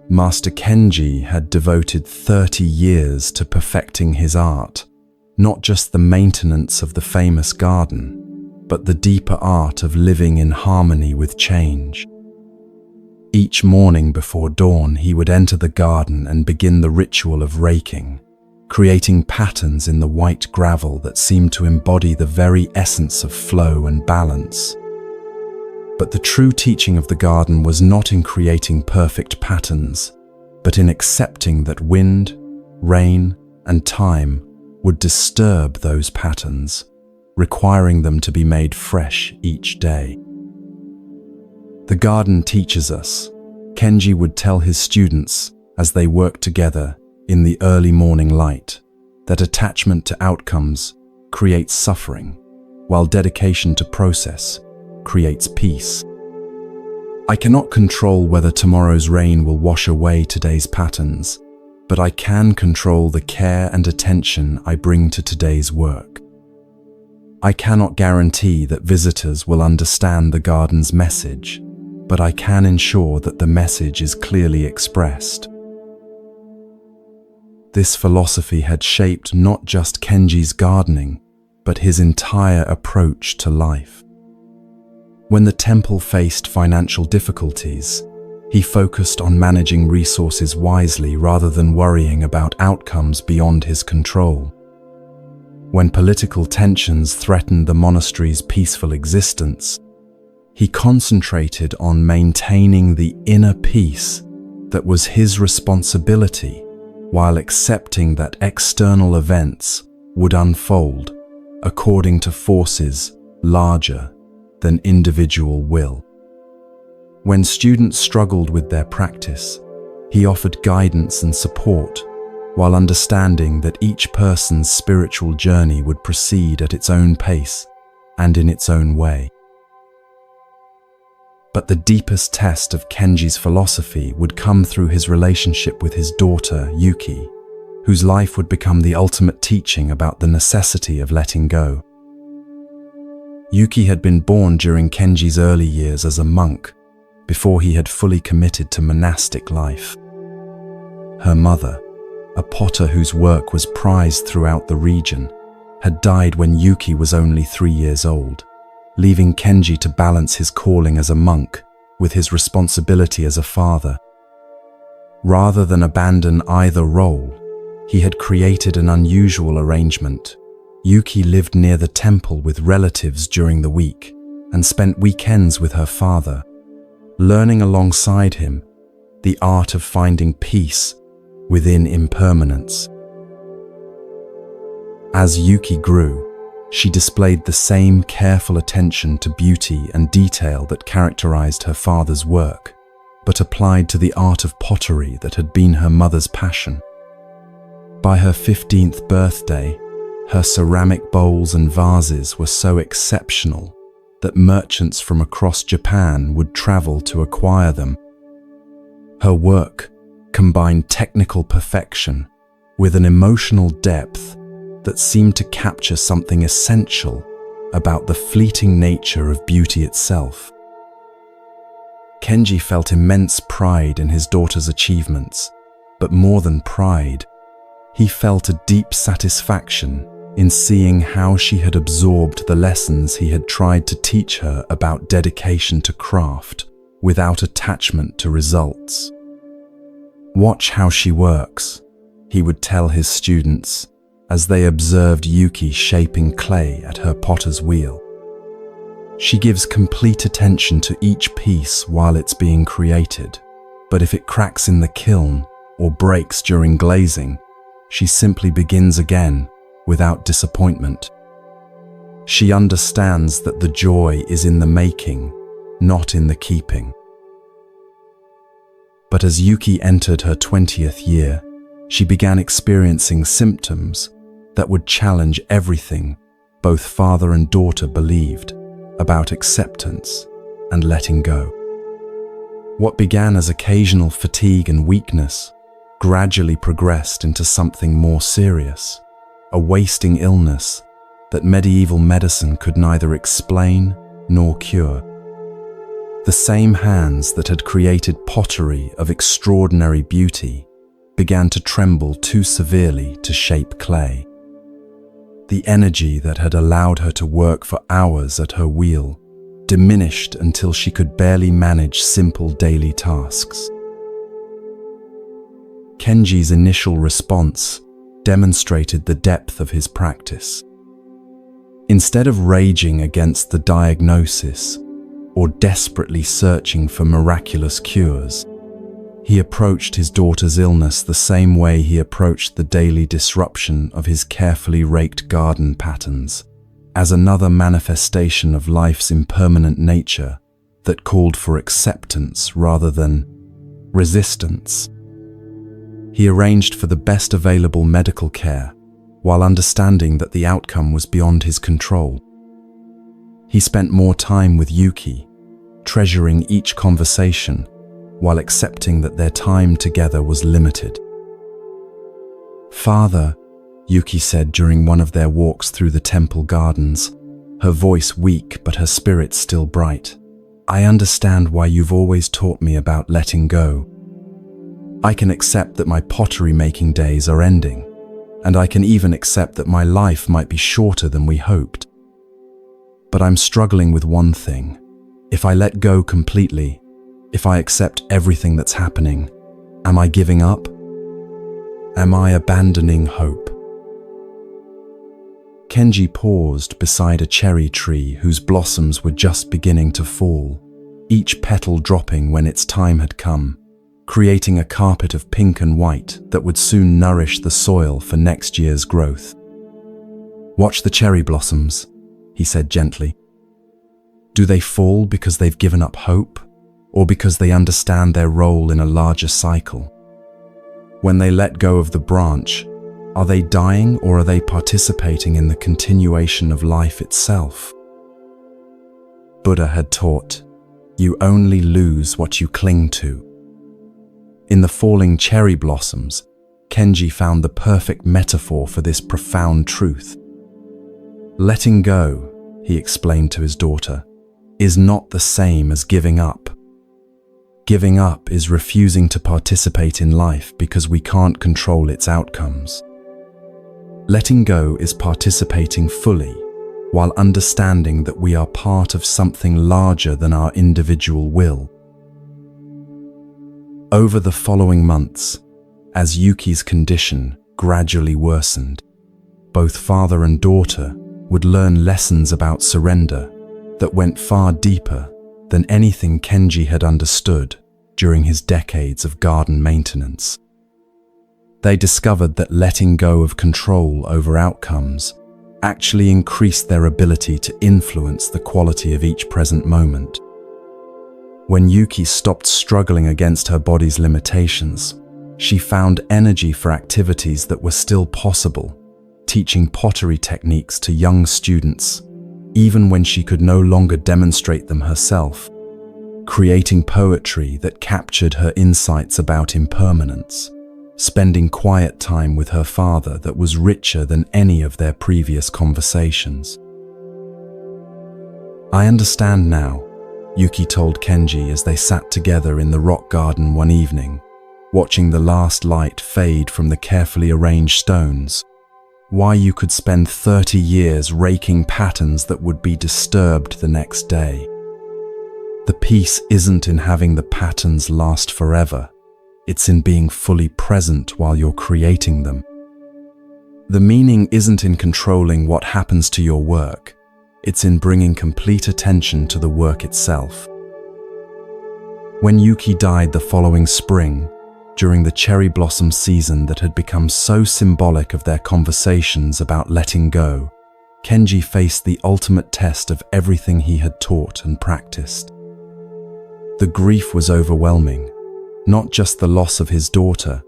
Master Kenji had devoted 30 years to perfecting his art, not just the maintenance of the famous garden, but the deeper art of living in harmony with change. Each morning before dawn, he would enter the garden and begin the ritual of raking, creating patterns in the white gravel that seemed to embody the very essence of flow and balance. But the true teaching of the garden was not in creating perfect patterns, but in accepting that wind, rain, and time would disturb those patterns, requiring them to be made fresh each day. The garden teaches us, Kenji would tell his students as they worked together in the early morning light, that attachment to outcomes creates suffering, while dedication to process creates peace. I cannot control whether tomorrow's rain will wash away today's patterns, but I can control the care and attention I bring to today's work. I cannot guarantee that visitors will understand the garden's message, but I can ensure that the message is clearly expressed. This philosophy had shaped not just Kenji's gardening, but his entire approach to life. When the temple faced financial difficulties, he focused on managing resources wisely rather than worrying about outcomes beyond his control. When political tensions threatened the monastery's peaceful existence, he concentrated on maintaining the inner peace that was his responsibility, while accepting that external events would unfold according to forces larger than individual will. When students struggled with their practice, he offered guidance and support, while understanding that each person's spiritual journey would proceed at its own pace and in its own way. But the deepest test of Kenji's philosophy would come through his relationship with his daughter, Yuki, whose life would become the ultimate teaching about the necessity of letting go. Yuki had been born during Kenji's early years as a monk, before he had fully committed to monastic life. Her mother, a potter whose work was prized throughout the region, had died when Yuki was only 3 years old, leaving Kenji to balance his calling as a monk with his responsibility as a father. Rather than abandon either role, he had created an unusual arrangement. Yuki lived near the temple with relatives during the week and spent weekends with her father, learning alongside him the art of finding peace within impermanence. As Yuki grew, she displayed the same careful attention to beauty and detail that characterized her father's work, but applied to the art of pottery that had been her mother's passion. By her 15th birthday, Her ceramic bowls and vases were so exceptional that merchants from across Japan would travel to acquire them. Her work combined technical perfection with an emotional depth that seemed to capture something essential about the fleeting nature of beauty itself. Kenji felt immense pride in his daughter's achievements, but more than pride, he felt a deep satisfaction in seeing how she had absorbed the lessons he had tried to teach her about dedication to craft without attachment to results. "Watch how she works," he would tell his students as they observed Yuki shaping clay at her potter's wheel. "She gives complete attention to each piece while it's being created, but if it cracks in the kiln or breaks during glazing, she simply begins again without disappointment. She understands that the joy is in the making, not in the keeping." But as Yuki entered her 20th year, she began experiencing symptoms that would challenge everything both father and daughter believed about acceptance and letting go. What began as occasional fatigue and weakness gradually progressed into something more serious, a wasting illness that medieval medicine could neither explain nor cure. The same hands that had created pottery of extraordinary beauty began to tremble too severely to shape clay. The energy that had allowed her to work for hours at her wheel diminished until she could barely manage simple daily tasks. Kenji's initial response demonstrated the depth of his practice. Instead of raging against the diagnosis or desperately searching for miraculous cures, he approached his daughter's illness the same way he approached the daily disruption of his carefully raked garden patterns, as another manifestation of life's impermanent nature that called for acceptance rather than resistance. He arranged for the best available medical care, while understanding that the outcome was beyond his control. He spent more time with Yuki, treasuring each conversation, while accepting that their time together was limited. "Father," Yuki said during one of their walks through the temple gardens, her voice weak but her spirit still bright, "I understand why you've always taught me about letting go. I can accept that my pottery-making days are ending, and I can even accept that my life might be shorter than we hoped. But I'm struggling with one thing. If I let go completely, if I accept everything that's happening, am I giving up? Am I abandoning hope?" Kenji paused beside a cherry tree whose blossoms were just beginning to fall, each petal dropping when its time had come, creating a carpet of pink and white that would soon nourish the soil for next year's growth. "Watch the cherry blossoms," he said gently. "Do they fall because they've given up hope, or because they understand their role in a larger cycle? When they let go of the branch, are they dying or are they participating in the continuation of life itself?" Buddha had taught, "You only lose what you cling to." In the falling cherry blossoms, Kenji found the perfect metaphor for this profound truth. Letting go, he explained to his daughter, is not the same as giving up. Giving up is refusing to participate in life because we can't control its outcomes. Letting go is participating fully, while understanding that we are part of something larger than our individual will. Over the following months, as Yuki's condition gradually worsened, both father and daughter would learn lessons about surrender that went far deeper than anything Kenji had understood during his decades of garden maintenance. They discovered that letting go of control over outcomes actually increased their ability to influence the quality of each present moment. When Yuki stopped struggling against her body's limitations, she found energy for activities that were still possible, teaching pottery techniques to young students, even when she could no longer demonstrate them herself, creating poetry that captured her insights about impermanence, spending quiet time with her father that was richer than any of their previous conversations. "I understand now," Yuki told Kenji as they sat together in the rock garden one evening, watching the last light fade from the carefully arranged stones, "why you could spend 30 years raking patterns that would be disturbed the next day. The peace isn't in having the patterns last forever. It's in being fully present while you're creating them. The meaning isn't in controlling what happens to your work. It's in bringing complete attention to the work itself." When Yuki died the following spring, during the cherry blossom season that had become so symbolic of their conversations about letting go, Kenji faced the ultimate test of everything he had taught and practiced. The grief was overwhelming, not just the loss of his daughter,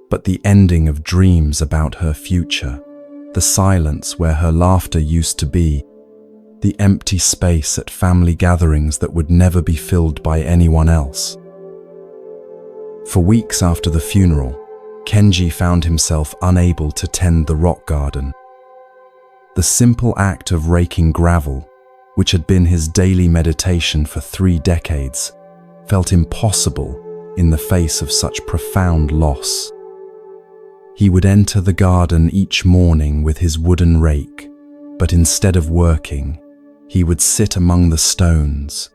but the ending of dreams about her future, the silence where her laughter used to be, the empty space at family gatherings that would never be filled by anyone else. For weeks after the funeral, Kenji found himself unable to tend the rock garden. The simple act of raking gravel, which had been his daily meditation for 3 decades, felt impossible in the face of such profound loss. He would enter the garden each morning with his wooden rake, but instead of working, he would sit among the stones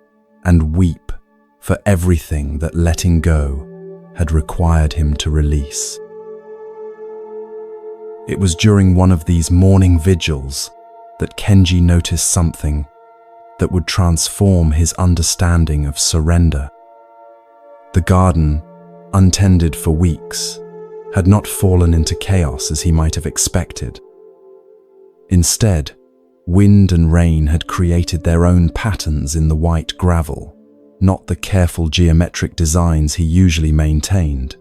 and weep for everything that letting go had required him to release. It was during one of these morning vigils that Kenji noticed something that would transform his understanding of surrender. The garden, untended for weeks, had not fallen into chaos as he might have expected. Instead, wind and rain had created their own patterns in the white gravel, not the careful geometric designs he usually maintained,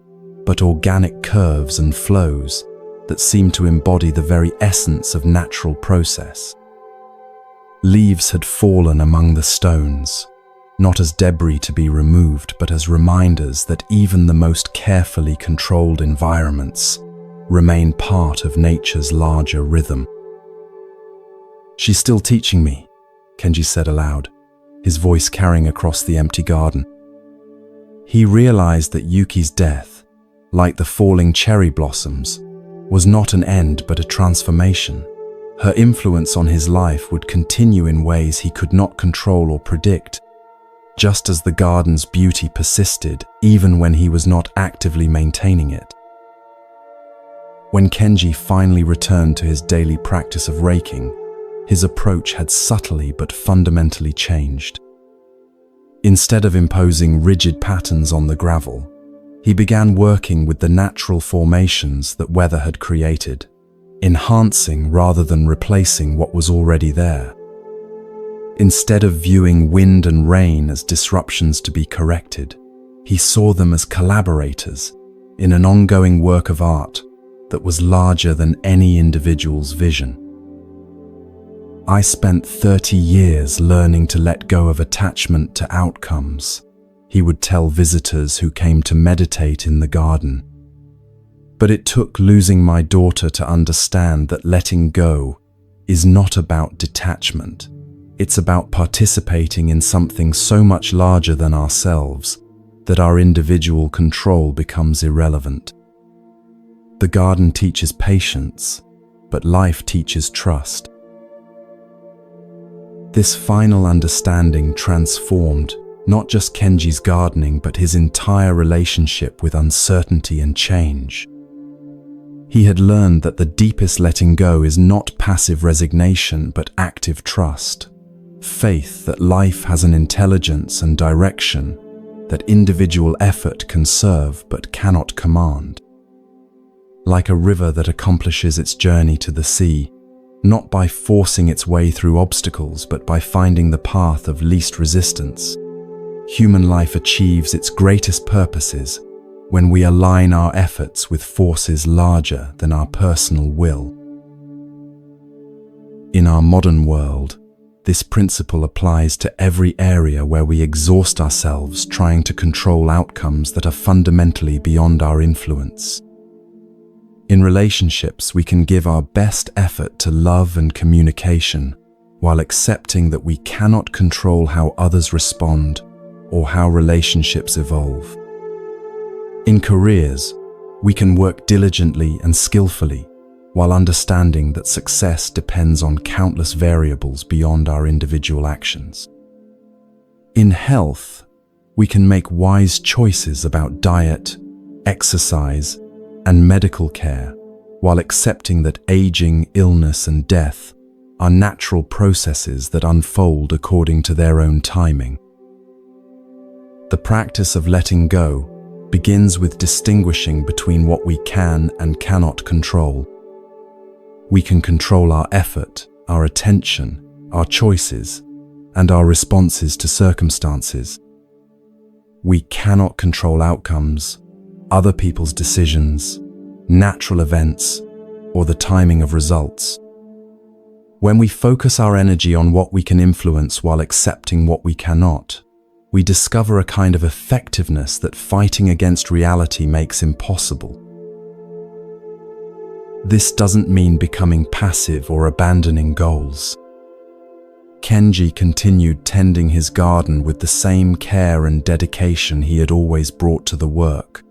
but organic curves and flows that seemed to embody the very essence of natural process. Leaves had fallen among the stones, not as debris to be removed, but as reminders that even the most carefully controlled environments remain part of nature's larger rhythm. "She's still teaching me," Kenji said aloud, his voice carrying across the empty garden. He realized that Yuki's death, like the falling cherry blossoms, was not an end but a transformation. Her influence on his life would continue in ways he could not control or predict, just as the garden's beauty persisted even when he was not actively maintaining it. When Kenji finally returned to his daily practice of raking, his approach had subtly but fundamentally changed. Instead of imposing rigid patterns on the gravel, he began working with the natural formations that weather had created, enhancing rather than replacing what was already there. Instead of viewing wind and rain as disruptions to be corrected, he saw them as collaborators in an ongoing work of art that was larger than any individual's vision. "I spent 30 years learning to let go of attachment to outcomes," he would tell visitors who came to meditate in the garden. "But it took losing my daughter to understand that letting go is not about detachment. It's about participating in something so much larger than ourselves that our individual control becomes irrelevant." The garden teaches patience, but life teaches trust. This final understanding transformed not just Kenji's gardening, but his entire relationship with uncertainty and change. He had learned that the deepest letting go is not passive resignation, but active trust. Faith that life has an intelligence and direction that individual effort can serve but cannot command. Like a river that accomplishes its journey to the sea, not by forcing its way through obstacles, but by finding the path of least resistance. Human life achieves its greatest purposes when we align our efforts with forces larger than our personal will. In our modern world, this principle applies to every area where we exhaust ourselves trying to control outcomes that are fundamentally beyond our influence. In relationships, we can give our best effort to love and communication while accepting that we cannot control how others respond or how relationships evolve. In careers, we can work diligently and skillfully while understanding that success depends on countless variables beyond our individual actions. In health, we can make wise choices about diet, exercise, and medical care while accepting that aging, illness, and death are natural processes that unfold according to their own timing. The practice of letting go begins with distinguishing between what we can and cannot control. We can control our effort, our attention, our choices, and our responses to circumstances. We cannot control outcomes, other people's decisions, natural events, or the timing of results. When we focus our energy on what we can influence while accepting what we cannot, we discover a kind of effectiveness that fighting against reality makes impossible. This doesn't mean becoming passive or abandoning goals. Kenji continued tending his garden with the same care and dedication he had always brought to the work.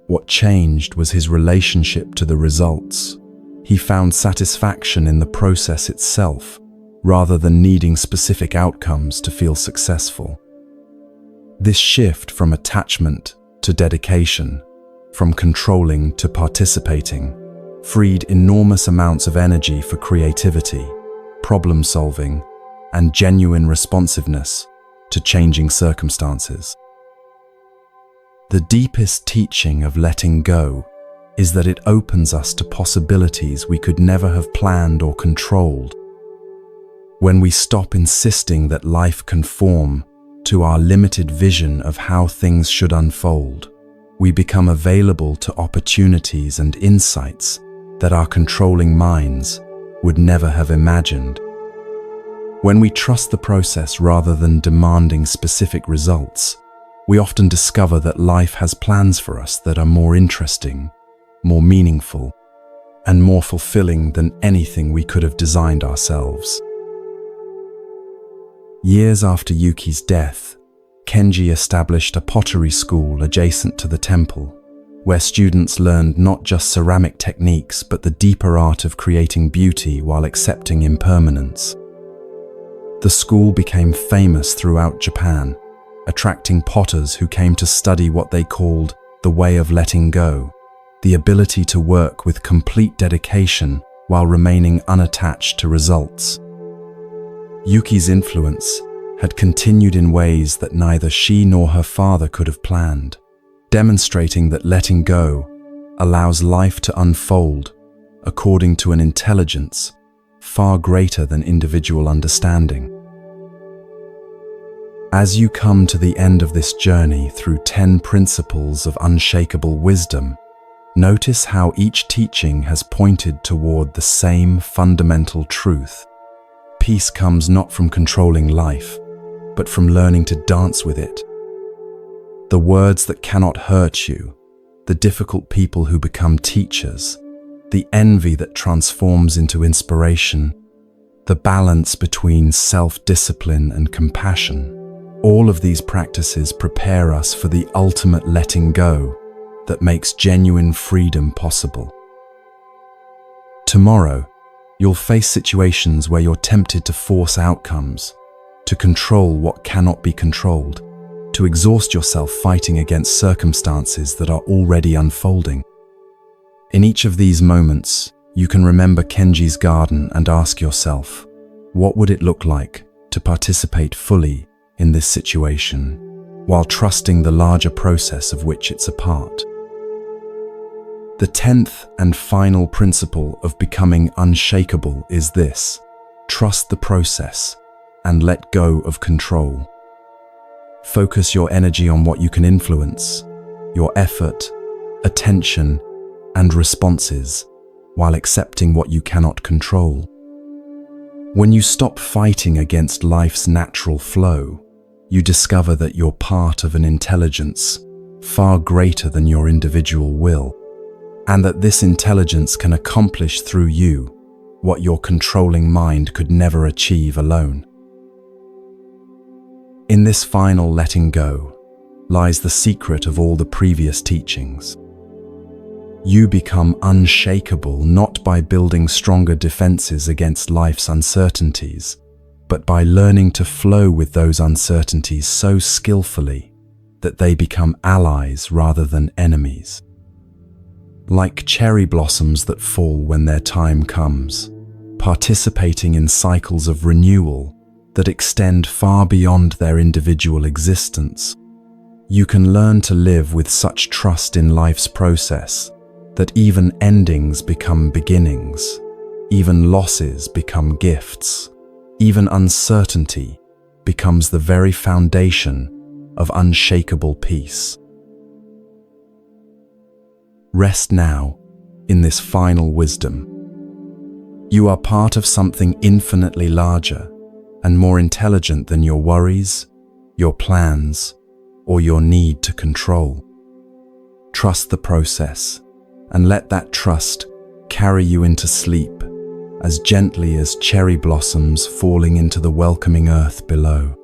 What changed was his relationship to the results. He found satisfaction in the process itself, rather than needing specific outcomes to feel successful. This shift from attachment to dedication, from controlling to participating, freed enormous amounts of energy for creativity, problem-solving, and genuine responsiveness to changing circumstances. The deepest teaching of letting go is that it opens us to possibilities we could never have planned or controlled. When we stop insisting that life conform to our limited vision of how things should unfold, we become available to opportunities and insights that our controlling minds would never have imagined. When we trust the process rather than demanding specific results, we often discover that life has plans for us that are more interesting, more meaningful, and more fulfilling than anything we could have designed ourselves. Years after Yuki's death, Kenji established a pottery school adjacent to the temple, where students learned not just ceramic techniques but the deeper art of creating beauty while accepting impermanence. The school became famous throughout Japan, attracting potters who came to study what they called the way of letting go, the ability to work with complete dedication while remaining unattached to results. Yuki's influence had continued in ways that neither she nor her father could have planned, demonstrating that letting go allows life to unfold according to an intelligence far greater than individual understanding. As you come to the end of this journey through 10 principles of unshakable wisdom, notice how each teaching has pointed toward the same fundamental truth. Peace comes not from controlling life, but from learning to dance with it. The words that cannot hurt you, the difficult people who become teachers, the envy that transforms into inspiration, the balance between self-discipline and compassion. All of these practices prepare us for the ultimate letting go that makes genuine freedom possible. Tomorrow, you'll face situations where you're tempted to force outcomes, to control what cannot be controlled, to exhaust yourself fighting against circumstances that are already unfolding. In each of these moments, you can remember Kenji's garden and ask yourself, what would it look like to participate fully in this situation, while trusting the larger process of which it's a part? The 10th and final principle of becoming unshakable is this: trust the process and let go of control. Focus your energy on what you can influence, your effort, attention, and responses, while accepting what you cannot control. When you stop fighting against life's natural flow, you discover that you're part of an intelligence far greater than your individual will, and that this intelligence can accomplish through you what your controlling mind could never achieve alone. In this final letting go lies the secret of all the previous teachings. You become unshakable not by building stronger defenses against life's uncertainties, but by learning to flow with those uncertainties so skillfully that they become allies rather than enemies. Like cherry blossoms that fall when their time comes, participating in cycles of renewal that extend far beyond their individual existence, you can learn to live with such trust in life's process that even endings become beginnings, even losses become gifts, even uncertainty becomes the very foundation of unshakable peace. Rest now in this final wisdom. You are part of something infinitely larger and more intelligent than your worries, your plans, or your need to control. Trust the process and let that trust carry you into sleep as gently as cherry blossoms falling into the welcoming earth below.